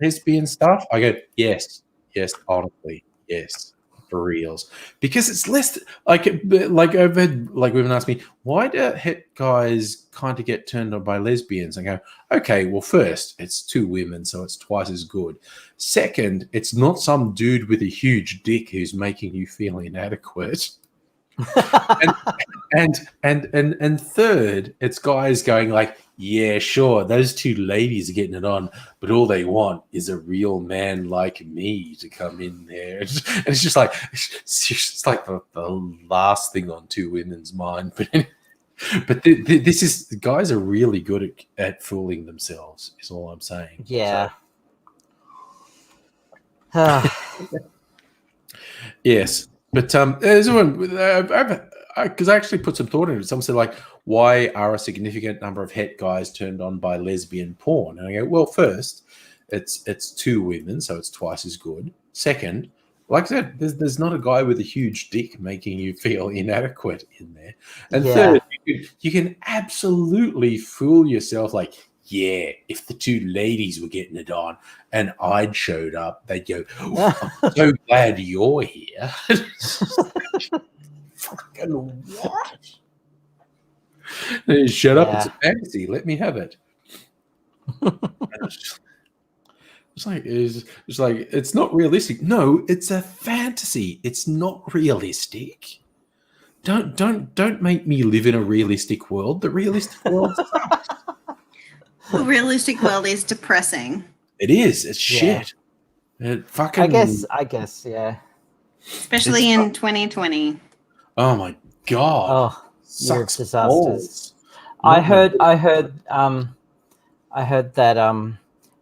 [SPEAKER 10] lesbian stuff?" I go, yes, honestly, yes, for reals, because it's less like I've had women ask me, why do het guys kind of get turned on by lesbians? I go, okay, well, first, it's 2 women, so it's twice as good. Second, it's not some dude with a huge dick who's making you feel inadequate. and third, it's guys going like, yeah, sure, those 2 ladies are getting it on, but all they want is a real man like me to come in there. And it's just like the last thing on 2 women's mind. But this is, the guys are really good at fooling themselves, is all I'm saying.
[SPEAKER 2] Yeah.
[SPEAKER 10] So. Yes. But there's one, because I actually put some thought into it. Someone said, like, why are a significant number of het guys turned on by lesbian porn? And I go, well, first, it's 2 women, so it's twice as good. Second, like I said, there's not a guy with a huge dick making you feel inadequate in there. And third, you can absolutely fool yourself, like, yeah, if the 2 ladies were getting it on and I'd showed up, they'd go, oh, I'm so glad you're here. Fucking what? Shut up, it's a fantasy. Let me have it. It's like it's not realistic. No, it's a fantasy. It's not realistic. Don't make me live in a realistic world. The realistic world sucks.
[SPEAKER 12] The realistic world is depressing.
[SPEAKER 10] It is. It's shit. It fucking.
[SPEAKER 2] I guess, yeah.
[SPEAKER 12] Especially in 2020.
[SPEAKER 10] Oh my god!
[SPEAKER 2] Oh, year of disasters. I heard that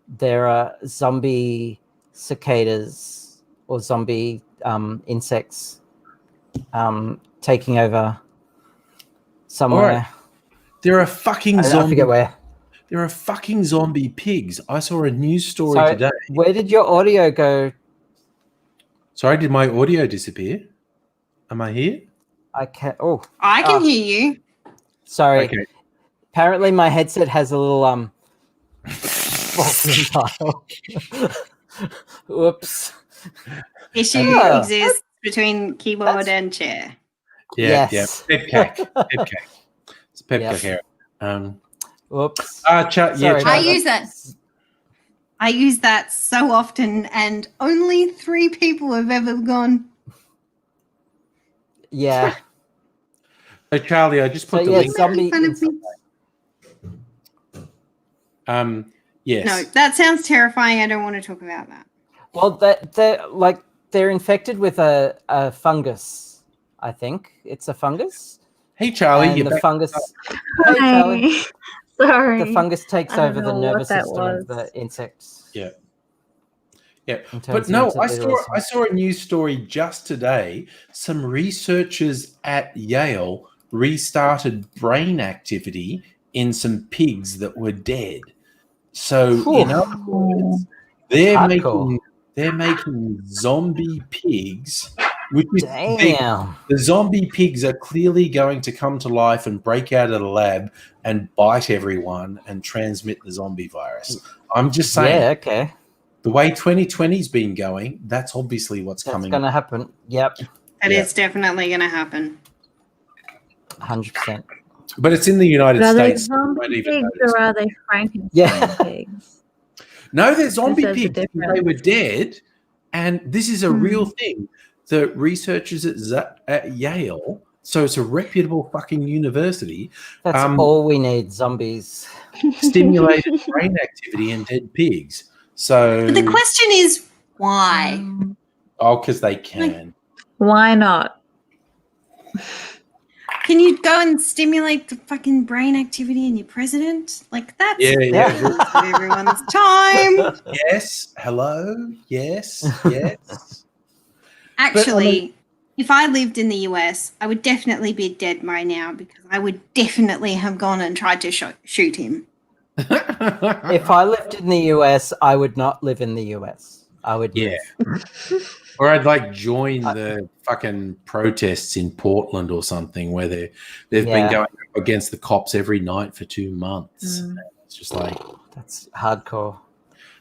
[SPEAKER 2] there are zombie cicadas or zombie insects taking over somewhere.
[SPEAKER 10] Right. There are fucking
[SPEAKER 2] I forget where.
[SPEAKER 10] There are fucking zombie pigs. I saw a news story today.
[SPEAKER 2] Where did your audio go?
[SPEAKER 10] Sorry, did my audio disappear? Am I here?
[SPEAKER 2] I can't. Oh,
[SPEAKER 12] I can hear you.
[SPEAKER 2] Sorry.
[SPEAKER 10] Okay.
[SPEAKER 2] Apparently, my headset has a little file. Whoops.
[SPEAKER 12] Issue exists between keyboard and chair.
[SPEAKER 10] Yeah, yes. Pepcake. It's a pepcake here.
[SPEAKER 2] Whoops.
[SPEAKER 12] I use that so often, and only 3 people have ever gone,
[SPEAKER 2] Yeah.
[SPEAKER 10] So Charlie, I just put the link.
[SPEAKER 2] Zombie.
[SPEAKER 10] Yes.
[SPEAKER 12] No, that sounds terrifying. I don't want to talk about that.
[SPEAKER 2] Well, they're infected with a fungus. I think it's a fungus.
[SPEAKER 10] Hey Charlie,
[SPEAKER 2] and the fungus.
[SPEAKER 7] Hey Charlie. Sorry.
[SPEAKER 2] The fungus takes over the nervous system
[SPEAKER 7] was.
[SPEAKER 2] of the insects.
[SPEAKER 10] Yeah. Yeah, but no, I saw a news story just today. Some researchers at Yale restarted brain activity in some pigs that were dead. So in other words, they're making zombie pigs, which is the zombie pigs are clearly going to come to life and break out of the lab and bite everyone and transmit the zombie virus. I'm just saying.
[SPEAKER 2] Yeah, okay.
[SPEAKER 10] The way 2020's been going, that's obviously what's coming.
[SPEAKER 2] That's going to happen. Yep.
[SPEAKER 12] That is definitely going to happen.
[SPEAKER 2] 100%.
[SPEAKER 10] But it's in the United States.
[SPEAKER 7] Are they zombie pigs or are they Frankenstein pigs?
[SPEAKER 10] No, they're zombie pigs. They were dead. And this is a real thing. The researchers at Yale, so it's a reputable fucking university.
[SPEAKER 2] That's all we need, zombies.
[SPEAKER 10] Stimulated brain activity in dead pigs. So,
[SPEAKER 12] but the question is, why?
[SPEAKER 10] Oh, because they can.
[SPEAKER 7] Why not?
[SPEAKER 12] Can you go and stimulate the fucking brain activity in your president? Like, that's everyone's time.
[SPEAKER 10] Yes. Hello. Yes. Yes.
[SPEAKER 12] Actually, if I lived in the US, I would definitely be dead by now because I would definitely have gone and tried to shoot him.
[SPEAKER 2] If I lived in the US, I would not live in the US. I would
[SPEAKER 10] or I'd join the fucking protests in Portland or something where they've been going up against the cops every night for 2 months. It's just
[SPEAKER 2] that's hardcore.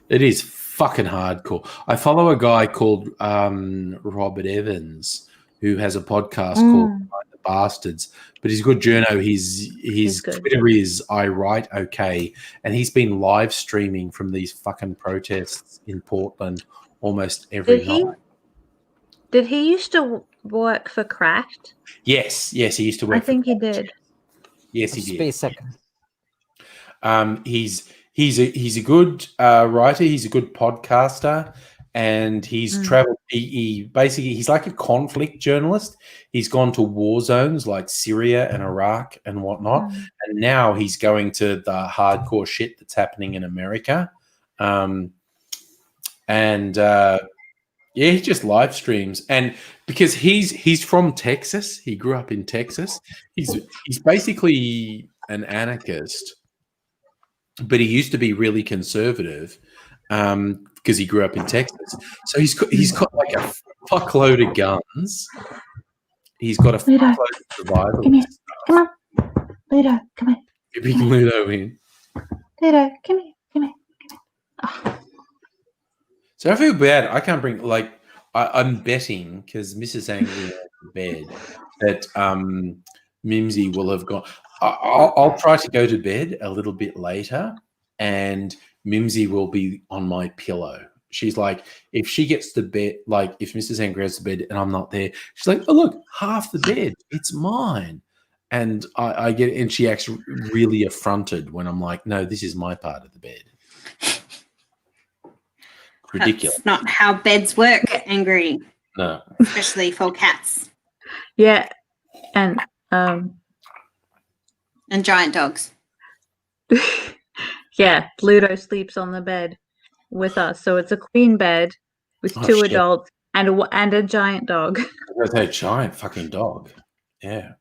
[SPEAKER 10] It is fucking hardcore. I follow a guy called Robert Evans who has a podcast called The Bastards, but he's a good journo. His Twitter is I Write Okay, and he's been live streaming from these fucking protests in Portland almost every night.
[SPEAKER 7] Did he used to work for Cracked?
[SPEAKER 10] Yes, he used to work.
[SPEAKER 7] I think he did.
[SPEAKER 10] Yes, he did.
[SPEAKER 2] Be a second.
[SPEAKER 10] He's a good writer. He's a good podcaster, and he's traveled. He basically he's like a conflict journalist. He's gone to war zones like Syria and Iraq and whatnot, and now he's going to the hardcore shit that's happening in America. He just live streams, and because he's from Texas, he grew up in Texas. He's basically an anarchist. But he used to be really conservative because he grew up in Texas. So he's got like a fuckload of guns. He's got a fuckload of survival.
[SPEAKER 7] Come here. Come on. Ludo, come here.
[SPEAKER 10] Big Ludo in.
[SPEAKER 7] Ludo, come here. Come here. Oh.
[SPEAKER 10] So I feel bad. I can't bring I'm betting because Mrs. Angry is in bed that Mimsy will have gone. I'll try to go to bed a little bit later, and Mimsy will be on my pillow. She's like, if she gets to bed, like if Mrs. Angry goes to bed and I'm not there, she's like, oh look, half the bed, it's mine. And I get, and she acts really affronted when I'm like, no, this is my part of the bed. Ridiculous.
[SPEAKER 12] That's not how beds work, Angry.
[SPEAKER 10] No.
[SPEAKER 12] Especially for cats.
[SPEAKER 7] Yeah. And
[SPEAKER 12] giant dogs.
[SPEAKER 7] Yeah, Ludo sleeps on the bed with us. So it's a queen bed with two adults and a giant dog.
[SPEAKER 10] That's a giant fucking dog. Yeah.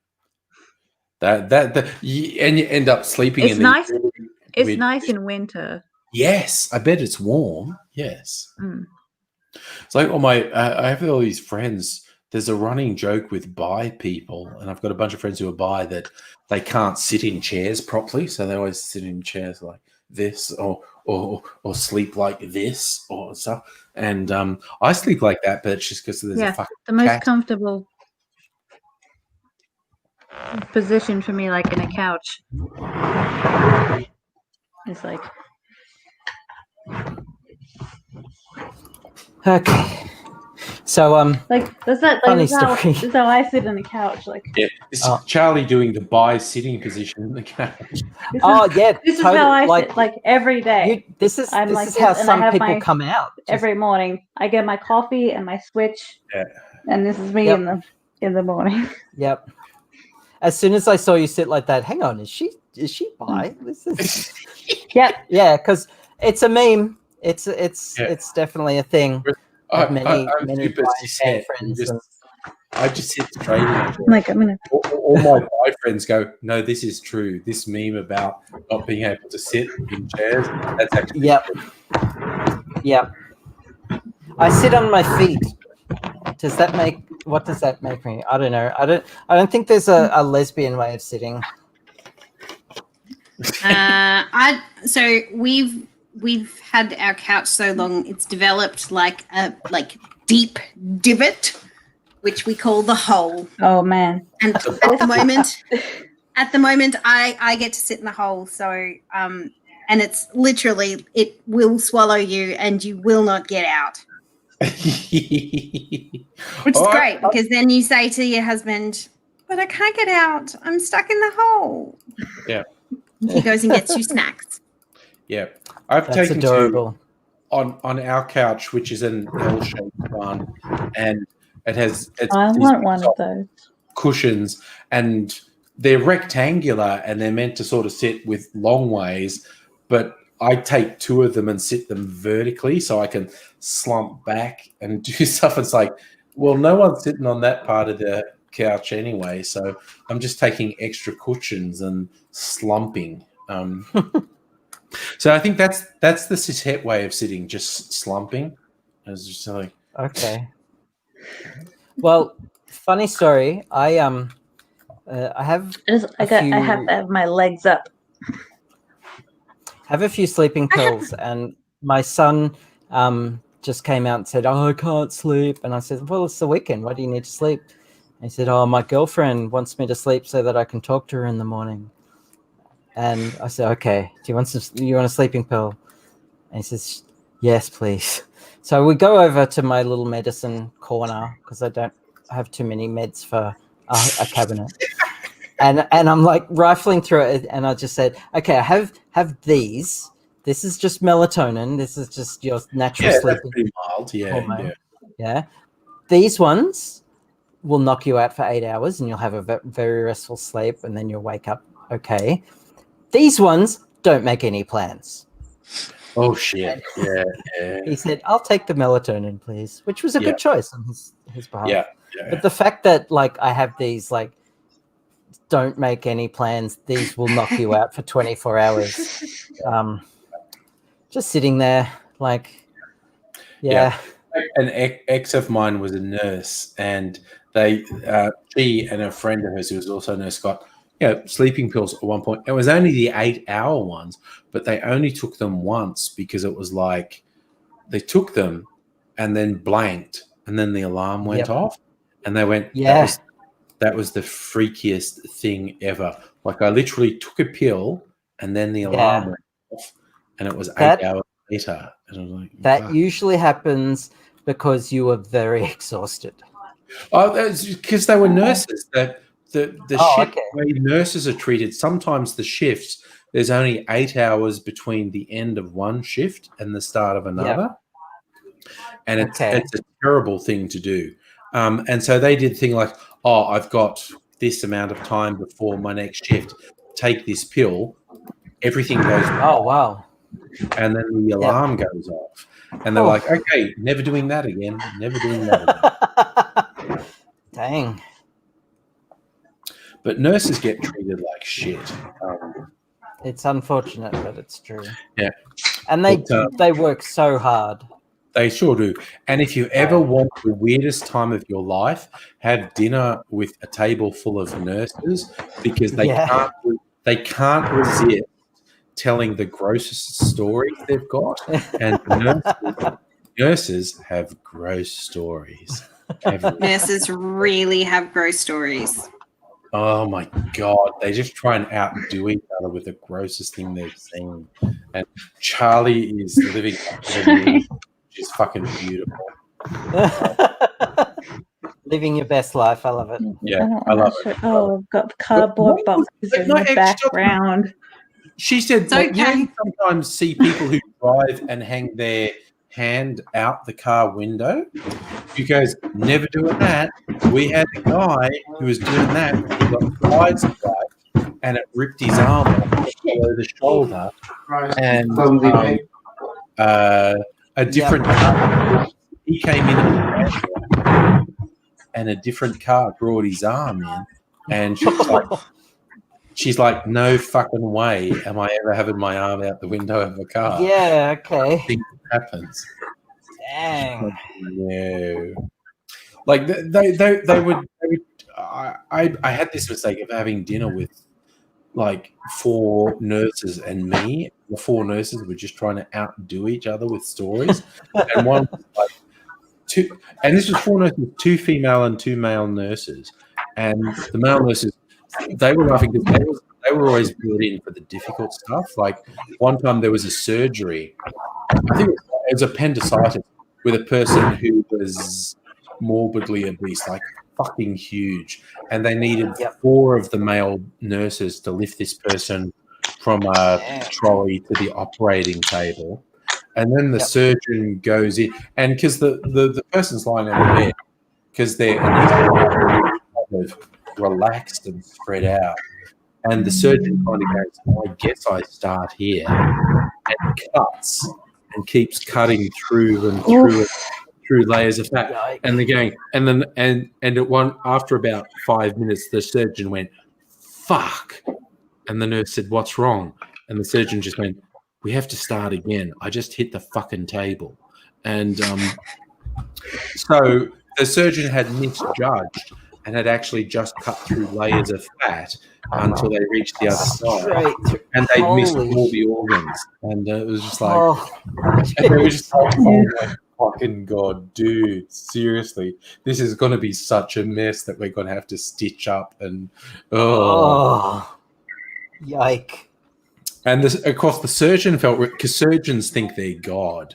[SPEAKER 10] And you end up sleeping
[SPEAKER 7] it's
[SPEAKER 10] in
[SPEAKER 7] nice.
[SPEAKER 10] the
[SPEAKER 7] It's nice in winter.
[SPEAKER 10] Yes, I bet it's warm. Yes. It's like I have all these friends. There's a running joke with bi people, and I've got a bunch of friends who are bi that they can't sit in chairs properly, so they always sit in chairs like this or sleep like this or stuff. And I sleep like that, but it's just because there's a fucking
[SPEAKER 7] the most
[SPEAKER 10] cat.
[SPEAKER 7] comfortable position for me, like in a couch. It's like
[SPEAKER 2] okay. So
[SPEAKER 15] like does that
[SPEAKER 2] funny
[SPEAKER 15] like this
[SPEAKER 2] story.
[SPEAKER 15] is how I sit on the couch like
[SPEAKER 10] Yeah, this is Charlie doing the bi sitting position in the couch.
[SPEAKER 15] This is how I sit like every day.
[SPEAKER 2] This is
[SPEAKER 15] I'm
[SPEAKER 2] this
[SPEAKER 15] like
[SPEAKER 2] is
[SPEAKER 15] this,
[SPEAKER 2] how
[SPEAKER 15] and
[SPEAKER 2] some
[SPEAKER 15] I have
[SPEAKER 2] people
[SPEAKER 15] my
[SPEAKER 2] come out.
[SPEAKER 15] every morning. I get my coffee and my Switch, and this is me in the morning.
[SPEAKER 2] Yep. As soon as I saw you sit like that, hang on, is she bi? This is
[SPEAKER 15] Yep.
[SPEAKER 2] Yeah, because it's a meme. It's definitely a thing.
[SPEAKER 10] I'm
[SPEAKER 2] many
[SPEAKER 10] super
[SPEAKER 2] bi
[SPEAKER 10] cishet.
[SPEAKER 2] friends.
[SPEAKER 10] I just sit straight in it.
[SPEAKER 15] Like I'm gonna.
[SPEAKER 10] All my bi friends go, no, this is true. This meme about not being able to sit in chairs, that's actually true.
[SPEAKER 2] Yep. I sit on my feet. What does that make me? I don't know. I don't think there's a lesbian way of sitting.
[SPEAKER 12] So we've had our couch so long it's developed like a deep divot, which we call the hole.
[SPEAKER 15] Oh man!
[SPEAKER 12] And at the moment, I get to sit in the hole. So and it's literally it will swallow you, and you will not get out. Which is great because then you say to your husband, "But I can't get out. I'm stuck in the hole."
[SPEAKER 10] Yeah.
[SPEAKER 12] He goes and gets you snacks.
[SPEAKER 10] Yeah, I've
[SPEAKER 2] That's
[SPEAKER 10] taken
[SPEAKER 2] adorable.
[SPEAKER 10] on our couch, which is an L-shaped one, and it's
[SPEAKER 15] I want one of those
[SPEAKER 10] cushions, and they're rectangular, and they're meant to sort of sit with long ways, but I take two of them and sit them vertically so I can slump back and do stuff. It's like, well, no one's sitting on that part of the couch anyway, so I'm just taking extra cushions and slumping. So I think that's the cishet way of sitting, just slumping. I was just like,
[SPEAKER 2] okay. Well, funny story. I have
[SPEAKER 15] I have to have my legs up.
[SPEAKER 2] Have a few sleeping pills, and my son just came out and said, "Oh, I can't sleep." And I said, "Well, it's the weekend. Why do you need to sleep?" And he said, "Oh, my girlfriend wants me to sleep so that I can talk to her in the morning." And I said, "Okay, do you want a sleeping pill?" And he says, "Yes, please." So we go over to my little medicine corner because I don't have too many meds for a cabinet. And I'm like rifling through it, and I just said, "Okay, I have these. This is just melatonin. This is just your natural sleeping."
[SPEAKER 10] That's pretty mild. Yeah.
[SPEAKER 2] Yeah. These ones will knock you out for 8 hours, and you'll have a very restful sleep, and then you'll wake up okay. These ones don't make any plans.
[SPEAKER 10] Oh shit! Yeah.
[SPEAKER 2] He said, "I'll take the melatonin, please," which was a good choice on his behalf.
[SPEAKER 10] Yeah.
[SPEAKER 2] But the fact that like I have these like don't make any plans, these will knock you out for 24 hours. Just sitting there, like, yeah.
[SPEAKER 10] An ex of mine was a nurse, and she and a friend of hers who was also a nurse got sleeping pills at one point. It was only the 8-hour ones, but they only took them once because it was like they took them and then blanked, and then the alarm went off, and they went, that was the freakiest thing ever. Like I literally took a pill and then the alarm went off, and it was 8 hours later. And I was like,
[SPEAKER 2] that usually happens because you were very exhausted.
[SPEAKER 10] Oh, that's because they were nurses. The shift way nurses are treated, sometimes the shifts, there's only 8 hours between the end of one shift and the start of another. And it's a terrible thing to do. And so they did thing like, oh, I've got this amount of time before my next shift. Take this pill. Everything goes.
[SPEAKER 2] Oh, wow.
[SPEAKER 10] And then the alarm goes off. And they're like, okay, never doing that again. Never doing that again.
[SPEAKER 2] Dang.
[SPEAKER 10] But nurses get treated like shit.
[SPEAKER 2] It's unfortunate, but it's true.
[SPEAKER 10] Yeah.
[SPEAKER 2] And they work so hard.
[SPEAKER 10] They sure do. And if you ever want the weirdest time of your life, have dinner with a table full of nurses, because they can't resist telling the grossest stories they've got. And nurses have gross stories.
[SPEAKER 12] Nurses really have gross stories.
[SPEAKER 10] Oh my God. They just try and outdo each other with the grossest thing they've seen. And Charlie is living up to the news, which is fucking beautiful.
[SPEAKER 2] Living your best life. I love it.
[SPEAKER 1] Yeah, I love it.
[SPEAKER 15] Oh, I've got cardboard boxes in the background.
[SPEAKER 10] She said,
[SPEAKER 12] It's
[SPEAKER 10] like,
[SPEAKER 12] okay.
[SPEAKER 10] you sometimes see people who drive and hang their hand out the car window. She goes, never doing that. We had a guy who was doing that. He got sideswiped and it ripped his arm off below the shoulder. And a different car, he came in and a different car brought his arm in. And she's like, no fucking way am I ever having my arm out the window of a car.
[SPEAKER 2] Yeah, okay.
[SPEAKER 10] I think it happens.
[SPEAKER 2] Dang.
[SPEAKER 10] No. Like they would I had this mistake of having dinner with like 4 nurses and me. The 4 nurses were just trying to outdo each other with stories. And one was like 2, and this was 4 nurses, 2 female and 2 male nurses. And the male nurses, they were laughing because they were always brought in for the difficult stuff. Like one time there was a surgery, I think it was appendicitis, with a person who was morbidly obese, like fucking huge. And they needed 4 of the male nurses to lift this person from a trolley to the operating table. And then the surgeon goes in, and because the person's lying on the bed, because they're kind of relaxed and spread out. And the surgeon kind of goes, I guess I start here, and cuts and keeps cutting through and through and through layers of fat. And they're going, and then and at one after about 5 minutes, the surgeon went, fuck. And the nurse said, what's wrong? And the surgeon just went, we have to start again. I just hit the fucking table. And so the surgeon had misjudged and had actually just cut through layers of fat until they reached the other side. And they missed all the organs. And it was just like, and they were just like, oh my fucking God, dude, seriously. This is going to be such a mess that we're going to have to stitch up. And,
[SPEAKER 2] yike.
[SPEAKER 10] And this, of course, the surgeon felt, because surgeons think they're God.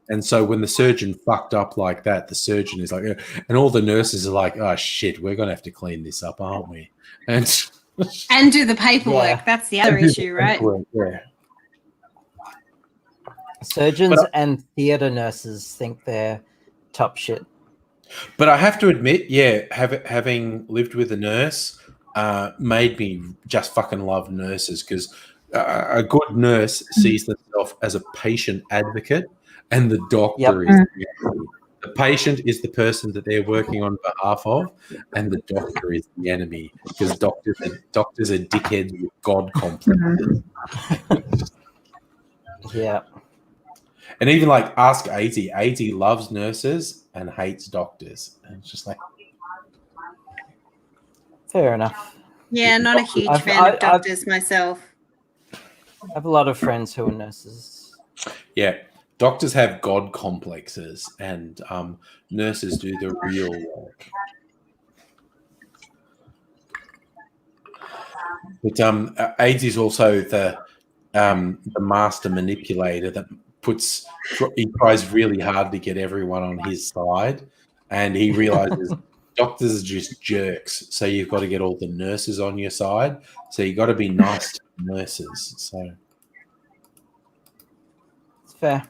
[SPEAKER 10] And so when the surgeon fucked up like that, the surgeon is like, and all the nurses are like, oh shit, we're going to have to clean this up, aren't we? And
[SPEAKER 12] do the paperwork. That's the other issue, right?
[SPEAKER 10] Yeah.
[SPEAKER 2] Surgeons and theatre nurses think they're top shit.
[SPEAKER 10] But I have to admit, having lived with a nurse made me just fucking love nurses, because a good nurse sees themselves as a patient advocate, and the doctor is the patient is the person that they're working on behalf of, and the doctor is the enemy, because doctors are dickheads with God complexes.
[SPEAKER 2] Yeah.
[SPEAKER 10] And even like ask AZ. AZ loves nurses and hates doctors. And it's just like,
[SPEAKER 2] fair enough.
[SPEAKER 12] Yeah, not a huge fan of doctors myself.
[SPEAKER 2] I have a lot of friends who are nurses.
[SPEAKER 10] Yeah, doctors have God complexes, and nurses do the real work. But AIDS is also the master manipulator that he tries really hard to get everyone on his side, and he realizes doctors are just jerks, so you've got to get all the nurses on your side. So you've got to be nice to nurses. So
[SPEAKER 2] it's fair.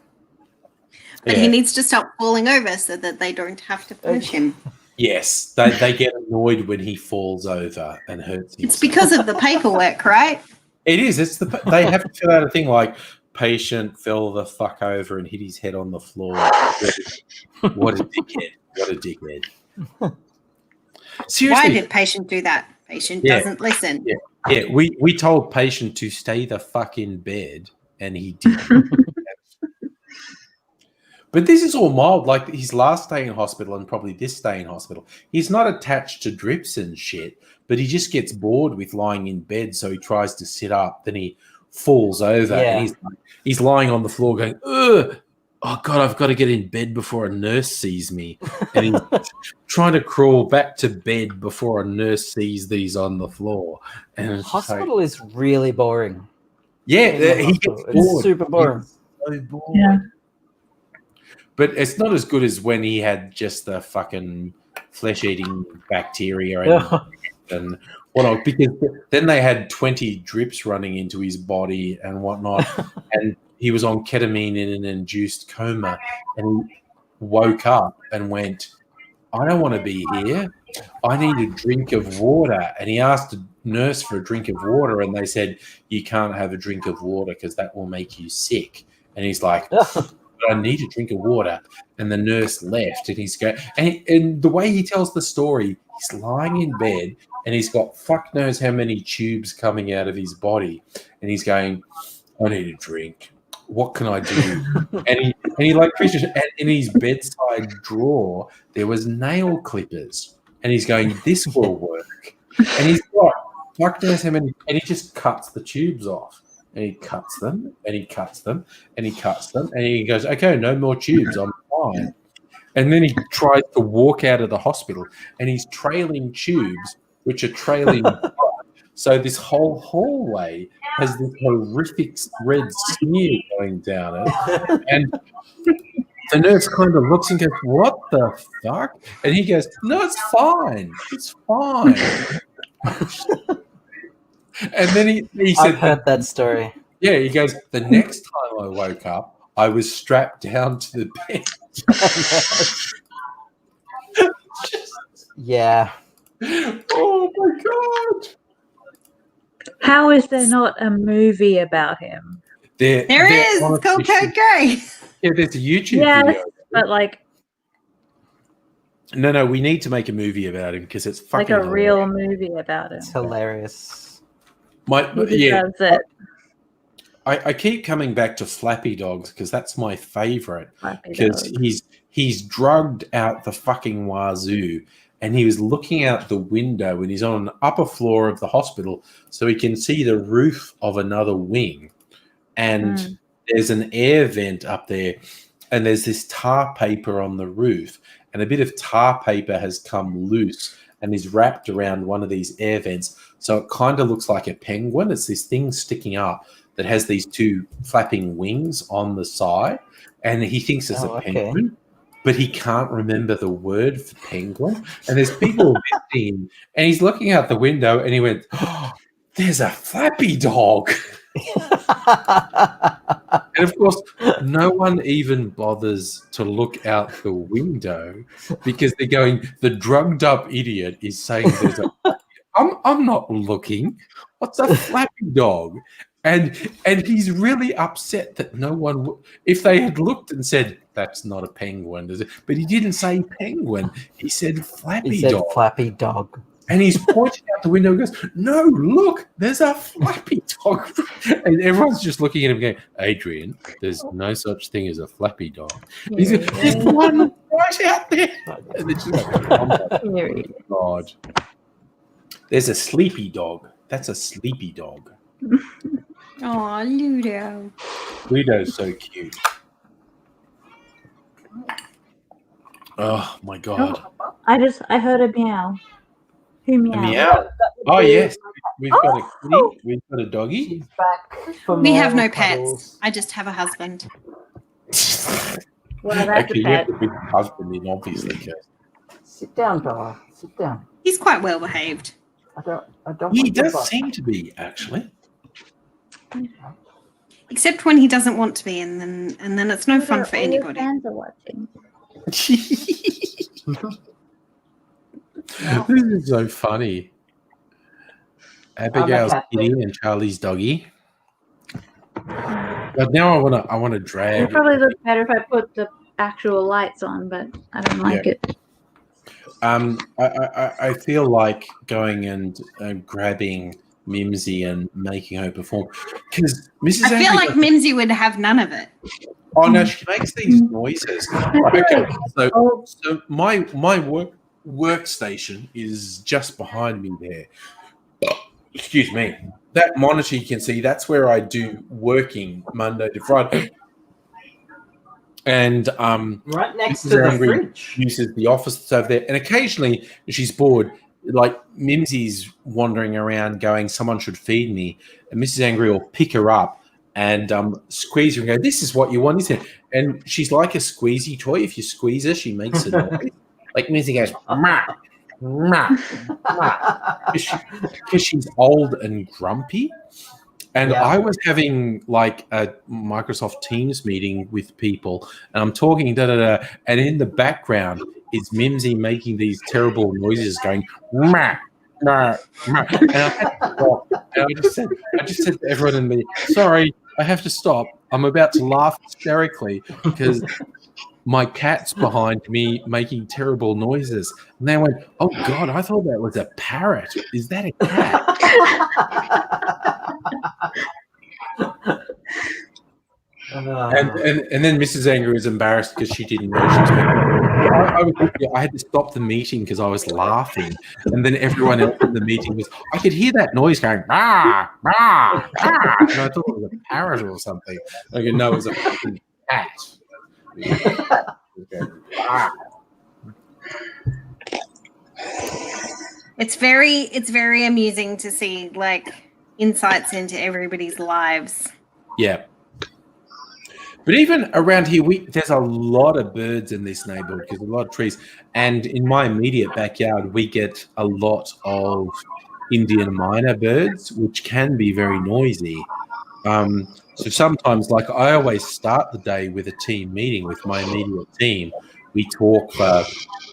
[SPEAKER 12] But he needs to stop falling over so that they don't have to push him.
[SPEAKER 10] Yes, they get annoyed when he falls over and hurts himself.
[SPEAKER 12] It's because of the paperwork, right?
[SPEAKER 10] It is. They have to fill out a thing like, patient fell the fuck over and hit his head on the floor. What a dickhead. What a dickhead. Seriously.
[SPEAKER 12] Why did patient do that? Patient doesn't listen.
[SPEAKER 10] Yeah. We told patient to stay the fuck in bed, and he didn't. But this is all mild. Like his last day in hospital and probably this day in hospital, he's not attached to drips and shit, but he just gets bored with lying in bed, so he tries to sit up. Then he falls over, and he's lying on the floor going, ugh, oh God, I've got to get in bed before a nurse sees me. And he's trying to crawl back to bed before a nurse sees these on the floor. And
[SPEAKER 2] hospital is really boring.
[SPEAKER 10] Yeah, he gets bored.
[SPEAKER 2] It's super boring.
[SPEAKER 10] So bored.
[SPEAKER 15] Yeah.
[SPEAKER 10] But it's not as good as when he had just the fucking flesh-eating bacteria and whatnot, because then they had 20 drips running into his body and whatnot, and he was on ketamine in an induced coma, and he woke up and went, I don't want to be here. I need a drink of water. And he asked a nurse for a drink of water, and they said, you can't have a drink of water because that will make you sick. And he's like, I need a drink of water. And the nurse left, and he's going, and the way he tells the story, he's lying in bed, and he's got fuck knows how many tubes coming out of his body, and he's going, I need a drink. What can I do? and he like Christian, and in his bedside drawer there was nail clippers, and he's going, this will work. And he's got fuck knows how many, and he just cuts the tubes off, and he cuts them, and he cuts them, and he cuts them, and he goes, okay, no more tubes, I'm fine. And then he tries to walk out of the hospital, and he's trailing tubes, which are trailing. So this whole hallway has this horrific red smear going down it. And the nurse kind of looks and goes, what the fuck? And he goes, no, it's fine. It's fine. And then he said,
[SPEAKER 2] I've heard that story.
[SPEAKER 10] Yeah, he goes, the next time I woke up, I was strapped down to the bed.
[SPEAKER 2] Yeah.
[SPEAKER 10] Oh, my God.
[SPEAKER 15] How is there not a movie about him?
[SPEAKER 12] There is. It's called Code Grey.
[SPEAKER 10] Yeah, there's a YouTube
[SPEAKER 15] yes,
[SPEAKER 10] video.
[SPEAKER 15] But like,
[SPEAKER 10] no, we need to make a movie about him because it's fucking
[SPEAKER 15] like a real movie about him.
[SPEAKER 2] It's hilarious.
[SPEAKER 10] I keep coming back to Flappy Dogs because that's my favorite. Because he's drugged out the fucking wazoo, and he was looking out the window, and he's on an upper floor of the hospital, so he can see the roof of another wing, and there's an air vent up there, and there's this tar paper on the roof, and a bit of tar paper has come loose and is wrapped around one of these air vents, so it kind of looks like a penguin. It's this thing sticking up that has these two flapping wings on the side, and he thinks it's a penguin, but he can't remember the word for penguin. And there's people visiting him, and he's looking out the window, and he went, oh, there's a flappy dog. And of course, no one even bothers to look out the window because they're going, the drugged up idiot is saying there's a I'm not looking. What's a flappy dog? And he's really upset that no one, if they had looked and said, that's not a penguin, is it? But he didn't say penguin. He said flappy dog.
[SPEAKER 2] Flappy dog.
[SPEAKER 10] And he's pointing out the window and goes, no, look, there's a flappy dog. And everyone's just looking at him going, Adrian, there's no such thing as a flappy dog. He's like, there's one right out there. And then she's like, oh my God. There's a sleepy dog. That's a sleepy dog.
[SPEAKER 12] Oh, Ludo.
[SPEAKER 10] Ludo's so cute. Oh, my God.
[SPEAKER 15] I heard a meow. Who meow?
[SPEAKER 10] A meow. Oh, yes. We've got a kitty. We've got a doggy.
[SPEAKER 12] We have no pets. I just have a husband.
[SPEAKER 15] Well, that's
[SPEAKER 10] Okay,
[SPEAKER 15] a
[SPEAKER 10] you have
[SPEAKER 15] pet.
[SPEAKER 10] a big husband in, obviously, Kirsten.
[SPEAKER 2] Sit down, Bella. Sit down.
[SPEAKER 12] He's quite well behaved.
[SPEAKER 2] I don't.
[SPEAKER 10] He
[SPEAKER 2] want to
[SPEAKER 10] does
[SPEAKER 2] bite.
[SPEAKER 10] seem to be, actually.
[SPEAKER 12] Except when he doesn't want to be, and then it's no fun for anybody.
[SPEAKER 15] Fans are watching.
[SPEAKER 10] This is so funny. Abigail's
[SPEAKER 2] cat
[SPEAKER 10] kitty and Charlie's doggy. But now I want to
[SPEAKER 15] It
[SPEAKER 10] drag.
[SPEAKER 15] probably look better if I put the actual lights on, but I don't like it.
[SPEAKER 10] I feel like going and grabbing Mimsy and making her perform because Mrs.
[SPEAKER 12] I feel
[SPEAKER 10] Angry
[SPEAKER 12] like Mimsy would have none of it.
[SPEAKER 10] Oh no, she makes these noises. Okay, so my workstation is just behind me there. Excuse me. That monitor you can see, that's where I do working Monday to Friday. And
[SPEAKER 2] right next
[SPEAKER 10] Mrs.
[SPEAKER 2] to the
[SPEAKER 10] Angry
[SPEAKER 2] fridge.
[SPEAKER 10] uses the office that's over there. And occasionally she's bored. Like Mimsy's wandering around going, someone should feed me. And Mrs. Angry will pick her up and squeeze her and go, this is what you want, isn't it? And she's like a squeezy toy. If you squeeze her, she makes a noise. Like Missy goes, "Mah, mah, mah," because she's old and grumpy. And
[SPEAKER 2] Yeah.
[SPEAKER 10] I was having like a Microsoft Teams meeting with people, and I'm talking and in the background is Mimsy making these terrible noises, going "mah, mah, mah," and I had to stop. And I just said to everyone in me, "Sorry, I have to stop. I'm about to laugh hysterically because my cat's behind me making terrible noises." And they went, "Oh God, I thought that was a parrot. Is that a cat?" And then Mrs. Anger is embarrassed because she didn't know she was making. I had to stop the meeting because I was laughing, and then everyone else in the meeting was. I could hear that noise going "bah, bah, bah," and I thought it was a parrot or something. I go, no, it was a fucking cat.
[SPEAKER 12] It's very amusing to see like insights into everybody's lives.
[SPEAKER 10] Yeah. But even around here, there's a lot of birds in this neighborhood because a lot of trees. And in my immediate backyard, we get a lot of Indian minor birds, which can be very noisy. So sometimes, like I always start the day with a team meeting with my immediate team. We talk for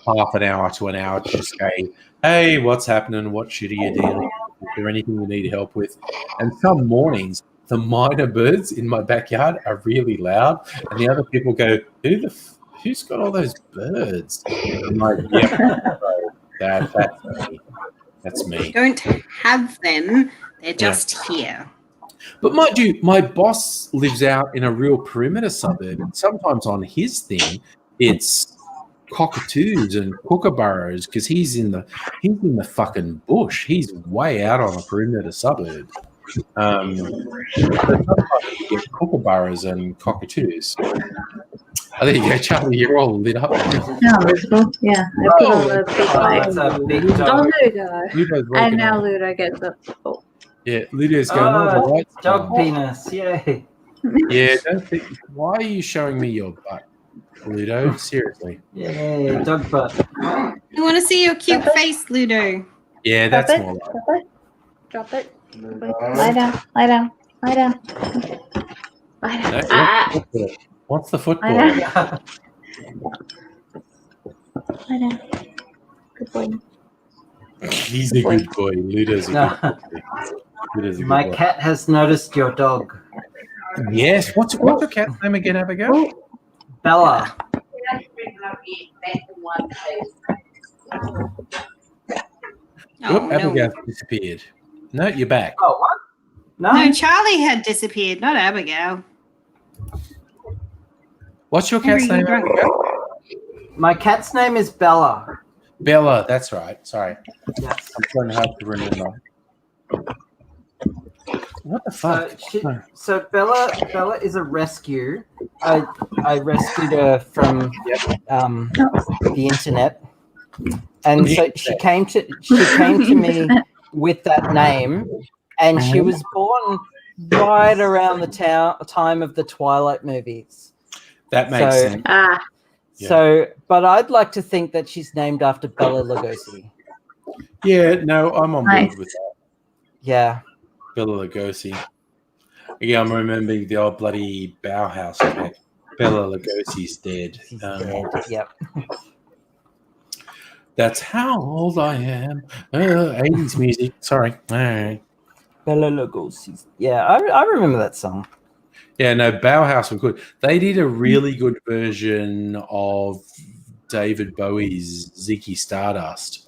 [SPEAKER 10] half an hour to an hour to just say, hey, what's happening? What shit are you dealing with? Is there anything you need help with? And some mornings, the minor birds in my backyard are really loud, and the other people go, who's got all those birds? I'm like, yeah, that's me. That's me.
[SPEAKER 12] Don't have them. They're just here.
[SPEAKER 10] But mind you, my boss lives out in a real perimeter suburb, and sometimes on his thing, it's cockatoos and kookaburras because he's in the fucking bush. He's way out on a perimeter suburb. But sometimes you get kookaburras and cockatoos. Oh, there you go, Charlie. You're all lit up.
[SPEAKER 15] Now visible. Yeah. I put on the big light. Oh, Ludo. And now Ludo gets up. Oh.
[SPEAKER 10] Yeah, Ludo's going, the lights
[SPEAKER 2] dog
[SPEAKER 10] on.
[SPEAKER 2] penis, yay.
[SPEAKER 10] Yeah, why are you showing me your butt, Ludo? Seriously.
[SPEAKER 2] Yay, dog butt.
[SPEAKER 12] I want to see your cute face, Ludo.
[SPEAKER 10] Yeah, that's more like it.
[SPEAKER 15] Drop it. Lie down. Lie down. Lie down. Lie down.
[SPEAKER 10] No, what's the football?
[SPEAKER 15] Lie down. Lie down. Good boy.
[SPEAKER 10] He's a good boy. Ludo's a good boy. Ludo's a good
[SPEAKER 2] My
[SPEAKER 10] boy.
[SPEAKER 2] cat has noticed your dog.
[SPEAKER 10] Yes. What's your cat's name again, Abigail?
[SPEAKER 2] Bella.
[SPEAKER 12] Oh,
[SPEAKER 10] Abigail's disappeared. No, you're back.
[SPEAKER 2] Oh, what?
[SPEAKER 12] No, Charlie had disappeared, not Abigail.
[SPEAKER 10] What's your cat's name, Abigail?
[SPEAKER 2] My cat's name is Bella.
[SPEAKER 10] Bella, that's right. Sorry.
[SPEAKER 2] Yes.
[SPEAKER 10] I'm trying hard to remember. What the fuck?
[SPEAKER 2] So Bella is a rescue. I rescued her from the internet, and so she came to me with that name, and she was born right around the time of the Twilight movies.
[SPEAKER 10] That makes sense.
[SPEAKER 2] So, but I'd like to think that she's named after Bella Lugosi.
[SPEAKER 10] Yeah, no, I'm on board with that.
[SPEAKER 2] Yeah.
[SPEAKER 10] Bella Lugosi. Yeah, I'm remembering the old bloody Bauhaus track. Bella Lugosi's dead.
[SPEAKER 2] She's dead. Yep.
[SPEAKER 10] That's how old I am. 80s music. Sorry. All right.
[SPEAKER 2] Bella Lugosi's. Yeah, I remember that song.
[SPEAKER 10] Yeah, no, Bauhaus were good. They did a really good version of David Bowie's Ziggy Stardust.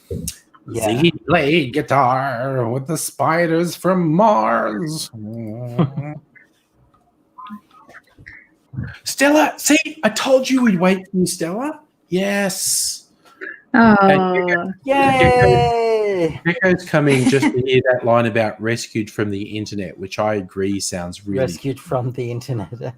[SPEAKER 10] Yeah. Ziggy played guitar with the spiders from Mars. Stella, see, I told you we'd wait for you, Stella. Yes.
[SPEAKER 15] Oh,
[SPEAKER 2] yay!
[SPEAKER 10] Gecko's coming just to hear that line about rescued from the internet, which I agree sounds really
[SPEAKER 2] rescued from the internet.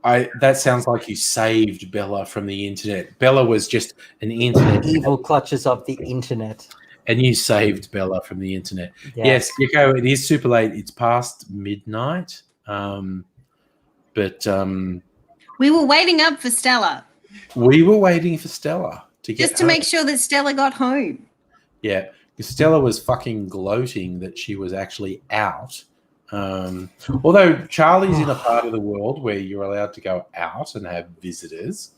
[SPEAKER 10] That sounds like you saved Bella from the internet. Bella was just an internet.
[SPEAKER 2] Evil clutches of the internet.
[SPEAKER 10] And you saved Bella from the internet.
[SPEAKER 2] Yeah.
[SPEAKER 10] Yes, Gecko, it is super late. It's past midnight. But
[SPEAKER 12] we were waiting up for Stella.
[SPEAKER 10] We were waiting for Stella to get
[SPEAKER 12] Just to make sure that Stella got home.
[SPEAKER 10] Yeah, because Stella was fucking gloating that she was actually out. Although Charlie's in a part of the world where you're allowed to go out and have visitors.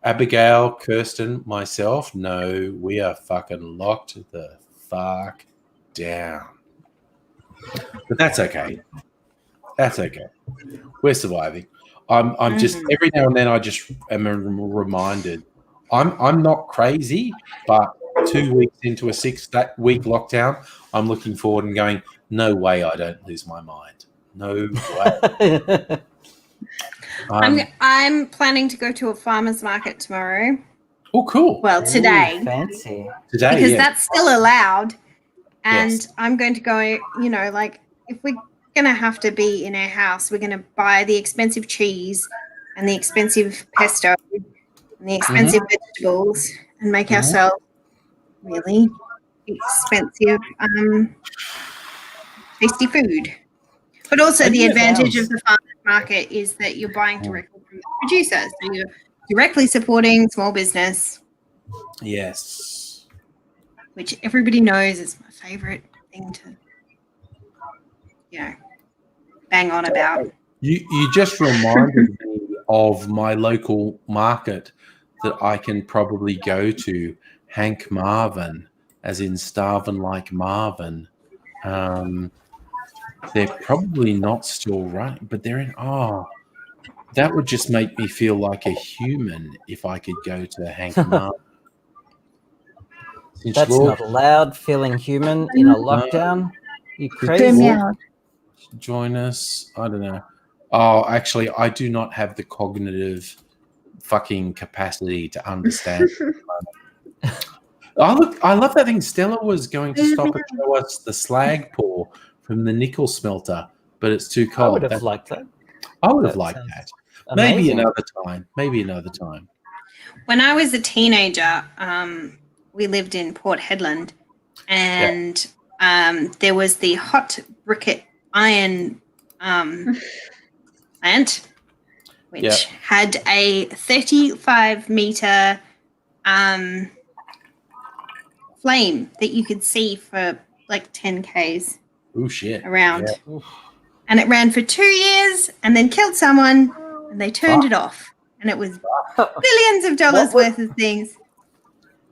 [SPEAKER 10] Abigail, Kirsten, myself, no, we are fucking locked the fuck down. But that's okay. That's okay. We're surviving. I'm just every now and then I just am reminded I'm not crazy, but 2 weeks into a 6-week lockdown, I'm looking forward and going, no way I don't lose my mind. No way.
[SPEAKER 12] I'm planning to go to a farmer's market tomorrow.
[SPEAKER 10] Oh, cool.
[SPEAKER 12] Well, today.
[SPEAKER 2] Ooh, fancy.
[SPEAKER 10] Today,
[SPEAKER 12] because
[SPEAKER 10] yeah.
[SPEAKER 12] that's still allowed. And
[SPEAKER 10] Yes.
[SPEAKER 12] I'm going to go, like if we're going to have to be in our house, we're going to buy the expensive cheese and the expensive pesto and the expensive vegetables and make ourselves really expensive, tasty food. But also the advantage of the farmer's market is that you're buying directly from the producer. So you're directly supporting small business.
[SPEAKER 10] Yes.
[SPEAKER 12] Which everybody knows is my favorite thing to, bang on about.
[SPEAKER 10] You just reminded me of my local market that I can probably go to, Hank Marvin, as in starvin' like Marvin. They're probably not still running, but they're in. Oh, that would just make me feel like a human if I could go to Hank Marvin.
[SPEAKER 2] That's not allowed. Feeling human in a lockdown? You crazy?
[SPEAKER 10] Join us. I don't know. Oh, actually, I do not have the cognitive fucking capacity to understand. I love that thing. Stella was going to stop and show us the slag pour from the nickel smelter, but it's too cold.
[SPEAKER 2] I would have liked that.
[SPEAKER 10] I would have liked that. Maybe
[SPEAKER 2] amazing.
[SPEAKER 10] another time. Maybe another time.
[SPEAKER 12] When I was a teenager, we lived in Port Hedland, and there was the hot briquette iron plant, which had a 35-meter flame that you could see for like 10 Ks
[SPEAKER 10] Oh shit!
[SPEAKER 12] around. Yeah. And it ran for 2 years and then killed someone, and they turned it off. And it was billions of dollars worth of things.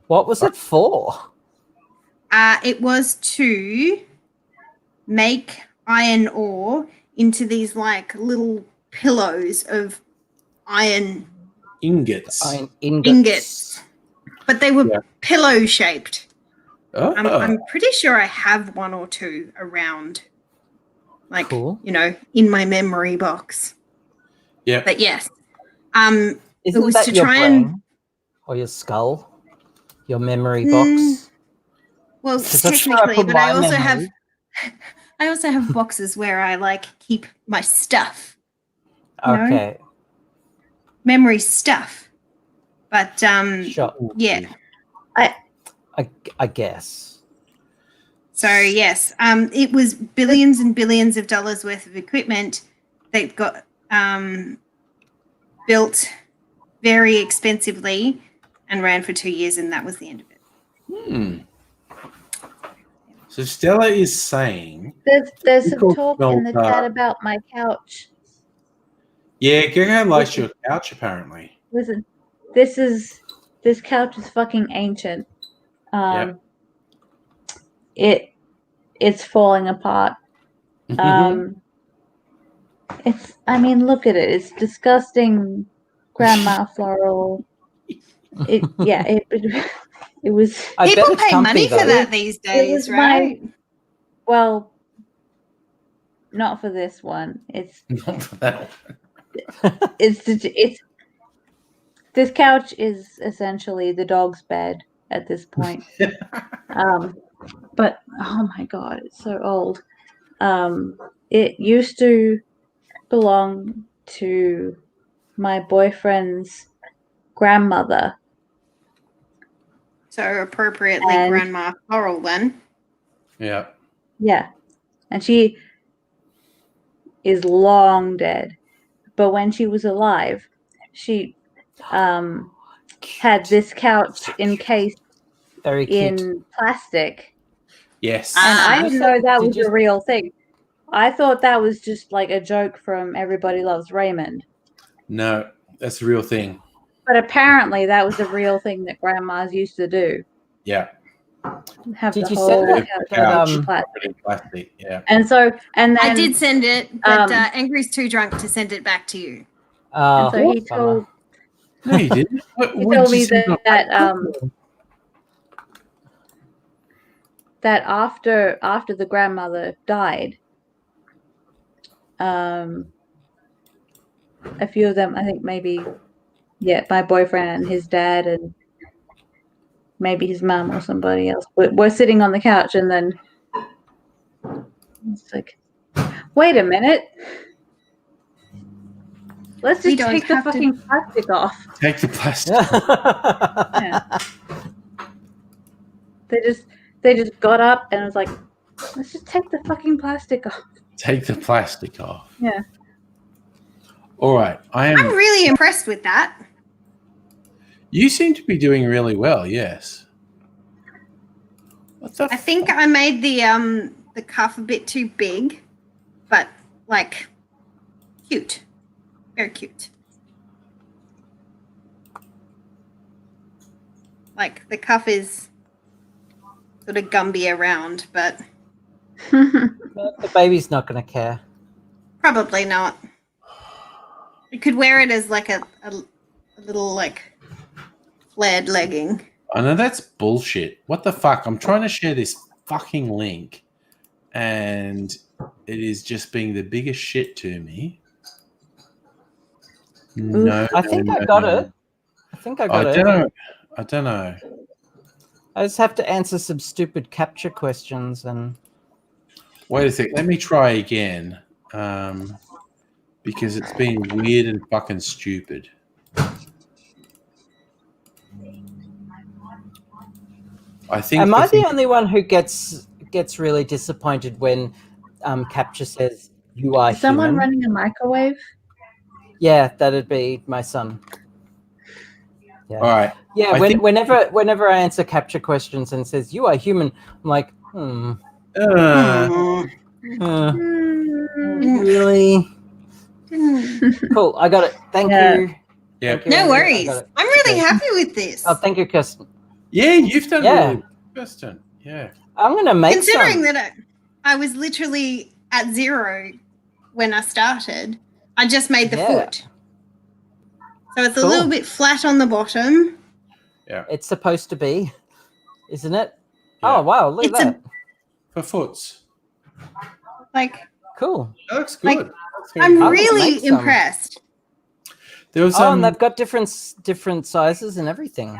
[SPEAKER 2] What was it for?
[SPEAKER 12] It was to make iron ore into these like little pillows of iron
[SPEAKER 10] ingots.
[SPEAKER 12] Ingots. But they were pillow shaped.
[SPEAKER 10] Oh.
[SPEAKER 12] I'm pretty sure I have one or two around. Like, in my memory box.
[SPEAKER 10] Yeah.
[SPEAKER 12] But yes.
[SPEAKER 2] Isn't
[SPEAKER 12] it was
[SPEAKER 2] that
[SPEAKER 12] to
[SPEAKER 2] your
[SPEAKER 12] try
[SPEAKER 2] brain or your skull? Your memory box?
[SPEAKER 12] Well, technically, but I also have boxes where I like keep my stuff.
[SPEAKER 2] Okay.
[SPEAKER 12] Memory stuff. But yeah.
[SPEAKER 2] I guess.
[SPEAKER 12] So yes, it was billions and billions of dollars worth of equipment that got built very expensively and ran for 2 years, and that was the end of it.
[SPEAKER 10] So Stella is saying
[SPEAKER 13] there's some talk in the chat about my couch.
[SPEAKER 10] Yeah, Gaga likes your couch apparently.
[SPEAKER 13] Listen, this couch is fucking ancient. It's falling apart. Look at it. It's disgusting. Grandma floral. It was.
[SPEAKER 12] People pay money for that these days, right?
[SPEAKER 13] Well, not for this one. It's
[SPEAKER 10] not for that
[SPEAKER 13] one. It's this couch is essentially the dog's bed at this point. But oh my god, it's so old. It used to belong to my boyfriend's grandmother.
[SPEAKER 12] So appropriately Grandma Floral then.
[SPEAKER 10] Yeah.
[SPEAKER 13] Yeah. And she is long dead. But when she was alive, she had this couch encased
[SPEAKER 2] Very cute.
[SPEAKER 13] in plastic.
[SPEAKER 10] Yes.
[SPEAKER 13] And I didn't know that was
[SPEAKER 2] Did you-
[SPEAKER 13] a real thing. I thought that was just like a joke from Everybody Loves Raymond.
[SPEAKER 10] No, that's the real thing.
[SPEAKER 13] But apparently that was a real thing that grandmas used to do.
[SPEAKER 10] Yeah.
[SPEAKER 13] Have
[SPEAKER 2] Did
[SPEAKER 13] the
[SPEAKER 2] you
[SPEAKER 13] whole
[SPEAKER 2] send
[SPEAKER 13] couch
[SPEAKER 2] that,
[SPEAKER 10] Plastic. Yeah.
[SPEAKER 13] And so, and then
[SPEAKER 12] I did send it, but
[SPEAKER 13] um,
[SPEAKER 12] Angry's too drunk to send it back to you.
[SPEAKER 13] and so he told
[SPEAKER 10] No, you didn't.
[SPEAKER 13] he told me that after the grandmother died, a few of them, I think maybe, my boyfriend and his dad and maybe his mum or somebody else were sitting on the couch, and then it's like, wait a minute, let's just take the fucking plastic off.
[SPEAKER 10] Take the plastic.
[SPEAKER 13] Yeah. They just got up and was like, let's just take the fucking plastic off.
[SPEAKER 10] Take the plastic off.
[SPEAKER 13] Yeah.
[SPEAKER 10] All right.
[SPEAKER 12] I'm really impressed with that.
[SPEAKER 10] You seem to be doing really well. Yes.
[SPEAKER 12] I think I made the cuff a bit too big, but like cute, very cute. Like the cuff is sort of Gumby around, but
[SPEAKER 2] the baby's not going to care.
[SPEAKER 12] probably not. You could wear it as like a little like flared legging.
[SPEAKER 10] I know that's bullshit. What the fuck? I'm trying to share this fucking link, and it is just being the biggest shit to me. No,
[SPEAKER 2] I think I got it. I think I got it.
[SPEAKER 10] I don't know.
[SPEAKER 2] I just have to answer some stupid capture questions and.
[SPEAKER 10] Wait a sec. Let me try again, because it's been weird and fucking stupid. I think.
[SPEAKER 2] Am I the only one who gets really disappointed when capture says you are
[SPEAKER 13] Is someone
[SPEAKER 2] human?
[SPEAKER 13] running a microwave?
[SPEAKER 2] Yeah, that'd be my son. Yeah.
[SPEAKER 10] All right.
[SPEAKER 2] Yeah, whenever I answer capture questions and says you are human, I'm like, really? Cool, I got it. Thank you.
[SPEAKER 10] Yeah.
[SPEAKER 2] Thank you.
[SPEAKER 12] No worries.
[SPEAKER 2] I got it.
[SPEAKER 12] I'm really happy with this.
[SPEAKER 2] Oh, thank you, Kirsten.
[SPEAKER 10] Yeah, you've done really well, Kirsten. Yeah.
[SPEAKER 2] I'm gonna make
[SPEAKER 12] Considering
[SPEAKER 2] some.
[SPEAKER 12] that I was literally at 0 when I started, I just made the foot. So it's a little bit flat on the bottom.
[SPEAKER 10] Yeah.
[SPEAKER 2] It's supposed to be, isn't it? Oh wow, look at that.
[SPEAKER 10] For foots.
[SPEAKER 12] Like
[SPEAKER 2] cool.
[SPEAKER 10] That looks
[SPEAKER 12] Like,
[SPEAKER 10] good.
[SPEAKER 12] I'm really impressed.
[SPEAKER 10] There was
[SPEAKER 2] and they've got different sizes and everything.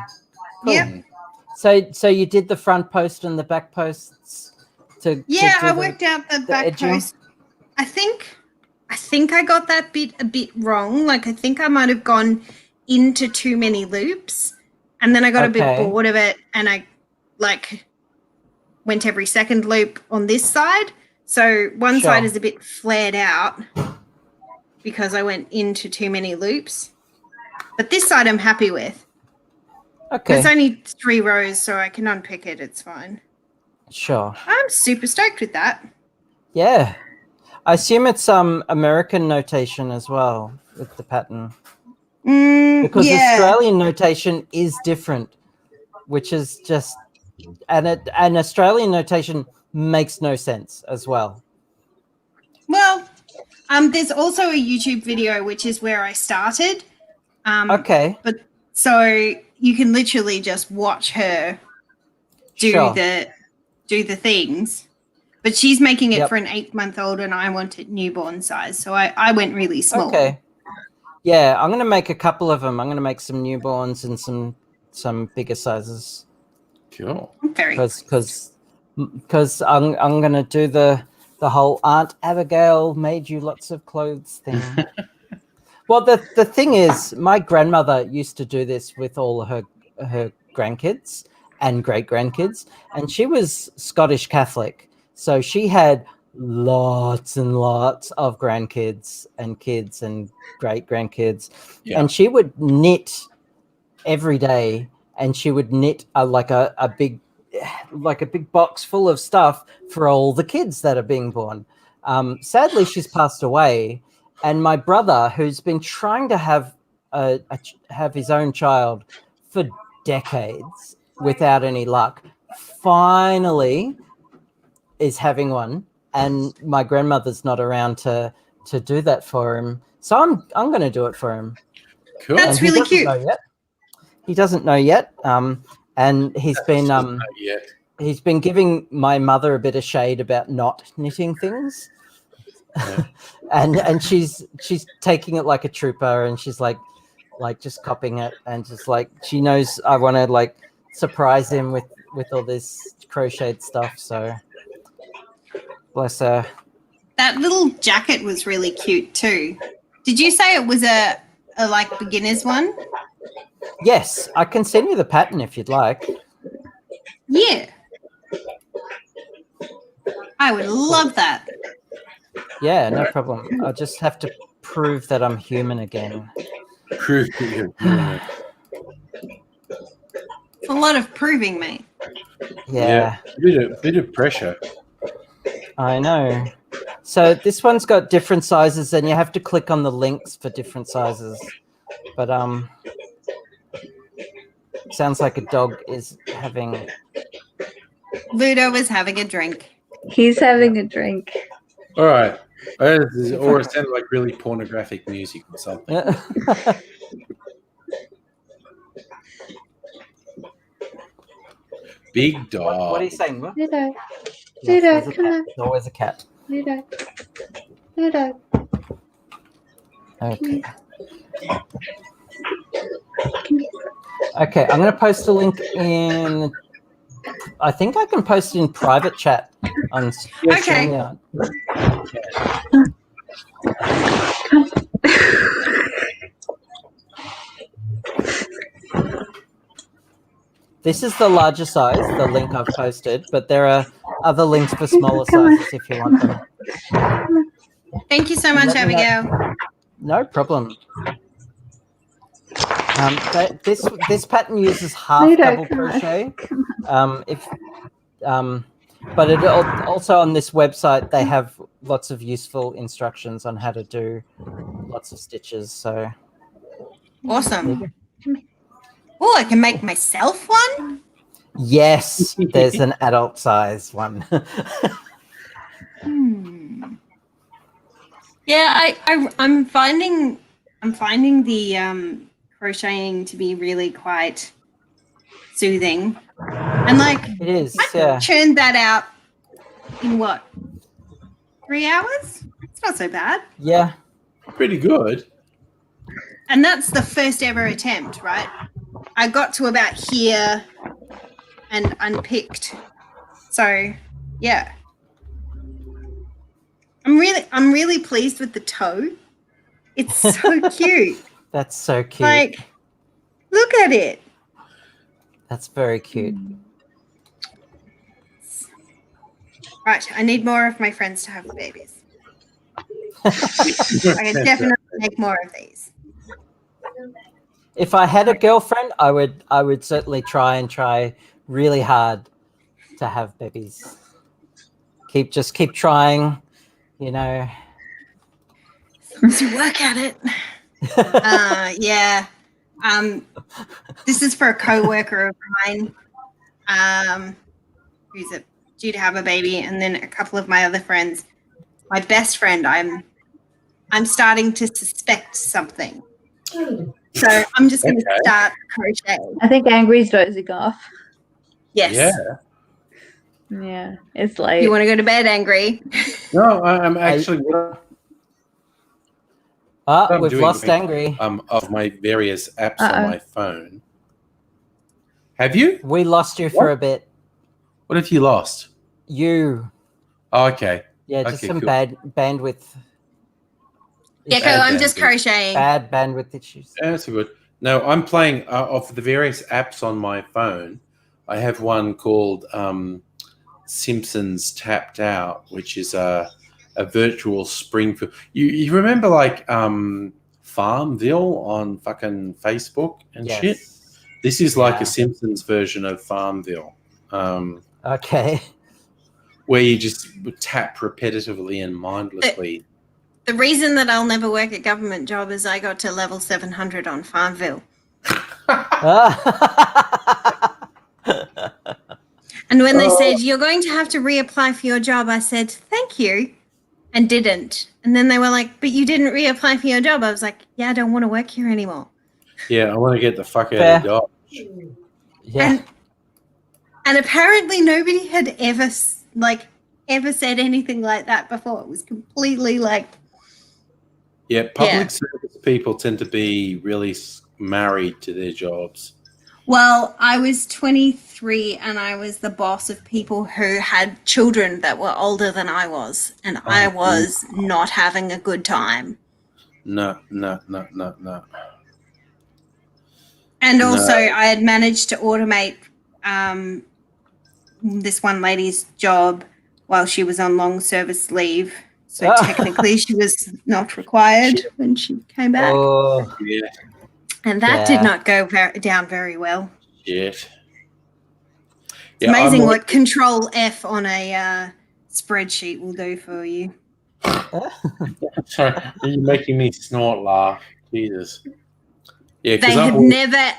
[SPEAKER 2] Cool.
[SPEAKER 12] Yep.
[SPEAKER 2] So you did the front post and the back posts to
[SPEAKER 12] I worked out the back
[SPEAKER 2] edging?
[SPEAKER 12] post. I think I got that bit a bit wrong. Like I think I might have gone into too many loops, and then I got a bit bored of it, and I like went every second loop on this side. So one side is a bit flared out because I went into too many loops. But this side I'm happy with.
[SPEAKER 2] Okay.
[SPEAKER 12] There's only 3 rows, so I can unpick it. It's fine.
[SPEAKER 2] Sure.
[SPEAKER 12] I'm super stoked with that.
[SPEAKER 2] Yeah. I assume it's American notation as well with the pattern. Because Australian notation is different, which is just and Australian notation makes no sense as well.
[SPEAKER 12] Well, there's also a YouTube video which is where I started. But so you can literally just watch her do the things. But she's making it for an 8-month-old, and I want it newborn size, so I went really small.
[SPEAKER 2] Okay. Yeah, I'm gonna make a couple of them. I'm gonna make some newborns and some bigger sizes.
[SPEAKER 10] Cool.
[SPEAKER 12] Very
[SPEAKER 2] because I'm gonna do the whole Aunt Abigail made you lots of clothes thing. Well, the thing is, my grandmother used to do this with all her grandkids and great grandkids, and she was Scottish Catholic, so she had lots and lots of grandkids and kids and great grandkids.
[SPEAKER 10] Yeah.
[SPEAKER 2] And she would knit every day, and she would knit like a big box full of stuff for all the kids that are being born. Sadly, she's passed away, and my brother, who's been trying to have his own child for decades without any luck, finally is having one, and my grandmother's not around to do that for him, so I'm going to do it for him.
[SPEAKER 10] Cool.
[SPEAKER 12] That's really cute.
[SPEAKER 2] He doesn't know yet, and he's been giving my mother a bit of shade about not knitting things.
[SPEAKER 10] Yeah.
[SPEAKER 2] and she's taking it like a trooper, and she's like just copying it, and just like she knows I want to like surprise him with all this crocheted stuff. So bless her.
[SPEAKER 12] That little jacket was really cute too. Did you say it was a like beginner's one?
[SPEAKER 2] Yes, I can send you the pattern if you'd like.
[SPEAKER 12] Yeah. I would love that.
[SPEAKER 2] Yeah, no problem. I'll just have to prove that I'm human again.
[SPEAKER 10] Prove that you're human.
[SPEAKER 12] It's a lot of proving, mate.
[SPEAKER 2] Yeah.
[SPEAKER 10] Bit of pressure.
[SPEAKER 2] I know. So this one's got different sizes, and you have to click on the links for different sizes. But sounds like a dog is having.
[SPEAKER 12] Ludo was having a drink.
[SPEAKER 13] He's having a drink.
[SPEAKER 10] All right. Or it sounded like really pornographic music or something. Big dog.
[SPEAKER 2] What are you saying? What?
[SPEAKER 13] Ludo.
[SPEAKER 2] Yes,
[SPEAKER 13] Ludo, come on.
[SPEAKER 2] There's always a cat.
[SPEAKER 13] Ludo. Ludo.
[SPEAKER 2] Okay. Okay, I'm going to post a link in. I think I can post it in private chat on.
[SPEAKER 12] Okay.
[SPEAKER 2] This is the larger size, the link I've posted, but there are other links for smaller sizes if you want them.
[SPEAKER 12] Thank you so much, Abigail.
[SPEAKER 2] No problem. This pattern uses half double crochet. But it also on this website they have lots of useful instructions on how to do lots of stitches. So
[SPEAKER 12] awesome. Oh, I can make myself one?
[SPEAKER 2] Yes, there's an adult size one.
[SPEAKER 12] Yeah, I'm finding the crocheting to be really quite soothing. And like
[SPEAKER 2] it is,
[SPEAKER 12] I churned that out in what? 3 hours? It's not so bad.
[SPEAKER 2] Yeah.
[SPEAKER 10] Pretty good.
[SPEAKER 12] And that's the first ever attempt, right? I got to about here and unpicked. So, yeah. I'm really pleased with the toe. It's so cute.
[SPEAKER 2] That's so cute.
[SPEAKER 12] Like, look at it.
[SPEAKER 2] That's very cute.
[SPEAKER 12] Right, I need more of my friends to have the babies. I can definitely make more of these.
[SPEAKER 2] If I had a girlfriend, I would certainly try really hard to have babies. Keep trying, you know.
[SPEAKER 12] To work at it. Yeah. This is for a coworker of mine, who's due to have a baby, and then a couple of my other friends. My best friend, I'm starting to suspect something. So I'm just going to start crocheting.
[SPEAKER 13] I think Angry's dozing off.
[SPEAKER 12] Yes.
[SPEAKER 10] Yeah.
[SPEAKER 13] Yeah, it's late.
[SPEAKER 12] You want to go to bed, Angry?
[SPEAKER 10] No, I'm actually.
[SPEAKER 2] We've lost Angry.
[SPEAKER 10] Of my various apps on my phone. Have you?
[SPEAKER 2] We lost you for a bit.
[SPEAKER 10] What have you lost?
[SPEAKER 2] You.
[SPEAKER 10] Oh, okay.
[SPEAKER 2] Yeah, just
[SPEAKER 10] okay,
[SPEAKER 2] some
[SPEAKER 10] cool.
[SPEAKER 2] bad bandwidth.
[SPEAKER 12] Gecko, I'm just crocheting.
[SPEAKER 2] Bad bandwidth issues.
[SPEAKER 10] Yeah, that's good. No, I'm playing of the various apps on my phone. I have one called Simpsons Tapped Out, which is a virtual Springfield. You remember like Farmville on fucking Facebook and shit? This is like a Simpsons version of Farmville.
[SPEAKER 2] Okay.
[SPEAKER 10] Where you just tap repetitively and mindlessly.
[SPEAKER 12] The reason that I'll never work a government job is I got to level 700 on Farmville. And when they said, you're going to have to reapply for your job, I said, thank you, and didn't. And then they were like, but you didn't reapply for your job. I was like, yeah, I don't want to work here anymore.
[SPEAKER 10] Yeah, I want to get the fuck out of Dodge.
[SPEAKER 2] Yeah.
[SPEAKER 12] And apparently nobody had ever said anything like that before. It was completely like...
[SPEAKER 10] Yeah, public service people tend to be really married to their jobs.
[SPEAKER 12] Well, I was 23 and I was the boss of people who had children that were older than I was. And I was not having a good time.
[SPEAKER 10] No.
[SPEAKER 12] And also I had managed to automate this one lady's job while she was on long service leave. So technically she was not required when she came back.
[SPEAKER 2] Oh,
[SPEAKER 10] yeah.
[SPEAKER 12] And that did not go down very well.
[SPEAKER 10] Shit.
[SPEAKER 12] It's amazing what Control F on a spreadsheet will do for you.
[SPEAKER 10] Sorry, you're making me snort laugh. Jesus. Yeah,
[SPEAKER 12] they had never,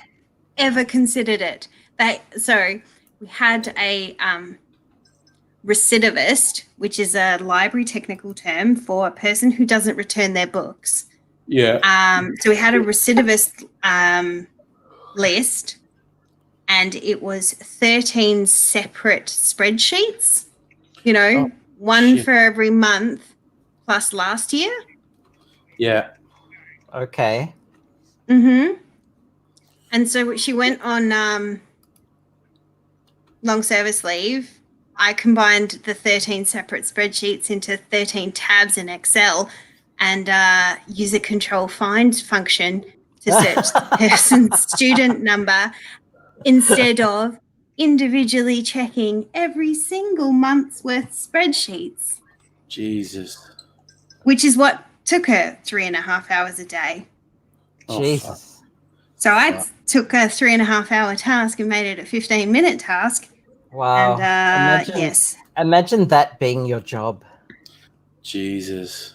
[SPEAKER 12] ever considered it. We had a recidivist, which is a library technical term for a person who doesn't return their books.
[SPEAKER 10] Yeah.
[SPEAKER 12] So we had a recidivist list, and it was 13 separate spreadsheets, one for every month plus last year.
[SPEAKER 10] Yeah.
[SPEAKER 2] Okay.
[SPEAKER 12] Mm-hmm. And so she went on long service leave. I combined the 13 separate spreadsheets into 13 tabs in Excel and use a control find function to search the person's student number instead of individually checking every single month's worth spreadsheets.
[SPEAKER 10] Jesus.
[SPEAKER 12] Which is what took her 3.5 hours a day.
[SPEAKER 2] Jesus.
[SPEAKER 12] So I took a 3.5-hour task and made it a 15-minute task.
[SPEAKER 2] Wow.
[SPEAKER 12] And
[SPEAKER 2] imagine that being your job.
[SPEAKER 10] Jesus.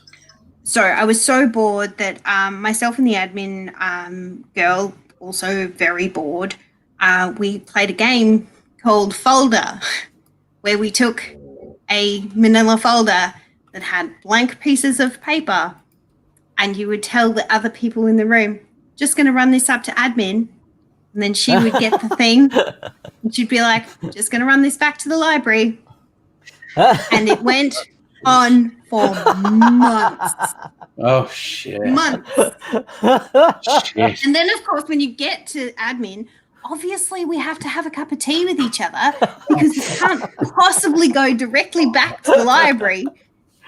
[SPEAKER 12] So I was so bored that myself and the admin girl, also very bored, we played a game called Folder, where we took a manila folder that had blank pieces of paper, and you would tell the other people in the room, just going to run this up to admin, and then she would get the thing, and she'd be like, just going to run this back to the library. And it went on for months.
[SPEAKER 10] Oh, shit.
[SPEAKER 12] Months.
[SPEAKER 10] Shit.
[SPEAKER 12] And then, of course, when you get to admin, obviously we have to have a cup of tea with each other because we can't possibly go directly back to the library.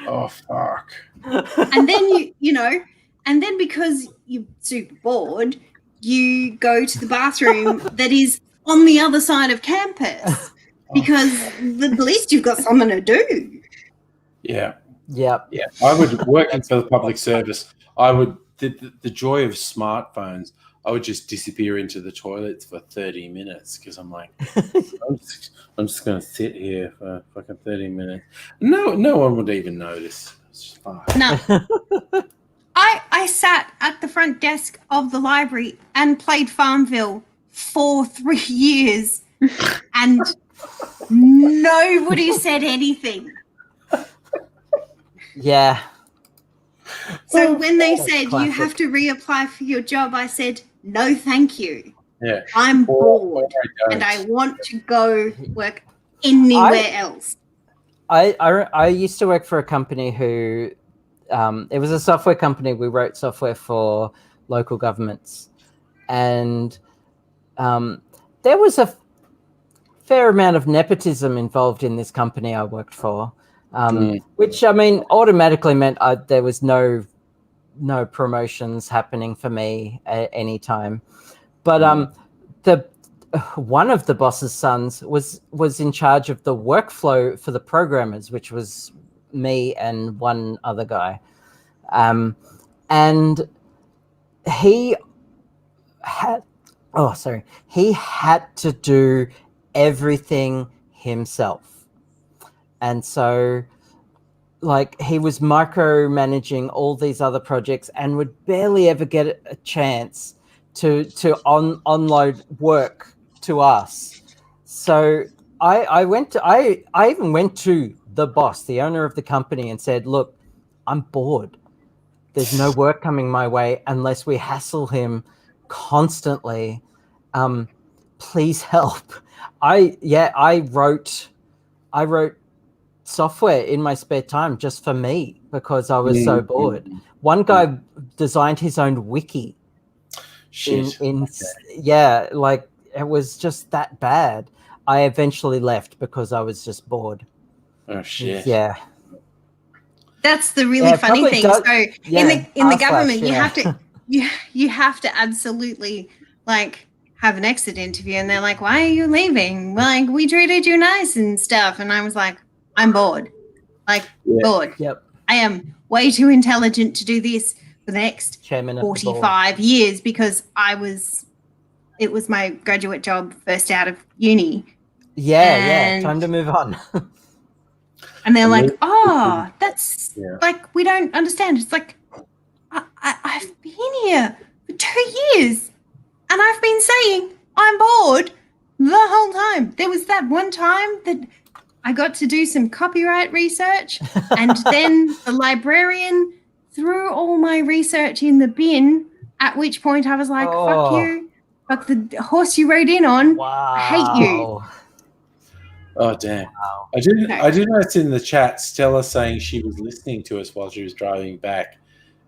[SPEAKER 10] Oh, fuck.
[SPEAKER 12] And then, and then because you're super bored, you go to the bathroom that is on the other side of campus because the least you've got something to do.
[SPEAKER 10] Yeah.
[SPEAKER 2] Yep.
[SPEAKER 10] Yeah. I would, working for the public service, the joy of smartphones, I would just disappear into the toilets for 30 minutes because I'm like, I'm just going to sit here for fucking 30 minutes. No one would even notice. It's fine.
[SPEAKER 12] No. I sat at the front desk of the library and played Farmville for 3 years and nobody said anything.
[SPEAKER 2] Yeah.
[SPEAKER 12] So when they said you have to reapply for your job, I said, no, thank you.
[SPEAKER 10] Yeah.
[SPEAKER 12] I'm bored and I want to go work anywhere else.
[SPEAKER 2] I used to work for a company who, it was a software company. We wrote software for local governments. And there was a fair amount of nepotism involved in this company I worked for, which, I mean, automatically meant there was no promotions happening for me at any time. But one of the boss's sons was in charge of the workflow for the programmers, which was me and one other guy. And he had to do everything himself. And so like he was micromanaging all these other projects and would barely ever get a chance to onload work to us. So I even went to the boss, the owner of the company, and said, look, I'm bored. There's no work coming my way unless we hassle him constantly. Please help. I wrote software in my spare time just for me because I was so bored. One guy designed his own wiki. Like it was just that bad. I eventually left because I was just bored.
[SPEAKER 1] Oh shit.
[SPEAKER 2] Yeah.
[SPEAKER 12] That's the really funny thing. So in the government,
[SPEAKER 2] yeah.
[SPEAKER 12] you have to absolutely like have an exit interview, and they're like, "Why are you leaving?" Like, we treated you nice and stuff, and I was like, "I'm bored, bored.
[SPEAKER 2] Yep.
[SPEAKER 12] I am way too intelligent to do this for the next 45 years because it was my graduate job first out of uni."
[SPEAKER 2] Yeah. Time to move on.
[SPEAKER 12] And they're like, "Oh, that's like, we don't understand." It's like, I've been here for 2 years and I've been saying I'm bored the whole time. There was that one time that I got to do some copyright research and then the librarian threw all my research in the bin, at which point I was like, fuck you. Fuck the horse you rode in on.
[SPEAKER 2] Wow.
[SPEAKER 12] I hate you.
[SPEAKER 10] Oh, damn. Wow. I did notice in the chat Stella saying she was listening to us while she was driving back.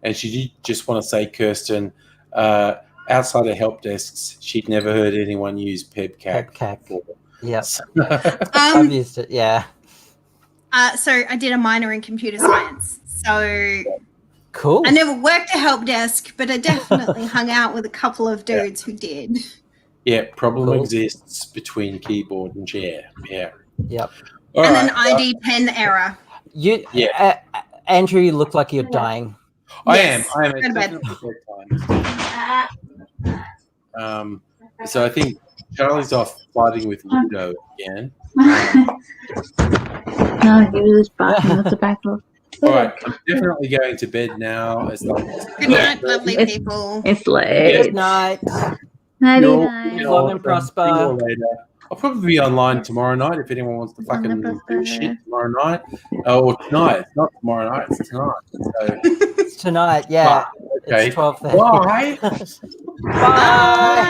[SPEAKER 10] And she did just want to say, Kirsten, outside of help desks, she'd never heard anyone use PEBCAC before.
[SPEAKER 2] Yes. I've used it, yeah.
[SPEAKER 12] So I did a minor in computer science. So
[SPEAKER 2] cool.
[SPEAKER 12] I never worked a help desk, but I definitely hung out with a couple of dudes who did.
[SPEAKER 10] Yeah, problem exists between keyboard and chair. Yeah.
[SPEAKER 2] Yep.
[SPEAKER 12] And an ID pen error.
[SPEAKER 2] Andrew, you look like you're dying.
[SPEAKER 12] Yes.
[SPEAKER 10] I am. It's definitely bedtime. So I think Charlie's off fighting with Ludo again.
[SPEAKER 15] No, he was barking at the back door.
[SPEAKER 10] All right, I'm definitely going to bed now. As long as
[SPEAKER 12] Good night, lovely people.
[SPEAKER 15] It's late.
[SPEAKER 2] Good night.
[SPEAKER 15] Nighty
[SPEAKER 10] Live
[SPEAKER 15] night.
[SPEAKER 2] long and prosper.
[SPEAKER 10] See you later. I'll probably be online tomorrow night if anyone wants to fucking do shit tomorrow night. Or tonight. It's not tomorrow night, it's tonight. So.
[SPEAKER 2] It's tonight, yeah.
[SPEAKER 10] Okay.
[SPEAKER 2] It's 12:30.
[SPEAKER 10] Bye.
[SPEAKER 2] Bye.